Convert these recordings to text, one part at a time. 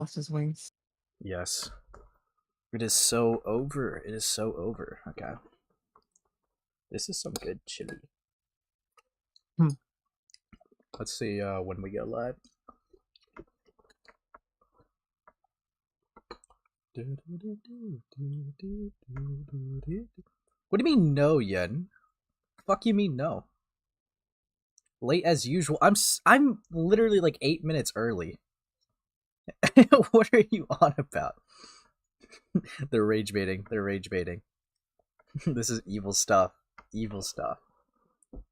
Lost his wings. Yes. It is so over. It is so over. Okay. This is some good chili. Hmm. Let's see when we go live. What do you mean no, Yen? Fuck you mean no? Late as usual. I'm literally like 8 minutes early. What are you on about? They're rage baiting. They're rage baiting. This is evil stuff. Evil stuff.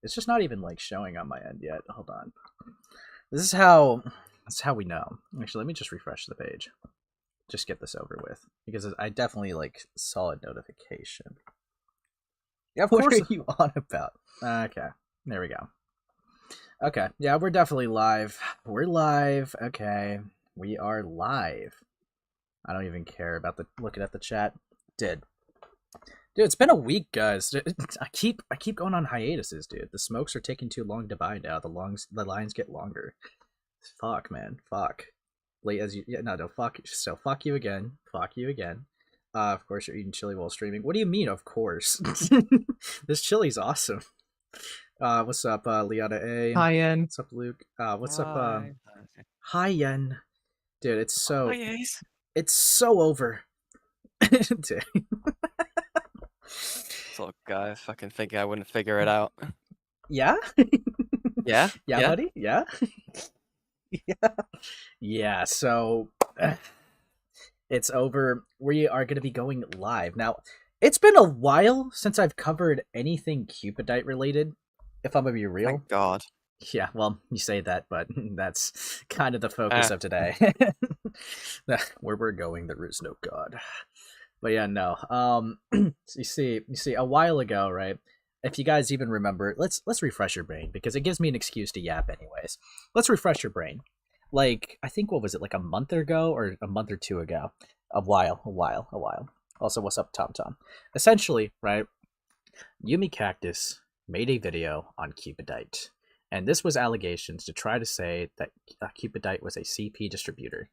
It's just not even like showing on my end yet. Hold on. This is how. That's how we know. Actually, let me just refresh the page. Just get this over with because I definitely like saw a notification. Yeah, of What course. are you on about? Okay, there we go. Okay, yeah, we're definitely live. We're live. Okay, we are live. I don't even care about the looking at the chat. Dude, it's been a week, guys. I keep going on hiatuses, dude. The smokes are taking too long to buy now. The lines get longer. Fuck, man. Fuck. Late as you. Yeah, no, fuck. So fuck you again. Fuck you again. Of course you're eating chili while streaming. What do you mean? Of course. This chili's awesome. What's up, Liana A? Hi, Ian. What's up, Luke? What's up, Hi. Hi Yen. Dude, Hi, guys. it's so over. Dude. So, guy, fucking think I wouldn't figure it out. Yeah? Yeah? Yeah, Yeah? buddy? Yeah? Yeah. Yeah, so it's over. We are going to be going live. Now, it's been a while since I've covered anything Cupidite related, if I'm going to be real. Thank God. Yeah, well, you say that, but that's kind of the focus Eh. of today. Where we're going, there is no God. But yeah, no. So you see, a while ago, right? If you guys even remember, let's refresh your brain because it gives me an excuse to yap, anyways. Let's refresh your brain. Like I think what was it, like a month ago or a month or two ago? A while. Also, what's up, Tom Tom? Essentially, right? Yummicactus made a video on Cupidite, and this was allegations to try to say that Cupidite was a CP distributor.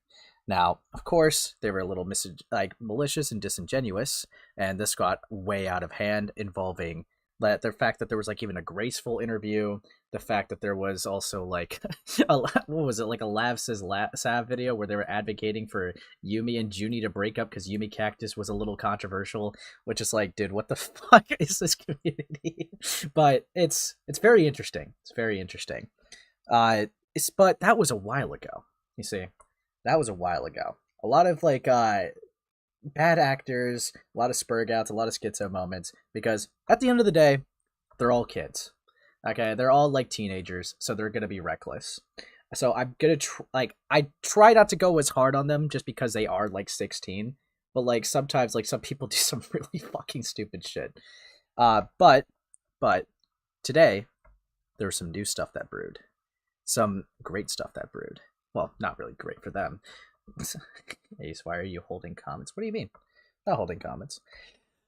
Now, of course, they were a little malicious and disingenuous, and this got way out of hand, involving the fact that there was like even a graceful interview, the fact that there was also like what was it, like a Lav says Sav video where they were advocating for Yumi and Junie to break up because Yumi Cactus was a little controversial, which is like, dude, what the fuck is this community? But it's very interesting. It's very interesting. But that was a while ago. You see, that was a while ago. A lot of like bad actors, a lot of spurg outs, a lot of schizo moments. Because at the end of the day, they're all kids. Okay, they're all like teenagers, so they're gonna be reckless. So I'm gonna I try not to go as hard on them just because they are like 16. But like sometimes like some people do some really fucking stupid shit. But today there was some new stuff that brewed. Some great stuff that brewed. Well, not really great for them. Ace, why are you holding comments? What do you mean? Not holding comments.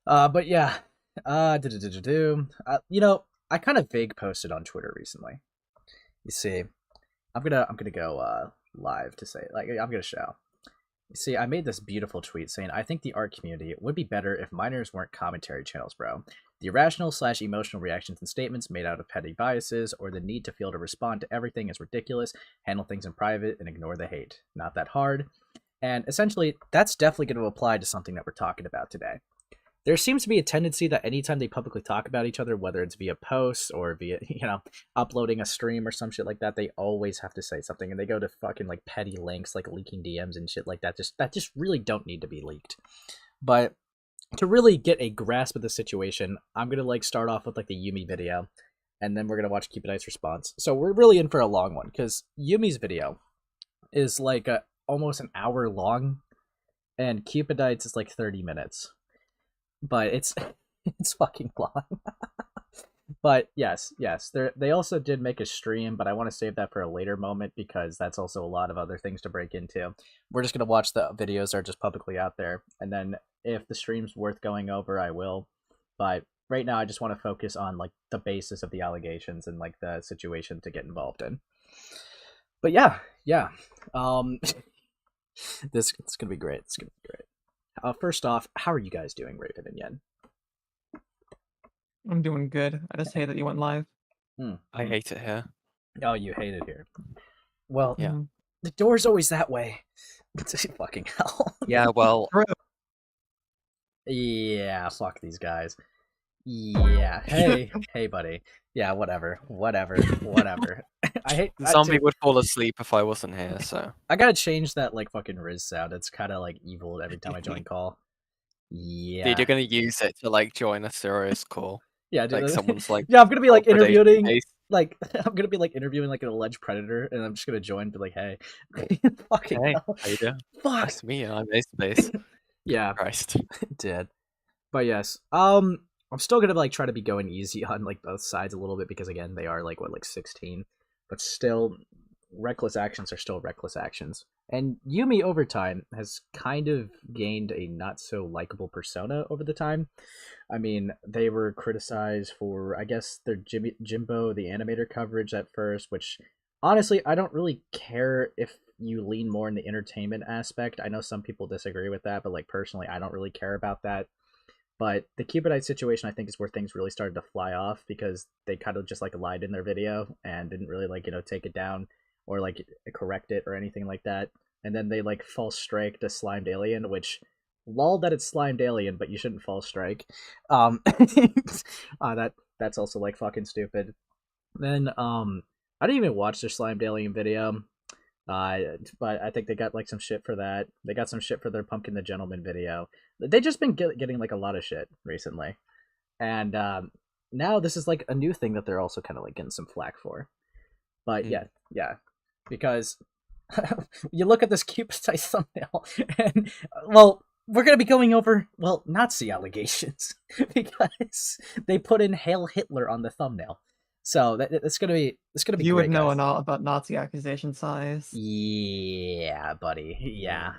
But yeah. You know, I kind of vague posted on Twitter recently. You see, I'm gonna go live to say, like, I'm gonna show. You see, I made this beautiful tweet saying, I think the art community would be better if minors weren't commentary channels, bro. The irrational/emotional reactions and statements made out of petty biases or the need to feel to respond to everything is ridiculous, handle things in private, and ignore the hate. Not that hard. And essentially, that's definitely going to apply to something that we're talking about today. There seems to be a tendency that anytime they publicly talk about each other, whether it's via posts or via, uploading a stream or some shit like that, they always have to say something, and they go to fucking like petty links, like leaking DMs and shit like that. Just really don't need to be leaked. But to really get a grasp of the situation, I'm gonna like start off with like the Yumi video, and then we're gonna watch Cupidite's response. So we're really in for a long one because Yumi's video is like almost an hour long, and Cupidite's is like 30 minutes. But it's it's fucking long. But yes, they also did make a stream, but I want to save that for a later moment because that's also a lot of other things to break into. We're just gonna watch the videos that are just publicly out there, and then if the stream's worth going over, I will. But right now, I just want to focus on like the basis of the allegations and like the situation to get involved in. But yeah. This it's gonna be great. It's gonna be great. First off, how are you guys doing, Raven and Yen? I'm doing good. I just hate that you went live. I hate it here. Oh, you hate it here. Well, Yeah. Mhm. the door's always that way. Fucking hell. Yeah, well, True. Yeah, fuck these guys. Yeah. Hey, hey, buddy. Yeah, whatever. I hate the zombie dude, would fall asleep if I wasn't here, so. I gotta change that like fucking Riz sound. It's kind of like evil every time I join call. Dude, Yeah. you're gonna use it to, like, join a serious call. Yeah, dude. Like, someone's, like, Yeah, I'm gonna be like whole predation interviewing, case. like I'm gonna be like interviewing like an alleged predator, and I'm just gonna join, and be like, hey, fucking Hey, hell, how you doing? fuck. Nice to meet you. I'm Ace. Yeah, Christ. did. But yes, I'm still gonna like try to be going easy on like both sides a little bit because again, they are like what, like 16, but still, reckless actions are still reckless actions. And Yumi over time has kind of gained a not so likable persona over the time. I mean, they were criticized for, I guess, their Jimbo the animator coverage at first, which honestly, I don't really care if you lean more in the entertainment aspect. I know some people disagree with that, but like personally, I don't really care about that. But the Cupidite situation, I think, is where things really started to fly off because they kind of just like lied in their video and didn't really like take it down or like correct it or anything like that. And then they like false strike to Slimed Alien, which lol that it's Slimed Alien, but you shouldn't false strike. That's also like fucking stupid. Then I didn't even watch their Slimed Alien video. But I think they got like some shit for that. They got some shit for their Pumpkin the Gentleman video. They just been getting like a lot of shit recently, and now this is like a new thing that they're also kind of like getting some flack for. But yeah, because you look at this Cupidite thumbnail, and well, we're gonna be going over Nazi allegations because they put in "Hail Hitler" on the thumbnail. So it's gonna be You great, would know guys. a lot about Nazi accusation size. Yeah, buddy. Yeah.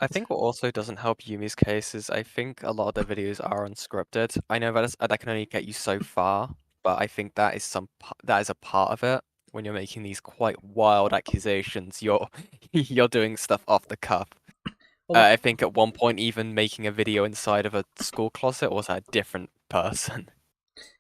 I think what also doesn't help Yumi's case is I think a lot of their videos are unscripted. I know that can only get you so far, but I think that is that is a part of it. When you're making these quite wild accusations, you're you're doing stuff off the cuff. Well, I think at one point even making a video inside of a school closet was a different person.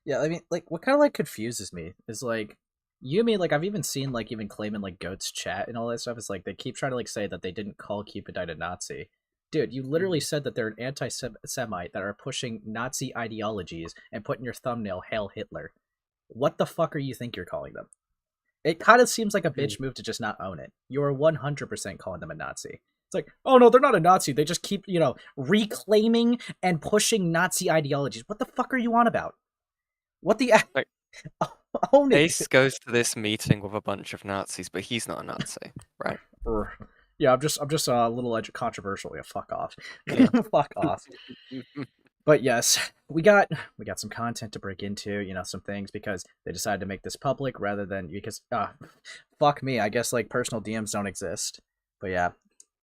yeah, I mean, like, what kind of like confuses me is like, Yumi, like, I've even seen like even claiming like goats chat and all that stuff. It's like they keep trying to like say that they didn't call Cupidite a Nazi. Dude, you literally said that they're an anti-Semite that are pushing Nazi ideologies and put in your thumbnail "Hail Hitler." What the fuck are you think you're calling them? It kind of seems like a bitch move to just not own it. You are 100% calling them a Nazi. It's like, oh no, they're not a Nazi. They just keep, reclaiming and pushing Nazi ideologies. What the fuck are you on about? What the Like, own it. Ace goes to this meeting with a bunch of Nazis, but he's not a Nazi, right? Yeah, I'm just a little controversial. Yeah, fuck off. Fuck off. But yes, we got some content to break into, some things because they decided to make this public rather than because fuck me, I guess like personal DMs don't exist. But yeah,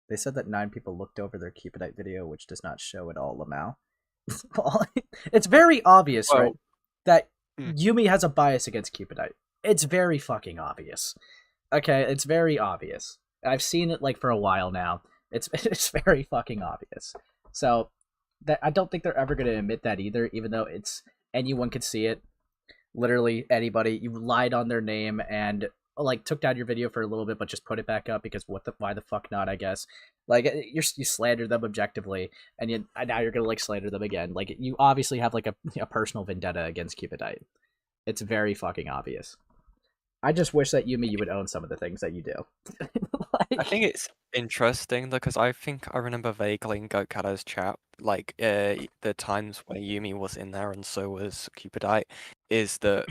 they said that 9 people looked over their Cupidite video, which does not show at all, Lamau. It's very obvious, right, that Yumi has a bias against Cupidite. It's very fucking obvious. Okay, it's very obvious. I've seen it like for a while now. It's very fucking obvious. So that I don't think they're ever going to admit that either, even though it's anyone could see it. Literally anybody. You lied on their name and like took down your video for a little bit, but just put it back up because why the fuck not? I guess like you slandered them objectively, and now you're gonna like slander them again. Like you obviously have like a personal vendetta against Cupidite. It's very fucking obvious. I just wish that you would own some of the things that you do. I think it's interesting though, because I think I remember vaguely in Goatcatter's chat, like the times where Yumi was in there and so was Cupidite, is that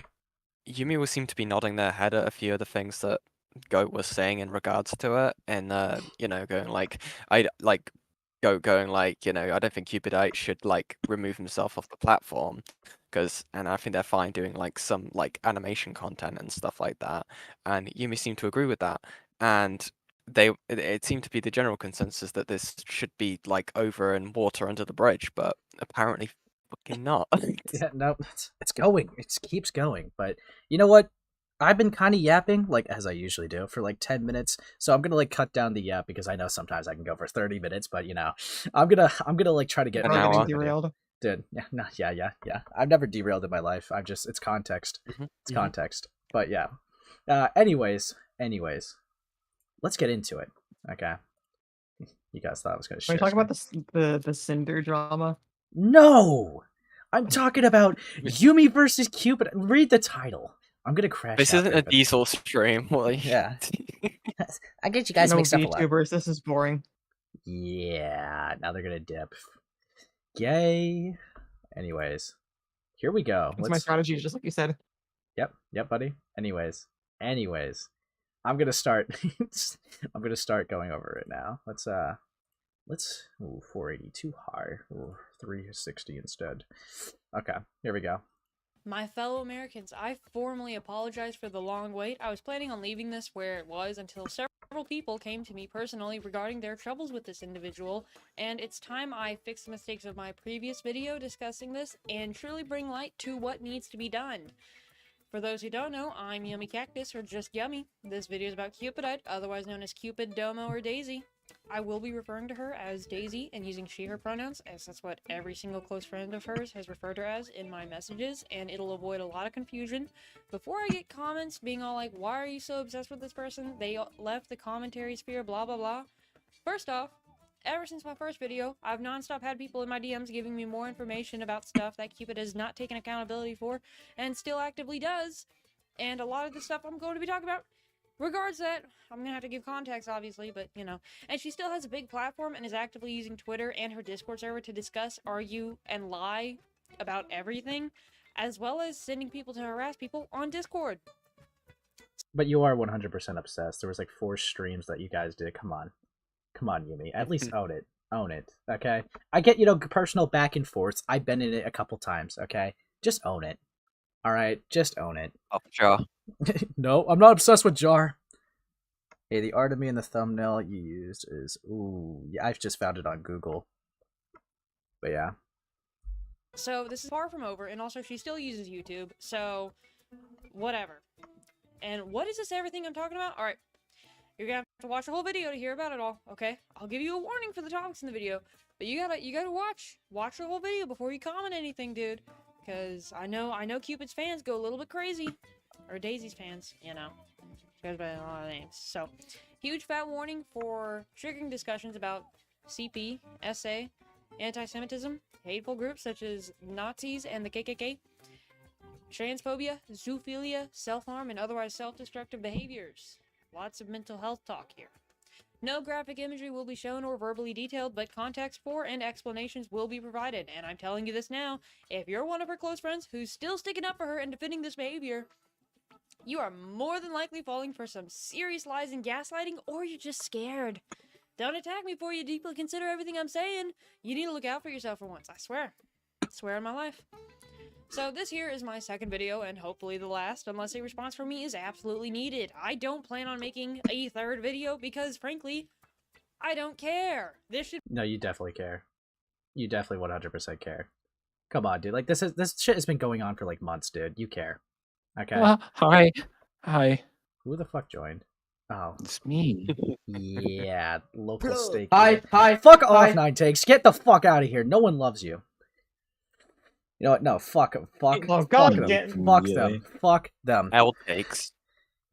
Yumi would seem to be nodding their head at a few of the things that Goat was saying in regards to it, and going like I like Goat going like I don't think Cupidite should like remove himself off the platform and I think they're fine doing like some like animation content and stuff like that, and Yumi seemed to agree with that, and it seemed to be the general consensus that this should be like over and water under the bridge, but apparently fucking not. Yeah, no, it's going. It keeps going. But you know what? I've been kind of yapping, like as I usually do, for like 10 minutes. So I'm gonna like cut down the yap because I know sometimes I can go for 30 minutes, but I'm gonna like try to get An We're all right into getting hour. the video. derailed. Dude, yeah, no, yeah. I've never derailed in my life. It's context. Mhm, It's mhm. context. But yeah. Anyways, let's get into it. Okay. You guys thought I was gonna Are you share talking about screen. the Cinder drama? No! I'm talking about Yumi versus Cupid. Read the title. I'm gonna crash This out, isn't a Griffin. diesel stream. Like, Yeah. I get you guys No mixed up a lot. VTubers, this is boring. Yeah, now they're gonna dip. Yay. Anyways, here we go. It's my strategy, just like you said. Yep, buddy. Anyways, I'm gonna start. I'm gonna start going over it now. Let's 480 too high. Ooh, 360 instead. Okay, here we go. My fellow Americans, I formally apologize for the long wait. I was planning on leaving this where it was until several people came to me personally regarding their troubles with this individual, and it's time I fix the mistakes of my previous video discussing this and truly bring light to what needs to be done. For those who don't know, I'm yummicactus, or just Yummy. This video is about Cupidite, otherwise known as Cupid, Domo, or Daisy. I will be referring to her as Daisy and using she/her pronouns, as that's what every single close friend of hers has referred her as in my messages, and it'll avoid a lot of confusion. Before I get comments being all like, why are you so obsessed with this person? They left the commentary sphere, blah blah blah. First off, ever since my first video, I've nonstop had people in my DMs giving me more information about stuff that Cupid has not taken accountability for, and still actively does. And a lot of the stuff I'm going to be talking about regards that. I'm gonna have to give context, obviously, but you know. And she still has a big platform and is actively using Twitter and her Discord server to discuss, argue, and lie about everything, as well as sending people to harass people on Discord. But you are 100% obsessed. There was like 4 streams that you guys did. Come on, Yumi. At least own it. Own it. Okay. I get personal back and forths. I've been in it a couple times. Okay. Just own it. All right. Just own it. oh, sure. No, I'm not obsessed with Jar. Hey, the art of me in the thumbnail you used is yeah, I've just found it on Google. But yeah. So this is far from over, and also she still uses YouTube, so whatever. And what is this everything I'm talking about? Alright, you're gonna have to watch the whole video to hear about it all, okay? I'll give you a warning for the topics in the video, but you gotta watch the whole video before you comment anything, dude. Because I know Cupid's fans go a little bit crazy. Or Daisy's fans, you know. She goes by a lot of names. So, huge fat warning for triggering discussions about CP, SA, anti-Semitism, hateful groups such as Nazis and the KKK, transphobia, zoophilia, self-harm, and otherwise self-destructive behaviors. Lots of mental health talk here. No graphic imagery will be shown or verbally detailed, but context for and explanations will be provided. And I'm telling you this now, if you're one of her close friends who's still sticking up for her and defending this behavior, you are more than likely falling for some serious lies and gaslighting, or you're just scared. Don't attack me before you deeply consider everything I'm saying. You need to look out for yourself for once, I swear. I swear on my life. So this here is my second video, and hopefully the last, unless a response from me is absolutely needed. I don't plan on making a third video because, frankly, I don't care. This should— No, you definitely care. You definitely 100% care. Come on, dude. Like this shit has been going on for like months, dude. You care. Okay. Hi. Hi. Who the fuck joined? Oh. It's me. Yeah, local steak. Hi. Fuck off, Hi. 9 takes. Get the fuck out of here. No one loves you. You know what? No, fuck them. Fuck. Oh, Fuck God, them. get- Fuck Really? them. Fuck them. Outtakes.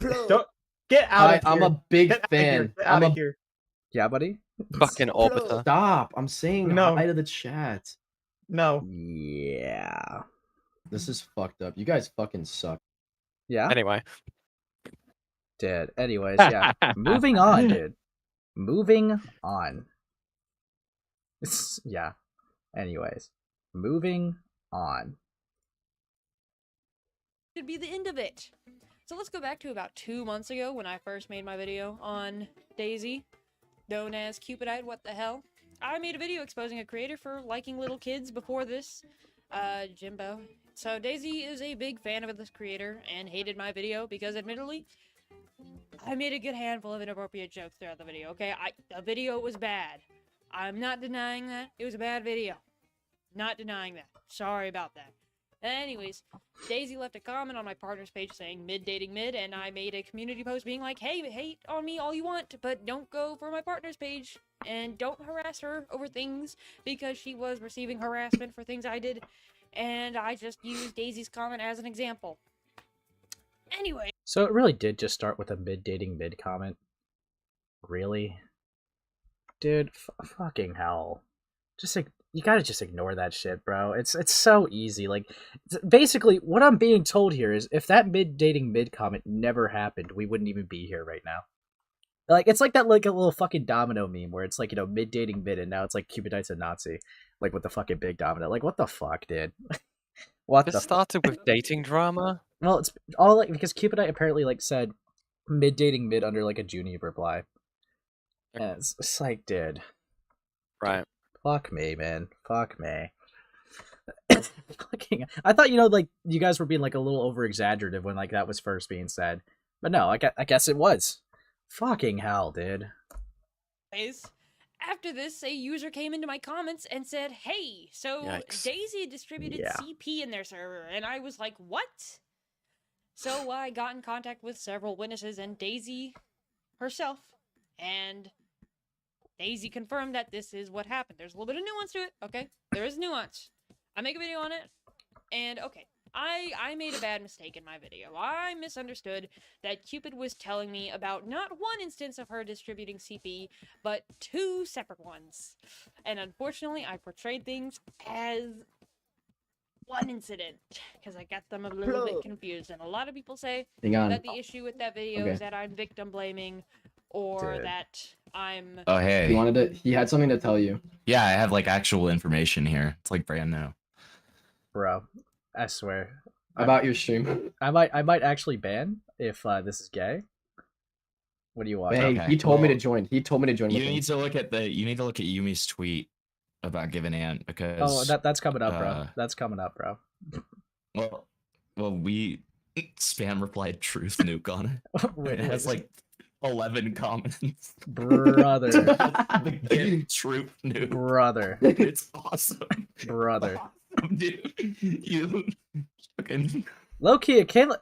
Don't get out of here. I'm a big Get outta here. fan. Get out of here. Yeah, buddy? Fucking orbiter. Stop. I'm saying No. hi to the chat. No. Yeah. This is fucked up. You guys fucking suck. Yeah? Anyway. Dude. Anyways, yeah. Moving on, dude. Moving on. Yeah. Anyways. Moving on. should be the end of it. So let's go back to about 2 months ago when I first made my video on Daisy, known as Cupidite, what the hell. I made a video exposing a creator for liking little kids before this, Jimbo. So Daisy is a big fan of this creator and hated my video because, admittedly, I made a good handful of inappropriate jokes throughout the video, okay? The video was bad. I'm not denying that. It was a bad video. Not denying that. Sorry about that. Anyways, Daisy left a comment on my partner's page saying mid dating mid, and I made a community post being like, hey, hate on me all you want, but don't go for my partner's page and don't harass her over things because she was receiving harassment for things I did, and I just used Daisy's comment as an example. Anyway. So it really did just start with a mid-dating mid comment? Really? Dude, fucking hell. Just like, you gotta just ignore that shit, bro. It's so easy. Like, basically, what I'm being told here is if that mid-dating mid comment never happened, we wouldn't even be here right now. Like, it's like that, like, a little fucking domino meme where it's like, you know, mid-dating mid, and now it's like Cupidite's a Nazi. Like, with the fucking big domino. Like, what the fuck, dude? What This the started with dating drama. Well, it's all like because Cupidite apparently like said mid dating mid under like a Junie reply. Yeah, it's like, dude. Right. Fuck me, man. Fuck me. Fucking, I thought, you know, like you guys were being like a little over exaggerative when like that was first being said, but no, I guess it was. Fucking hell, dude. After this, a user came into my comments and said, hey, so Yikes. Daisy distributed CP in their server, and I was like, what? So I got in contact with several witnesses and Daisy herself, and Daisy confirmed that this is what happened. There's a little bit of nuance to it, okay? There is nuance. I make a video on it, and okay, I made a bad mistake in my video. I misunderstood that Cupid was telling me about not one instance of her distributing CP, but 2 separate ones. And unfortunately, I portrayed things as one incident, because I got them a little bit confused. And a lot of people say that the issue with that video is that I'm victim blaming, or that I'm... Oh, hey. He had something to tell you. Yeah, I have like actual information here. It's like brand new. Bro, I swear. About your stream. I might actually ban if this is gay. What do you want? Hey, he told me to join. He told me to join. You need to look at Yumi's tweet about giving Ant because that's coming up, bro. That's coming up, bro. Well, we spam replied truth nuke on it. Wait, it has like 11 comments. Brother. Truth nuke. Brother. It's awesome. Brother. Dude, you fucking low-key, it came.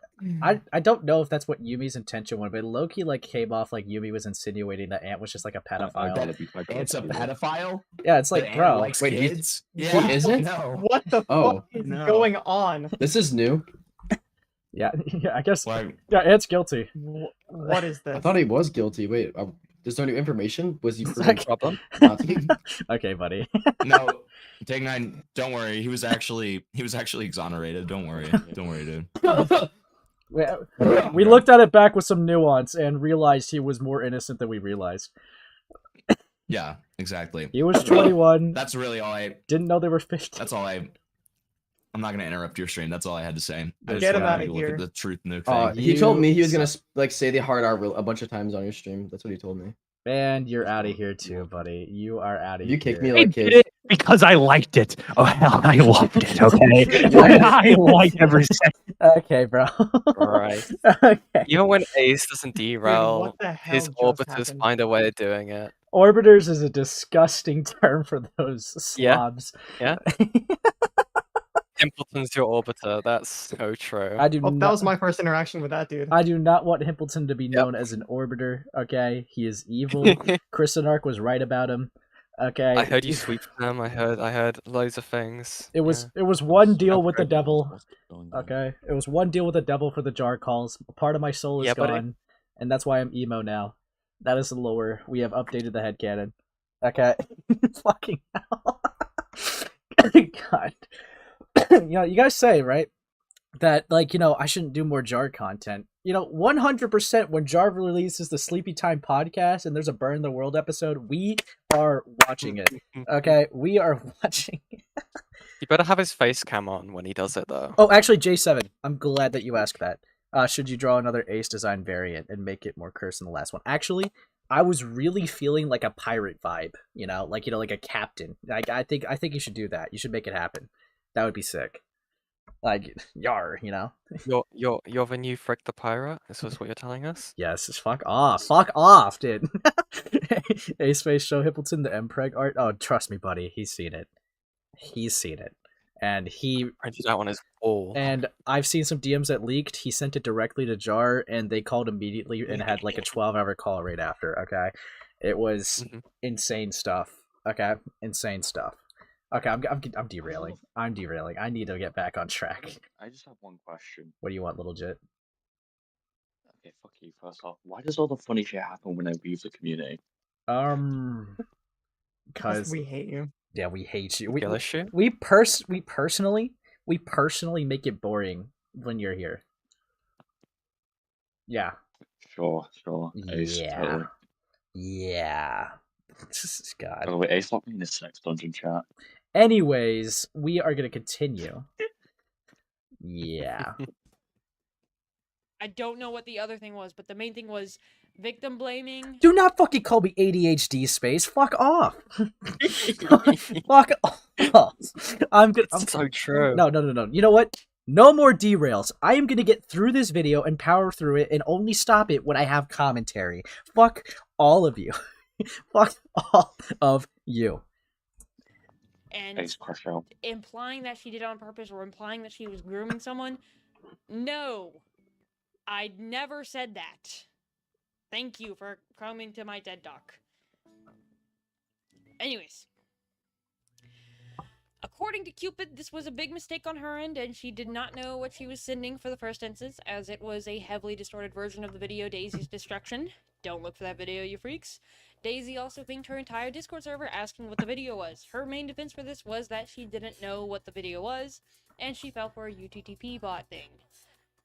I don't know if that's what Yumi's intention was, but low-key like came off like Yumi was insinuating that Ant was just like a pedophile. It's a pedophile? Yeah, it's like, bro. Wait, kids? Yeah, he isn't? No. What the fuck is going on? This is new. Yeah, I guess. Why? Yeah, Ant's guilty. What is this? I thought he was guilty. Wait, there's no new information? Was he proven problem? Okay, buddy. No, Take 9. Don't worry. He was actually exonerated. Don't worry, dude. We looked at it back with some nuance and realized he was more innocent than we realized. Yeah, exactly. He was 21. That's really all I didn't know they were 15. That's all I'm not gonna interrupt your stream. That's all I had to say. I Get him out of look here. at the truth nuke thing. He told me he was gonna like say the hard R a bunch of times on your stream. That's what he told me. And you're out of here too, buddy. You are out of here. You kicked me I like did kids. it because I liked it. Oh hell, I loved it. Okay, I liked every second. Okay, bro. Right. Okay. Even when Ace doesn't derail, what the hell his just orbiters happened? find a way of doing it. Orbiters is a disgusting term for those slobs. Yeah. Templeton's your orbiter. That's so true. I do. Oh, not, that was my first interaction with that dude. I do not want Himpleton to be known as an orbiter. Okay, he is evil. Christenark was right about him. Okay. I heard you sweep them. I heard loads of things. It was one deal with the devil. Okay, it was one deal with the devil for the jar calls. A part of my soul is gone, and that's why I'm emo now. That is the lore. We have updated the headcanon. Okay, fucking hell. God. You know, you guys say, right, that, like, you know, I shouldn't do more Jar content. You know, 100% when Jar releases the Sleepy Time podcast and there's a Burn the World episode, we are watching it. Okay? We are watching it. You better have his face cam on when he does it, though. Oh, actually, J7, I'm glad that you asked that. Should you draw another Ace design variant and make it more cursed than the last one? Actually, I was really feeling like a pirate vibe, you know, like a captain. I think you should do that. You should make it happen. That would be sick. Like, yar, you know? You're the new Frick the Pirate? Is this what you're telling us? Yes, fuck off, dude. Ace Face show Hippleton the Mpreg art. Oh, trust me, buddy, he's seen it. and he printed out on his wall. and I've seen some DMs that leaked. He sent it directly to Jar, and they called immediately and had like a 12-hour call right after. Okay, it was insane stuff. Okay, insane stuff. Okay, I'm derailing. I'm derailing. I need to get back on track. I just have one question. What do you want, little Jit? Okay, fuck you. First off, why does all the funny shit happen when I leave the community? Because we hate you. Yeah, we hate you. We personally make it boring when you're here. Yeah. Sure. Ace, Yeah. totally. Yeah. God. By the way, Ace locked me in his sex dungeon chat. Anyways, we are gonna continue. Yeah. I don't know what the other thing was, but the main thing was victim blaming. Do not fucking call me ADHD space. Fuck off. Fuck off. I'm so true. No. You know what? No more derails. I am gonna get through this video and power through it and only stop it when I have commentary. Fuck all of you. Fuck all of you. And Ace crush out. implying that she did it on purpose or implying that she was grooming someone. No. I never said that. Thank you for coming to my TED Talk. Anyways. According to Cupid, this was a big mistake on her end, and she did not know what she was sending for the first instance, as it was a heavily distorted version of the video Daisy's Destruction. Don't look for that video, you freaks. Daisy also pinged her entire Discord server asking what the video was. Her main defense for this was that she didn't know what the video was, and she fell for a UTTP bot thing.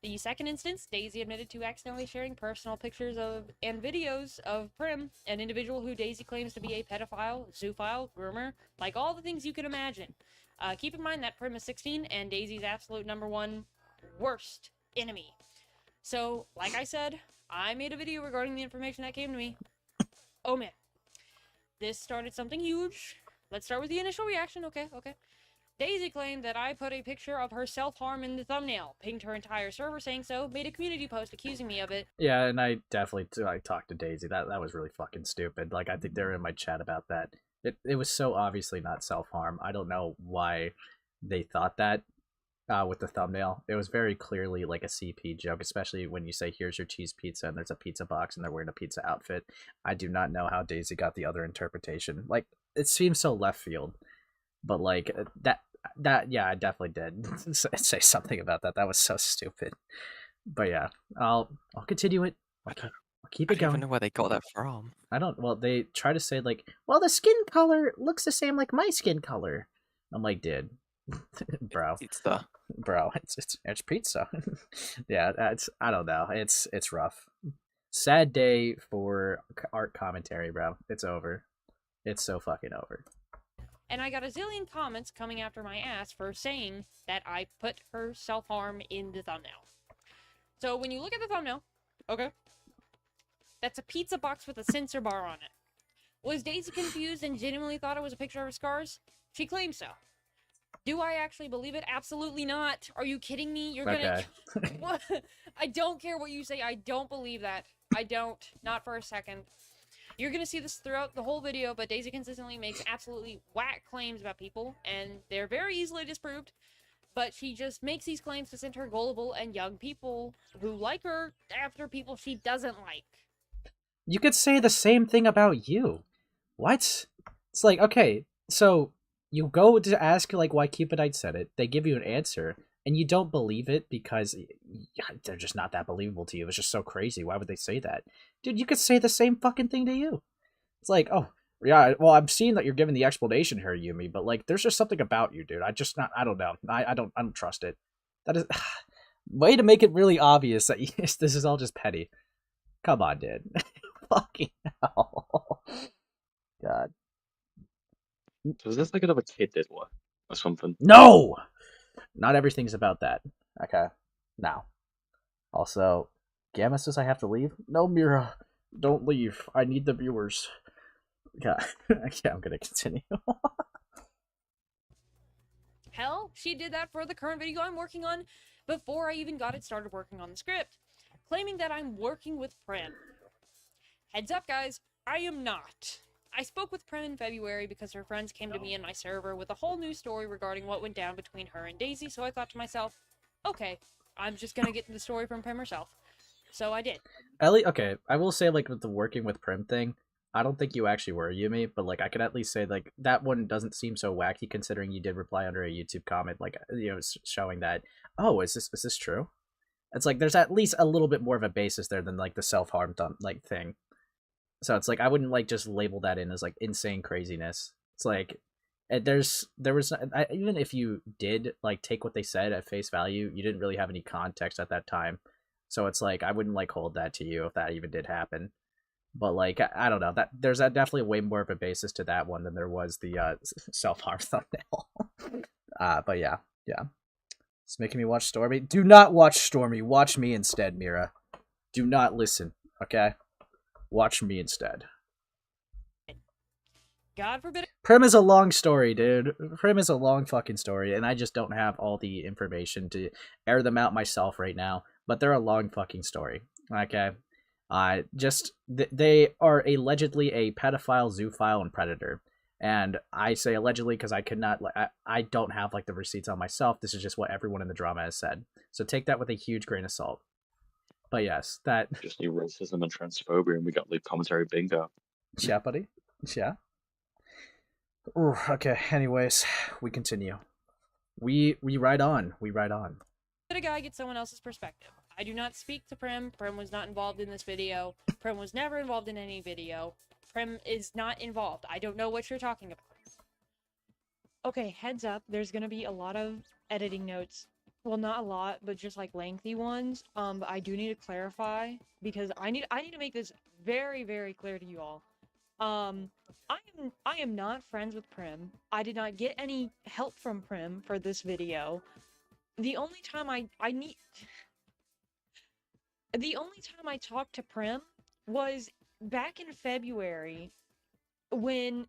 The second instance, Daisy admitted to accidentally sharing personal pictures of and videos of Prim, an individual who Daisy claims to be a pedophile, zoophile, groomer, like all the things you can imagine. Keep in mind that Prim is 16 and Daisy's absolute #1 worst enemy. So, like I said, I made a video regarding the information that came to me. Oh man. This started something huge. Let's start with the initial reaction, okay. Daisy claimed that I put a picture of her self-harm in the thumbnail, pinged her entire server saying so, made a community post accusing me of it. Yeah, and I definitely talked to Daisy. That was really fucking stupid. Like, I think they were in my chat about that. It was so obviously not self-harm. I don't know why they thought that with the thumbnail. It was very clearly like a CP joke, especially when you say, here's your cheese pizza, and there's a pizza box, and they're wearing a pizza outfit. I do not know how Daisy got the other interpretation. Like, it seems so left field. But like that yeah, I definitely did say something about that. That was so stupid. But yeah, I'll continue it. I'll keep it going. I don't know where they got that from. I don't. Well, they try to say like, well, the skin color looks the same like my skin color. I'm like, dude, bro, it's pizza. Yeah, I don't know. It's rough. Sad day for art commentary, bro. It's over. It's so fucking over. And I got a zillion comments coming after my ass for saying that I put her self-harm in the thumbnail. So when you look at the thumbnail, okay, that's a pizza box with a censor bar on it. Was Daisy confused and genuinely thought it was a picture of her scars? She claims so. Do I actually believe it? Absolutely not. Are you kidding me? You're gonna... Okay. What? I don't care what you say. I don't believe that. I don't. Not for a second. You're gonna see this throughout the whole video, but Daisy consistently makes absolutely whack claims about people, and they're very easily disproved. But she just makes these claims to center gullible and young people who like her after people she doesn't like. You could say the same thing about you. What? It's like, okay, so you go to ask like why Cupidite said it, they give you an answer, and you don't believe it because they're just not that believable to you. It's just so crazy. Why would they say that? Dude, you could say the same fucking thing to you. It's like, oh, yeah, well, I'm seeing that you're giving the explanation here, Yumi, but like, there's just something about you, dude. I don't know. I don't trust it. That is way to make it really obvious that this is all just petty. Come on, dude. Fucking hell. God. So is this like another kid did what? Or something? No! Not everything's about that. Okay. Now. Also, Gamma says I have to leave. No, Mira. Don't leave. I need the viewers. Yeah. Okay, I'm gonna continue. Hell, she did that for the current video I'm working on before I even got it started working on the script, claiming that I'm working with Prim. Heads up, guys, I am not. I spoke with Prim in February because her friends came to me in my server with a whole new story regarding what went down between her and Daisy, so I thought to myself, okay, I'm just gonna get the story from Prim herself. So I did. Ellie, okay, I will say, like, with the working with Prim thing, I don't think you actually were Yumi, but, like, I can at least say, like, that one doesn't seem so wacky considering you did reply under a YouTube comment, like, you know, showing that, oh, is this true? It's like, there's at least a little bit more of a basis there than, like, the self-harm, like, thing. So it's like, I wouldn't, like, just label that in as, like, insane craziness. It's like, even if you did, like, take what they said at face value, you didn't really have any context at that time. So it's like, I wouldn't, like, hold that to you if that even did happen. But, like, I don't know, that there's definitely way more of a basis to that one than there was the self-harm thumbnail. But yeah. It's making me watch Stormy. Do not watch Stormy. Watch me instead, Mira. Do not listen, okay? Watch me instead. God forbid. Prim is a long story, dude. Prim is a long fucking story, and I just don't have all the information to air them out myself right now. But they're a long fucking story, okay? They are allegedly a pedophile, zoophile, and predator. And I say allegedly because I could not, I don't have, like, the receipts on myself. This is just what everyone in the drama has said. So take that with a huge grain of salt. But yes, that... Just need racism and transphobia, and we got lead commentary bingo. Yeah, buddy. Yeah. Ooh, okay, anyways, we continue. We ride on. We ride on. Let a guy get someone else's perspective. I do not speak to Prim. Prim was not involved in this video. Prim was never involved in any video. Prim is not involved. I don't know what you're talking about. Okay, heads up, there's gonna be a lot of editing notes. Well, not a lot, but just, like, lengthy ones. But I do need to clarify because I need to make this very, very clear to you all. I am not friends with Prim. I did not get any help from Prim for this video. The only time I talked to Prim was back in February when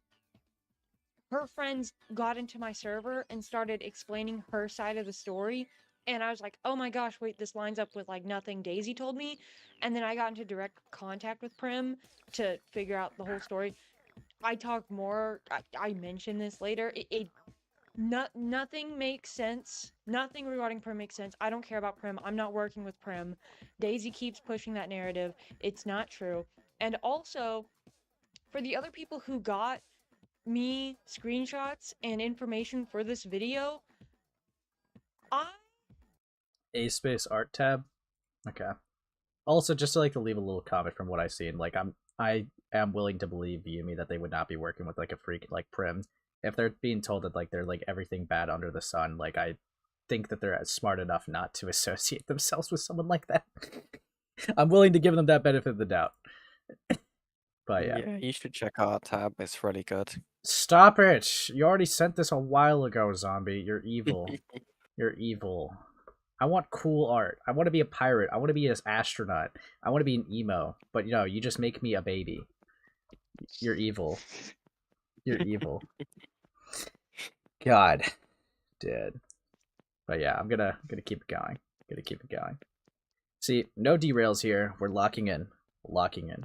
her friends got into my server and started explaining her side of the story, and I was like, oh my gosh, wait, this lines up with, like, nothing Daisy told me. And then I got into direct contact with Prim to figure out the whole story. I talked more, I mentioned this later, nothing makes sense. Nothing regarding Prim makes sense. I don't care about Prim. I'm not working with Prim. Daisy keeps pushing that narrative. It's not true. And also, for the other people who got me screenshots and information for this video, A space art tab? Okay. Also, just to, like, to leave a little comment from what I've seen, like, I am willing to believe Yumi that they would not be working with, like, a freak like Prim. If they're being told that, like, they're, like, everything bad under the sun, like, I think that they're smart enough not to associate themselves with someone like that. I'm willing to give them that benefit of the doubt. But yeah, you should check our tab. It's really good. Stop it! You already sent this a while ago, zombie. You're evil. You're evil. I want cool art. I want to be a pirate. I want to be an astronaut. I want to be an emo. But, you know, you just make me a baby. You're evil. You're evil. God, dude. But yeah, I'm gonna keep it going. Gonna keep it going. See, no derails here. We're locking in. Locking in.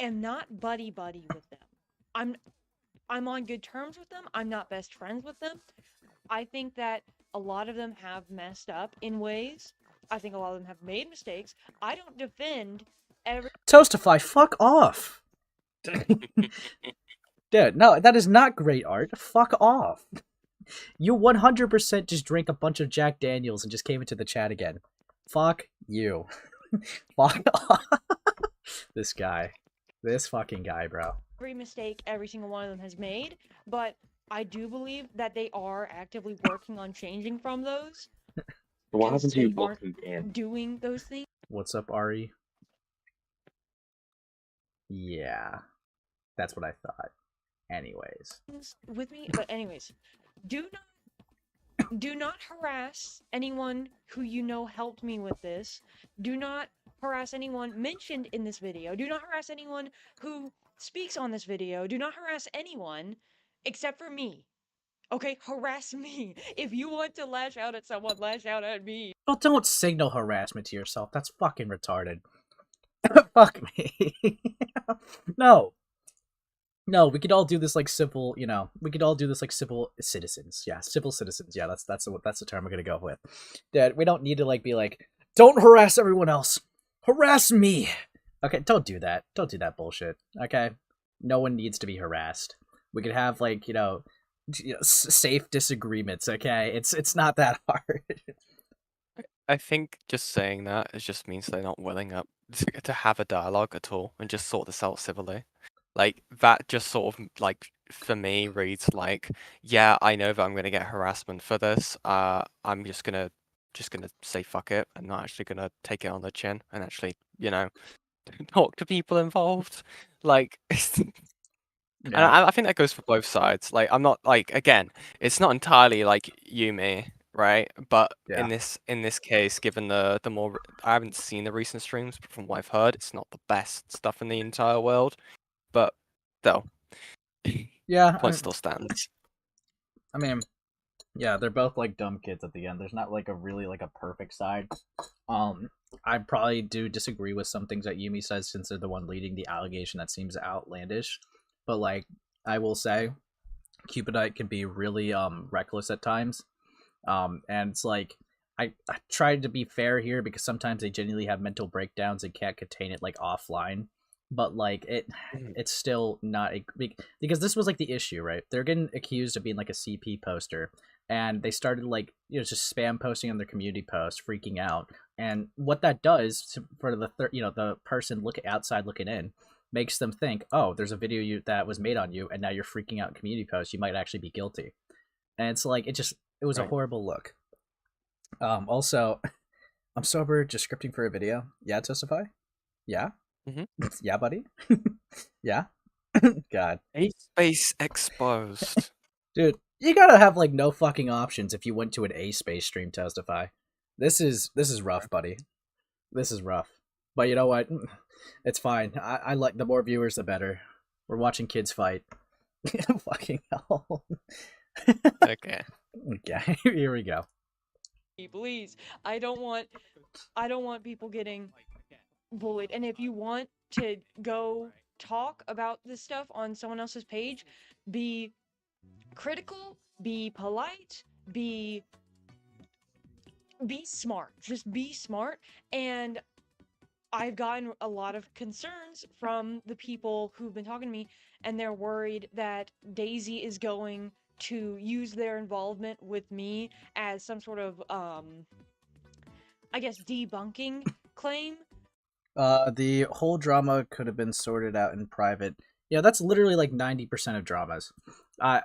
am not buddy with them. I'm on good terms with them. I'm not best friends with them. I think that a lot of them have messed up in ways. I think a lot of them have made mistakes. I don't defend every... Toastify, fuck off! Dude, no, that is not great art. Fuck off. You 100% just drank a bunch of Jack Daniels and just came into the chat again. Fuck you. Fuck off. This guy. This fucking guy, bro. Every mistake every single one of them has made, but I do believe that they are actively working on changing from those. What happens to you They aren't walking in? doing those things. What's up, Ari? Yeah. That's what I thought. Anyways. With me, but anyways, do not harass anyone who you know helped me with this. Do not harass anyone mentioned in this video. Do not harass anyone who speaks on this video. Do not harass anyone except for me. Okay, harass me. If you want to lash out at someone, lash out at me. Well, don't signal harassment to yourself. That's fucking retarded. Fuck me. No. No, we could all do this like civil, we could all do this like civil citizens. Yeah, civil citizens. Yeah, that's the term we're gonna go with. That we don't need to like be like, don't harass everyone else, harass me. Okay, don't do that. Don't do that bullshit. Okay, no one needs to be harassed. We could have like safe disagreements. Okay, it's not that hard. I think just saying that it just means they're not willing up to have a dialogue at all and just sort this out civilly. Like that just sort of like for me reads like, yeah, I know that I'm gonna get harassment for this. I'm just gonna say fuck it. I'm not actually gonna take it on the chin and actually, talk to people involved. Like and Yeah, I think that goes for both sides. Like I'm not like again, it's not entirely like Yumi, right? But yeah. in this case, given the more I haven't seen the recent streams, but from what I've heard, it's not the best stuff in the entire world. But though, Yeah, point still stands. I mean, yeah, they're both like dumb kids at the end. There's not like a really like a perfect side. I probably do disagree with some things that Yumi says since they're the one leading the allegation that seems outlandish. But like I will say, Cupidite can be really reckless at times. And it's like I tried to be fair here because sometimes they genuinely have mental breakdowns and can't contain it like offline. But like it's still not a because this was like the issue, right? They're getting accused of being like a CP poster, and they started like just spam posting on their community posts, freaking out. And what that does for the the person outside looking in makes them think, oh, there's a video that was made on you, and now you're freaking out in community posts. You might actually be guilty, and it's like it was a horrible look. Also, I'm sober, just scripting for a video. Yeah, Testify? Yeah? Yeah, buddy? Yeah? God. A space exposed. Dude, you gotta have like no fucking options if you went to an A space stream, Testify. This is rough, buddy. This is rough. But you know what? It's fine. I like the more viewers the better. We're watching kids fight. Fucking hell. Okay. Okay, here we go. Please, I don't want people getting bullied. And if you want to go talk about this stuff on someone else's page, be critical, be polite, be smart. Just be smart. And I've gotten a lot of concerns from the people who've been talking to me, and they're worried that Daisy is going to use their involvement with me as some sort of I guess debunking claim. The whole drama could have been sorted out in private. Yeah, that's literally like 90% of dramas.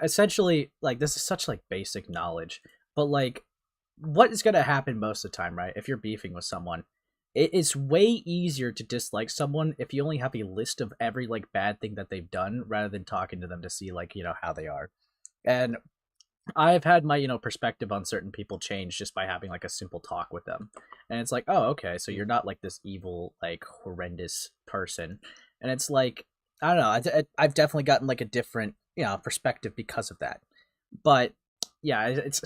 Essentially, like this is such like basic knowledge, but like what is gonna happen most of the time, right? If you're beefing with someone, it is way easier to dislike someone if you only have a list of every like bad thing that they've done rather than talking to them to see like how they are. And I've had my perspective on certain people change just by having like a simple talk with them, and it's like, oh, okay, so you're not like this evil, like horrendous person, and it's like I don't know, I've definitely gotten like a different perspective because of that. But yeah, it's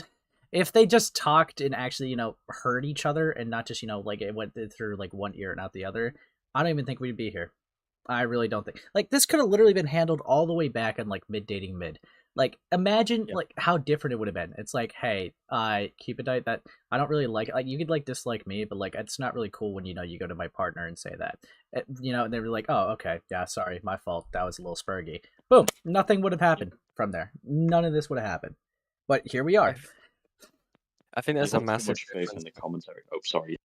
if they just talked and actually heard each other and not just like it went through like one ear and out the other, I don't even think we'd be here. I really don't think like this could have literally been handled all the way back in like mid-dating mid. Like imagine like how different it would have been. It's like, hey, Cupidite, that I don't really like. Like you could like dislike me, but like it's not really cool when you go to my partner and say that. And they were like, oh, okay, yeah, sorry, my fault. That was a little spurgy. Boom, nothing would have happened from there. None of this would have happened. But here we are. I think there's There's a not too massive much space in difference. the commentary. Oh, sorry.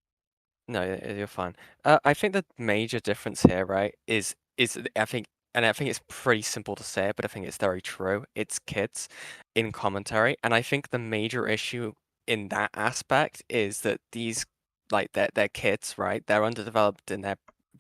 No, you're fine. I think the major difference here, right, is I think it's pretty simple to say, but I think it's very true. It's kids in commentary, and I think the major issue in that aspect is that these like they're kids, right? They're underdeveloped in their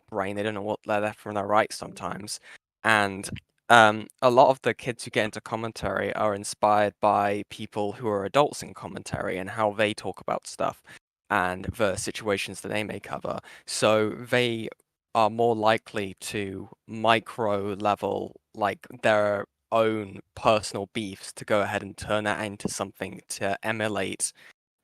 brain. They don't know what they're left from their right sometimes, and a lot of the kids who get into commentary are inspired by people who are adults in commentary and how they talk about stuff and the situations that they may cover. So they are more likely to micro level like their own personal beefs to go ahead and turn that into something to emulate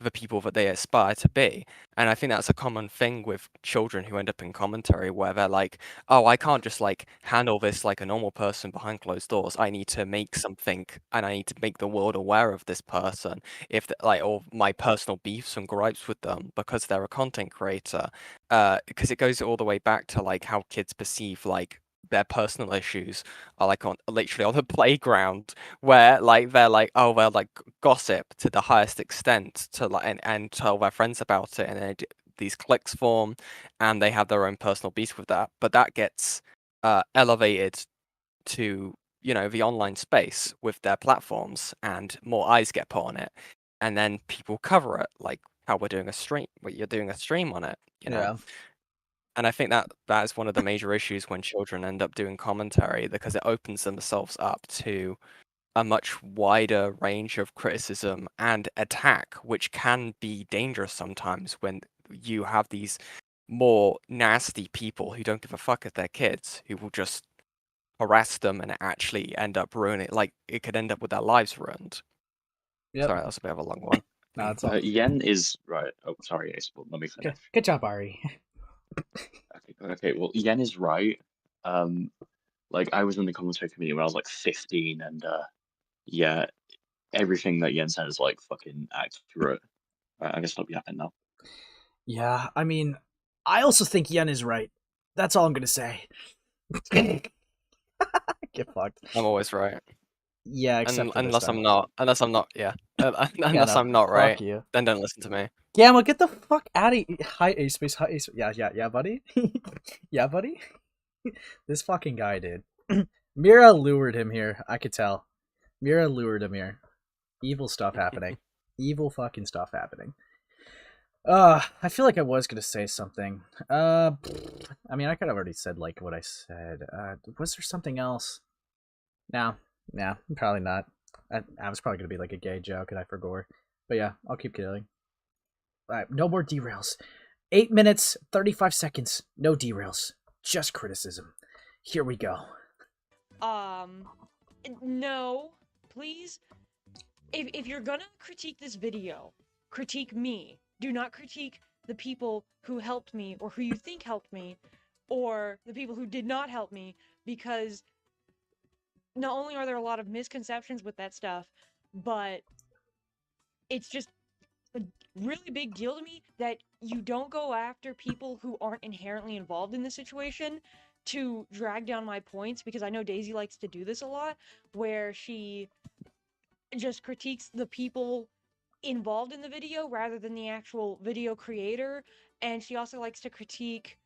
the people that they aspire to be. And I think that's a common thing with children who end up in commentary, where they're like, oh, I can't just like handle this like a normal person behind closed doors. I need to make something, and I need to make the world aware of this person, like, or my personal beefs and gripes with them because they're a content creator. Because it goes all the way back to like how kids perceive like their personal issues are like literally on the playground, where like they're like, oh, they'll like gossip to the highest extent to like and tell their friends about it, and then these cliques form and they have their own personal beef with that. But that gets elevated to, you know, the online space with their platforms, and more eyes get put on it, and then people cover it, like how we're doing a stream, where you're doing a stream on it, you know. Yeah. And I think that is one of the major issues when children end up doing commentary, because it opens themselves up to a much wider range of criticism and attack, which can be dangerous sometimes when you have these more nasty people who don't give a fuck if they're kids, who will just harass them and actually end up ruining, like, it could end up with their lives ruined. Yep. Sorry, that was a bit of a long one. No, it's all Yen is right. Oh, sorry, Ace. Let me finish. good job, Ari. Okay. Well, Yen is right. Like I was in the commentary community when I was like 15, and yeah, everything that Yen said is like fucking accurate. I'm gonna stop yapping now. Yeah, I mean, I also think Yen is right. That's all I'm gonna say. Get fucked. I'm always right. Yeah, except unless I'm not. Unless I'm not. Yeah. Unless no, I'm not right. Fuck you. Then don't listen to me. Gamma, get the fuck out of here. Hi, Ace Space. Hi, Ace. Yeah, buddy. Yeah, buddy. This fucking guy, dude. Mira lured him here. I could tell. Mira lured him here. Evil stuff happening. Evil fucking stuff happening. I feel like I was gonna say something. I mean, I could have already said like what I said. Was there something else? No, probably not. I was probably gonna be like a gay joke and I forgot. But yeah, I'll keep killing. Alright, no more derails. 8 minutes, 35 seconds. No derails. Just criticism. Here we go. No, please. If you're gonna critique this video, critique me. Do not critique the people who helped me, or who you think helped me, or the people who did not help me, because not only are there a lot of misconceptions with that stuff, but it's just a really big deal to me that you don't go after people who aren't inherently involved in the situation to drag down my points, because I know Daisy likes to do this a lot, where she just critiques the people involved in the video rather than the actual video creator. And she also likes to critique,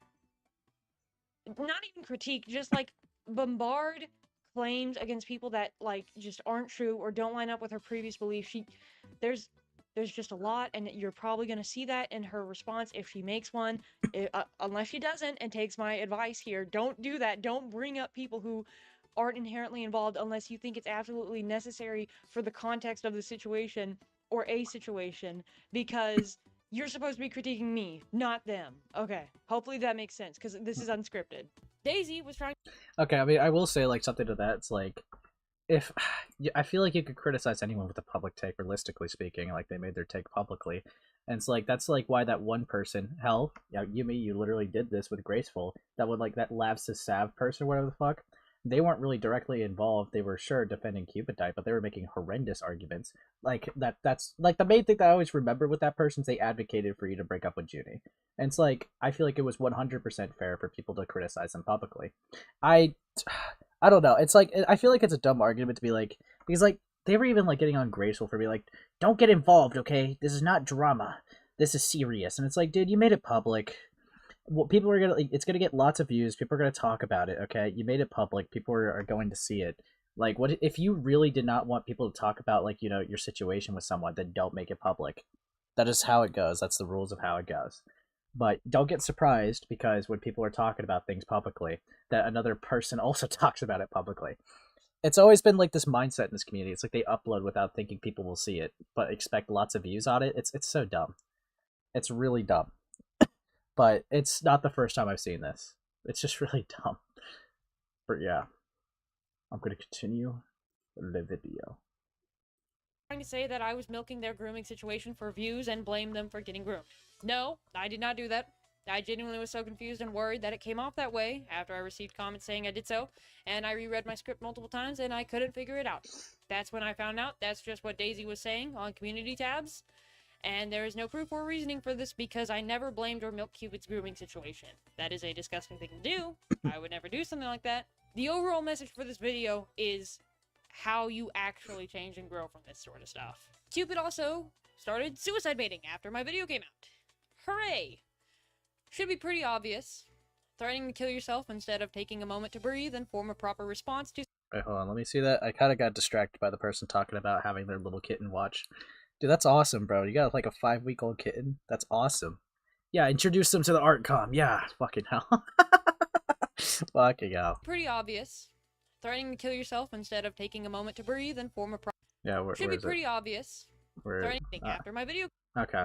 not even critique, just like bombard claims against people that like just aren't true or don't line up with her previous beliefs. There's just a lot, and you're probably going to see that in her response if she makes one. Unless she doesn't and takes my advice here, don't do that. Don't bring up people who aren't inherently involved unless you think it's absolutely necessary for the context of the situation or a situation, because you're supposed to be critiquing me, not them. Okay, hopefully that makes sense, because this is unscripted. Daisy was trying. Okay, I mean, I will say like something to that. It's like, if I feel like you could criticize anyone with a public take, realistically speaking, like they made their take publicly, and it's like that's like why that one person, hell, yeah, you literally did this with Graceful. That would like that Labs to Sav person, whatever the fuck. They weren't really directly involved. They were sure defending Cupidite, but they were making horrendous arguments. Like that's like the main thing that I always remember with that person is they advocated for you to break up with Junie. And it's like I feel like it was 100% fair for people to criticize them publicly. I don't know. It's like I feel like it's a dumb argument to be like, because like they were even like getting on Graceful for being like, don't get involved, okay? This is not drama. This is serious. And it's like, dude, you made it public. Well, people are gonna, like, it's gonna get lots of views. People are gonna talk about it. Okay, you made it public. People are going to see it. Like, what if you really did not want people to talk about, like, you know, your situation with someone? Then don't make it public. That is how it goes. That's the rules of how it goes. But don't get surprised because when people are talking about things publicly, that another person also talks about it publicly. It's always been like this mindset in this community. It's like they upload without thinking people will see it, but expect lots of views on it. It's so dumb. It's really dumb. But it's not the first time I've seen this. It's just really dumb. But yeah. I'm going to continue the video. to say that I was milking their grooming situation for views and blame them for getting groomed. No, I did not do that. I genuinely was so confused and worried that it came off that way after I received comments saying I did so, and I reread my script multiple times and I couldn't figure it out. That's when I found out that's just what Daisy was saying on community tabs, and there is no proof or reasoning for this because I never blamed or milked Cupid's grooming situation. That is a disgusting thing to do. I would never do something like that. The overall message for this video is how you actually change and grow from this sort of stuff. Cupid also started suicide baiting after my video came out. Hooray! Should be pretty obvious. Threatening to kill yourself instead of taking a moment to breathe and form a proper response to— Wait, hold on, let me see that. I kind of got distracted by the person talking about having their little kitten watch. Dude, that's awesome, bro. You got like a 5-week-old kitten? That's awesome. Yeah, introduce them to the art com. Yeah, fucking hell. Fucking hell. Pretty obvious. Threatening to kill yourself instead of taking a moment to breathe and form a proper— Yeah, Should be pretty obvious. Where, Threatening after my video— Okay.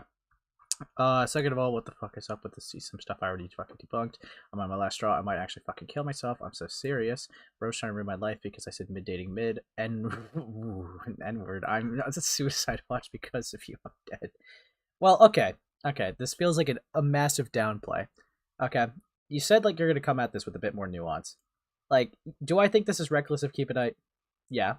Second of all, what the fuck is up with the see some stuff I already fucking debunked? I'm on my last straw. I might actually fucking kill myself. I'm so serious. Bro's trying to ruin my life because I said mid-dating mid. N-word. It's a suicide watch because of you. I'm dead. Well, okay. Okay, this feels like a massive downplay. Okay. You said, like, you're gonna come at this with a bit more nuance. Like, do I think this is reckless of Cupidite? Yeah.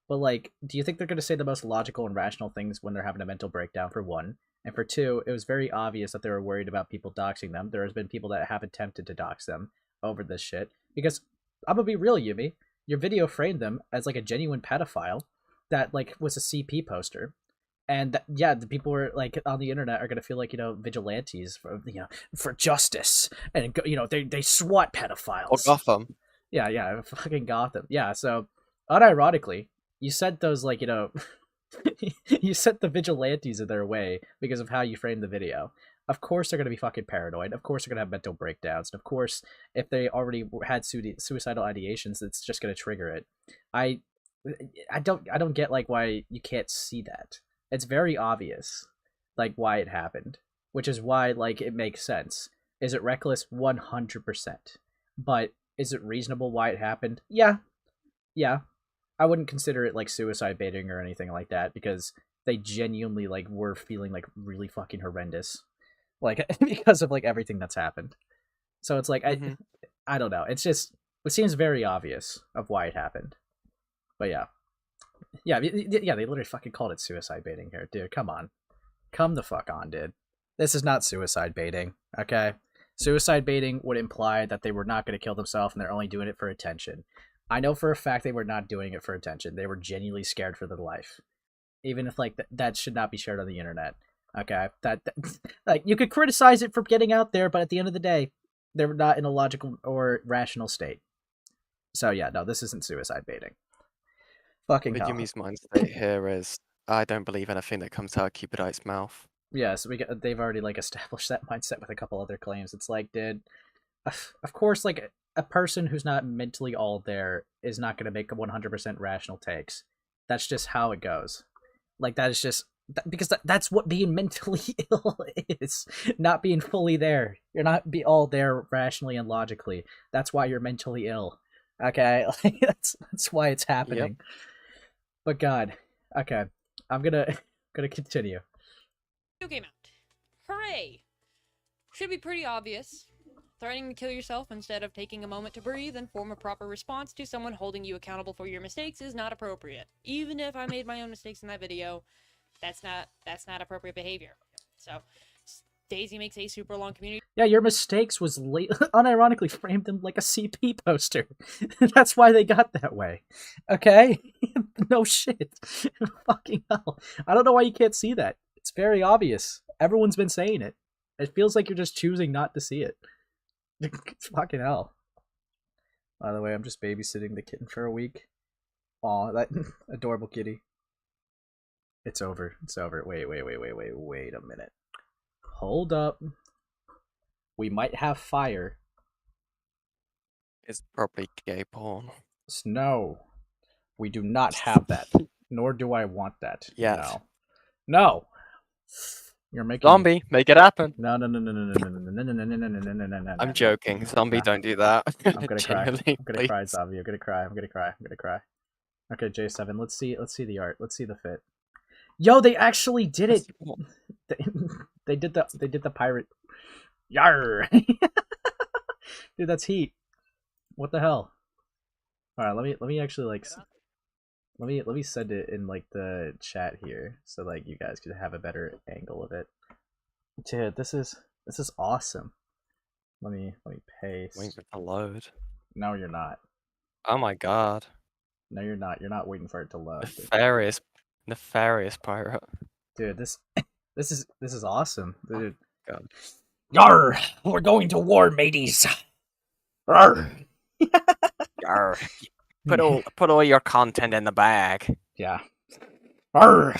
But, like, do you think they're gonna say the most logical and rational things when they're having a mental breakdown, for one? And for two, it was very obvious that they were worried about people doxing them. There has been people that have attempted to dox them over this shit. Because, I'm gonna be real, Yumi, your video framed them as, like, a genuine pedophile that, like, was a CP poster. And, yeah, the people were, like, on the internet are gonna feel like, you know, vigilantes for, you know, for justice. And, you know, they swat pedophiles. Or Gotham. Yeah, fucking Gotham. Yeah, so, unironically, you sent those, like, you know... you sent the vigilantes in their way because of how you framed the video. Of course they're going to be fucking paranoid. Of course they're going to have mental breakdowns. And of course, if they already had suicidal ideations, it's just going to trigger it. I don't get, like, why you can't see that. It's very obvious, like, why it happened. Which is why, like, it makes sense. Is it reckless? 100%. But is it reasonable why it happened? Yeah. I wouldn't consider it, like, suicide baiting or anything like that, because they genuinely, like, were feeling, like, really fucking horrendous. Like, because of, like, everything that's happened. So it's like, I don't know. It's just, it seems very obvious of why it happened. But yeah. Yeah, they literally fucking called it suicide baiting here. Dude, come on. Come the fuck on, dude. This is not suicide baiting, okay? Suicide baiting would imply that they were not going to kill themselves and they're only doing it for attention. I know for a fact they were not doing it for attention. They were genuinely scared for their life. Even if, like, that should not be shared on the internet. Okay? That like, you could criticize it for getting out there, but at the end of the day, they were not in a logical or rational state. So, yeah, no, this isn't suicide baiting. Fucking hell. Yumi's mind state here is, I don't believe anything that comes out of Cupidite's mouth. Yeah, so they've already, like, established that mindset with a couple other claims. It's like, dude, of course, like, a person who's not mentally all there is not going to make 100% rational takes. That's just how it goes. Like, that is just... because that's what being mentally ill is. Not being fully there. You're not all there rationally and logically. That's why you're mentally ill. Okay? Like, that's why it's happening. Yep. But God. Okay. I'm gonna continue. Game out. Hooray! Should be pretty obvious. Threatening to kill yourself instead of taking a moment to breathe and form a proper response to someone holding you accountable for your mistakes is not appropriate. Even if I made my own mistakes in that video, that's not appropriate behavior. So, Daisy makes a super long community. Yeah, your mistakes was unironically framed them like a CP poster. That's why they got that way. Okay? No shit. Fucking hell. I don't know why you can't see that. It's very obvious. Everyone's been saying it. It feels like you're just choosing not to see it. Fucking hell. By the way, I'm just babysitting the kitten for a week. Aw, that adorable kitty. It's over. It's over. Wait a minute. Hold up. We might have fire. It's probably gay porn. No. We do not have that. Nor do I want that. Yes. No. You're making Zombie, make it happen. No. I'm joking. Zombie, don't do that. I'm gonna cry. I'm gonna cry, Zombie. I'm gonna cry. Okay, J7. Let's see the art. Let's see the fit. Yo, they actually did it. What? They did the pirate. Yar. Dude, that's heat. What the hell? All right, let me actually like let me send it in like the chat here so like you guys could have a better angle of it. Dude, this is awesome. Let me paste. Wait for it to load. No, you're not. Oh my god. No, you're not. You're not waiting for it to load. Nefarious pirate. Dude, this is awesome. Dude. God. Yar! We're going to war, mateys. Arr. Arr. Put all your content in the bag. Yeah. Arr.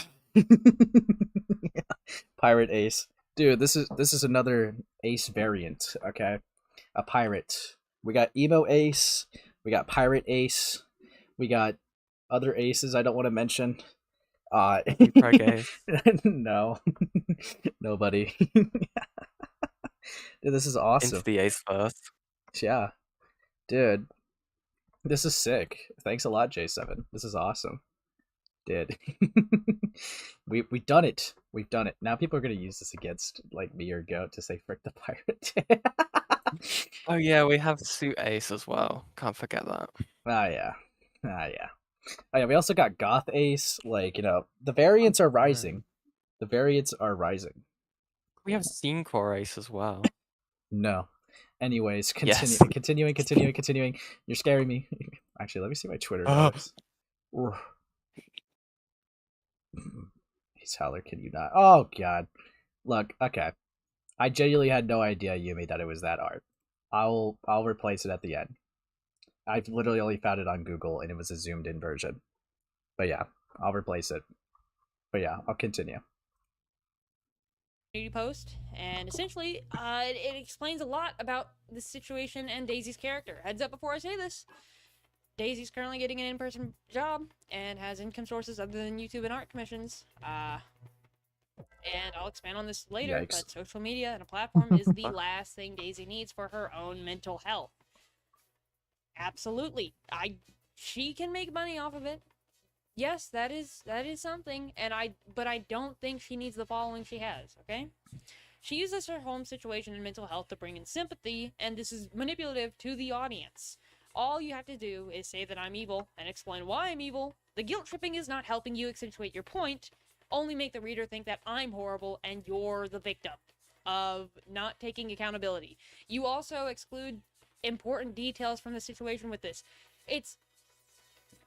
Pirate Ace. Dude, this is another Ace variant, okay? A pirate. We got Emo Ace, we got Pirate Ace, we got other aces I don't want to mention. No. Nobody. Dude, this is awesome. Into the ace first. Yeah. Dude. This is sick. Thanks a lot, J7. This is awesome. Dude. we done it. We've done it. Now people are gonna use this against like me or Goat to say frick the pirate. Oh yeah, we have suit ace as well. Can't forget that. Ah yeah. Oh yeah, we also got Goth Ace. Like, you know, the variants are rising. The variants are rising. We have scene core ace as well. No. Anyways, Yes. continuing. You're scaring me. Actually, let me see my Twitter notice. Hey, Tyler, can you not? Oh god. Look, okay. I genuinely had no idea, Yumi, that it was that art. I'll replace it at the end. I've literally only found it on Google and it was a zoomed in version. But yeah, I'll replace it. But yeah, I'll continue. Post, and essentially it explains a lot about the situation and Daisy's character. Heads up before I say this, Daisy's currently getting an in-person job and has income sources other than YouTube and art commissions. And I'll expand on this later. Yikes. But social media and a platform is the last thing Daisy needs for her own mental health. Absolutely. She can make money off of it. Yes, that is something, but I don't think she needs the following she has, okay? She uses her home situation and mental health to bring in sympathy, and this is manipulative to the audience. All you have to do is say that I'm evil and explain why I'm evil. The guilt tripping is not helping you accentuate your point, only make the reader think that I'm horrible and you're the victim of not taking accountability. You also exclude important details from the situation with this.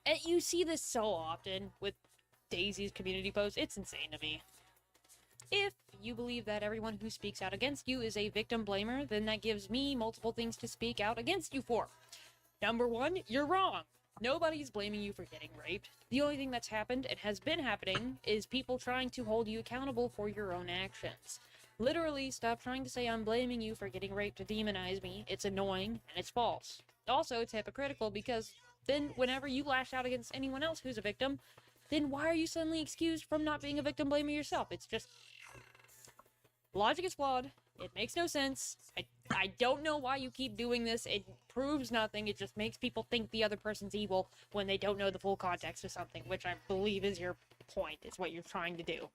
And you see this so often with Daisy's community posts. It's insane to me. If you believe that everyone who speaks out against you is a victim blamer, then that gives me multiple things to speak out against you for. Number one, you're wrong. Nobody's blaming you for getting raped. The only thing that's happened and has been happening is people trying to hold you accountable for your own actions. Literally, stop trying to say I'm blaming you for getting raped to demonize me. It's annoying and it's false. Also, it's hypocritical because then whenever you lash out against anyone else who's a victim, then why are you suddenly excused from not being a victim blamer yourself? It's just... logic is flawed. It makes no sense. I don't know why you keep doing this. It proves nothing. It just makes people think the other person's evil when they don't know the full context of something, which I believe is your point, is what you're trying to do.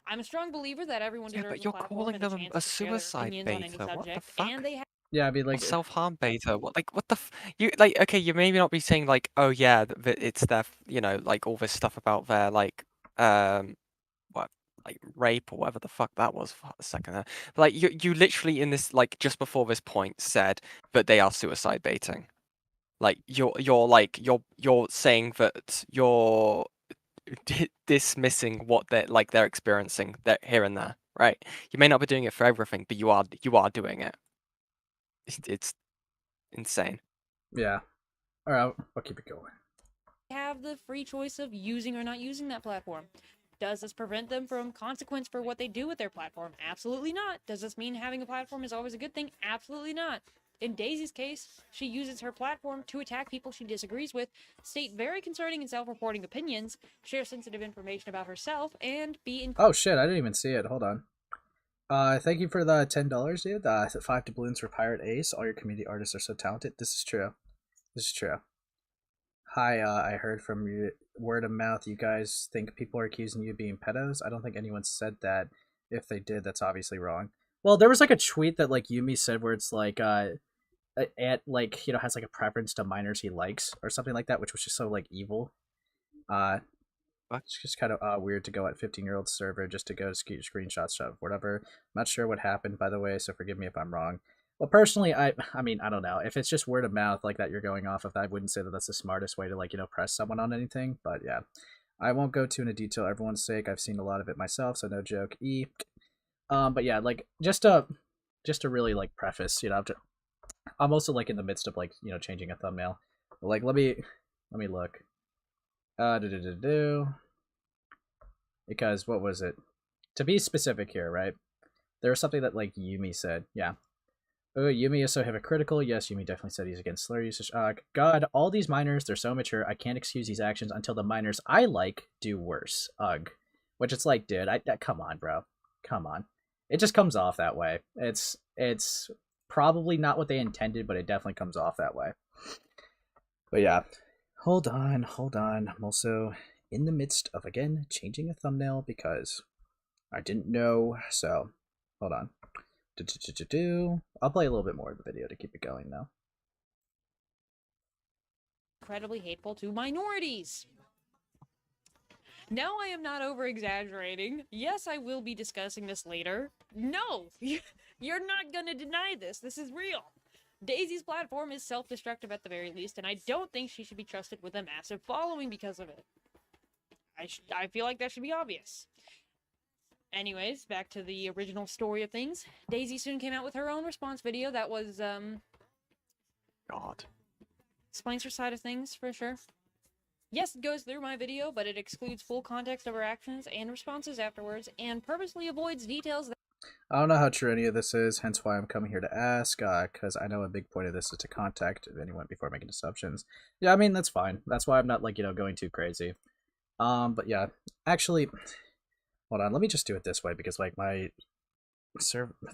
I'm a strong believer that everyone deserves but you're a platform calling and a them chance a to share their suicide opinions on any beta. What the subject, fuck? and they have Yeah, I mean, Or like, self-harm beta. What the you like? Okay, you maybe not be saying like, oh yeah, that it's their, you know, like all this stuff about their like, what, like rape or whatever the fuck that was for a second there. But, like you literally in this, like, just before this point said that they are suicide baiting. Like you're saying that you're dismissing what they're experiencing that here and there, right? You may not be doing it for everything, but you are doing it. It's insane. yeah. All right, I'll keep it going. have the free choice of using or not using that platform. Does this prevent them from consequence for what they do with their platform? Absolutely not. Does this mean having a platform is always a good thing? Absolutely not. In Daisy's case, she uses her platform to attack people she disagrees with, state very concerning and self-reporting opinions, share sensitive information about herself, and be in... Oh shit, I didn't even see it. Hold on. Thank you for the $10, dude. 5 doubloons for Pirate Ace. All your community artists are so talented. This is true. This is true. Hi, I heard from you word of mouth you guys think people are accusing you of being pedos. I don't think anyone said that. If they did, that's obviously wrong. Well, there was like a tweet that like Yumi said where it's like at like has like a preference to minors he likes or something like that, which was just so like evil. It's just kind of weird to go at 15-year-old server just to go to screenshots of whatever. I'm not sure what happened, by the way, so forgive me if I'm wrong. Well, personally, I mean, I don't know. If it's just word of mouth like that you're going off of, I wouldn't say that that's the smartest way to like, press someone on anything. But yeah, I won't go too into detail everyone's sake. I've seen a lot of it myself, so no joke. But yeah, like just to really like preface, I'm also like in the midst of like, changing a thumbnail. Like, let me look. Because what was it? To be specific here, right? There was something that like Yumi said. Yeah. Oh, Yumi is so hypocritical. Yes, Yumi definitely said he's against slur usage. God, all these minors, they're so mature. I can't excuse these actions until the minors I like do worse. Ugh. Which it's like, dude, come on, bro. Come on. It just comes off that way. It's probably not what they intended, but it definitely comes off that way. But yeah. Hold on. I'm also in the midst of, again, changing a thumbnail because I didn't know. So, hold on. I'll play a little bit more of the video to keep it going, though. Incredibly hateful to minorities. No, I am not over-exaggerating. Yes, I will be discussing this later. No! You're not gonna deny this. This is real. Daisy's platform is self-destructive at the very least, and I don't think she should be trusted with a massive following because of it. I feel like that should be obvious. Anyways, back to the original story of things. Daisy soon came out with her own response video that was, God. explains her side of things, for sure. Yes, it goes through my video, but it excludes full context of her actions and responses afterwards, and purposely avoids details that I don't know how true any of this is, hence why I'm coming here to ask, because I know a big point of this is to contact anyone before making assumptions. Yeah, I mean, that's fine. That's why I'm not, like, going too crazy. But yeah, actually, hold on, let me just do it this way, because, like, my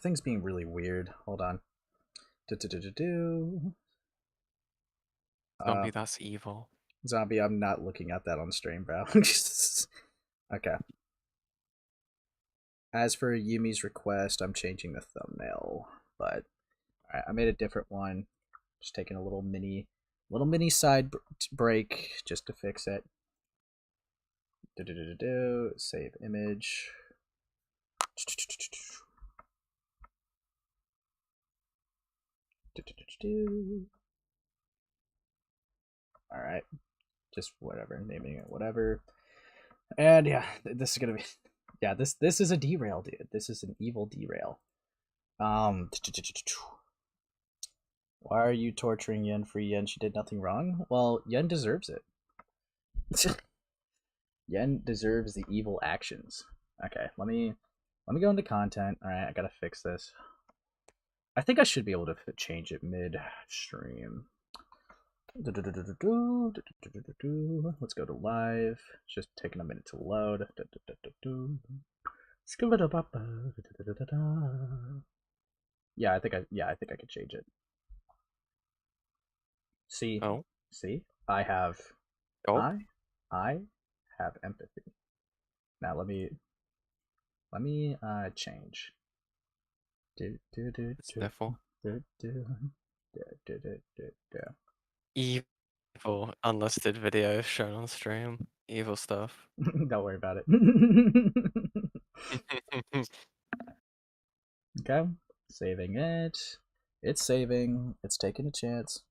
thing's being really weird. Hold on. Zombie, that's evil. Zombie, I'm not looking at that on stream, bro. Okay. As for Yumi's request, I'm changing the thumbnail, but alright, I made a different one. Just taking a little mini side break just to fix it. Save image. Alright, just whatever, naming it whatever. And yeah, this is gonna be, yeah, this is a derail, dude. This is an evil derail. Why are you torturing Yen for Yen? She did nothing wrong. Well, Yen deserves it. Yen deserves the evil actions. Okay, let me go into content. All right, I gotta fix this. I think I should be able to change it mid-stream. Let's go to live. It's just taking a minute to load. Yeah, I think I can change it. See, I have empathy. Now let me change. Sniffle. Evil unlisted video shown on stream. Evil stuff. Don't worry about it. Okay, saving it. It's saving. It's taking a chance.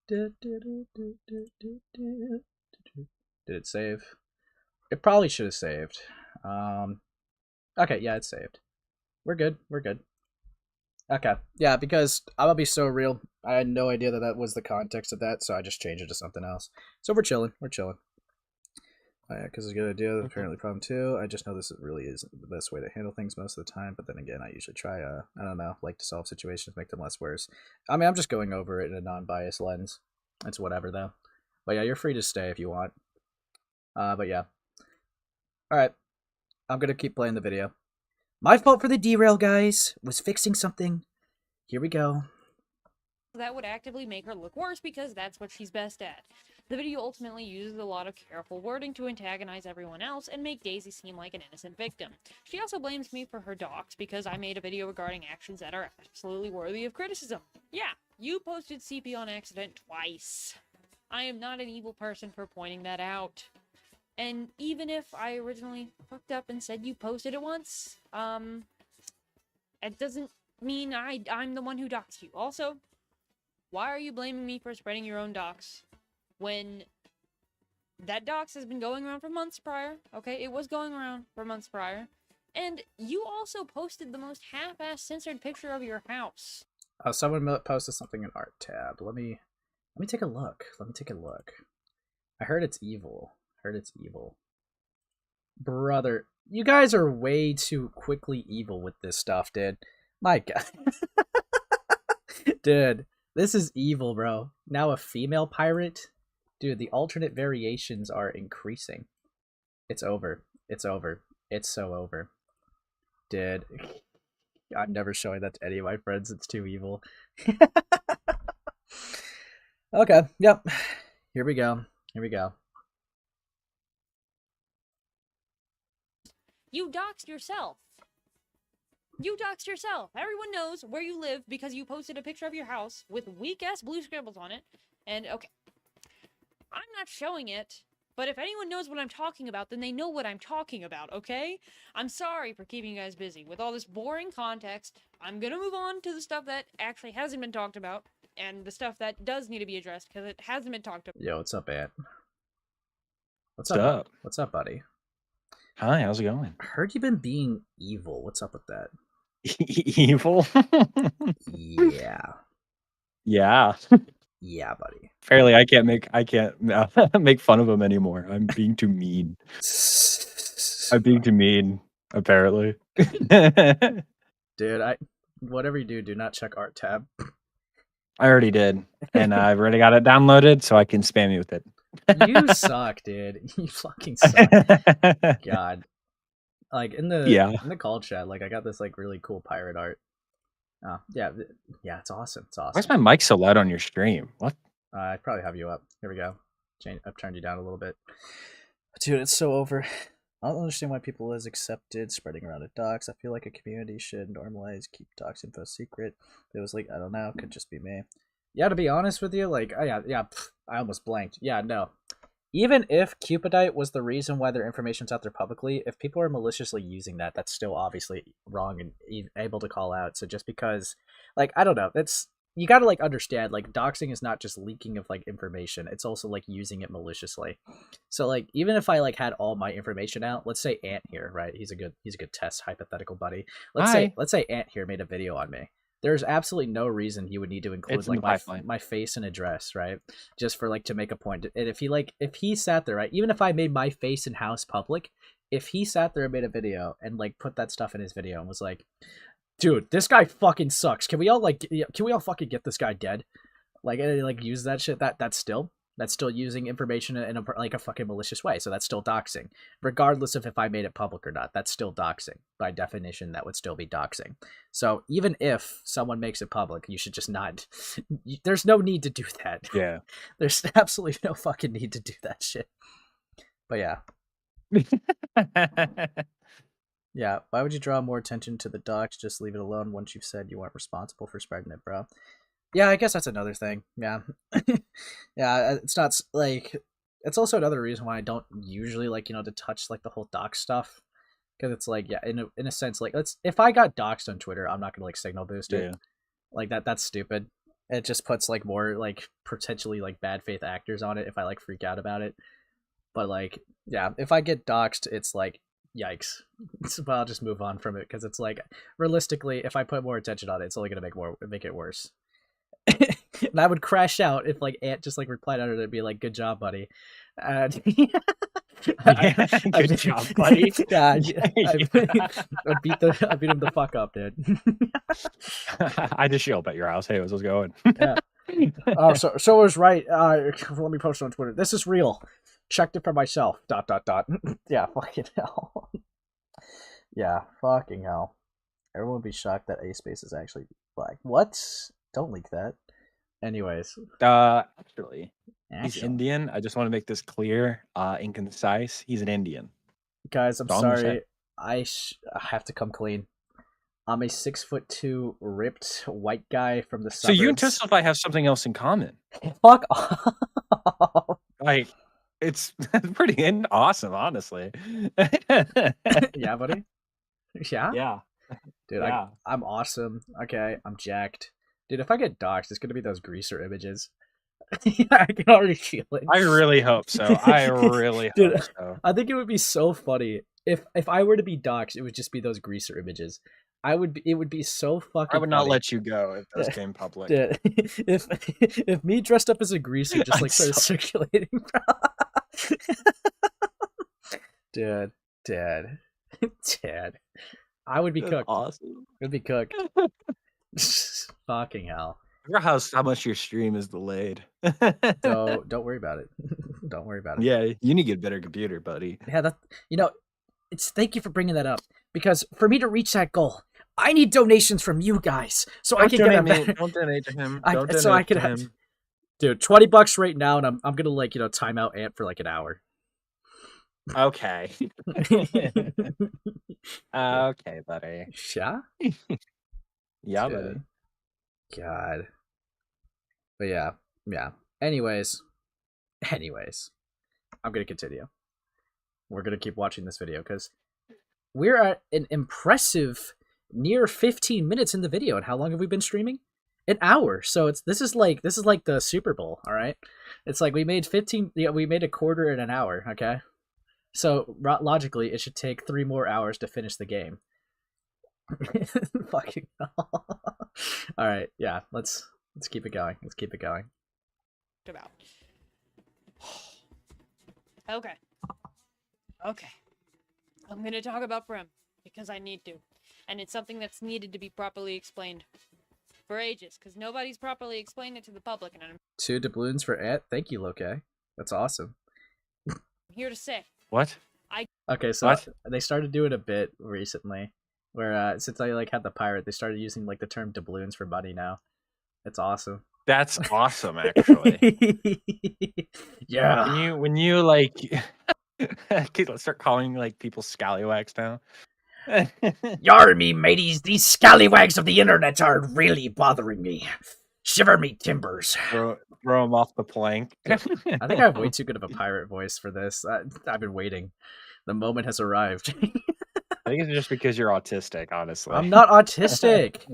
Did it save? It probably should have saved. Okay, yeah, it's saved. We're good. Okay, yeah, because I'm gonna be so real. I had no idea that was the context of that, so I just changed it to something else. So we're chilling. Yeah, because it's a good idea. Apparently, problem too. I just know this really isn't the best way to handle things most of the time. But then again, I usually try. I don't know, like to solve situations, make them less worse. I mean, I'm just going over it in a non-biased lens. It's whatever though. But yeah, you're free to stay if you want. But yeah. All right, I'm gonna keep playing the video. My fault for the derail, guys. Was fixing something. Here we go. that would actively make her look worse because that's what she's best at. The video ultimately uses a lot of careful wording to antagonize everyone else and make Daisy seem like an innocent victim. She also blames me for her docs because I made a video regarding actions that are absolutely worthy of criticism. Yeah, you posted CP on accident twice. I am not an evil person for pointing that out. And even if I originally fucked up and said you posted it once, it doesn't mean I'm the one who doxed you. Also, why are you blaming me for spreading your own dox when that dox has been going around for months prior? Okay, it was going around for months prior. And you also posted the most half-ass censored picture of your house. Someone posted something in art tab. Let me take a look. I heard it's evil. Brother, you guys are way too quickly evil with this stuff, dude. My God. Dude, this is evil, bro. Now a female pirate? Dude, the alternate variations are increasing. It's over. It's so over. Dude, I'm never showing that to any of my friends. It's too evil. Okay, yep. Here we go. You doxed yourself. Everyone knows where you live because you posted a picture of your house with weak-ass blue scribbles on it. And, okay, I'm not showing it, but if anyone knows what I'm talking about, then they know what I'm talking about, okay? I'm sorry for keeping you guys busy. With all this boring context, I'm gonna move on to the stuff that actually hasn't been talked about, and the stuff that does need to be addressed, because it hasn't been talked about. Yo, what's up, Ant? What's up? What's up, buddy? Hi, how's it going? I heard you've been being evil. What's up with that? Evil? Yeah. Yeah. Yeah, buddy. Fairly, I can't make fun of him anymore. I'm being too mean. Apparently. Dude, whatever you do not check art tab. I already did, and I've already got it downloaded, so I can spam you with it. You suck, dude. You fucking suck. God. Like in the call chat, like I got this like really cool pirate art. Oh, yeah, it's awesome. Why is my mic so loud on your stream? What? I'd probably have you up. Here we go. I've turned you down a little bit. Dude, it's so over. I don't understand why people is accepted spreading around at docs. I feel like a community should normalize keep docs info secret. It was like, I don't know, could just be me. Yeah, to be honest with you, like, I almost blanked. Yeah, no. Even if Cupidite was the reason why their information's out there publicly, if people are maliciously using that, that's still obviously wrong and able to call out. So just because, like, I don't know, you gotta, like, understand, like, doxing is not just leaking of, like, information. It's also, like, using it maliciously. So, like, even if I, like, had all my information out, let's say Ant here, right? He's a good test hypothetical buddy. Let's say Ant here made a video on me. There's absolutely no reason he would need to include like my face and address, right? Just for like to make a point. And if he sat there, right, even if I made my face and house public, if he sat there and made a video and like put that stuff in his video and was like, dude, this guy fucking sucks. Can we all fucking get this guy dead? Like, and like use that shit. That's still using information in a fucking malicious way. So that's still doxing, regardless of if I made it public or not. That's still doxing. By definition, that would still be doxing. So even if someone makes it public, you should just not. There's no need to do that. Yeah. There's absolutely no fucking need to do that shit. But yeah. Yeah, why would you draw more attention to the docs? Just leave it alone once you've said you weren't responsible for spreading it, bro. Yeah, I guess that's another thing. Yeah. Yeah, it's not like it's also another reason why I don't usually like, to touch like the whole dox stuff, because it's like, yeah, in a sense, like if I got doxed on Twitter, I'm not going to like signal boost it. Yeah. Like that's stupid. It just puts like more like potentially like bad faith actors on it if I like freak out about it. But like, yeah, if I get doxed, it's like yikes. But I'll just move on from it because it's like realistically, if I put more attention on it, it's only going to make it worse. And I would crash out if like Ant just like replied under it and be like, "Good job, buddy." Good job, buddy. Yeah, I beat him the fuck up, dude. I just show up at your house. Hey, what's going? Yeah. Oh, so it was right. Let me post it on Twitter. This is real. Checked it for myself. ... Yeah, fucking hell. Yeah, fucking hell. Everyone would be shocked that A space is actually black. What? Don't leak that. Anyways, Actually, he's Actually. Indian. I just want to make this clear and concise. He's an Indian. Guys, I'm That's all I'm gonna sorry. say. I have to come clean. I'm a 6'2" ripped white guy from the So suburbs. you and Testify have something else in common. Fuck off. Like, it's pretty awesome, honestly. Yeah, buddy. Yeah, Yeah. dude. Yeah. I'm awesome. Okay, I'm jacked, dude. If I get doxxed, it's gonna be those greaser images. I can already feel it. I really hope so. I really Dude, hope so. I think it would be so funny if I were to be doxxed, it would just be those greaser images. It would be so fucking. I would not funny. let you go if those came public. Dude, if me dressed up as a greaser just like started circulating, bro. Dad, I would be That's cooked. awesome. It'd be cooked. Fucking hell. I wonder how much your stream is delayed. Don't worry about it. Don't worry about it. Yeah, you need to get a better computer, buddy. Yeah, thank you for bringing that up, because for me to reach that goal, I need donations from you guys so I can get a better. Don't donate to him. So I can have, dude, $20 right now, and I'm gonna like time out Ant for like an hour. Okay. Okay, buddy. Yeah. Yeah, Dude. buddy. God. But yeah. Anyways, I'm gonna continue. We're gonna keep watching this video because we're at an impressive near 15 minutes in the video. And how long have we been streaming? An hour. So this is like the Super Bowl. All right. It's like we made a quarter in an hour. Okay. So logically, it should take 3 more hours to finish the game. Fucking hell. All right. Yeah. Let's keep it going. About. Okay. I'm gonna talk about Brim because I need to, and it's something that's needed to be properly explained for ages because nobody's properly explained it to the public, and I'm 2 doubloons for Ant. Thank you, Loke. That's awesome. here to say. What? Okay, so What? they started doing a bit recently where since I had the pirate, they started using the term doubloons for money now. It's awesome. That's awesome, actually. Yeah. When you let's start calling people scallywags now. Yar me, mateys, these scallywags of the internet are really bothering me. Shiver me timbers. Throw them off the plank. I think I have way too good of a pirate voice for this. I've been waiting. The moment has arrived. I think it's just because you're autistic, honestly. I'm not autistic.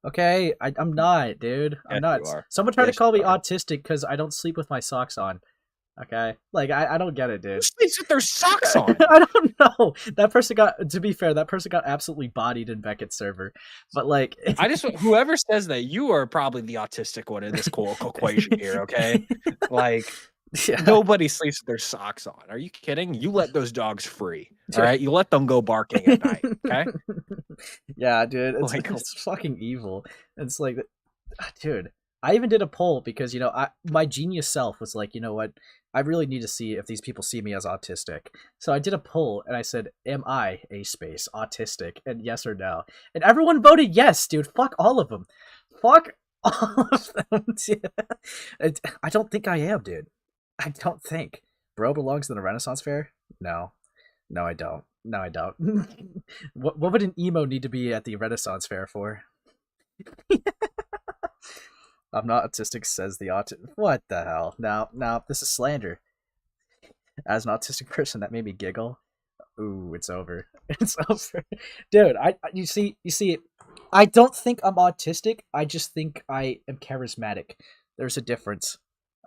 Okay, I'm not, dude. I'm Yes, not. you are. Someone tried Yes, to call me you are. autistic because I don't sleep with my socks on. Okay, I don't get it, dude. Who sleeps with their socks on? I don't know. That person to be fair, that person got absolutely bodied in Beckett's server. But Whoever says that, you are probably the autistic one in this equation here, okay? yeah. Nobody sleeps with their socks on. Are you kidding? You let those dogs free, all right? You let them go barking at night, okay? Yeah, dude, it's fucking evil. It's like, dude, I even did a poll because my genius self was like, you know what? I really need to see if these people see me as autistic. So I did a poll and I said, am I autistic? And yes or no. And everyone voted yes, dude. Fuck all of them. Fuck all of them, dude. I don't think I am, dude. I don't think. Bro belongs in the Renaissance Fair? No. No, I don't. What would an emo need to be at the Renaissance Fair for? I'm not autistic, says the autistic. What the hell? No, this is slander. As an autistic person, that made me giggle. Ooh, it's over. It's over. Dude, you see, I don't think I'm autistic. I just think I am charismatic. There's a difference.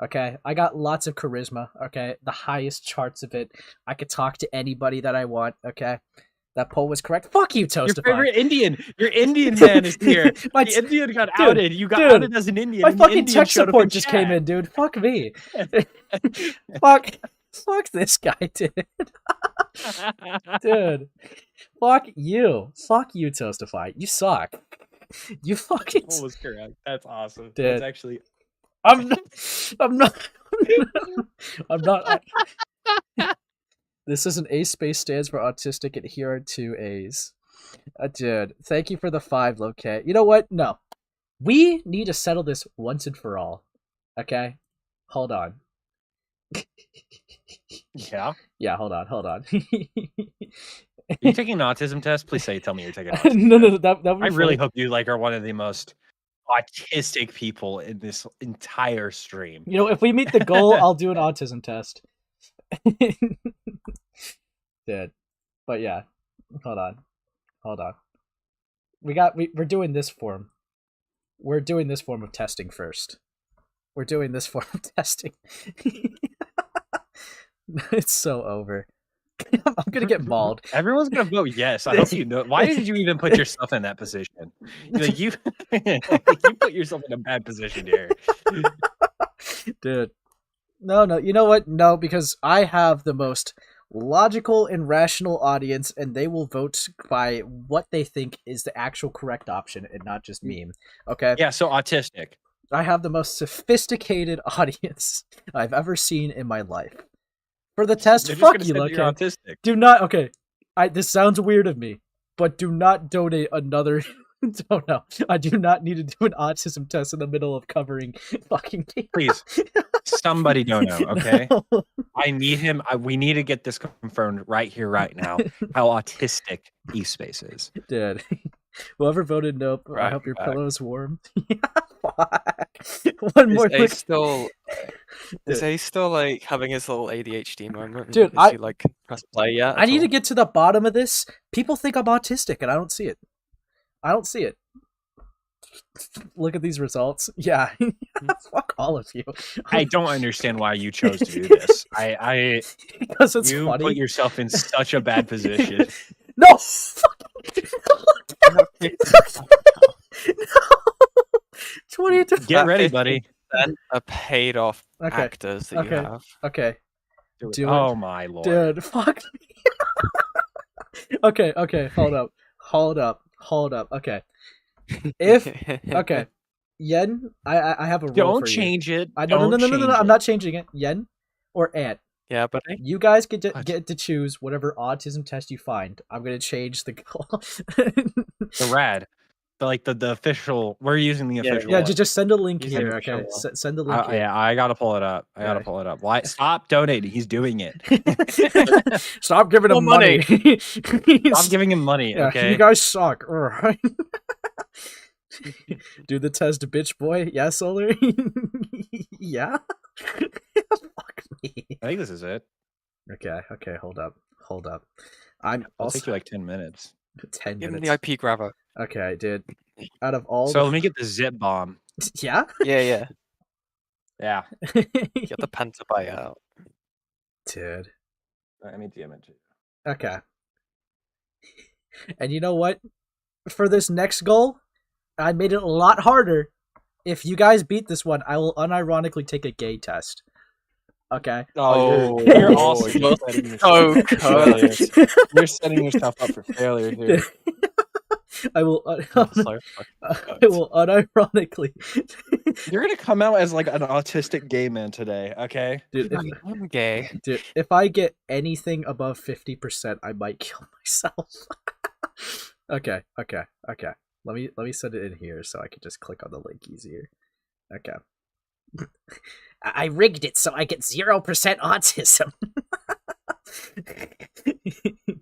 Okay? I got lots of charisma, okay? The highest charts of it. I could talk to anybody that I want, okay? That poll was correct. Fuck you, Toastify. Your favorite Indian. Your Indian man is here. The Indian got outed. You got outed as an Indian. My fucking tech support just came in, dude. Fuck me. Fuck this guy, dude. Dude. Fuck you, Toastify. You suck. You fucking. That was correct. That's awesome. Dude. That's actually. I'm not. This is an A space stands for autistic, and here are 2 A's. Dude, thank you for the 5, Loke. You know what? No. We need to settle this once and for all. Okay? Hold on. Yeah. Yeah, hold on. Are you taking an autism test? Please tell me you're taking an autism no, test. that would be I really funny. hope you are one of the most autistic people in this entire stream. You know, if we meet the goal, I'll do an autism test. Dude. But yeah. Hold on. We're doing this form. We're doing this form of testing first. We're doing this form of testing. It's so over. I'm gonna get mauled. Everyone's gonna vote yes. I hope you know. Why did you even put yourself in that position? Like you put yourself in a bad position here, dude. No. You know what? No, because I have the most logical and rational audience, and they will vote by what they think is the actual correct option, and not just meme. Okay. Yeah. So autistic. I have the most sophisticated audience I've ever seen in my life. For the test, fuck you, okay? Autistic. Do not, okay. This sounds weird of me, but do not donate another. Don't know. I do not need to do an autism test in the middle of covering fucking game. Please, somebody don't know, okay? No. I need him. We need to get this confirmed right here, right now. How autistic E-Space is, dude. Whoever voted nope, I hope your pillow is warm. Yeah, fuck. One more. Is Ace still like having his little ADHD moment? Dude, is he like press play yet? I need to get to the bottom of this. People think I'm autistic, and I don't see it. Look at these results. Yeah, fuck all of you. I don't understand why you chose to do this. Because it's you funny. Put yourself in such a bad position. No. No. 20 to Get ready, buddy. A paid off actors that you have. Okay. Oh my lord. Dude, fuck me. Okay, hold up. Okay. Okay. Yen, I have a rule Don't for you. change it. No, I'm not changing it. Yen or Ant. Yeah, but you guys get to choose whatever autism test you find. I'm gonna change the goal. The rad. The official. We're using the official. Yeah, one. just send a link here, okay? Send a link here. Yeah, I gotta pull it up. Why? Stop donating. He's doing it. Stop giving him money. Stop giving him money. Yeah, okay. You guys suck. All right. Do the test, bitch boy. Yeah, Solar. Yeah. Fuck me. I think this is it. Okay. Hold up. I'll take you like 10 minutes. 10 Give minutes. him the IP grabber. Okay, dude. Out of all. So let me get the zip bomb. Yeah. Yeah. Yeah. Get the pentabyte out. Dude. Let me DM it to you. Okay. And you know what? For this next goal, I made it a lot harder. If you guys beat this one, I will unironically take a gay test. Okay. Oh, you're also setting yourself You're setting yourself up for failure here. I will unironically. You're gonna come out as like an autistic gay man today, okay? Dude, I'm gay. Dude, if I get anything above 50%, I might kill myself. Okay. Let me send it in here so I can just click on the link easier. Okay. I rigged it so I get 0% autism.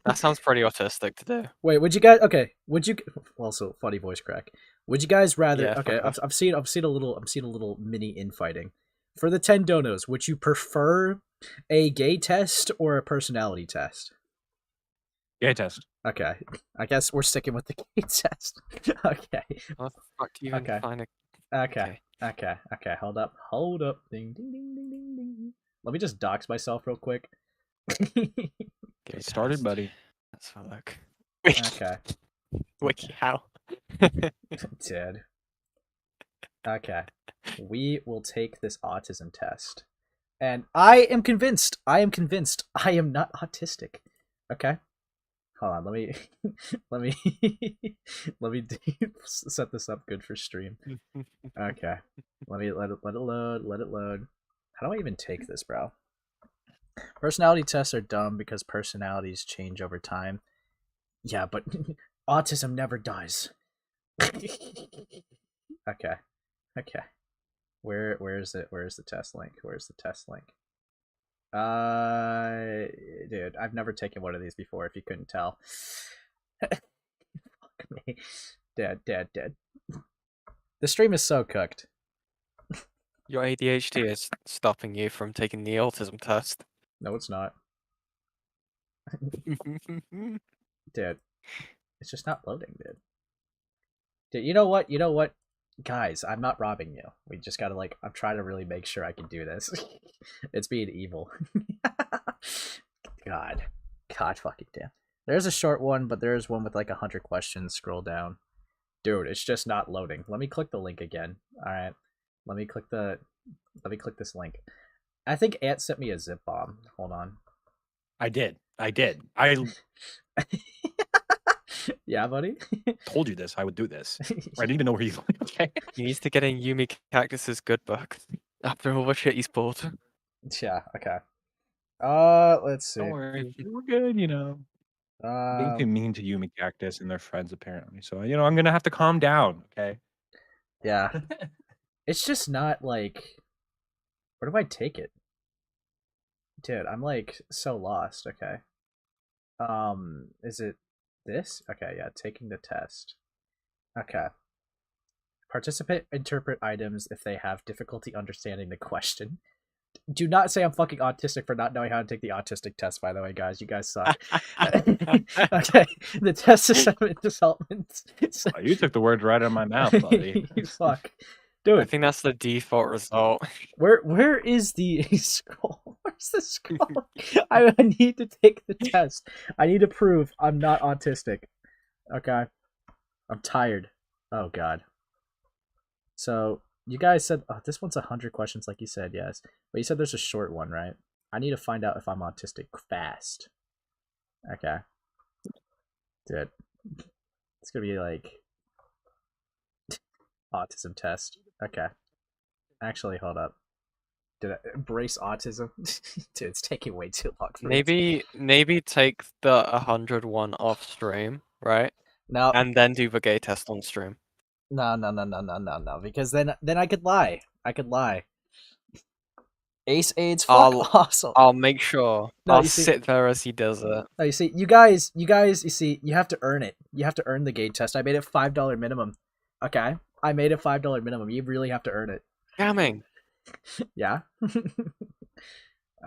That sounds pretty autistic to do. Wait, would you guys? Okay, would you? Also, funny voice crack. Would you guys rather? Yeah, okay, I've seen a little mini infighting. For the 10 donos, would you prefer a gay test or a personality test? Gay test. Okay, I guess we're sticking with the gay test. Okay. How the fuck do you even find a... Okay. Hold up. Ding, ding, ding, ding, ding, ding. Let me just dox myself real quick. Get started, buddy. Let's have a look. Okay. Wiki how? Dead. Okay. We will take this autism test. And I am convinced I am not autistic. Okay? Hold on, let me set this up good for stream. Okay. Let it load. How do I even take this, bro? Personality tests are dumb because personalities change over time. Yeah, but autism never dies. Okay. Okay. Where is it? Where's the test link? Where's the test link? Dude, I've never taken one of these before, if you couldn't tell. Fuck me. Dead. The stream is so cooked. Your ADHD is stopping you from taking the autism test. No, it's not. Dude, it's just not loading, dude. Dude, you know what? You know what? Guys, I'm not robbing you. We just gotta, like, I'm trying to really make sure I can do this. It's being evil. God fucking damn. There's a short one, but there's one with like 100 questions. Scroll down. Dude, it's just not loading. Let me click the link again. Alright. Let me click this link. I think Ant sent me a zip bomb. Hold on. I did. Yeah, buddy. Told you this. I would do this. I didn't even know where you went. Okay. He needs to get in yummicactus's good book after all the shit he's bought. Yeah, okay. Let's see. Don't worry. We're good, you know. Being too mean to yummicactus and their friends, apparently. So, you know, I'm going to have to calm down, okay? Yeah. It's just not, like... Where do I take it? Dude, I'm, like, so lost, okay. Is it this? Okay, yeah, taking the test. Okay. Participant interpret items if they have difficulty understanding the question. Do not say I'm fucking autistic for not knowing how to take the autistic test, by the way, guys. You guys suck. Okay, the test is development. Oh, you took the words right out of my mouth, buddy. You fuck. Dude. I think that's the default result. Where is the scroll? Where's the scroll? I need to take the test. I need to prove I'm not autistic. Okay. I'm tired. Oh, God. So... You guys said, oh, this one's 100 questions, like you said, yes. But you said there's a short one, right? I need to find out if I'm autistic fast. Okay. Dude. It's gonna be like... autism test. Okay. Actually, hold up. Did I embrace autism? Dude, it's taking way too long for Maybe take the 100 one off stream, right? No. And then do the gay test on stream. No, because then I could lie. Ace AIDS, fuck awesome. I'll make sure. No, I'll sit there as he does it. No, you see, you guys, you see, you have to earn it. You have to earn the gay test. I made it $5 minimum. Okay? I made it $5 minimum. You really have to earn it. Scamming. Yeah?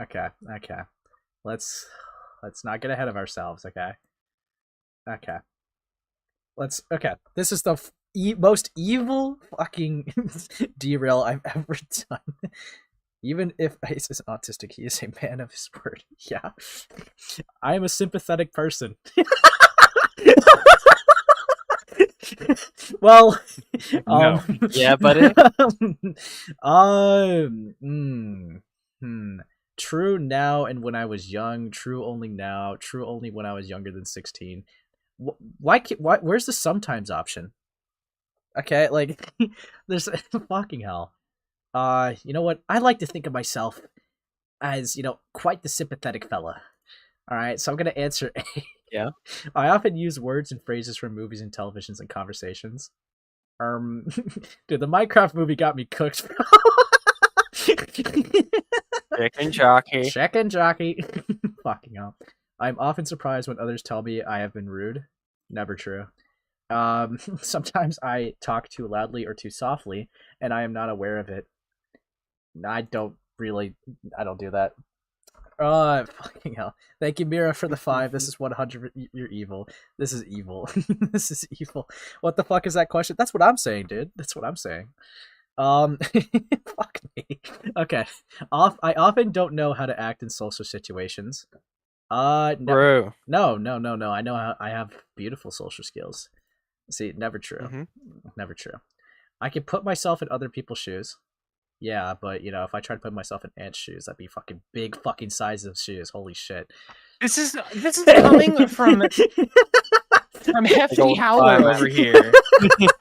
Okay. Let's not get ahead of ourselves, okay? Okay. This is the most evil fucking derail I've ever done. Even if Ace is autistic, he is a man of his word. Yeah. I am a sympathetic person. Well, No. Yeah, buddy. True now and when I was young. True only now. True only when I was younger than 16. Why? Where's the sometimes option? Okay, like, there's fucking hell. You know what? I like to think of myself as, you know, quite the sympathetic fella. Alright, so I'm gonna answer A. Yeah. I often use words and phrases from movies and televisions and conversations. Dude, the Minecraft movie got me cooked. Chicken jockey. Chicken jockey. Fucking hell. I'm often surprised when others tell me I have been rude. Never true. Sometimes I talk too loudly or too softly, and I am not aware of it. I don't do that. Fucking hell. Thank you, Mira, for the 5. This is 100. You're evil. This is evil. This is evil. What the fuck is that question? That's what I'm saying, dude. That's what I'm saying. Fuck me. Okay. I often don't know how to act in social situations. No. Bro. No. I know how I have beautiful social skills. See, never true. Mm-hmm. Never true. I can put myself in other people's shoes. Yeah, but, you know, if I try to put myself in Ant's shoes, that'd be fucking big fucking size of shoes. Holy shit. This is coming from Hefty Howler over here.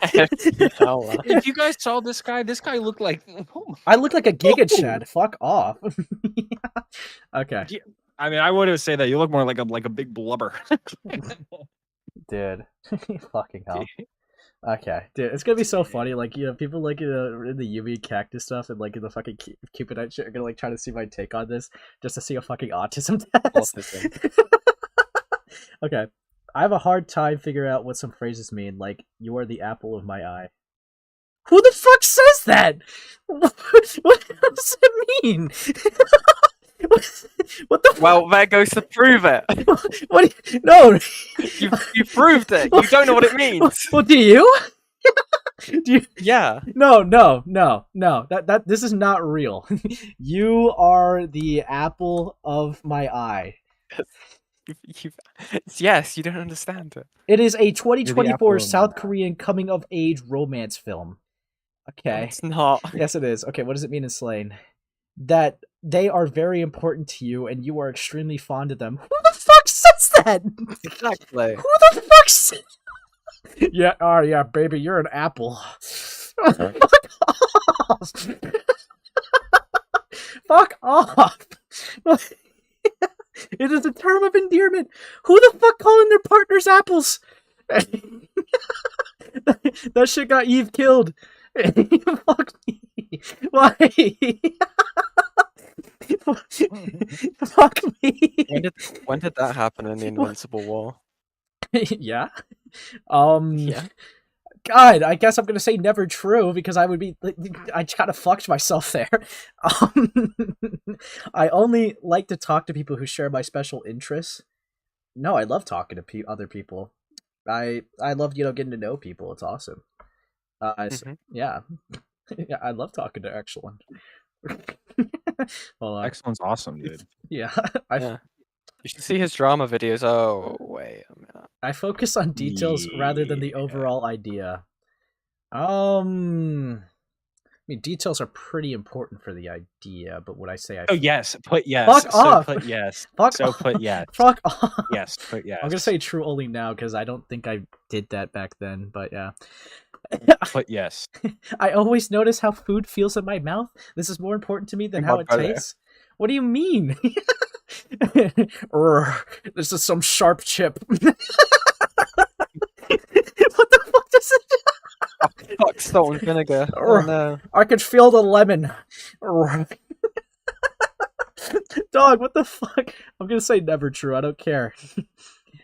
If you guys saw this guy looked like... I look like a Giga Chad. Fuck off. Okay. I mean, I would say that you look more like a big blubber. Dude. Fucking hell. Okay, dude, it's gonna be so funny. Like, people like in the yummicactus stuff and like in the fucking Cupidite shit are gonna like try to see my take on this just to see a fucking autism test. Okay, I have a hard time figuring out what some phrases mean. Like, you are the apple of my eye. Who the fuck says that? What does it mean? What the? Well, there goes to prove it. What? No. You proved it. You don't know what it means. Well, do you? Do you? Yeah. No. That this is not real. You are the apple of my eye. Yes, you don't understand it. It is a apple 2024 of my South eye. Korean coming-of-age romance film. Okay. It's not. Yes, it is. Okay, what does it mean in slang? That they are very important to you and you are extremely fond of them. Who the fuck says that? Exactly. Who the fuck says... Yeah, yeah, baby, you're an apple. Fuck off. Fuck off. It is a term of endearment. Who the fuck calling their partners apples? That shit got Eve killed. Fuck me. Why? Fuck me. When did that happen in the Invincible War? Yeah. Yeah. God, I guess I'm gonna say never true because I would be. I kind of fucked myself there. I only like to talk to people who share my special interests. No, I love talking to other people. I love getting to know people. It's awesome. Yeah. Yeah, I love talking to Excellent. Well, Excellent's awesome, dude. yeah, Yeah. You should see his drama videos. Oh, wait a minute. I focus on details rather than the Yeah. overall idea. I mean, details are pretty important for the idea, but would I say Oh yes, put yes. Fuck so off. Put yes. Fuck so off. put yes. Fuck off. Yes, put yes. I'm gonna say true only now because I don't think I did that back then, but yeah. Put yes. I always notice how food feels in my mouth. This is more important to me than Think how about it better. tastes. What do you mean? This is some sharp chip. What the fuck does it? Fuck, salt and vinegar. Oh no. I could feel the lemon. Dog, what the fuck? I'm gonna say never true. I don't care.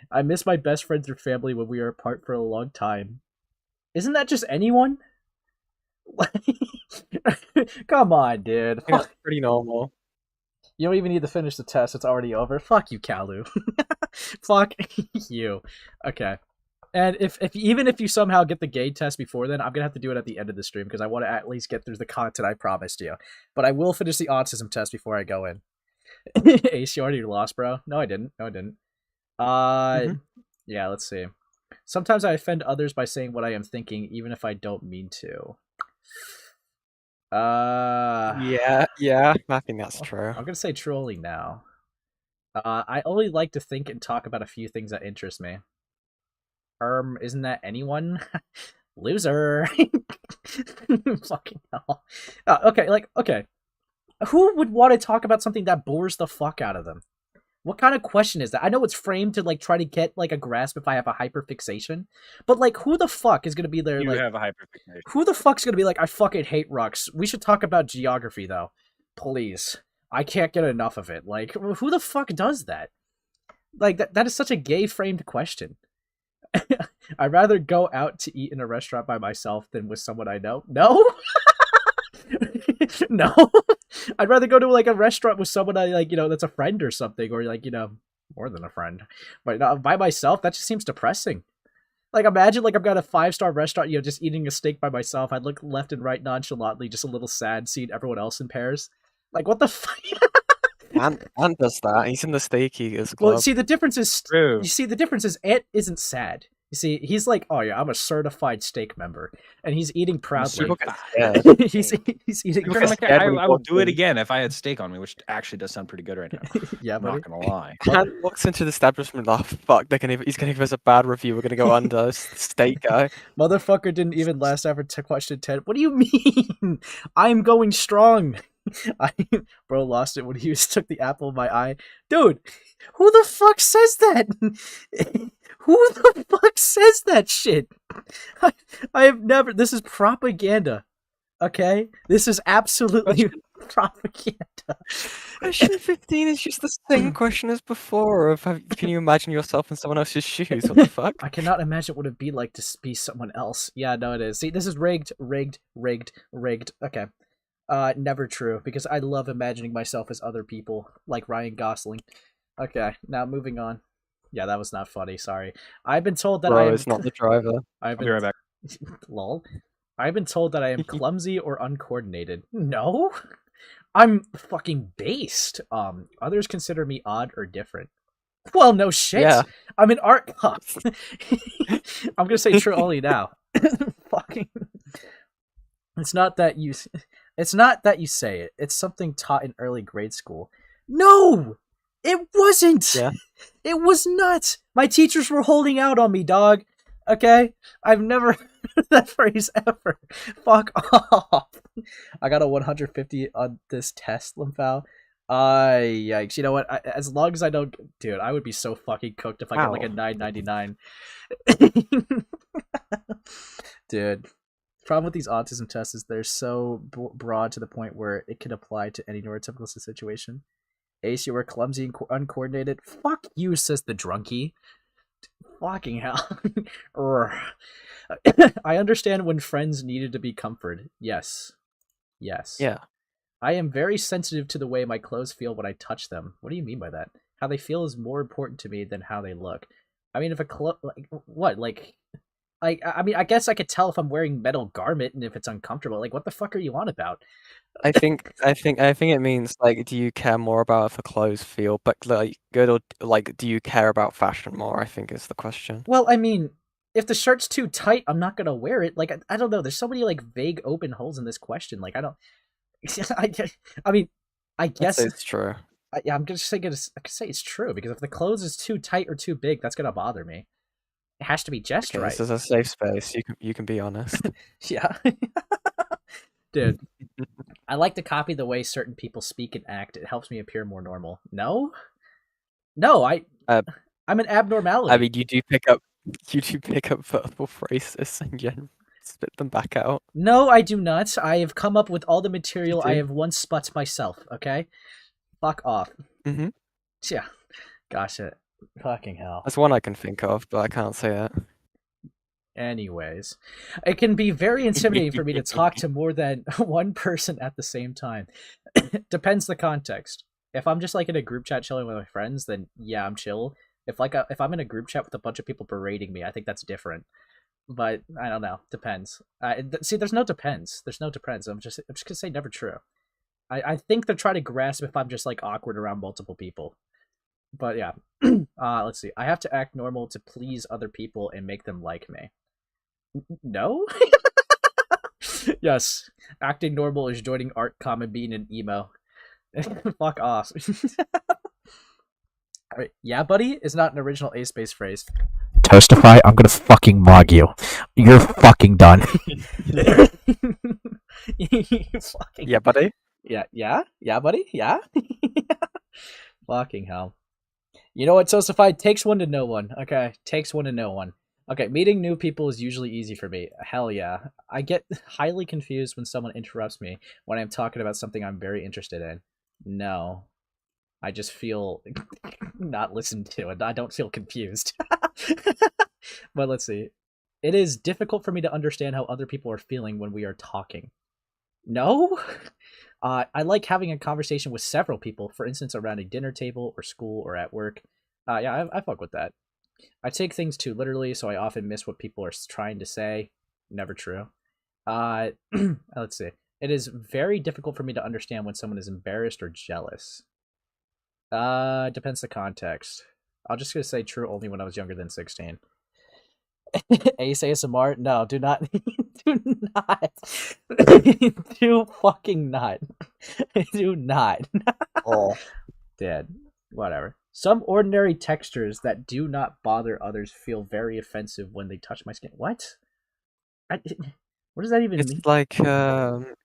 I miss my best friends or family when we were apart for a long time. Isn't that just anyone? Come on, dude. I think that's pretty normal. You don't even need to finish the test. It's already over. Fuck you, Kalu. Fuck you. Okay. And even if you somehow get the gay test before then, I'm gonna have to do it at the end of the stream because I want to at least get through the content I promised you. But I will finish the autism test before I go in. Ace, you already lost, bro. No, I didn't. Yeah, let's see. Sometimes I offend others by saying what I am thinking, even if I don't mean to. Yeah, I think that's true. I'm gonna say true only now. I only like to think and talk about a few things that interest me. Isn't that anyone? Loser. Fucking hell. Okay. Who would want to talk about something that bores the fuck out of them? What kind of question is that? I know it's framed to try to get a grasp if I have a hyperfixation, but who the fuck is gonna be there? You have a hyperfixation. Who the fuck's gonna be I fucking hate rocks? We should talk about geography though, please. I can't get enough of it. Who the fuck does that? That is such a gay framed question. I'd rather go out to eat in a restaurant by myself than with someone I know. No. No. I'd rather go to a restaurant with someone I that's a friend or something, or more than a friend. But not by myself, that just seems depressing. Imagine I've got a 5-star restaurant, just eating a steak by myself. I'd look left and right nonchalantly, just a little sad, seeing everyone else in pairs. What the fuck? Ant does that. He's in the steak eaters club. Well, see, the difference is True. You see, the difference is Ant isn't sad. You see, he's oh yeah, I'm a certified steak member, and he's eating proudly. He's eating. I would do it again if I had steak on me, which actually does sound pretty good right now. Yeah, I'm buddy. not gonna lie. Ant walks into the establishment. Oh fuck! He's gonna give us a bad review. We're gonna go under. This steak guy. Motherfucker didn't even last after question 10. What do you mean? I'm going strong. Bro lost it when he took the apple of my eye. Dude, who the fuck says that? Who the fuck says that shit? I have never. This is propaganda. Okay, this is absolutely propaganda. Question 15 is just the same question as before. Can you imagine yourself in someone else's shoes? What the fuck? I cannot imagine what it'd be like to be someone else. Yeah, no, it is. See, this is rigged. Okay. Never true, because I love imagining myself as other people, like Ryan Gosling. Okay, now moving on. Yeah, that was not funny, sorry. I've been told that I am... it's not the driver. I'll be right back. Lol. I've been told that I am clumsy or uncoordinated. No? I'm fucking based. Others consider me odd or different. Well, no shit. Yeah. I'm an art class. I'm gonna say true only now. Fucking... It's not that you say it. It's something taught in early grade school. No! It wasn't! Yeah. It was not! My teachers were holding out on me, dog. Okay? I've never heard that phrase ever. Fuck off. I got a 150 on this test, Limphao. Yikes. You know what? As long as I don't... Dude, I would be so fucking cooked if I got like a 999. Dude. Problem with these autism tests is they're so broad to the point where it can apply to any neurotypical situation. Ace, you were clumsy and uncoordinated. Fuck you, says the drunkie. Fucking hell. I understand when friends needed to be comforted. Yes. Yeah. I am very sensitive to the way my clothes feel when I touch them. What do you mean by that? How they feel is more important to me than how they look. I mean, if a I mean, I guess I could tell if I'm wearing metal garment and if it's uncomfortable. Like, what the fuck are you on about? I think it means, like, do you care more about if the clothes feel like good, or like do you care about fashion more? I think is the question. Well, I mean, if the shirt's too tight, I'm not gonna wear it. Like, I don't know. There's so many like vague open holes in this question. Like, I don't. I mean, I guess it's true. Yeah, I'm just gonna say it's true, because if the clothes is too tight or too big, that's gonna bother me. It has to be just right. This is a safe space. You can be honest. Yeah. Dude, I like to copy the way certain people speak and act. It helps me appear more normal. No, I'm an abnormality. I mean, you do pick up verbal phrases and you spit them back out. No, I do not. I have come up with all the material I have once sput myself. Okay, fuck off. Mm-hmm. Yeah. Gosh, it. Fucking hell. That's one I can think of, but I can't say it. Anyways, it can be very intimidating for me to talk to more than one person at the same time. Depends the context. If I'm just like in a group chat chilling with my friends, then yeah, I'm chill. If I'm in a group chat with a bunch of people berating me, I think that's different. But I don't know. Depends. See, there's no depends. There's no depends. I'm just gonna say never true. I think they're trying to grasp if I'm just like awkward around multiple people. But yeah, let's see. I have to act normal to please other people and make them like me. No? Yes. Acting normal is joining Artcom and being an emo. Fuck off. Alright, yeah, buddy is not an original A-Space phrase. Toastify, I'm gonna fucking mog you. You're fucking done. Yeah, buddy? Yeah, buddy? Yeah? Fucking hell. You know what, Toastify? Takes one to know one. Okay, takes one to know one. Okay, meeting new people is usually easy for me. Hell yeah. I get highly confused when someone interrupts me when I'm talking about something I'm very interested in. No. I just feel not listened to, and I don't feel confused. But let's see. It is difficult for me to understand how other people are feeling when we are talking. No? I like having a conversation with several people, for instance, around a dinner table or school or at work. Yeah, I fuck with that. I take things too literally, so I often miss what people are trying to say. Never true. Let's see. It is very difficult for me to understand when someone is embarrassed or jealous. Depends the context. I'm just gonna say true only when I was younger than 16. Ace ASMR? No, do not. Do not. Do fucking not. Do not. Oh. Dead. Whatever. Some ordinary textures that do not bother others feel very offensive when they touch my skin. What? What does that even mean?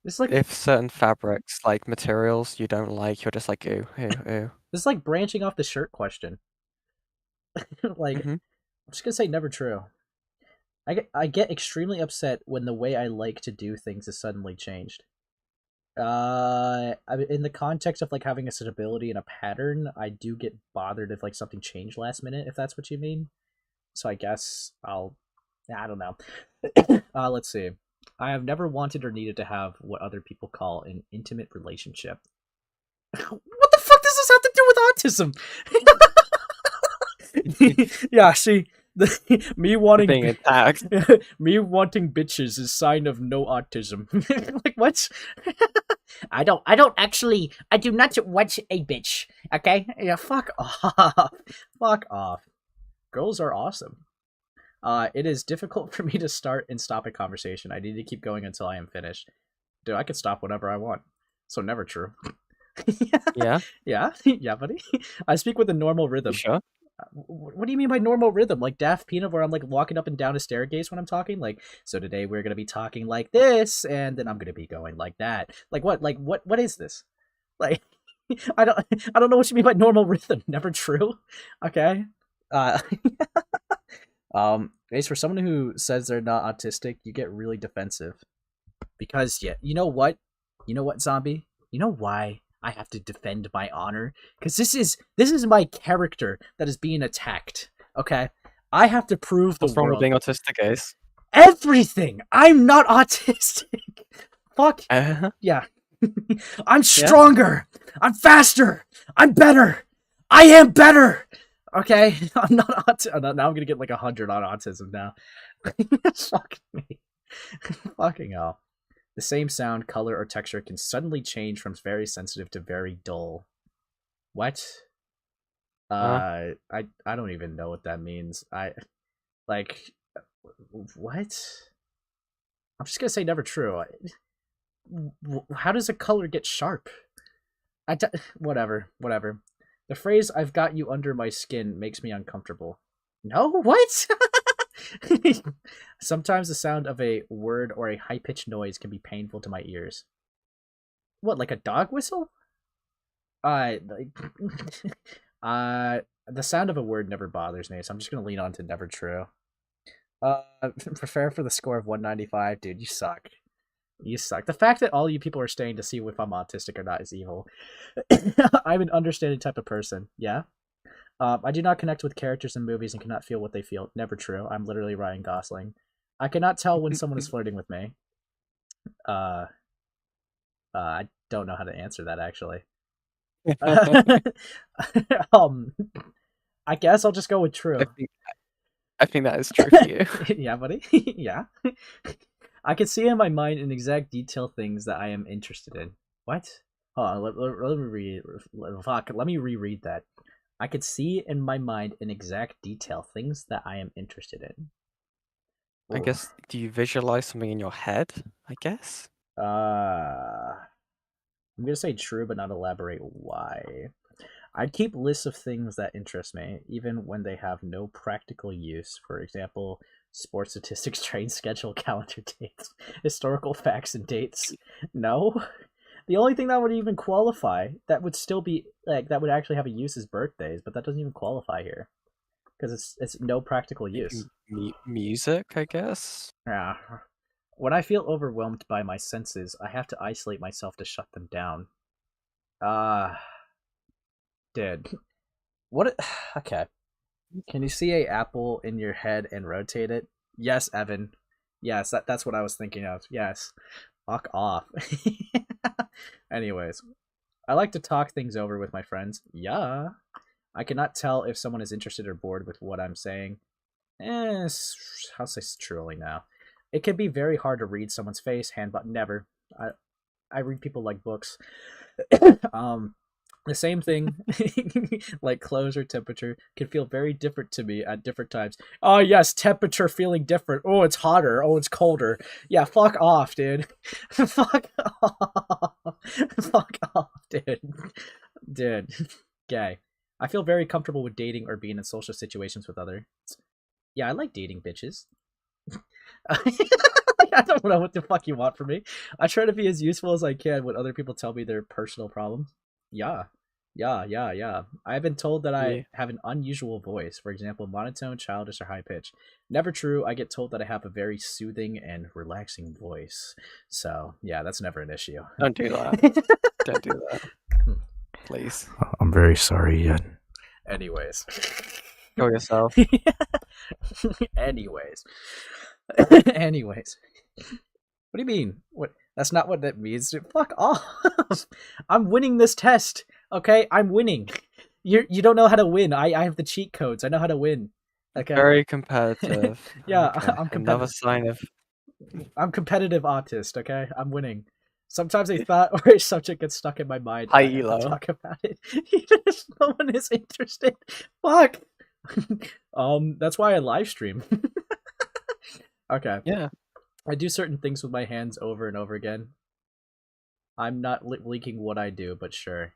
It's like if certain fabrics, like materials you don't like, you're just like, ew, ew, ew. This is like branching off the shirt question. Like, I'm just gonna say never true. I get extremely upset when the way I like to do things is suddenly changed. I mean, in the context of like having a stability and a pattern, I do get bothered if like something changed last minute, if that's what you mean. So I guess I don't know. Let's see. I have never wanted or needed to have what other people call an intimate relationship. What the fuck does this have to do with autism? Yeah, see, me wanting Being attacked. me wanting bitches is sign of no autism. Like what? I do not want a bitch. Okay? Yeah, fuck off. Fuck off. Girls are awesome. It is difficult for me to start and stop a conversation. I need to keep going until I am finished. Dude, I can stop whenever I want. So never true. Yeah. Yeah, yeah, buddy. I speak with a normal rhythm. You sure? What do you mean by normal rhythm? Like Daft Peanut, where I'm like walking up and down a staircase when I'm talking? Like, so today we're gonna be talking like this, and then I'm gonna be going like that. Like what? Like what is this? Like, I don't know what you mean by normal rhythm. Never true. Okay. Ace, for someone who says they're not autistic, you get really defensive. Because yeah, you know what? You know what, zombie? You know why I have to defend my honor? Because this is my character that is being attacked. Okay? I have to prove the What's wrong with world. being autistic, Ace? Everything! I'm not autistic! Fuck. Yeah. I'm stronger! I'm faster! I'm better! I am better! Okay? I'm not autistic. Now I'm gonna get like 100 on autism now. Fuck me. Fucking hell. The same sound, color, or texture can suddenly change from very sensitive to very dull. What? I don't even know what that means. What? I'm just gonna say never true. How does a color get sharp? Whatever. The phrase "I've got you under my skin" makes me uncomfortable. No, what? Sometimes the sound of a word or a high-pitched noise can be painful to my ears. What, like a dog whistle? The sound of a word never bothers me, so I'm just gonna lean on to never true. Prepare for the score of 195, dude. You suck. You suck. The fact that all you people are staying to see if I'm autistic or not is evil. I'm an understanding type of person. Yeah. I do not connect with characters in movies and cannot feel what they feel. Never true. I'm literally Ryan Gosling. I cannot tell when someone is flirting with me. I don't know how to answer that actually. I guess I'll just go with true. I think that is true for you. Yeah, buddy. Yeah. I can see in my mind in exact detail things that I am interested in. What? Hold on, let me reread that. I could see in my mind in exact detail things that I am interested in. I guess, do you visualize something in your head? I guess. I'm gonna say true, but not elaborate why. I'd keep lists of things that interest me, even when they have no practical use. For example, sports statistics, train schedule, calendar dates, historical facts, and dates. No? The only thing that would even qualify, that would still be, like, that would actually have a use is birthdays, but that doesn't even qualify here. Because it's no practical use. Music, I guess? Yeah. When I feel overwhelmed by my senses, I have to isolate myself to shut them down. Dude. What? Okay. Can you see a apple in your head and rotate it? Yes, Evan. Yes, that's what I was thinking of. Yes. Fuck off. Anyways. I like to talk things over with my friends. Yeah. I cannot tell if someone is interested or bored with what I'm saying. I'll say truly now. It can be very hard to read someone's face, but never. I read people like books. The same thing, like clothes or temperature, can feel very different to me at different times. Oh yes, temperature feeling different. Oh, it's hotter. Oh, it's colder. Yeah, fuck off, dude. Fuck off. Fuck off, dude. Dude. Gay. I feel very comfortable with dating or being in social situations with others. Yeah, I like dating bitches. I don't know what the fuck you want from me. I try to be as useful as I can when other people tell me their personal problems. Yeah. Yeah. I've been told that Yeah. I have an unusual voice. For example, monotone, childish, or high pitch. Never true. I get told that I have a very soothing and relaxing voice. So yeah, that's never an issue. Don't do that. Don't do that. Please. I'm very sorry, Ian. Anyways. Kill yourself. Anyways. Anyways. What do you mean? What? That's not what that means. Fuck off. I'm winning this test. Okay, I'm winning. You don't know how to win. I have the cheat codes. I know how to win. Okay. Very competitive. Yeah, Okay, I'm Another competitive. sign of I'm competitive autist. Okay, I'm winning. Sometimes a thought or a subject gets stuck in my mind. Hi, I have Elo. to talk about it, even if no one is interested. Fuck. That's why I live stream. Okay. yeah. I do certain things with my hands over and over again. I'm not leaking what I do, but sure.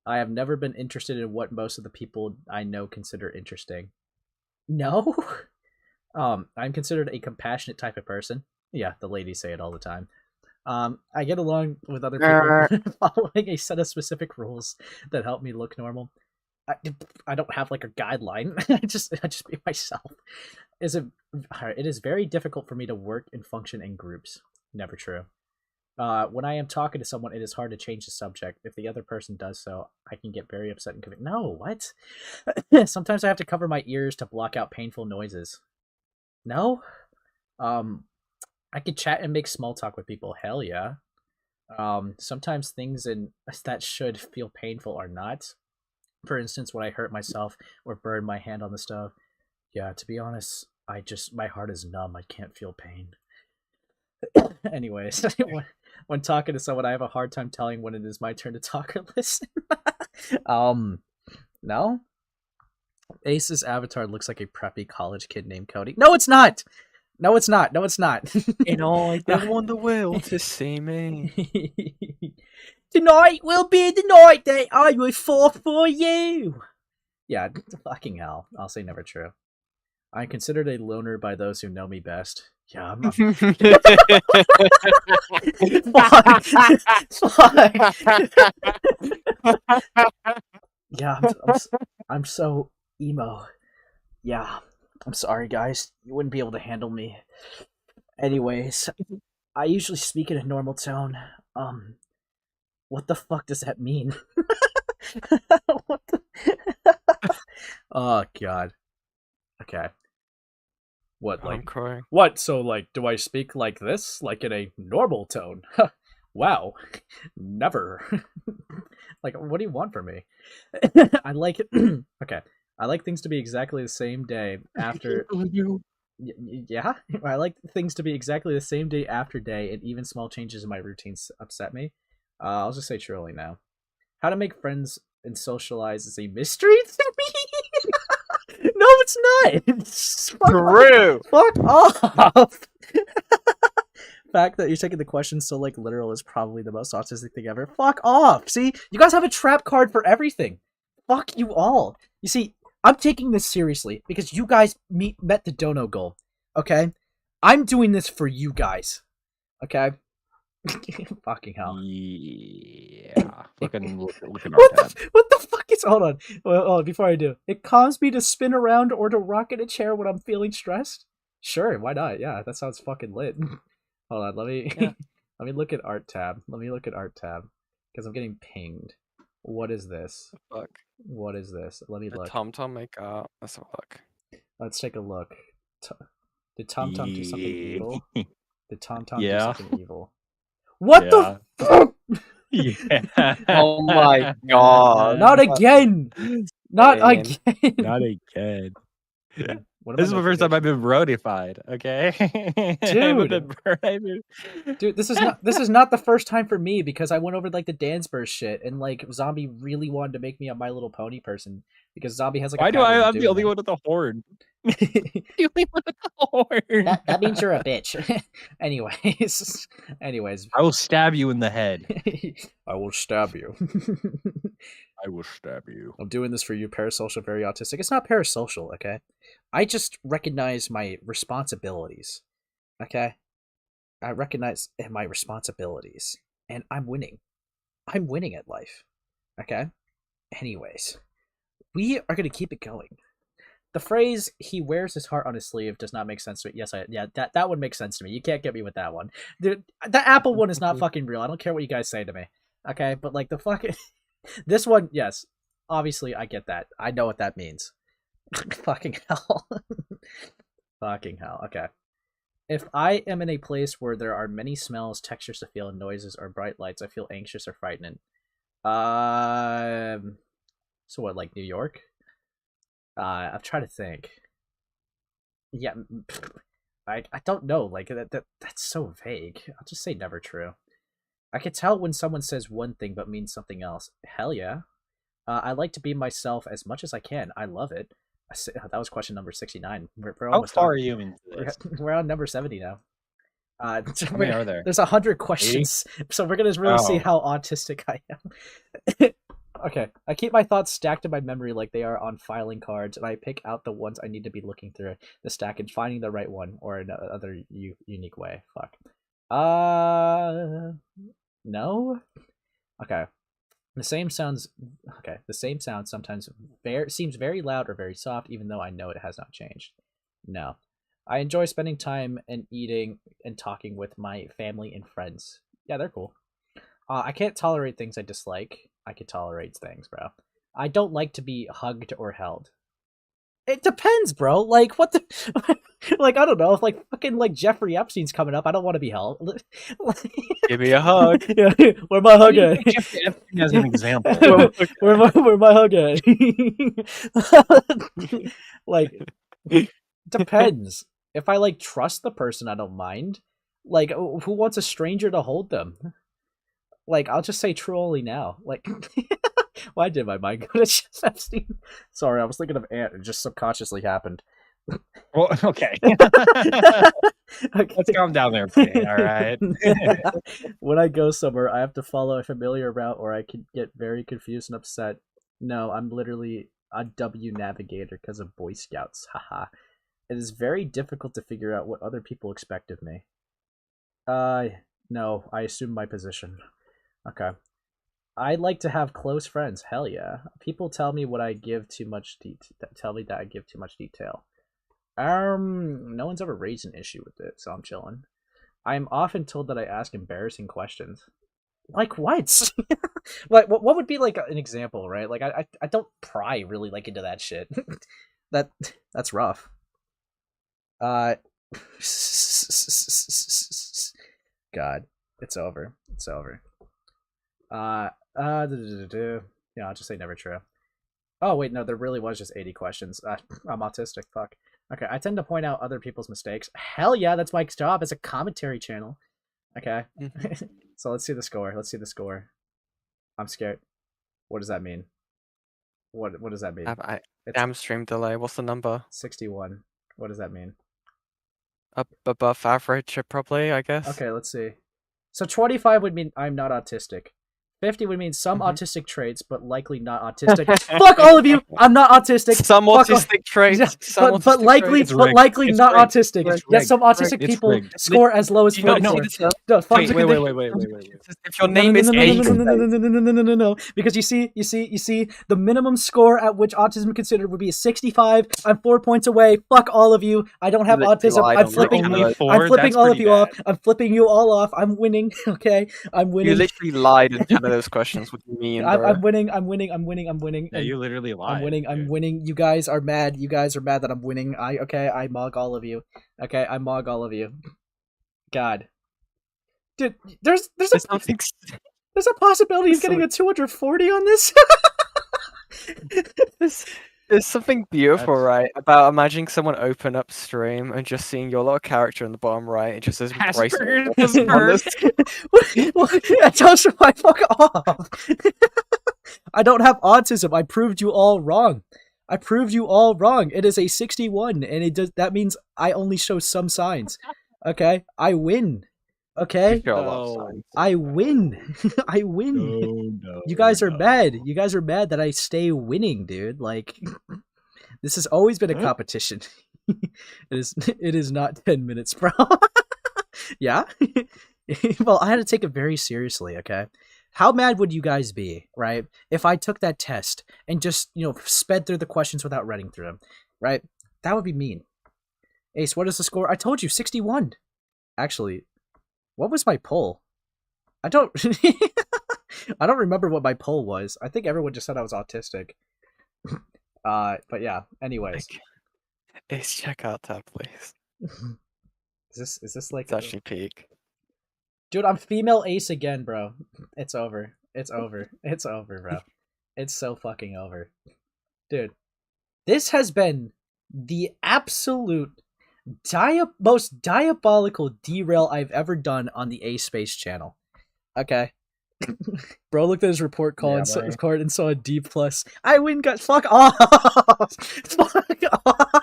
I have never been interested in what most of the people I know consider interesting. No? I'm considered a compassionate type of person. Yeah, the ladies say it all the time. I get along with other people following a set of specific rules that help me look normal. I don't have like a guideline. I just be myself. It is very difficult for me to work and function in groups. Never true. When I am talking to someone, it is hard to change the subject. If the other person does so, I can get very upset and convict. No, what? Sometimes I have to cover my ears to block out painful noises. No? I could chat and make small talk with people. Hell yeah. Sometimes things that should feel painful are not. For instance, when I hurt myself or burn my hand on the stove. Yeah, to be honest, my heart is numb. I can't feel pain. Anyways, when talking to someone, I have a hard time telling when it is my turn to talk or listen. No? Ace's avatar looks like a preppy college kid named Cody. No, it's not! No, it's not. No, it's not. And I don't want the world to see me. Tonight will be the night that I will fall for you. Yeah, fucking hell. I'll say never true. I'm considered a loner by those who know me best. Yeah, I'm not. Fuck. Yeah, I'm so emo. Yeah, I'm sorry, guys. You wouldn't be able to handle me. Anyways, I usually speak in a normal tone. What the fuck does that mean? What the... Oh, God. Okay. What, like... I'm crying. What, so, like, do I speak like this? Like in a normal tone? Wow. Never. Like, what do you want from me? I like it... Okay. I like things to be exactly the same day after... Yeah? I like things to be exactly the same day after day, and even small changes in my routines upset me. I'll just say truly now. How to make friends and socialize is a mystery to me? No, it's not. It's True. Fuck off. Fact that you're taking the question so like literal is probably the most autistic thing ever. Fuck off. See, you guys have a trap card for everything. Fuck you all. You see, I'm taking this seriously because you guys met the dono goal. Okay, I'm doing this for you guys. Okay. Fucking hell. Yeah. Look at What the fuck is... Hold on. Well, before I do. It calms me to spin around or to rock in a chair when I'm feeling stressed? Sure, why not? Yeah, that sounds fucking lit. Hold on, let me... Yeah. Let me look at art tab. Because I'm getting pinged. What is this? Fuck. What is this? Let me Did look. TomTom make out? Let's have a look. Let's take a look. Did TomTom do something evil? Did TomTom do Yeah. something evil? What the fuck? Yeah. Oh my god. Not again! Not Insane. again! Not again. What are This is my the first time I've notifications? been roadified, okay? Dude, this is not the first time for me because I went over like the Dansburg shit and like Zombie really wanted to make me a My Little Pony person because Zombie has like. Why a do pattern of I'm the doing only that. one with the horn? The only one with the horn. That means you're a bitch. Anyways, I will stab you in the head. I will stab you. I will stab you. I'm doing this for you, parasocial, very autistic. It's not parasocial, okay? I just recognize my responsibilities, okay? I recognize my responsibilities, and I'm winning. I'm winning at life, okay? Anyways, we are gonna keep it going. The phrase "he wears his heart on his sleeve" does not make sense to me. Yes, that would make sense to me. You can't get me with that one. The Apple one is not fucking real. I don't care what you guys say to me. Okay, but like the fucking this one, yes, obviously I get that. I know what that means. Fucking hell. Fucking hell. Okay. If I am in a place where there are many smells, textures to feel, noises, or bright lights, I feel anxious or frightened. So what, like New York? I'm trying to think. Yeah, I don't know. Like that's so vague. I'll just say never true. I can tell when someone says one thing but means something else. Hell yeah. I like to be myself as much as I can. I love it. That was question number 69. We're How far are you into this? We're on number 70 now. How many are there? There's 100 questions, 80? So we're gonna really see how autistic I am. Okay, I keep my thoughts stacked in my memory like they are on filing cards, and I pick out the ones I need to be looking through the stack and finding the right one, or another unique way. Fuck. No? Okay. The same sound sometimes seems very loud or very soft, even though I know it has not changed. No. I enjoy spending time and eating and talking with my family and friends. Yeah, they're cool. I can't tolerate things I dislike. I can tolerate things, bro. I don't like to be hugged or held. It depends, bro. Like, what the... like, I don't know. If, like, fucking, like, Jeffrey Epstein's coming up, I don't want to be held. Give me a hug. Yeah, where my hug at? Jeffrey Epstein as an example. where my hug at? Like, depends. If I, like, trust the person, I don't mind. Like, who wants a stranger to hold them? Like, I'll just say true only now. Like... Why did my mind go to Jeff Epstein? Sorry, I was thinking of Ant. It just subconsciously happened. Well, okay. Let's calm down there, buddy. All right. When I go somewhere, I have to follow a familiar route or I can get very confused and upset. No, I'm literally a W navigator because of Boy Scouts. Haha. It is very difficult to figure out what other people expect of me. No, I assume my position. Okay. I like to have close friends. Hell yeah. People tell me what I give too much tell me that I give too much detail. No one's ever raised an issue with it, so I'm chilling. I am often told that I ask embarrassing questions. Like what? Like what would be like an example, right? Like I don't pry really like into that shit. That's rough. God, it's over. It's over. Yeah, I'll just say never true. Oh wait, no, there really was just 80 questions. I'm autistic. Fuck. Okay, I tend to point out other people's mistakes. Hell yeah, that's my job as a commentary channel. Okay, so let's see the score. Let's see the score. I'm scared. What does that mean? What does that mean? Damn stream delay. What's the number? 61. What does that mean? Up above average, probably. I guess. Okay, let's see. So 25 would mean I'm not autistic. 50 would mean some autistic traits, but likely not autistic. Fuck all of you! I'm not autistic. Some autistic traits. But likely not autistic. Yes, some autistic people score as low as 4. Wait. If your name is no. Because you see, the minimum score at which autism considered would be a 65. I'm 4 points away. Fuck all of you. I don't have autism. I'm flipping all of you off. I'm flipping you all off. I'm winning. Okay, I'm winning. You literally lied in 10 of those questions. What do you mean, bro? I'm winning. Yeah, you literally lied. I'm winning. You guys are mad. You guys are mad that I'm winning. I mog all of you. Okay, I mog all of you. God. Dude, there's a possibility of getting a 240 on this. There's something beautiful, right, about imagining someone open up stream and just seeing your little character in the bottom right. It just says Asperger's. Tell you why, fuck off. I don't have autism. I proved you all wrong. It is a 61, and that means I only show some signs. Okay, I win. Okay, I win. I win. No, you guys are mad. You guys are mad that I stay winning, dude. Like, this has always been a competition. It is not 10 minutes, bro. Yeah. Well, I had to take it very seriously. Okay. how mad would you guys be, right, if I took that test and just, sped through the questions without reading through them, right? That would be mean. Ace, what is the score? I told you, 61. Actually, what was my poll? I don't I don't remember what my poll was. I think everyone just said I was autistic. But yeah, anyways. Ace, check out tab, please. Is this like It's actually peak. Dude, I'm female Ace again, bro. It's over. It's over. It's over, bro. It's so fucking over. Dude, this has been the absolute most diabolical derail I've ever done on the A Space channel. Okay. Bro looked at his report card and saw a D+. I win, guys. Fuck off. Fuck off.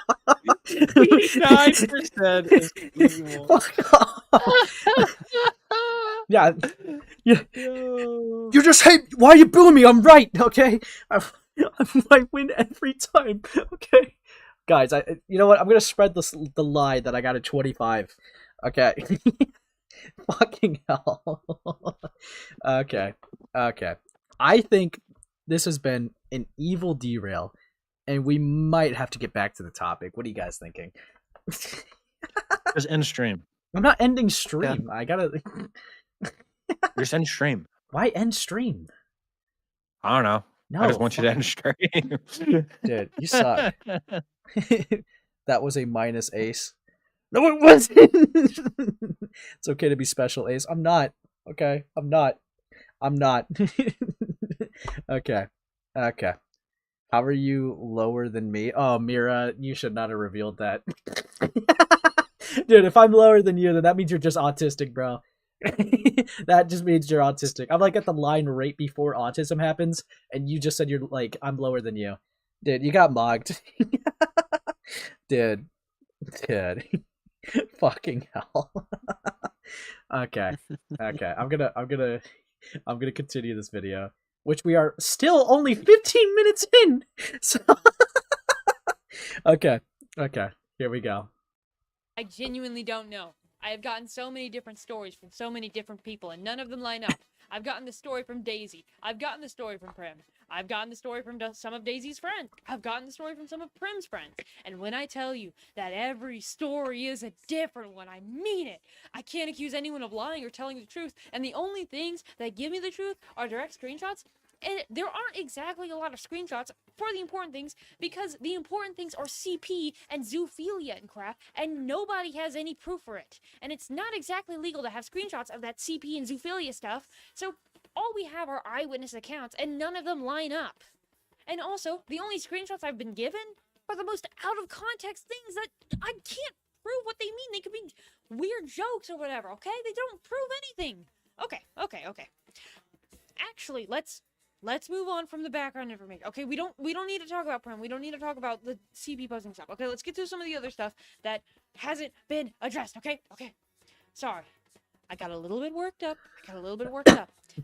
9% is evil. Fuck off. Yeah. You just hate. Why are you booing me? I'm right. Okay. I win every time. Okay. Guys, you know what? I'm gonna spread the lie that I got a 25. Okay. Fucking hell. Okay. I think this has been an evil derail, and we might have to get back to the topic. What are you guys thinking? Just end stream. I'm not ending stream. Yeah. I gotta. Just end stream. Why end stream? I don't know. No, I just want you to end stream. Dude, you suck. That was a minus Ace. No, it wasn't. It's okay to be special, Ace. I'm not. Okay, I'm not. Okay. How are you lower than me? Oh, Mira, you should not have revealed that. Dude, if I'm lower than you, then that means you're just autistic, bro. That just means you're autistic. I'm like at the line right before autism happens, and you just said you're like, I'm lower than you. Dude, you got mocked. Dude. Fucking hell. Okay. I'm gonna continue this video, which we are still only 15 minutes in. So Okay. Here we go. I genuinely don't know. I have gotten so many different stories from so many different people, and none of them line up. I've gotten the story from Daisy. I've gotten the story from Prim. I've gotten the story from some of Daisy's friends. I've gotten the story from some of Prim's friends. And when I tell you that every story is a different one, I mean it. I can't accuse anyone of lying or telling the truth, and the only things that give me the truth are direct screenshots. And there aren't exactly a lot of screenshots for the important things, because the important things are CP and zoophilia and crap, and nobody has any proof for it. And it's not exactly legal to have screenshots of that CP and zoophilia stuff, so all we have are eyewitness accounts, and none of them line up. And also, the only screenshots I've been given are the most out-of-context things that I can't prove what they mean. They could be weird jokes or whatever, okay? They don't prove anything. Okay. Actually, let's move on from the background information. Okay, we don't need to talk about Prim. We don't need to talk about the CP posting stuff. Okay, let's get to some of the other stuff that hasn't been addressed. Okay. Sorry, I got a little bit worked up.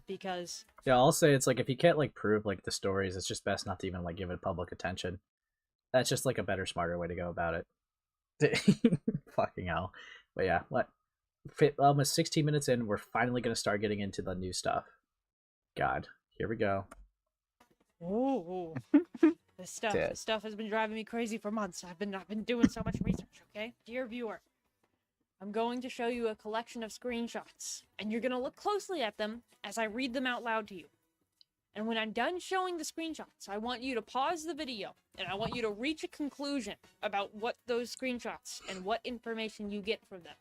Because yeah, I'll say it's like if you can't like prove like the stories, it's just best not to even like give it public attention. That's just like a better, smarter way to go about it. Fucking hell. But yeah, almost 16 minutes in, we're finally gonna start getting into the new stuff. God. Here we go. Oh, this stuff has been driving me crazy for months. I've been doing so much research. Okay, dear viewer, I'm going to show you a collection of screenshots, and you're gonna look closely at them as I read them out loud to you. And when I'm done showing the screenshots, I want you to pause the video, and I want you to reach a conclusion about what those screenshots and what information you get from them.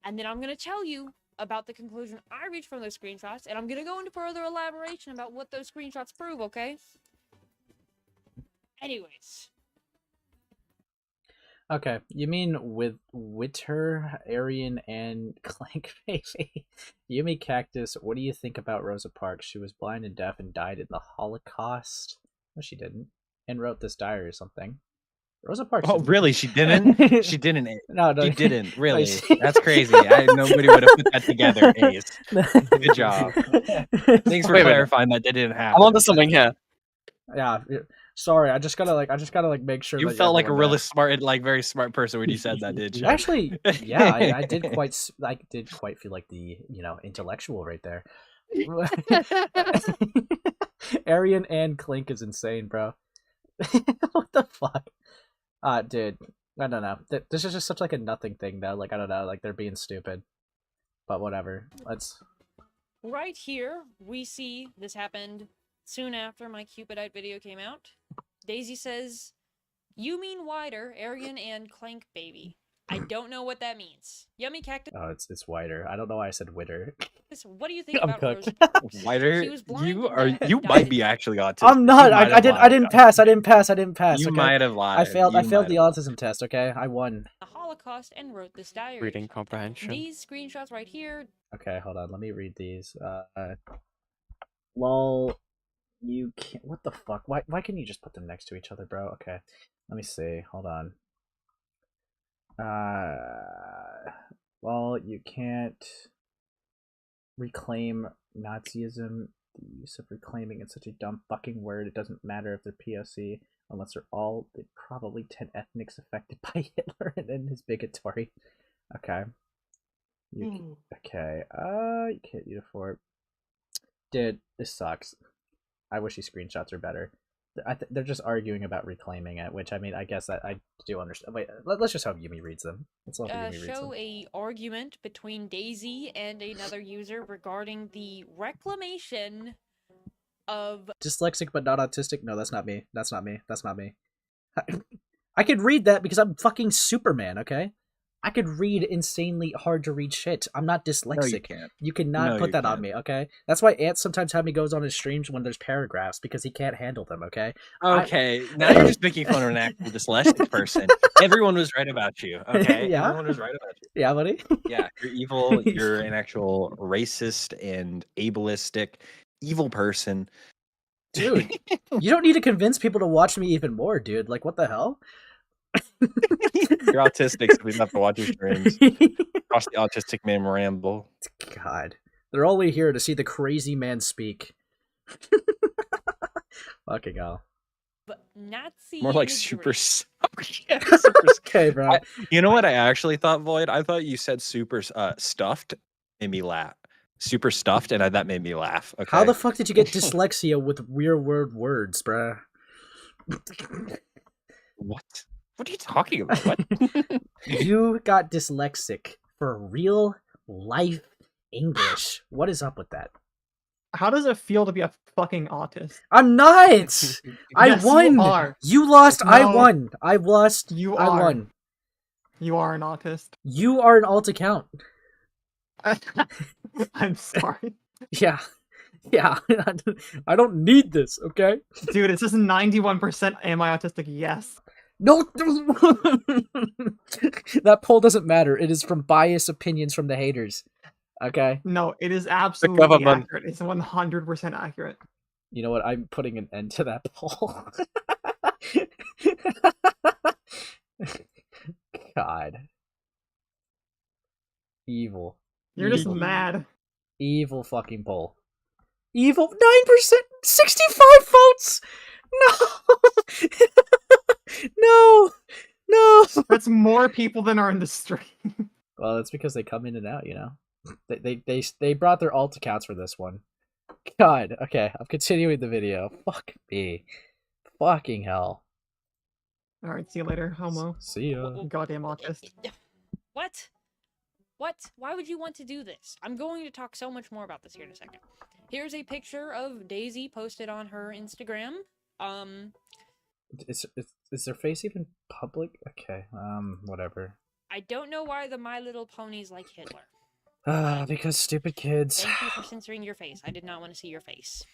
And then I'm gonna tell you about the conclusion I reached from those screenshots, and I'm gonna go into further elaboration about what those screenshots prove, okay? Anyways. Okay, you mean with Witter, Aryan, and Clank Baby? Yummicactus, what do you think about Rosa Parks? She was blind and deaf and died in the Holocaust. No, she didn't. And wrote this diary or something. Rosa Parks. Oh, really? She didn't? She didn't. No, she didn't. Really? That's crazy. Nobody would have put that together. Ace. Good job. Thanks for clarifying that didn't happen. I'm onto something here. Yeah. Sorry, I just gotta make sure. You felt like a really smart, very smart person when you said that, did you? Actually, yeah, I did quite feel like the intellectual right there. Arian and Clink is insane, bro. What the fuck? Dude, I don't know. This is just such like a nothing thing, though. Like, I don't know, like they're being stupid. But whatever. Let's. Right here, we see this happened soon after my Cupidite video came out. Daisy says, "You mean wider, Arian and Clank baby." I don't know what that means. Yummicactus. Oh, it's wider. I don't know why I said witter. What do you think I'm about cooked. Rose? Wider, She was blind you and are deaf, you died might in- be actually autistic. I'm not. You might I have didn't. I lied. didn't pass. I didn't pass. I didn't pass. You Okay? might have lied. I failed. You I failed might the have lied. autism test. Okay, I won. the Holocaust and wrote this diary. Reading comprehension. These screenshots right here. Okay, hold on. Let me read these. Lol. You can't. What the fuck? Why can you just put them next to each other, bro? Okay. Let me see. Hold on. Well, you can't reclaim Nazism. The use of reclaiming is such a dumb fucking word. It doesn't matter if they're POC, unless they're all the probably 10 ethnics affected by Hitler and his bigotry. Okay. Okay. You can't use it for. Dude, this sucks. I wish these screenshots are better. They're just arguing about reclaiming it, which I mean, I guess that I do understand. Wait, let's just hope Yumi reads them. Let's hope Yumi reads them. Show a argument between Daisy and another user regarding the reclamation of Dyslexic but not autistic? No, that's not me. That's not me. That's not me. I could read that because I'm fucking Superman, okay? I could read insanely hard to read shit. I'm not dyslexic. No, you can't. You cannot No, put you that on can't. me, okay? That's why Ant sometimes have me goes on his streams when there's paragraphs because he can't handle them, okay? Okay, now you're just making fun of an actual dyslexic person. Everyone was right about you, okay? Yeah? Everyone was right about you. Yeah, buddy? Yeah, you're evil. You're an actual racist and ableistic, evil person. Dude, you don't need to convince people to watch me even more, dude. Like, what the hell? You're autistic, so we have to watch your streams. Across the autistic man ramble. God. They're only here to see the crazy man speak. Fucking hell. Nazi. More like imagery. yeah, super Okay, bro. You know what I actually thought, Void? I thought you said super stuffed, made me laugh. Super stuffed, and that made me laugh. Okay. How the fuck did you get dyslexia with weird words, bruh? What? What are you talking about? What? You got dyslexic for real life English. What is up with that? How does it feel to be a fucking autist? I'm not! I Yes, won! You are. You lost, I No. won! I lost, You I are. won. You are an autist. You are an alt account. I'm sorry. Yeah. Yeah. I don't need this, okay? Dude, it says 91% am I autistic? Yes. No! That poll doesn't matter. It is from biased opinions from the haters. Okay? No, it is absolutely government. accurate. It's 100% accurate. You know what? I'm putting an end to that poll. God. Evil. You're just Evil. mad. Evil fucking poll. Evil 9%! 65 votes! No! No! No! That's more people than are in the stream. Well, that's because they come in and out, you know? They brought their alt accounts for this one. God, okay, I'm continuing the video. Fuck me. Fucking hell. Alright, see you later, homo. See ya. Goddamn autist. What? What? Why would you want to do this? I'm going to talk so much more about this here in a second. Here's a picture of Daisy posted on her Instagram. Is their face even public? Okay, whatever. I don't know why the My Little Ponies like Hitler. Because stupid kids. Thank you for censoring your face. I did not want to see your face.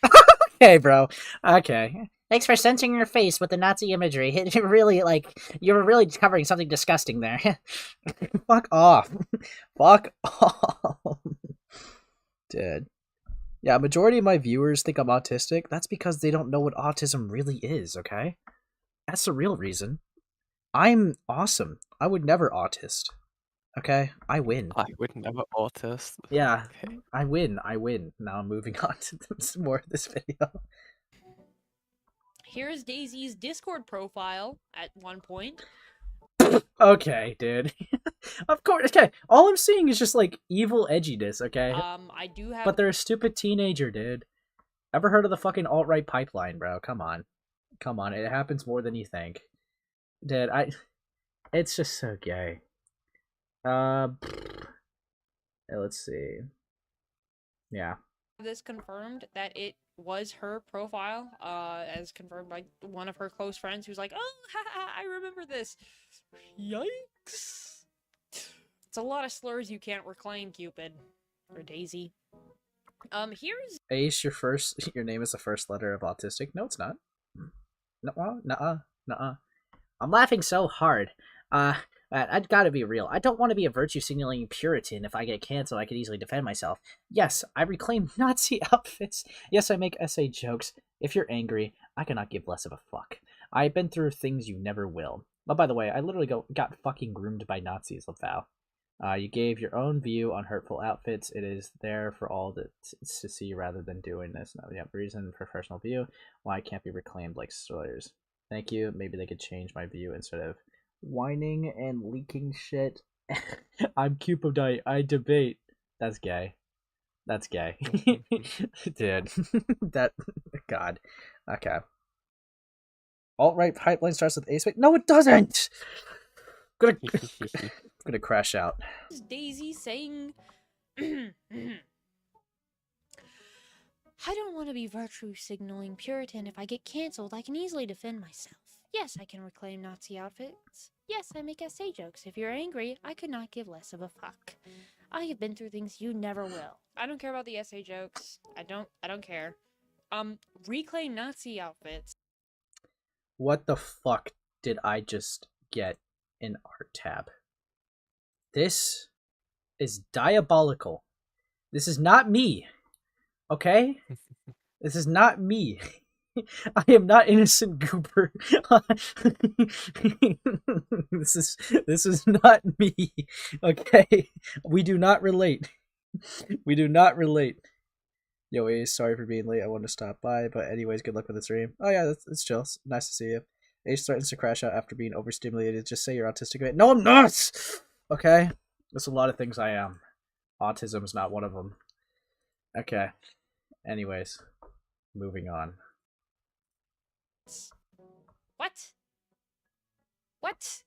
Okay, bro. Okay. Thanks for censoring your face with the Nazi imagery. It really, you were really covering something disgusting there. Fuck off. Fuck off. Dude. Yeah, majority of my viewers think I'm autistic. That's because they don't know what autism really is, okay? That's the real reason. I'm awesome. I would never autist. Okay? I win. I would never autist. Yeah, Okay. I win. Now I'm moving on to some more of this video. Here's Daisy's Discord profile at one point. Okay, dude. Of course. Okay, all I'm seeing is just like evil edginess. Okay, I do have. but they're a stupid teenager, dude. Ever heard of the fucking alt-right pipeline, bro? Come on, come on. It happens more than you think, dude. It's just so gay. Let's see. Yeah. This confirmed that it was her profile, as confirmed by one of her close friends who's like, oh, haha, I remember this. Yikes. It's a lot of slurs you can't reclaim, Cupid. Or Daisy. Here's Ace, your name is the first letter of autistic. No, it's not. Nuh-uh. I'm laughing so hard. I've got to be real. I don't want to be a virtue signaling Puritan. If I get canceled, I could easily defend myself. Yes, I reclaim Nazi outfits. Yes, I make essay jokes. If you're angry, I cannot give less of a fuck. I've been through things you never will. Oh, by the way, I literally got fucking groomed by Nazis, Lefau. You gave your own view on hurtful outfits. It is there for all to see rather than doing this. No, yeah, reason for personal view why I can't be reclaimed like Sawyers. Thank you. Maybe they could change my view instead of whining and leaking shit. I'm Cupidite. I debate. That's gay. That's gay. Dude. That. God. Okay. Alt-right pipeline starts with Ace. No, it doesn't! I'm gonna crash out. Daisy saying, I don't want to be virtue signaling Puritan. If I get cancelled, I can easily defend myself. Yes, I can reclaim Nazi outfits. Yes, I make essay jokes. If you're angry, I could not give less of a fuck. I have been through things you never will. I don't care about the essay jokes. I don't care. Reclaim Nazi outfits. What the fuck did I just get in art tab? This is diabolical. This is not me. Okay? This is not me. I am not innocent Gooper. This is not me. Okay? We do not relate. We do not relate. Yo, Ace, sorry for being late. I wanted to stop by, but anyways, good luck with the stream. Oh yeah, it's chill. It's nice to see you. Ace threatens to crash out after being overstimulated. Just say you're autistic. No, I'm not! Okay? There's a lot of things I am. Autism is not one of them. Okay. Anyways, moving on. What? What?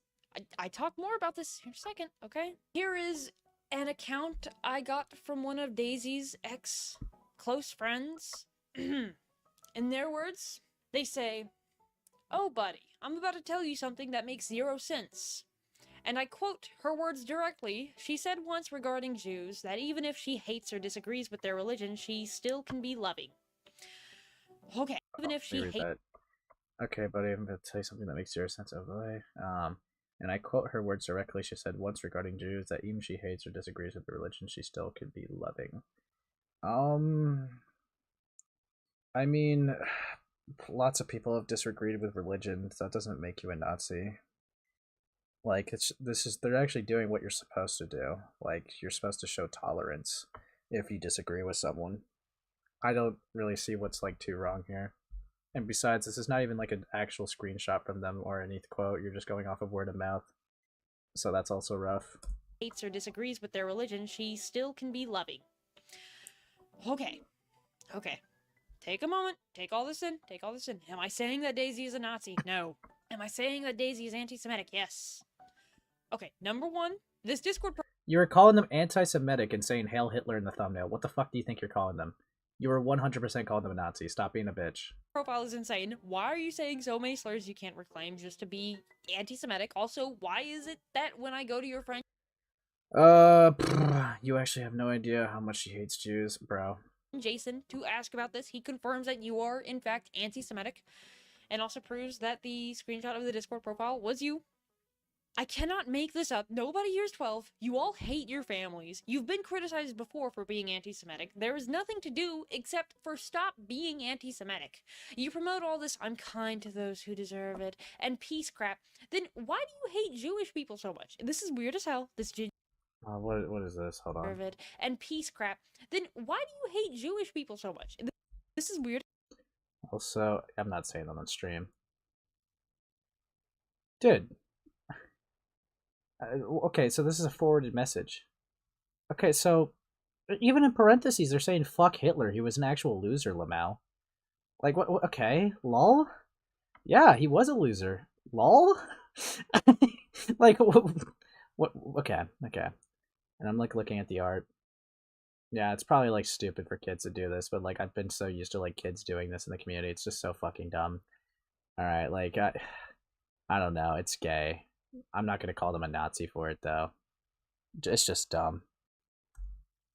I talk more about this in a second, okay? Here is an account I got from one of Daisy's ex-close friends. In their words, they say, oh, buddy, I'm about to tell you something that makes 0 sense. And I quote her words directly. She said once regarding Jews that even if she hates or disagrees with their religion, she still can be loving. Okay, even if she hates... Okay, buddy, I'm going to tell you something that makes 0 sense. Oh, boy. And I quote her words directly. She said once regarding Jews that even if she hates or disagrees with the religion, she still could be loving. I mean, lots of people have disagreed with religion. So that doesn't make you a Nazi. Like, they're actually doing what you're supposed to do. Like, you're supposed to show tolerance if you disagree with someone. I don't really see what's, like, too wrong here. And besides, this is not even, like, an actual screenshot from them or any quote. You're just going off of word of mouth. So that's also rough. Hates or disagrees with their religion, she still can be loving. Okay. Okay. Take a moment. Take all this in. Take all this in. Am I saying that Daisy is a Nazi? No. Am I saying that Daisy is anti-Semitic? Yes. Okay, number one, this Discord... You were calling them anti-Semitic and saying Hail Hitler in the thumbnail. What the fuck do you think you're calling them? You were 100% calling them a Nazi. Stop being a bitch. Profile is insane. Why are you saying so many slurs you can't reclaim just to be anti-Semitic? Also, why is it that when I go to your friend... You actually have no idea how much she hates Jews, bro. Jason, to ask about this, he confirms that you are, in fact, anti-Semitic, and also proves that the screenshot of the Discord profile was you. I cannot make this up. Nobody here is 12. You all hate your families. You've been criticized before for being anti-Semitic. There is nothing to do except for stop being anti-Semitic. You promote all this, I'm kind to those who deserve it, and peace crap. Then why do you hate Jewish people so much? This is weird as hell. This what is this? Hold on. It, and peace crap. Then why do you hate Jewish people so much? This is weird. Also, I'm not saying that on stream. Dude. Okay, so this is a forwarded message. Okay, so even in parentheses, they're saying fuck Hitler. He was an actual loser, Lamau. Like what? Okay, lol. Yeah, he was a loser. Lol. Like what? Okay, okay. And I'm like looking at the art. Yeah, it's probably like stupid for kids to do this, but like I've been so used to like kids doing this in the community. It's just so fucking dumb. All right, like I don't know. It's gay. I'm not gonna call them a Nazi for it though. It's just dumb.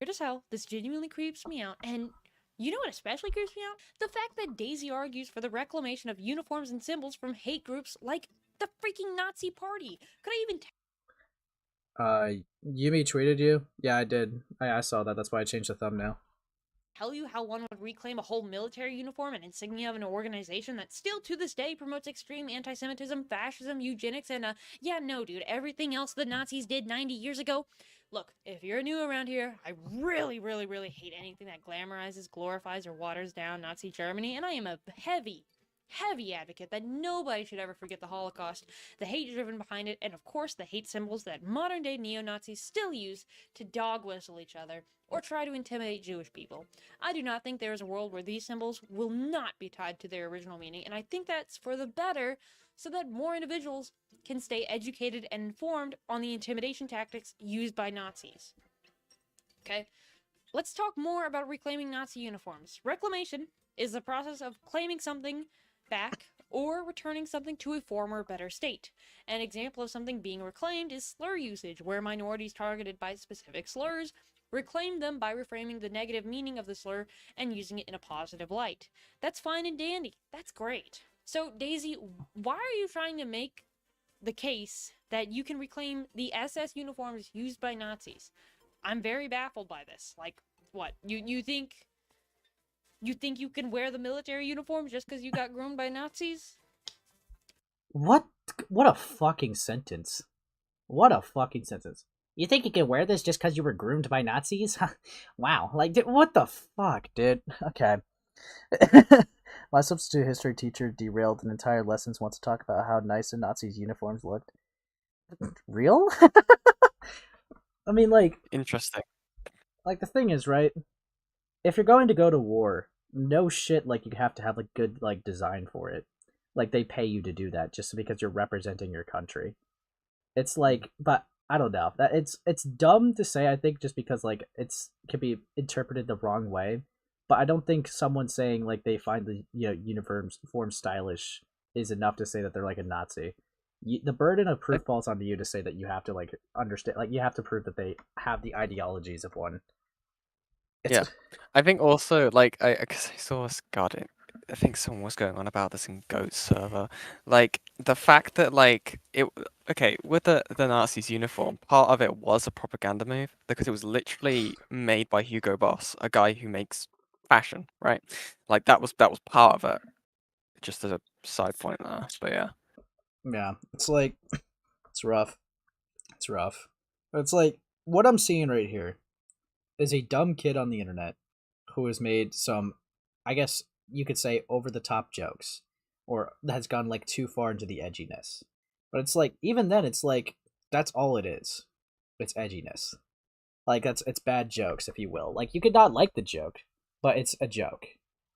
Weird as hell. This genuinely creeps me out. And you know what especially creeps me out? The fact that Daisy argues for the reclamation of uniforms and symbols from hate groups like the freaking Nazi Party. Could I even Yumi tweeted you? Yeah, I did. I saw that. That's why I changed the thumbnail. tell you how one would reclaim a whole military uniform and insignia of an organization that still to this day promotes extreme anti-Semitism, fascism, eugenics, and yeah, no, dude, everything else the Nazis did 90 years ago? Look, if you're new around here, I really, really, really hate anything that glamorizes, glorifies, or waters down Nazi Germany, and I am a heavy advocate that nobody should ever forget the Holocaust, the hate driven behind it, and of course the hate symbols that modern day neo-Nazis still use to dog whistle each other or try to intimidate Jewish people. I do not think there is a world where these symbols will not be tied to their original meaning, and I think that's for the better so that more individuals can stay educated and informed on the intimidation tactics used by Nazis. Okay? Let's talk more about reclaiming Nazi uniforms. Reclamation is the process of claiming something back or returning something to a former better state. An example of something being reclaimed is slur usage, where minorities targeted by specific slurs reclaim them by reframing the negative meaning of the slur and using it in a positive light. That's fine and dandy. That's great. So, Daisy, why are you trying to make the case that you can reclaim the SS uniforms used by Nazis? I'm very baffled by this. Like, what? You think you can wear the military uniforms just because you got groomed by Nazis? What a fucking sentence. What a fucking sentence. You think you can wear this just because you were groomed by Nazis? Wow. Like, what the fuck, dude? Okay. My substitute history teacher derailed an entire lesson wants to talk about how nice the Nazis' uniforms looked. Real? I mean, like... Interesting. Like, the thing is, right? If you're going to go to war, no shit, like, you have to have, like, good, like, design for it. Like, they pay you to do that just because you're representing your country. It's like, but I don't know. That it's dumb to say, I think, just because like can be interpreted the wrong way. But I don't think someone saying like they find the uniform stylish is enough to say that they're like a Nazi. The burden of proof falls on you to say that you have to like understand, like you have to prove that they have the ideologies of one. Yeah, I think also like because I saw God, I think someone was going on about this in Goat's server. Like the fact that like with the Nazis uniform, part of it was a propaganda move because it was literally made by Hugo Boss, a guy who makes fashion, right? Like that was part of it. Just as a side point there, but yeah. Yeah, it's like it's rough. It's rough. But it's like what I'm seeing right here is a dumb kid on the internet who has made some, I guess you could say, over the top jokes, or has gone like too far into the edginess. But it's like even then, it's like that's all it is. It's edginess. Like it's bad jokes, if you will. Like you could not like the joke, but it's a joke.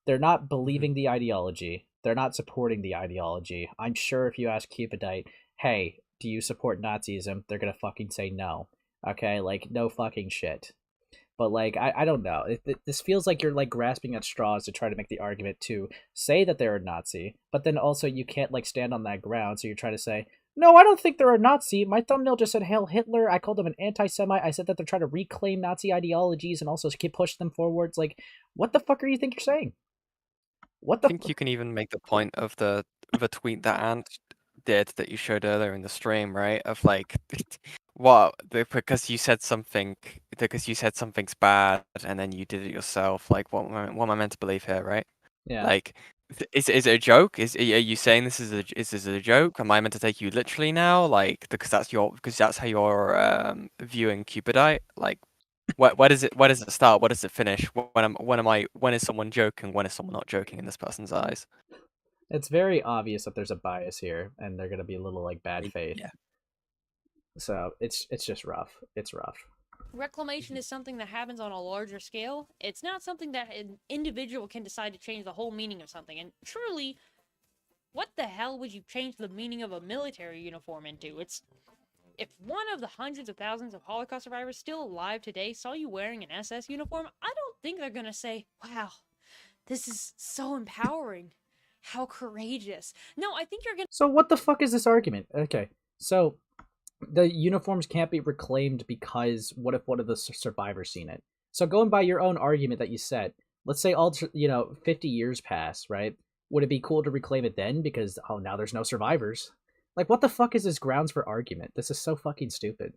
They're not believing the ideology. They're not supporting the ideology. I'm sure if you ask Cupidite, hey, do you support Nazism? They're gonna fucking say no. Okay, like no fucking shit. But like I don't know. This feels like you're like grasping at straws to try to make the argument to say that they're a Nazi, but then also you can't like stand on that ground. So you're trying to say, no, I don't think they're a Nazi. My thumbnail just said Hail Hitler. I called them an anti-Semite. I said that they're trying to reclaim Nazi ideologies and also keep push them forwards. Like, what the fuck are you think you're saying? What the? I think you can even make the point of the tweet that Ant did that you showed earlier in the stream, right? Of like, because you said something's bad and then you did it yourself. Like, what am I meant to believe here, right? Yeah. Like, is it a joke? Are you saying this is a joke? Am I meant to take you literally now? Like, because that's how you're viewing Cupidite. Like, where does it start? Where does it finish? When is someone joking? When is someone not joking in this person's eyes? It's very obvious that there's a bias here, and they're gonna be a little like bad faith. Yeah. So it's just rough. It's rough. Reclamation is something that happens on a larger scale. It's not something that an individual can decide to change the whole meaning of something. And truly, what the hell would you change the meaning of a military uniform into? It's if one of the hundreds of thousands of Holocaust survivors still alive today saw you wearing an SS uniform, I don't think they're gonna say, "Wow, this is so empowering. How courageous." No, I think you're gonna. So what the fuck is this argument? Okay, so the uniforms can't be reclaimed because what if one of the survivors seen it? So going by your own argument that you said, let's say 50 years pass, right? Would it be cool to reclaim it then because now there's no survivors? Like what the fuck is this grounds for argument? This is so fucking stupid.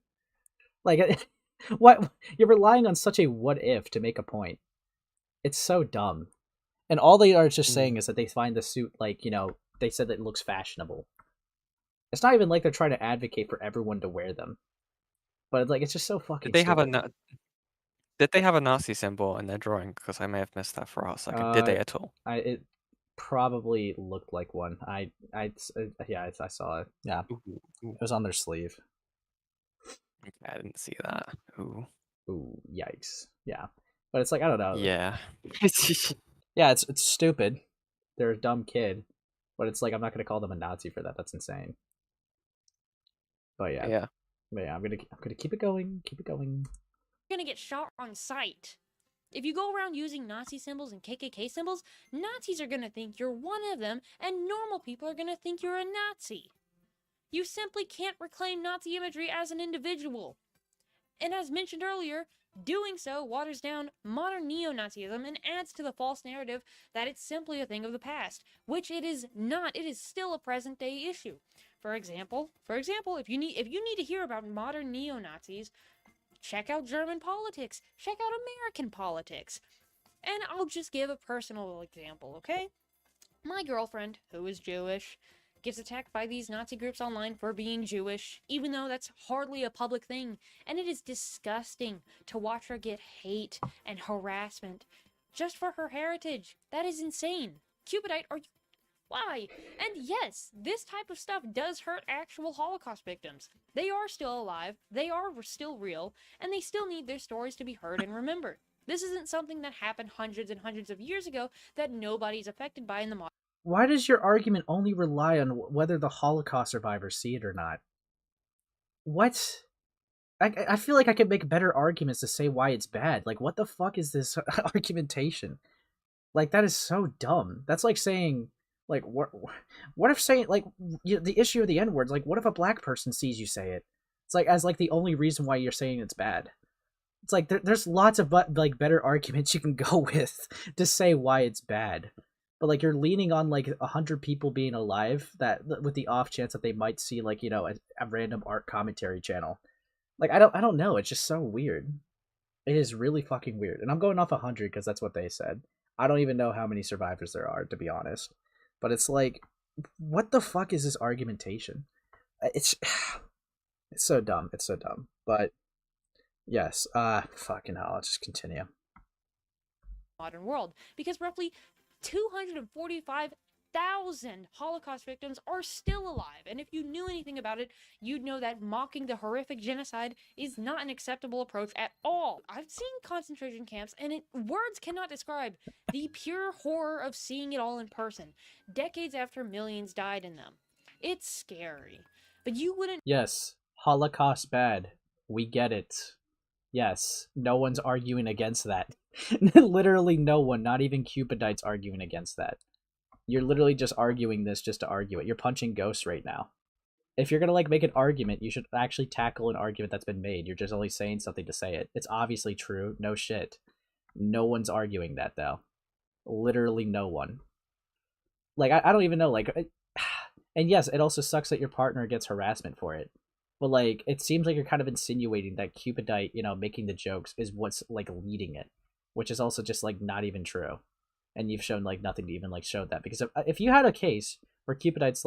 Like what you're relying on such a what if to make a point. It's so dumb. And all they are just saying is that they find the suit they said that it looks fashionable. It's not even like they're trying to advocate for everyone to wear them. But it's just so fucking Did they have stupid. Did they have a Nazi symbol in their drawing? Because I may have missed that for a second. Did they at all? It probably looked like one. I saw it. Yeah, Ooh. it was on their sleeve. Okay, I didn't see that. Ooh. Ooh, yikes. Yeah, but it's I don't know. Yeah. Yeah, it's stupid. They're a dumb kid, but it's I'm not gonna call them a Nazi for that. That's insane. But yeah, I'm gonna keep it going. Keep it going. You're gonna get shot on sight. If you go around using Nazi symbols and KKK symbols, Nazis are gonna think you're one of them, and normal people are gonna think you're a Nazi. You simply can't reclaim Nazi imagery as an individual. And as mentioned earlier, doing so waters down modern neo-Nazism and adds to the false narrative that it's simply a thing of the past, which it is not. It is still a present-day issue. For example, if you need to hear about modern neo-Nazis, check out German politics, check out American politics. And I'll just give a personal example, okay? My girlfriend, who is Jewish, gets attacked by these Nazi groups online for being Jewish, even though that's hardly a public thing. And it is disgusting to watch her get hate and harassment just for her heritage. That is insane. Cupidite, are you... Why? And yes, this type of stuff does hurt actual Holocaust victims. They are still alive, they are still real, and they still need their stories to be heard and remembered. This isn't something that happened hundreds and hundreds of years ago that nobody's affected by in the modern. Why does your argument only rely on whether the Holocaust survivors see it or not? What? I feel like I could make better arguments to say why it's bad. What the fuck is this argumentation? That is so dumb. That's like saying, what if saying, the issue of the N-words, what if a black person sees you say it? It's as the only reason why you're saying it's bad. It's there's lots of better arguments you can go with to say why it's bad. But you're leaning on 100 people being alive that with the off chance that they might see a random art commentary channel. I don't know. It's just so weird. It is really fucking weird. And I'm going off 100 because that's what they said. I don't even know how many survivors there are, to be honest. But it's what the fuck is this argumentation? It's so dumb. It's so dumb. But yes, fucking hell. Let's just continue. Modern world, because roughly 245,000 Holocaust victims are still alive. And if you knew anything about it, you'd know that mocking the horrific genocide is not an acceptable approach at all. I've seen concentration camps, and words cannot describe the pure horror of seeing it all in person, decades after millions died in them. It's scary. But you wouldn't... Yes, Holocaust bad. We get it. Yes, no one's arguing against that. Literally no one, not even Cupidite's arguing against that. You're literally just arguing this just to argue it. You're punching ghosts right now. If you're gonna make an argument, you should actually tackle an argument that's been made. You're just only saying something to say it. It's obviously true. No shit. No one's arguing that though. Literally no one. I don't even know. And yes, it also sucks that your partner gets harassment for it. But it seems like you're kind of insinuating that Cupidite, making the jokes is what's leading it, which is also just not even true. And you've shown nothing to even show that, because if you had a case where Cupidite's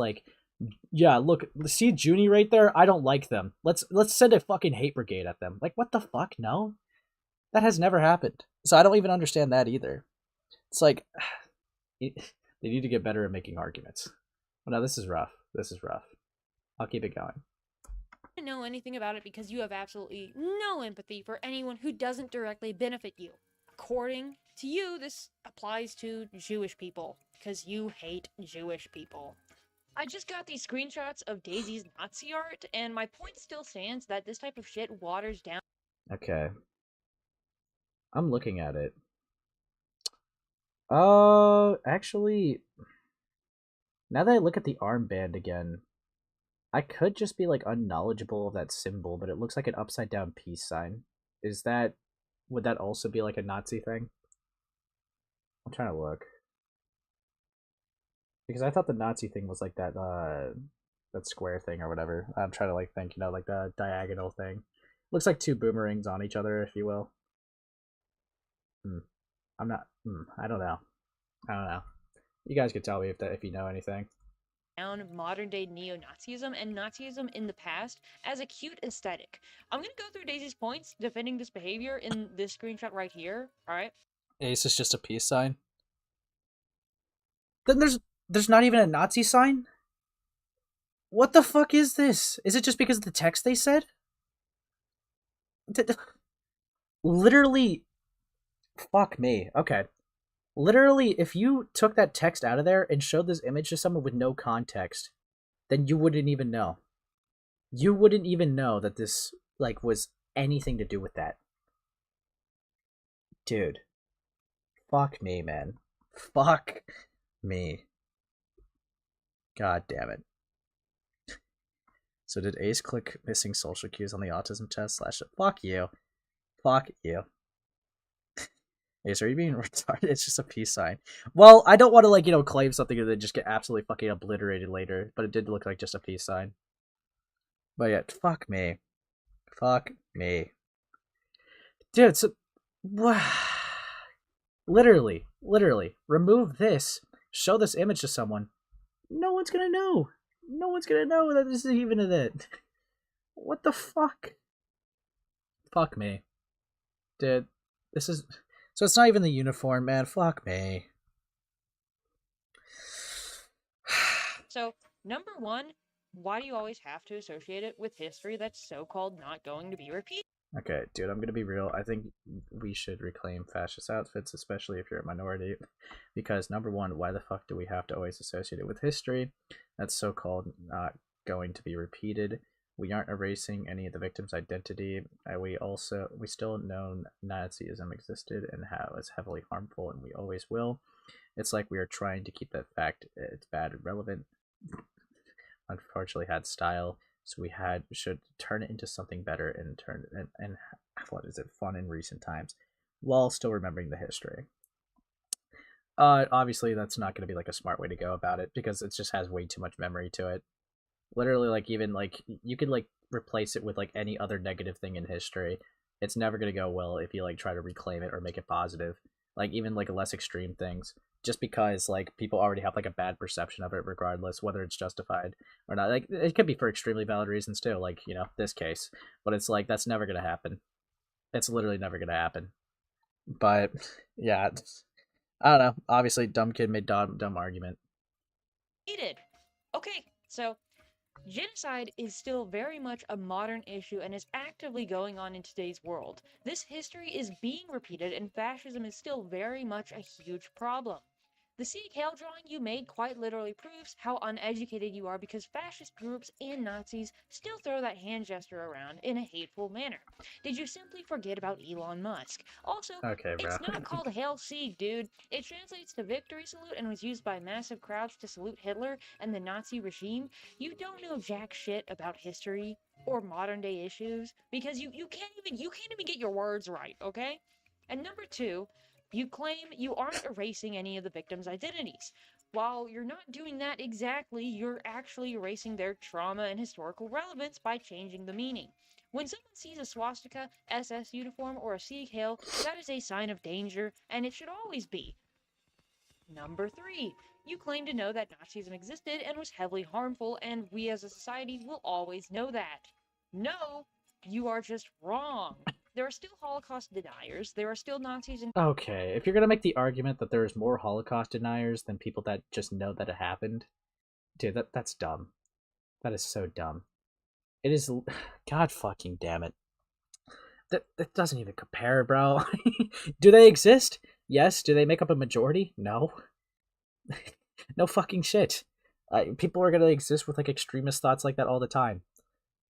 yeah, look, see Junie right there? I don't like them. Let's send a fucking hate brigade at them. What the fuck? No, that has never happened. So I don't even understand that either. It's they need to get better at making arguments. Well, no, this is rough. This is rough. I'll keep it going. to know anything about it because you have absolutely no empathy for anyone who doesn't directly benefit you. According to you, this applies to Jewish people because you hate Jewish people. I just got these screenshots of Daisy's Nazi art, and my point still stands that this type of shit waters down. Okay. I'm looking at it. Actually, now that I look at the armband again, I could just be, like, unknowledgeable of that symbol, but it looks like an upside-down peace sign. Would that also be, like, a Nazi thing? I'm trying to look. Because I thought the Nazi thing was, like, that square thing or whatever. I'm trying to, like, think, like, the diagonal thing. Looks like two boomerangs on each other, if you will. I don't know. You guys could tell me if you know anything. Down modern-day neo-Nazism and Nazism in the past as a cute aesthetic. I'm gonna go through Daisy's points defending this behavior in this screenshot right here, alright? Ace is just a peace sign? Then there's not even a Nazi sign? What the fuck is this? Is it just because of the text they said? Literally... Fuck me. Okay. Literally, if you took that text out of there and showed this image to someone with no context, then you wouldn't even know. You wouldn't even know that this, like, was anything to do with that. Dude. Fuck me, man. Fuck me. God damn it. So did Ace click missing social cues on the autism test / fuck you. Fuck you. Ace, are you being retarded? It's just a peace sign. Well, I don't want to, like, claim something and then just get absolutely fucking obliterated later, but it did look like just a peace sign. But yeah, fuck me. Fuck me. Dude, so... Literally, remove this, show this image to someone. No one's gonna know. No one's gonna know that this is even it. What the fuck? Fuck me. Dude, this is... So it's not even the uniform, man. Fuck me. So, number one, why do you always have to associate it with history that's so-called not going to be repeated? Okay, dude, I'm gonna be real. I think we should reclaim fascist outfits, especially if you're a minority. Because, number one, why the fuck do we have to always associate it with history that's so-called not going to be repeated? We aren't erasing any of the victim's identity. We still know Nazism existed and how it's heavily harmful, and we always will. It's like we are trying to keep that fact it's bad and relevant. Unfortunately, had style, so we should turn it into something better and what is it, fun in recent times, while still remembering the history. Obviously, that's not going to be like a smart way to go about it because it just has way too much memory to it. Literally, like, even, like, you could, like, replace it with, like, any other negative thing in history. It's never gonna go well if you, like, try to reclaim it or make it positive. Like, even, like, less extreme things. Just because, like, people already have, like, a bad perception of it regardless, whether it's justified or not. Like, it could be for extremely valid reasons, too, like, this case. But it's, like, that's never gonna happen. It's literally never gonna happen. But, yeah, I don't know. Obviously, dumb kid made dumb argument. Okay, so... genocide is still very much a modern issue and is actively going on in today's world. This history is being repeated and fascism is still very much a huge problem. The Sea Kale drawing you made quite literally proves how uneducated you are because fascist groups and Nazis still throw that hand gesture around in a hateful manner. Did you simply forget about Elon Musk? Also, Okay, bro. it's not called Hail Sieg, dude. It translates to victory salute and was used by massive crowds to salute Hitler and the Nazi regime. You don't know jack shit about history or modern day issues because you can't even get your words right, okay? And number two, you claim you aren't erasing any of the victims' identities. While you're not doing that exactly, you're actually erasing their trauma and historical relevance by changing the meaning. When someone sees a swastika, SS uniform, or a Sieg Heil, that is a sign of danger, and it should always be. Number 3. You claim to know that Nazism existed and was heavily harmful, and we as a society will always know that. No, you are just wrong. There are still Holocaust deniers, there are still Nazis in— Okay, if you're gonna make the argument that there's more Holocaust deniers than people that just know that it happened, dude, that's dumb. That is so dumb. It is. God fucking damn it. That doesn't even compare, bro. Do they exist? Yes. Do they make up a majority? No. No fucking shit. People are gonna exist with like extremist thoughts like that all the time.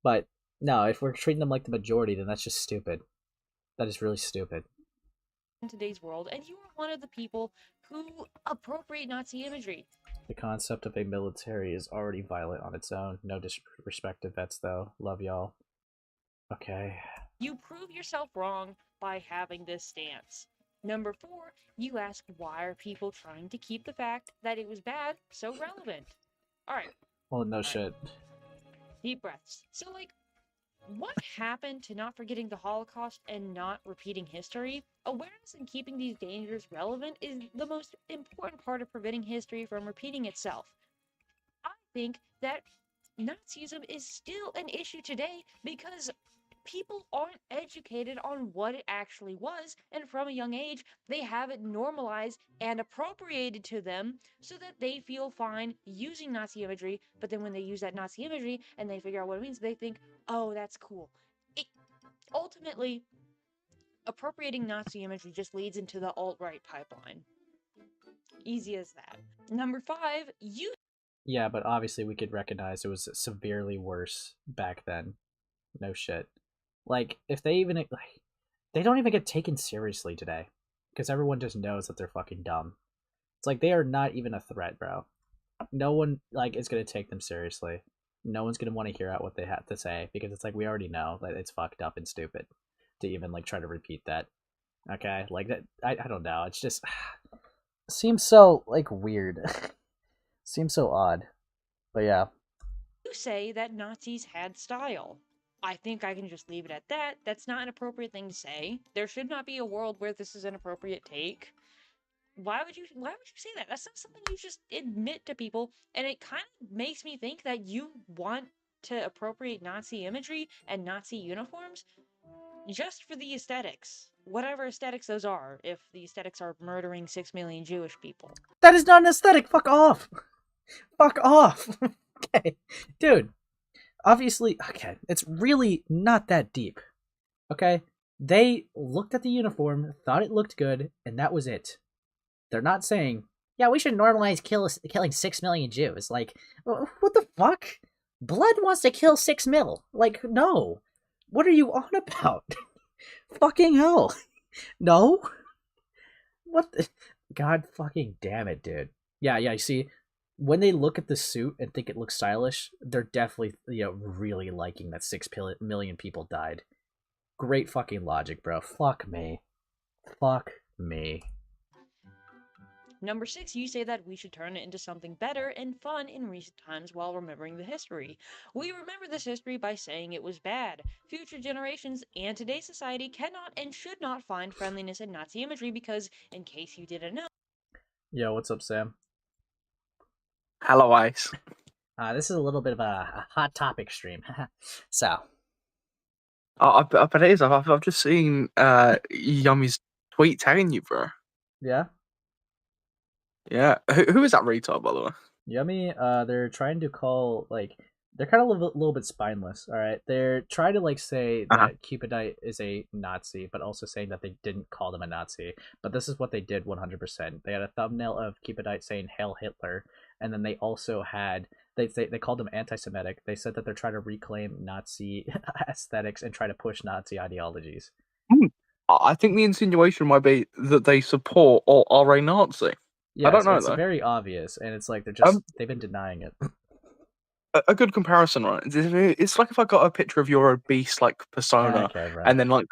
But no, if we're treating them like the majority, then that's just stupid. That is really stupid. In today's world, and you are one of the people who appropriate Nazi imagery. The concept of a military is already violent on its own. No disrespect to vets, though. Love y'all. Okay. You prove yourself wrong by having this stance. Number 4, you ask why are people trying to keep the fact that it was bad so relevant? Alright. Well, no shit. Deep breaths. So, like, what happened to not forgetting the Holocaust and not repeating history? Awareness and keeping these dangers relevant is the most important part of preventing history from repeating itself. I think that Nazism is still an issue today because people aren't educated on what it actually was, and from a young age, they have it normalized and appropriated to them so that they feel fine using Nazi imagery, but then when they use that Nazi imagery and they figure out what it means, they think, oh, that's cool. Ultimately, appropriating Nazi imagery just leads into the alt-right pipeline. Easy as that. Number 5, Yeah, but obviously we could recognize it was severely worse back then. No shit. Like, if they even, like, they don't even get taken seriously today. Because everyone just knows that they're fucking dumb. It's like, they are not even a threat, bro. No one, like, is gonna take them seriously. No one's gonna want to hear out what they have to say. Because it's like, we already know that it's fucked up and stupid. To even, like, try to repeat that. Okay? Like, that, I don't know. It's just, seems so, like, weird. Seems so odd. But yeah. you say that Nazis had style. I think I can just leave it at that. That's not an appropriate thing to say. There should not be a world where this is an appropriate take. Why would you say that? That's not something you just admit to people, and it kind of makes me think that you want to appropriate Nazi imagery and Nazi uniforms just for the aesthetics. Whatever aesthetics those are, if the aesthetics are murdering 6 million Jewish people. That is not an aesthetic! Fuck off! Fuck off! Okay. Dude. Obviously, okay, it's really not that deep. Okay? They looked at the uniform, thought it looked good, and that was it. They're not saying, yeah, we should normalize killing 6 million Jews. Like, what the fuck? Blood wants to kill 6 mil. Like, no. What are you on about? Fucking hell. No? What the... God fucking damn it, dude. Yeah, you see, when they look at the suit and think it looks stylish, they're definitely, really liking that 6 million people died. Great fucking logic, bro. Fuck me. Fuck me. Number 6, you say that we should turn it into something better and fun in recent times while remembering the history. We remember this history by saying it was bad. Future generations and today's society cannot and should not find friendliness in Nazi imagery because, in case you didn't know... Yo, what's up, Sam? Hello, Ice. This is a little bit of a hot topic stream. So. I bet it is. I've just seen Yummy's tweet tagging you, bro. Yeah? Yeah. Who is that retard, by the way? Yummy, they're trying to call, like, they're kind of a little bit spineless, alright? They're trying to, like, say that Cupidite is a Nazi, but also saying that they didn't call them a Nazi. But this is what they did 100%. They had a thumbnail of Cupidite saying, Hail Hitler, and then they also had, they called them anti-Semitic. They said that they're trying to reclaim Nazi aesthetics and try to push Nazi ideologies. I think the insinuation might be that they support or are a Nazi. Yes, I don't know, it's though. very obvious, and it's like they've been denying it. A good comparison, right? It's like if I got a picture of your obese, like, persona, Okay, right. and then, like,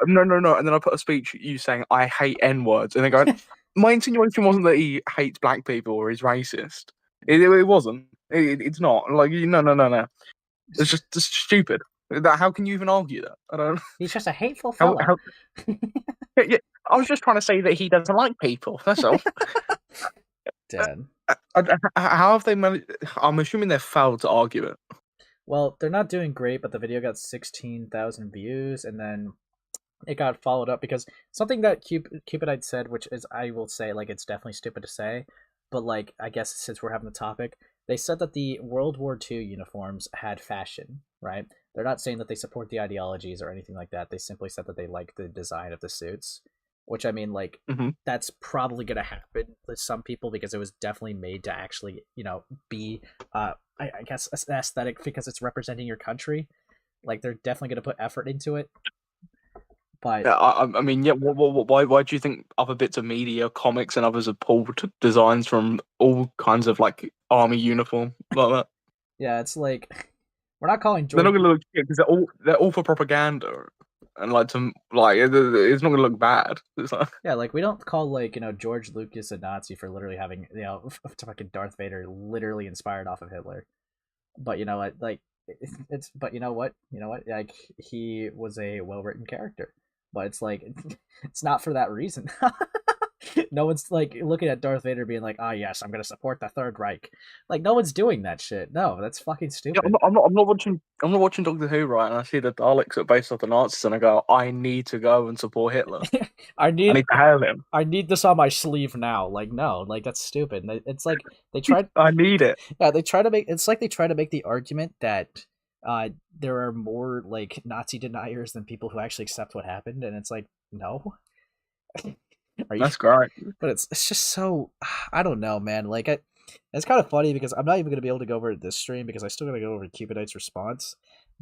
no, and then I put a speech you saying, I hate N-words, and then going, my insinuation wasn't that he hates black people or he's racist. It wasn't. It's not. Like, no. It's just stupid. How can you even argue that? I don't. He's just a hateful fella. Yeah, I was just trying to say that he doesn't like people. That's all. Dead. How have they managed? I'm assuming they've failed to argue it. Well, they're not doing great, but the video got 16,000 views, and then it got followed up because something that Cupidite said, which is, I will say, like, it's definitely stupid to say, but, like, I guess since we're having the topic, they said that the World War II uniforms had fashion, right? They're not saying that they support the ideologies or anything like that. They simply said that they like the design of the suits, which I mean, like, that's probably going to happen with some people because it was definitely made to actually, be, I guess, aesthetic because it's representing your country. Like, they're definitely going to put effort into it. But yeah, I mean, yeah. Why do you think other bits of media, comics, and others have pulled designs from all kinds of like army uniform like that? yeah, it's like we're not calling They're George. not going to look because they're all for propaganda, and like it's not going to look bad. It's like, Yeah, like we don't call like George Lucas a Nazi for literally having fucking Darth Vader literally inspired off of Hitler. But you know what, like it's but you know what, like he was a well written character. But it's like it's not for that reason. No one's like looking at Darth Vader being like, "Ah, yes, I'm gonna support the Third Reich." Like no one's doing that shit. No, that's fucking yeah, stupid. I'm not watching. I'm not watching Doctor Who, right? And I see the Daleks are based off the Nazis, and I go, I need to go and support Hitler. I I need need to hail him. I need this on my sleeve now. Like no, like that's stupid. It's like they tried. I need it. Yeah, they try to make it's like they try to make the argument that there are more like Nazi deniers than people who actually accept what happened, and it's like no. Are you? That's great. But it's just so I don't know, man. Like it's kind of funny because I'm not even gonna be able to go over this stream because I still gotta go over Cupidite's response.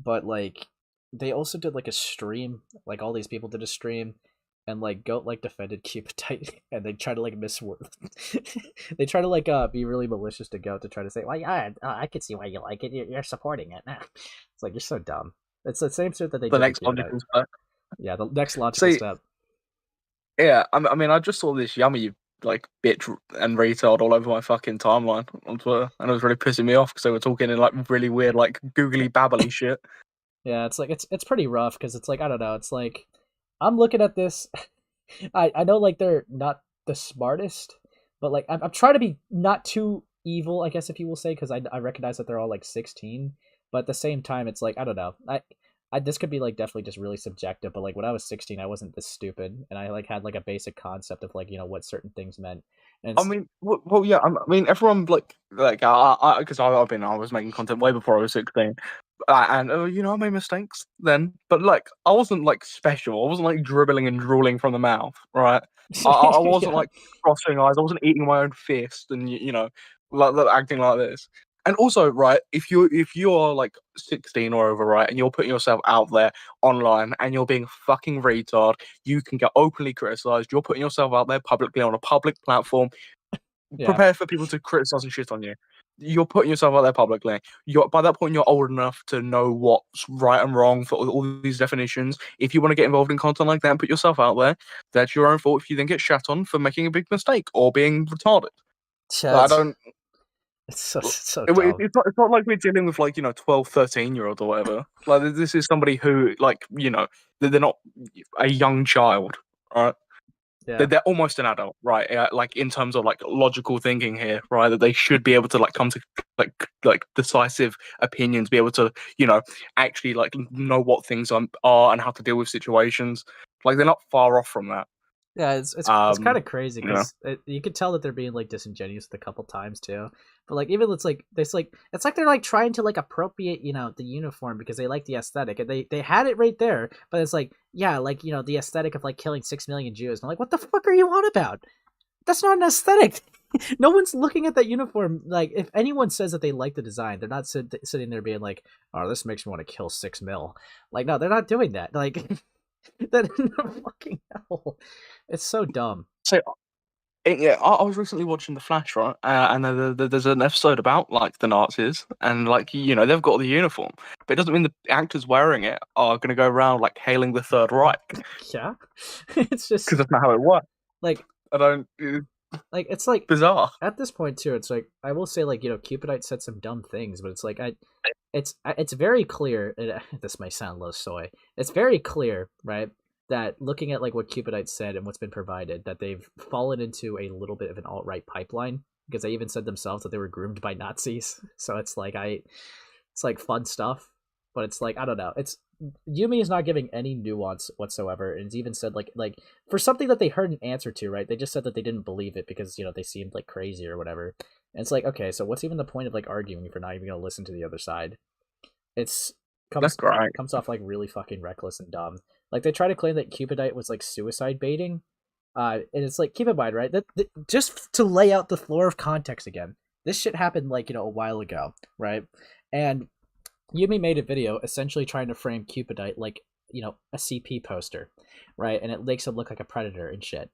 But like they also did like a stream, like all these people did a stream, and like Goat like defended Cupidite, and they try to like they try to like be really malicious to Goat to try to say, well, yeah, I can see why you like it. You're supporting it. It's like you're so dumb. It's the same shit that they The did. next logical step. Yeah, the next logical step. Yeah, I mean, I just saw this yummy like bitch and retard all over my fucking timeline on Twitter, and it was really pissing me off because they were talking in like really weird, like googly babbly shit. Yeah, it's like it's pretty rough because it's like I don't know. It's like I'm looking at this. I know like they're not the smartest, but like I'm trying to be not too evil, I guess if you will say, because I recognize that they're all like 16, but at the same time, it's like I don't know. I this could be like definitely just really subjective, but like when I was 16, I wasn't this stupid, and I like had like a basic concept of like what certain things meant. And I mean, well, yeah. I mean, everyone because I was making content way before I was 16, and I made mistakes then, but like I wasn't like special. I wasn't like dribbling and drooling from the mouth, right? I wasn't Yeah. like crossing eyes. I wasn't eating my own fist and like acting like this. And also, right, if you are like 16 or over, right, and you're putting yourself out there online and you're being fucking retard, you can get openly criticized. You're putting yourself out there publicly on a public platform. Yeah. Prepare for people to criticize and shit on you. You're putting yourself out there publicly. By that point, you're old enough to know what's right and wrong for all these definitions. If you want to get involved in content like that and put yourself out there, that's your own fault if you then get shat on for making a big mistake or being retarded. Yeah, I don't. It's so It's dumb. not like we're dealing with like 12, 13-year-olds or whatever. Like this is somebody who like they're not a young child, right? Yeah. They're almost an adult, right? Like in terms of like logical thinking here, right? That they should be able to like come to like decisive opinions, be able to actually like know what things are and how to deal with situations. Like they're not far off from that. Yeah, it's kind of crazy yeah. because you can tell that they're being like disingenuous a couple times too. But like even it's like they're like trying to like appropriate the uniform because they like the aesthetic and they had it right there. But it's like yeah, like the aesthetic of like killing 6 million Jews. And I'm like, what the fuck are you on about? That's not an aesthetic. No one's looking at that uniform. Like if anyone says that they like the design, they're not sitting there being like, oh, this makes me want to kill 6 mil. Like no, they're not doing that. Like. That no fucking hell. It's so dumb. So, I was recently watching The Flash, right? And there's an episode about like the Nazis, and like they've got the uniform, but it doesn't mean the actors wearing it are going to go around like hailing the Third Reich. Yeah, it's just because that's not how it works. Like I don't. Like it's like bizarre at this point too. It's like I will say like Cupidite said some dumb things, but it's like it's very clear. This might sound low soy. It's very clear, right, that looking at like what Cupidite said and what's been provided, that they've fallen into a little bit of an alt-right pipeline because they even said themselves that they were groomed by Nazis. So it's like it's like fun stuff, but it's like I don't know. It's Yumi is not giving any nuance whatsoever, and it's even said like for something that they heard an answer to, right? They just said that they didn't believe it because they seemed like crazy or whatever. And it's like, okay, so what's even the point of like arguing if you're not even gonna listen to the other side? It's That's great. comes off like really fucking reckless and dumb. Like they try to claim that Cupidite was like suicide baiting. And it's like, keep in mind, right? That just to lay out the floor of context again, this shit happened like, a while ago, right? And Yumi made a video essentially trying to frame Cupidite like, a CP poster, right? And it makes him look like a predator and shit.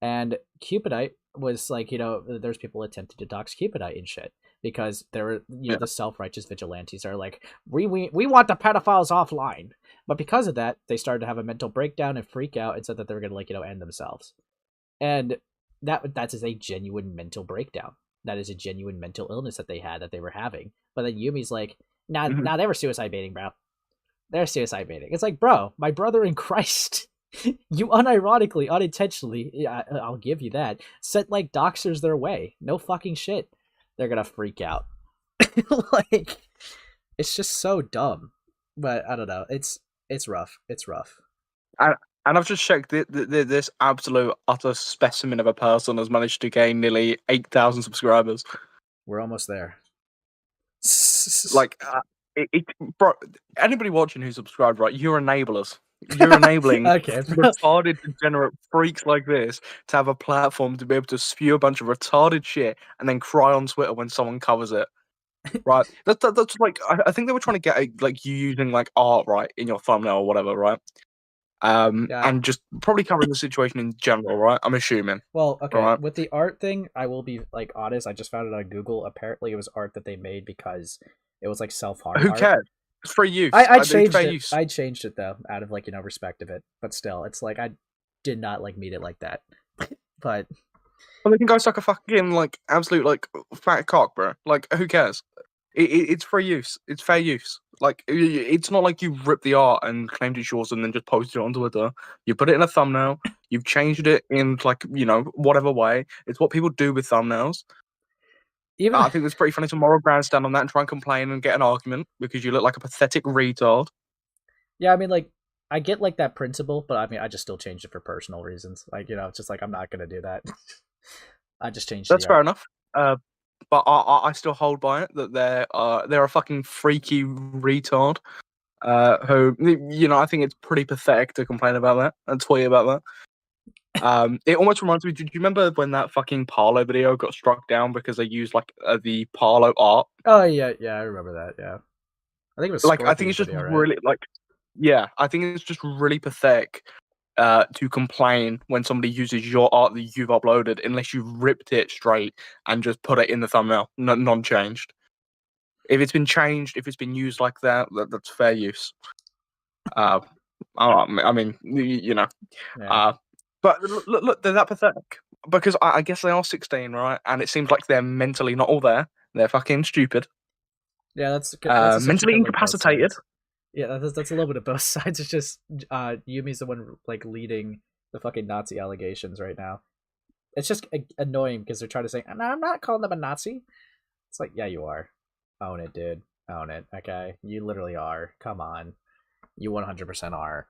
And Cupidite was like, there's people attempting to dox Cupidite and shit because there were, the self-righteous vigilantes are like, we want the pedophiles offline. But because of that, they started to have a mental breakdown and freak out and said that they were going to like, end themselves. And that is a genuine mental breakdown. That is a genuine mental illness that they were having. But then Yumi's like, nah, they were suicide baiting, bro. They're suicide baiting. It's like, bro, my brother in Christ, you unironically, unintentionally, I'll give you that, sent like doxers their way. No fucking shit. They're gonna freak out. Like, it's just so dumb. But I don't know. It's rough. It's rough. And I've just checked this absolute utter specimen of a person has managed to gain nearly 8,000 subscribers. We're almost there. Like, bro, anybody watching who's subscribed, right? You're enablers. You're enabling Okay, retarded, degenerate freaks like this to have a platform to be able to spew a bunch of retarded shit and then cry on Twitter when someone covers it. Right? That's like, I think they were trying to get like you using like art, right, in your thumbnail or whatever, right? And just probably covering the situation in general, right? I'm assuming. Well, okay. Right. With the art thing, I will be like honest. I just found it on Google. Apparently, it was art that they made because it was like self-harm. Who art. cares? It's free use. I changed it. Use. I changed it though, out of like respect of it. But still, it's like I did not like mean it like that. But well, they can go suck a fucking like absolute like fat cock, bro. Like, who cares? It's free use. It's fair use. Like, it's not like you ripped the art and claimed it's yours and then just posted it on Twitter. You put it in a thumbnail. You've changed it in like whatever way. It's what people do with thumbnails. I think it's pretty funny to moral ground stand on that and try and complain and get an argument because you look like a pathetic retard. Yeah, I mean, like, I get like that principle, but I mean, I just still changed it for personal reasons. Like, it's just like I'm not gonna do that. I just changed. That's fair enough. But I still hold by it that they're a fucking freaky retard. Who I think it's pretty pathetic to complain about that and tweet about that. It almost reminds me. Do you remember when that fucking Parlo video got struck down because they used like the Parlo art? Oh yeah, I remember that. Yeah, I think it was like I think it's just video, really right? like I think it's just really pathetic. To complain when somebody uses your art that you've uploaded, unless you've ripped it straight and just put it in the thumbnail, non-changed. If it's been changed, if it's been used like that, that's fair use. I mean, Yeah. But look, they're that pathetic because I guess they are 16, right? And it seems like they're mentally not all there. They're fucking stupid. Yeah, that's mentally incapacitated. Yeah, that's a little bit of both sides. It's just Yumi's the one like leading the fucking Nazi allegations right now. It's just annoying because they're trying to say, "No, I'm not calling them a Nazi." It's like, yeah, you are. Own it, dude. Own it. Okay, you literally are. Come on, you 100% are.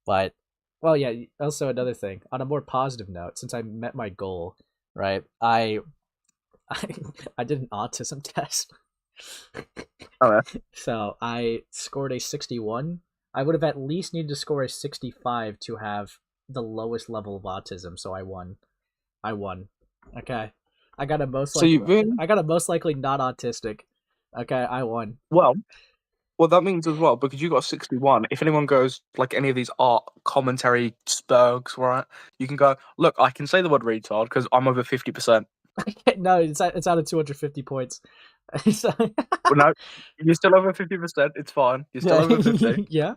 But well, yeah. Also, another thing on a more positive note, since I met my goal, right? I did an autism test. So I scored a 61. I would have at least needed to score a 65 to have the lowest level of autism, so I won. Okay. I got a most likely not autistic. Okay, I won. Well, that means as well, because you got a 61, if anyone goes like any of these art commentary spurgs, right? You can go, look, I can say the word retard because I'm over 50%. No, it's out of 250 points. Well, no, you're still over 50%. It's fine. You're still over 50. Yeah.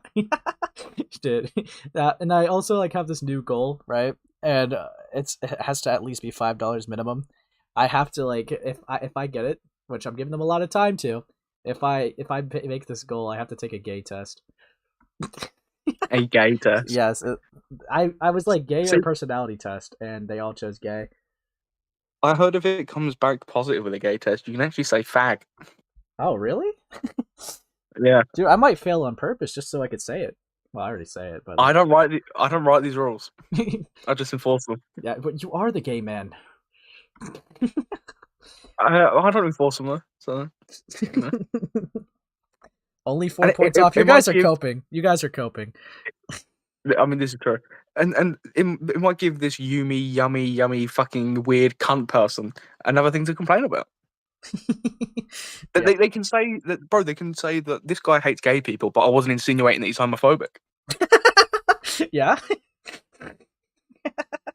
Did that, and I also like have this new goal, right? And it has to at least be $5 minimum. I have to like if I get it, which I'm giving them a lot of time to. If I make this goal, I have to take a gay test. A gay test? Yes. I was like gay or personality test, and they all chose gay. I heard if it comes back positive with a gay test, you can actually say fag. Oh, really? Yeah. Dude, I might fail on purpose just so I could say it. Well, I already say it, but I don't write these rules. I just enforce them. Yeah, but you are the gay man. I don't enforce them though, so you know. Only 4 And points off. You it might guys are give- coping. You guys are coping. I mean, this is true, and it might give this yummy fucking weird cunt person another thing to complain about. Yeah. They can say that, bro. They can say that this guy hates gay people, but I wasn't insinuating that he's homophobic. Yeah.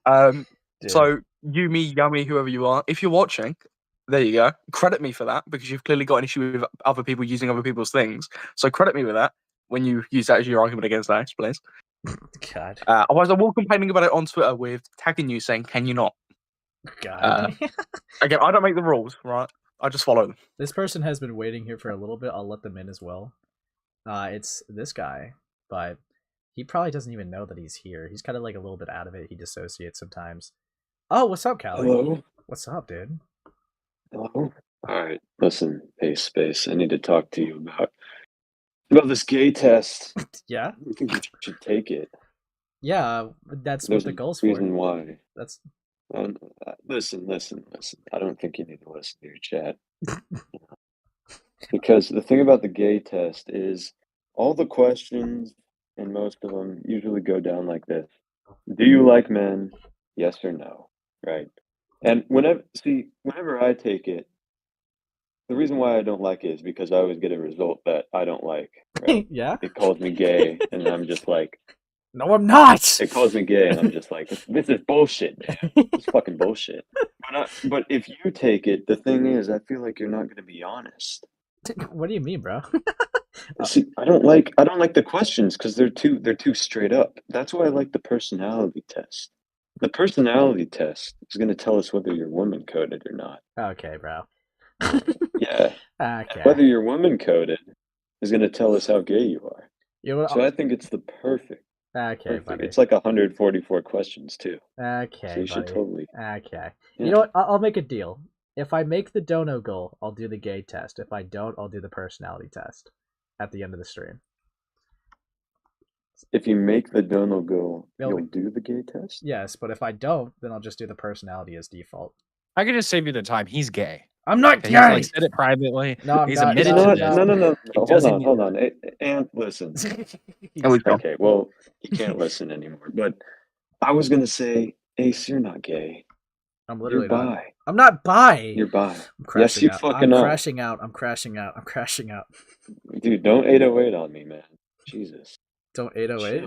Dude. So Yumi, Yummy, whoever you are, if you're watching, there you go. Credit me for that because you've clearly got an issue with other people using other people's things. So credit me with that when you use that as your argument against Ace, please. God. Otherwise, I will complaining about it on Twitter with tagging you saying, "Can you not?" God. Again, I don't make the rules, right? I just follow them. This person has been waiting here for a little bit. I'll let them in as well. It's this guy, but he probably doesn't even know that he's here. He's kind of like a little bit out of it. He dissociates sometimes. Oh, what's up, Callie? Hello? What's up, dude? Hello? Alright, listen, Ace Space, I need to talk to you about this gay test. Yeah? I think you should take it. Yeah, that's There's what the a goal's reason for. why. That's Listen. I don't think you need to listen to your chat. Because the thing about the gay test is all the questions, and most of them usually go down like this. Do you like men? Yes or no? Right? And whenever I take it, the reason why I don't like it is because I always get a result that I don't like. Right? Yeah? It calls me gay, and I'm just like, no, I'm not! it calls me gay, and I'm just like, this is bullshit, man. It's fucking bullshit. But if you take it, the thing is, I feel like you're not going to be honest. What do you mean, bro? See, I don't like the questions because they're too straight up. That's why I like the personality test. The personality test is going to tell us whether you're woman coded or not. Okay, bro. Yeah. Okay. Whether you're woman coded is going to tell us how gay you are. You know, So I think it's the perfect. Okay, buddy. It's like 144 questions too. Okay, So you should buddy. totally. Okay. Yeah. You know what? I'll make a deal. If I make the dono goal, I'll do the gay test. If I don't, I'll do the personality test at the end of the stream. If you make the dono goal, They'll- you'll do the gay test? Yes, but if I don't, then I'll just do the personality as default. I could just save you the time. He's gay. I'm not He's gay! like said it privately. No, I'm He's not. admitted No, to not, this. no. He doesn't- Hold on. And listen. Okay, well, you can't listen anymore. But I was gonna say, Ace, you're not gay. I'm literally You're not. bi. I'm not bi! You're bi. I'm crashing you out. fucking I'm are. crashing out. I'm crashing out. I'm crashing out. Dude, don't 808 on me, man. Jesus. Don't 808.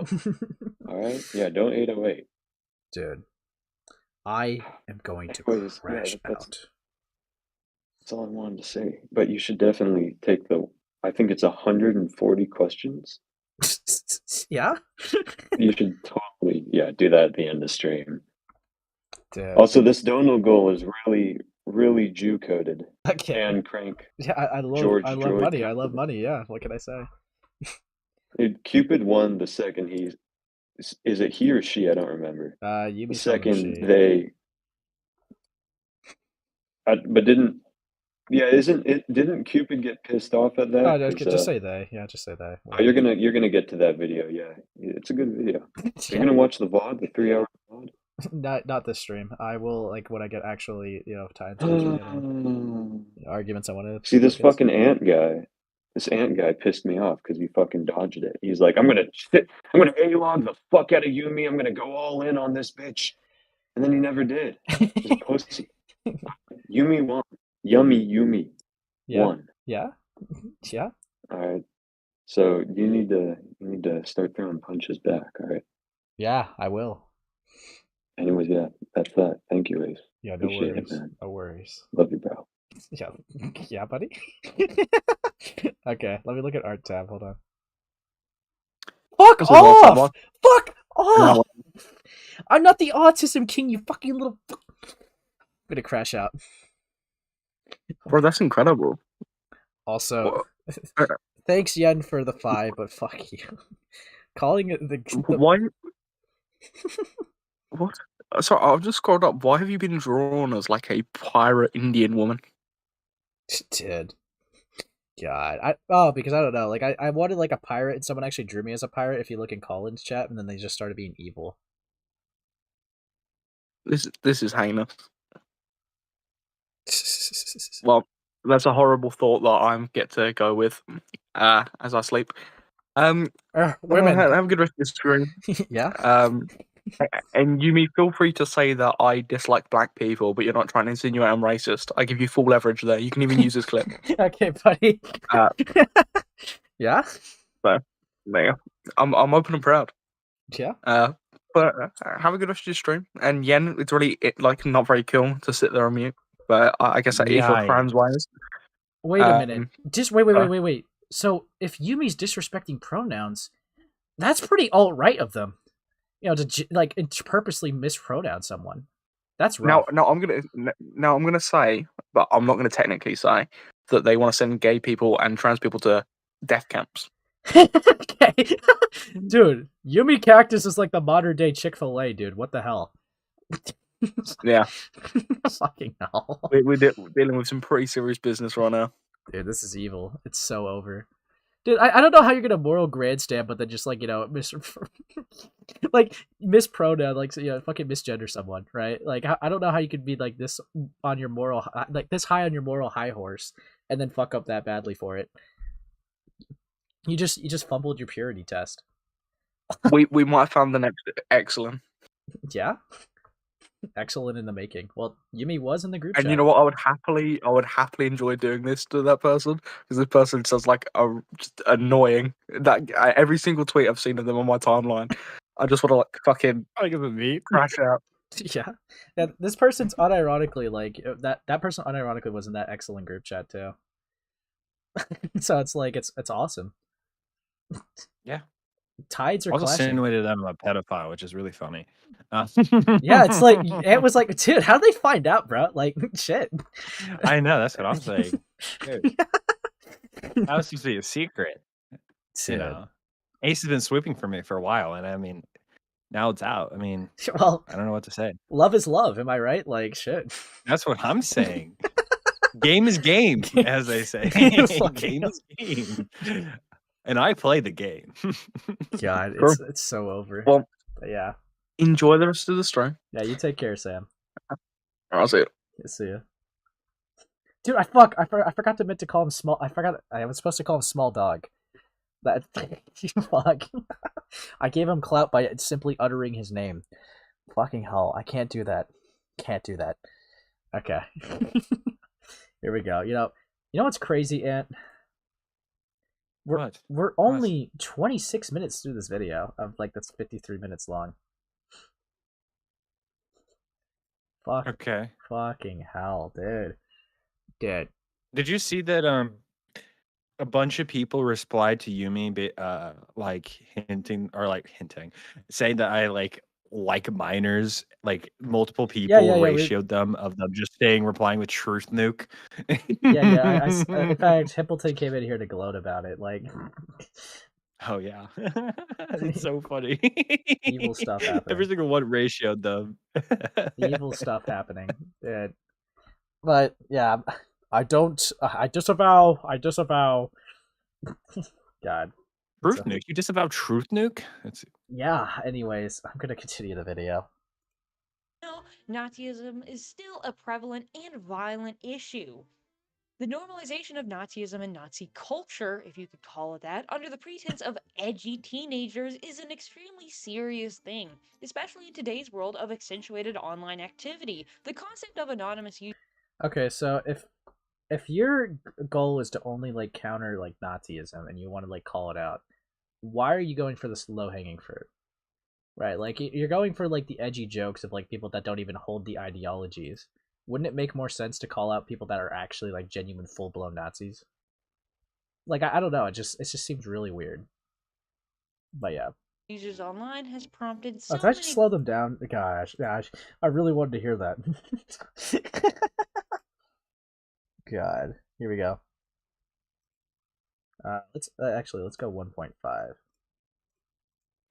All right? Yeah, don't 808. Dude, I am going to Anyways, yeah, crash that's- out. That's all I wanted to say. But you should definitely take I think it's 140 questions. Yeah? You should totally, do that at the end of the stream. Dude. Also, this donal goal is really, really Jew coded. Okay. And crank. Yeah, I love George I love Droid money. I coded. love money. Yeah, what can I say? Dude, Cupid won the second is it he or she? I don't remember. You The be telling second she. they. But didn't. Yeah, didn't Cupid get pissed off at that? Oh, no, 'Cause, just say they. Yeah, just say they. Oh, you're gonna get to that video. Yeah, it's a good video. You're gonna watch the VOD, the 3-hour VOD. Not this stream. I will when I get actually time to arguments I want to See this fucking ant guy. This ant guy pissed me off because he fucking dodged it. He's like, I'm gonna A-log the fuck out of Yumi. I'm gonna go all in on this bitch, and then he never did. He's a pussy. Yumi won. Yumi Yeah. won. Yeah. Yeah. All right. So you need to start throwing punches back. All right. Yeah, I will. Anyways, yeah, that's that. Thank you, Ace. Yeah, no Appreciate worries. it, man. No worries. Love you, bro. Yeah. Yeah, buddy. Okay, let me look at art tab. Hold on. Fuck This is all off! someone. Fuck off! I'm not the autism king, you fucking little. I'm gonna crash out. Bro, that's incredible. Also, thanks Yen for the 5, but fuck you. Calling it the Why? What? Sorry, I've just scrolled up. Why have you been drawn as like a pirate Indian woman? Dude. God. Because I don't know. Like I wanted like a pirate and someone actually drew me as a pirate if you look in Colin's chat and then they just started being evil. This is heinous. Well, that's a horrible thought that I get to go with as I sleep. Women. Have a good rest of the stream. Yeah. And Yumi, feel free to say that I dislike black people, but you're not trying to insinuate I'm racist. I give you full leverage there. You can even use this clip. Okay, buddy. Uh, Yeah. so, there you go. I'm open and proud. Yeah. But have a good rest of your stream. And Yen, it's really like not very cool to sit there on mute. But I guess that is your Yeah. crimes wise. Wait a minute. Just wait. So if Yumi's disrespecting pronouns, that's pretty alt-right of them. You know, to purposely mispronounce someone. That's rough. Now I'm gonna say, but I'm not gonna technically say that they want to send gay people and trans people to death camps. Okay. Dude, Yummicactus is like the modern day Chick-fil-A, dude. What the hell? Yeah. Fucking hell. We're dealing with some pretty serious business right now. Dude, this is evil. It's so over. Dude, I don't know how you're gonna moral grandstand, but then just like, you know, mispronoun, like, you know, fucking misgender someone, right? Like, I don't know how you could be like this on your moral, like this high on your moral high horse, and then fuck up that badly for it. You just fumbled your purity test. we might have found the next excellent. Yeah. Excellent in the making. Well, Yumi was in the group chat. And you know what? I would happily enjoy doing this to that person because this person sounds like just annoying. That every single tweet I've seen of them on my timeline, I just want to like fucking crash out. Yeah. This person's unironically like that person unironically was in that excellent group chat too. So it's like it's awesome. Yeah. Tides are Also clashing. insinuated that I'm a pedophile, which is really funny. Yeah, it's like it was like, dude, how did they find out, bro? Like, shit. I know, that's what I'm saying. Dude. That was supposed to be a secret. You know, Ace has been swooping for me for a while, and I mean, now it's out. I mean, well, I don't know what to say. Love is love, am I right? Like, shit. That's what I'm saying. Game is game, as they say. Game is game. And I play the game. God, it's so over. Well, but yeah. Enjoy the rest of the stream. Yeah, you take care, Sam. I'll see you. See you. Dude, I forgot to meant to call him small. I was supposed to call him small dog. That fuck. I gave him clout by simply uttering his name. Fucking hell, I can't do that. Can't do that. Okay. Here we go. You know what's crazy, Ant? We're only 26 minutes through this video of like that's 53 minutes long. Fuck. Okay. Fucking hell, dude. Dude. Did you see that a bunch of people replied to Yumi saying that I like minors, like multiple people ratioed them of them just replying with truth nuke. Yeah. In fact, Hippleton came in here to gloat about it. Like, oh yeah, it's so funny. Evil stuff happening. Every single one ratioed them. Evil stuff happening. But yeah, I disavow. God. Truth nuke? You disavow truth nuke? Yeah, anyways, I'm gonna continue the video. Nazism is still a prevalent and violent issue. The normalization of Nazism and Nazi culture, if you could call it that, under the pretense of edgy teenagers is an extremely serious thing, especially in today's world of accentuated online activity. The concept of anonymous use. Okay, so if your goal is to only like counter like Nazism and you want to like call it out, why are you going for this low-hanging fruit? Right, like you're going for like the edgy jokes of like people that don't even hold the ideologies. Wouldn't it make more sense to call out people that are actually like genuine full-blown Nazis? Like I don't know, it just seems really weird. But yeah. Users online has prompted so Let's actually slow them down. Gosh, I really wanted to hear that. God, here we go. Let's go 1.5.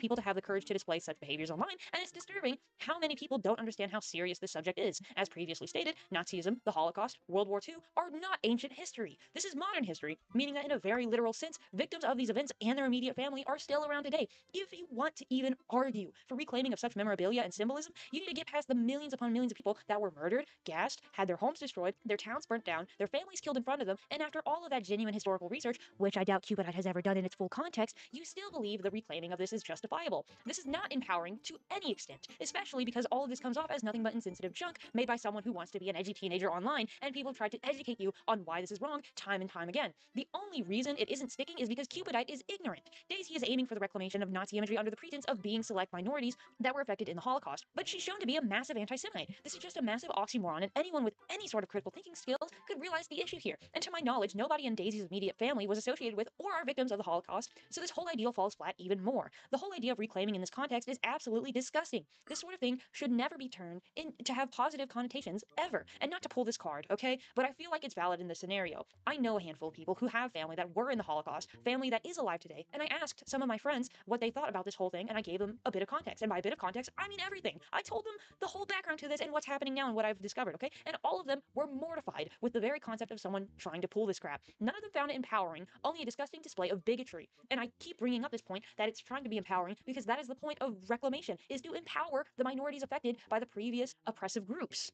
people to have the courage to display such behaviors online, and it's disturbing how many people don't understand how serious this subject is. As previously stated, Nazism, the Holocaust, World War II are not ancient history. This is modern history, meaning that in a very literal sense, victims of these events and their immediate family are still around today. If you want to even argue for reclaiming of such memorabilia and symbolism, you need to get past the millions upon millions of people that were murdered, gassed, had their homes destroyed, their towns burnt down, their families killed in front of them, and after all of that genuine historical research, which I doubt Cupidite has ever done in its full context, you still believe the reclaiming of this is justifiable. This is not empowering to any extent, especially because all of this comes off as nothing but insensitive junk made by someone who wants to be an edgy teenager online, and people have tried to educate you on why this is wrong time and time again. The only reason it isn't sticking is because Cupidite is ignorant. Daisy is aiming for the reclamation of Nazi imagery under the pretense of being select minorities that were affected in the Holocaust, but she's shown to be a massive anti-Semite. This is just a massive oxymoron, and anyone with any sort of critical thinking skills could realize the issue here. And to my knowledge, nobody in Daisy's immediate family was associated with or are victims of the Holocaust, so this whole ideal falls flat even more. The whole idea of reclaiming in this context is absolutely disgusting. This sort of thing should never be turned in to have positive connotations ever. And not to pull this card, okay? But I feel like it's valid in this scenario. I know a handful of people who have family that were in the Holocaust, family that is alive today, and I asked some of my friends what they thought about this whole thing, and I gave them a bit of context. And by a bit of context, I mean everything. I told them the whole background to this and what's happening now and what I've discovered, okay? And all of them were mortified with the very concept of someone trying to pull this crap. None of them found it empowering, only a disgusting display of bigotry. And I keep bringing up this point that it's trying to be empowering because that is the point of reclamation, is to empower the minorities affected by the previous oppressive groups.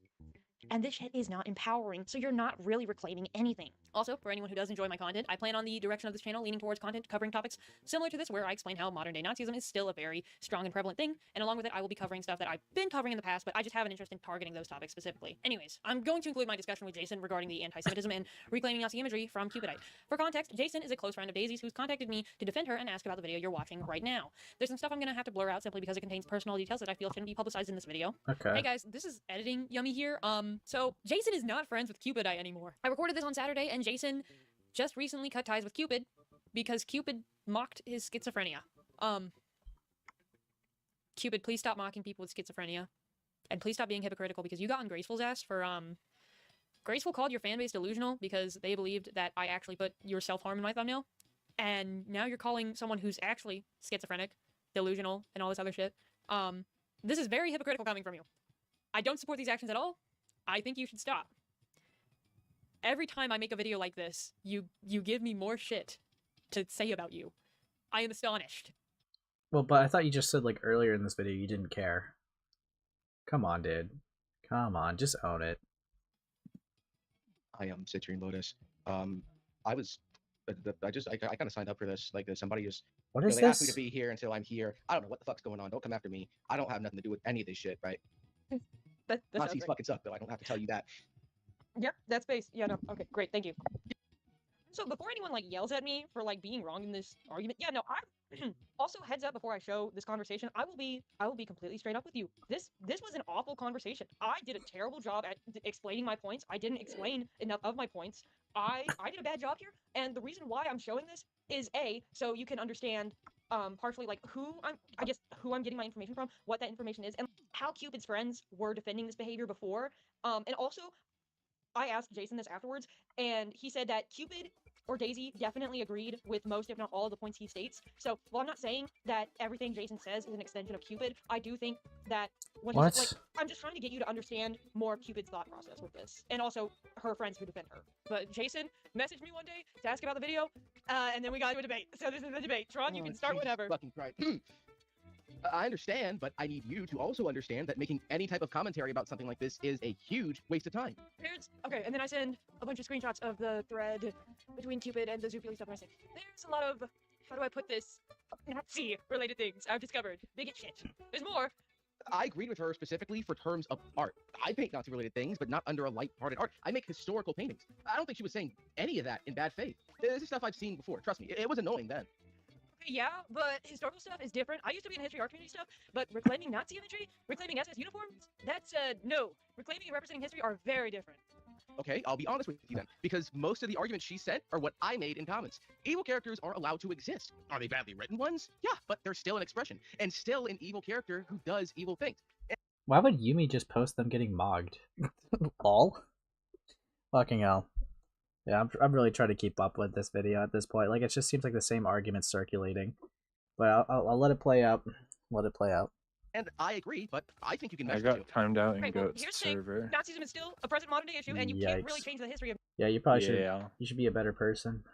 And this shit is not empowering, so you're not really reclaiming anything. Also, for anyone who does enjoy my content, I plan on the direction of this channel leaning towards content covering topics similar to this, where I explain how modern-day Nazism is still a very strong and prevalent thing, and along with it, I will be covering stuff that I've been covering in the past, but I just have an interest in targeting those topics specifically. Anyways, I'm going to include my discussion with Jason regarding the anti-Semitism and reclaiming Nazi imagery from Cupidite. For context, Jason is a close friend of Daisy's who's contacted me to defend her and ask about the video you're watching right now. There's some stuff I'm going to have to blur out simply because it contains personal details that I feel shouldn't be publicized in this video. Okay. Hey guys, this is editing Yummy here. So Jason is not friends with Cupidite anymore. I recorded this on Saturday, and Jason just recently cut ties with Cupid because Cupid mocked his schizophrenia. Cupid, please stop mocking people with schizophrenia, and please stop being hypocritical because you got on Graceful's ass for Graceful called your fan base delusional because they believed that I actually put your self-harm in my thumbnail, and now you're calling someone who's actually schizophrenic delusional and all this other shit. This is very hypocritical coming from you. I don't support these actions at all. I think you should stop. Every time I make a video like this, you give me more shit to say about you. I am astonished. Well, but I thought you just said, like, earlier in this video you didn't care. Come on, dude. Come on, just own it. I am Citrine Lotus. I was, I kind of signed up for this. Like, somebody just, What is they this? asked me to be here until I'm here. I don't know what the fuck's going on. Don't come after me. I don't have nothing to do with any of this shit, right? That Nazis fucking suck, though. I don't have to tell you that. Yep, that's space. Yeah, no. Okay, great. Thank you. So before anyone like yells at me for like being wrong in this argument, yeah, no, I also heads up before I show this conversation, I will be completely straight up with you. This was an awful conversation. I did a terrible job at explaining my points. I didn't explain enough of my points. I did a bad job here, and the reason why I'm showing this is so you can understand partially like who I'm getting my information from, what that information is, and how Cupid's friends were defending this behavior before. And also I asked Jason this afterwards, and he said that Cupid or Daisy definitely agreed with most, if not all, of the points he states. So, while I'm not saying that everything Jason says is an extension of Cupid, I do think that when he's like, I'm just trying to get you to understand more of Cupid's thought process with this, and also her friends who defend her. But Jason messaged me one day to ask about the video, and then we got into a debate. So this is the debate. Tron, you can start whenever. Fucking Christ. I understand, but I need you to also understand that making any type of commentary about something like this is a huge waste of time. Okay, and then I send a bunch of screenshots of the thread between Cupid and the Zoophilia stuff, and I say, there's a lot of, how do I put this, Nazi-related things I've discovered. Bigot shit. There's more. I agreed with her specifically for terms of art. I paint Nazi-related things, but not under a light-hearted art. I make historical paintings. I don't think she was saying any of that in bad faith. This is stuff I've seen before. Trust me, it was annoying then. Yeah, but historical stuff is different. I used to be in history art community stuff, but reclaiming Nazi imagery, reclaiming SS uniforms, that's, no. Reclaiming and representing history are very different. Okay, I'll be honest with you then, because most of the arguments she sent are what I made in comments. Evil characters are allowed to exist. Are they badly written ones? Yeah, but they're still an expression, and still an evil character who does evil things. Why would Yumi just post them getting mogged? Lol. Fucking hell. Yeah, I'm really trying to keep up with this video at this point. Like, it just seems like the same argument circulating. But I'll let it play out. Let it play out. And I agree, but I think you can I measure too. got timed out in Okay, well, Goat's here's the thing. server. Nazism is still a present modern day issue, and you can't really Yikes. change the history of. Yeah, you probably should. Yeah. You should be a better person.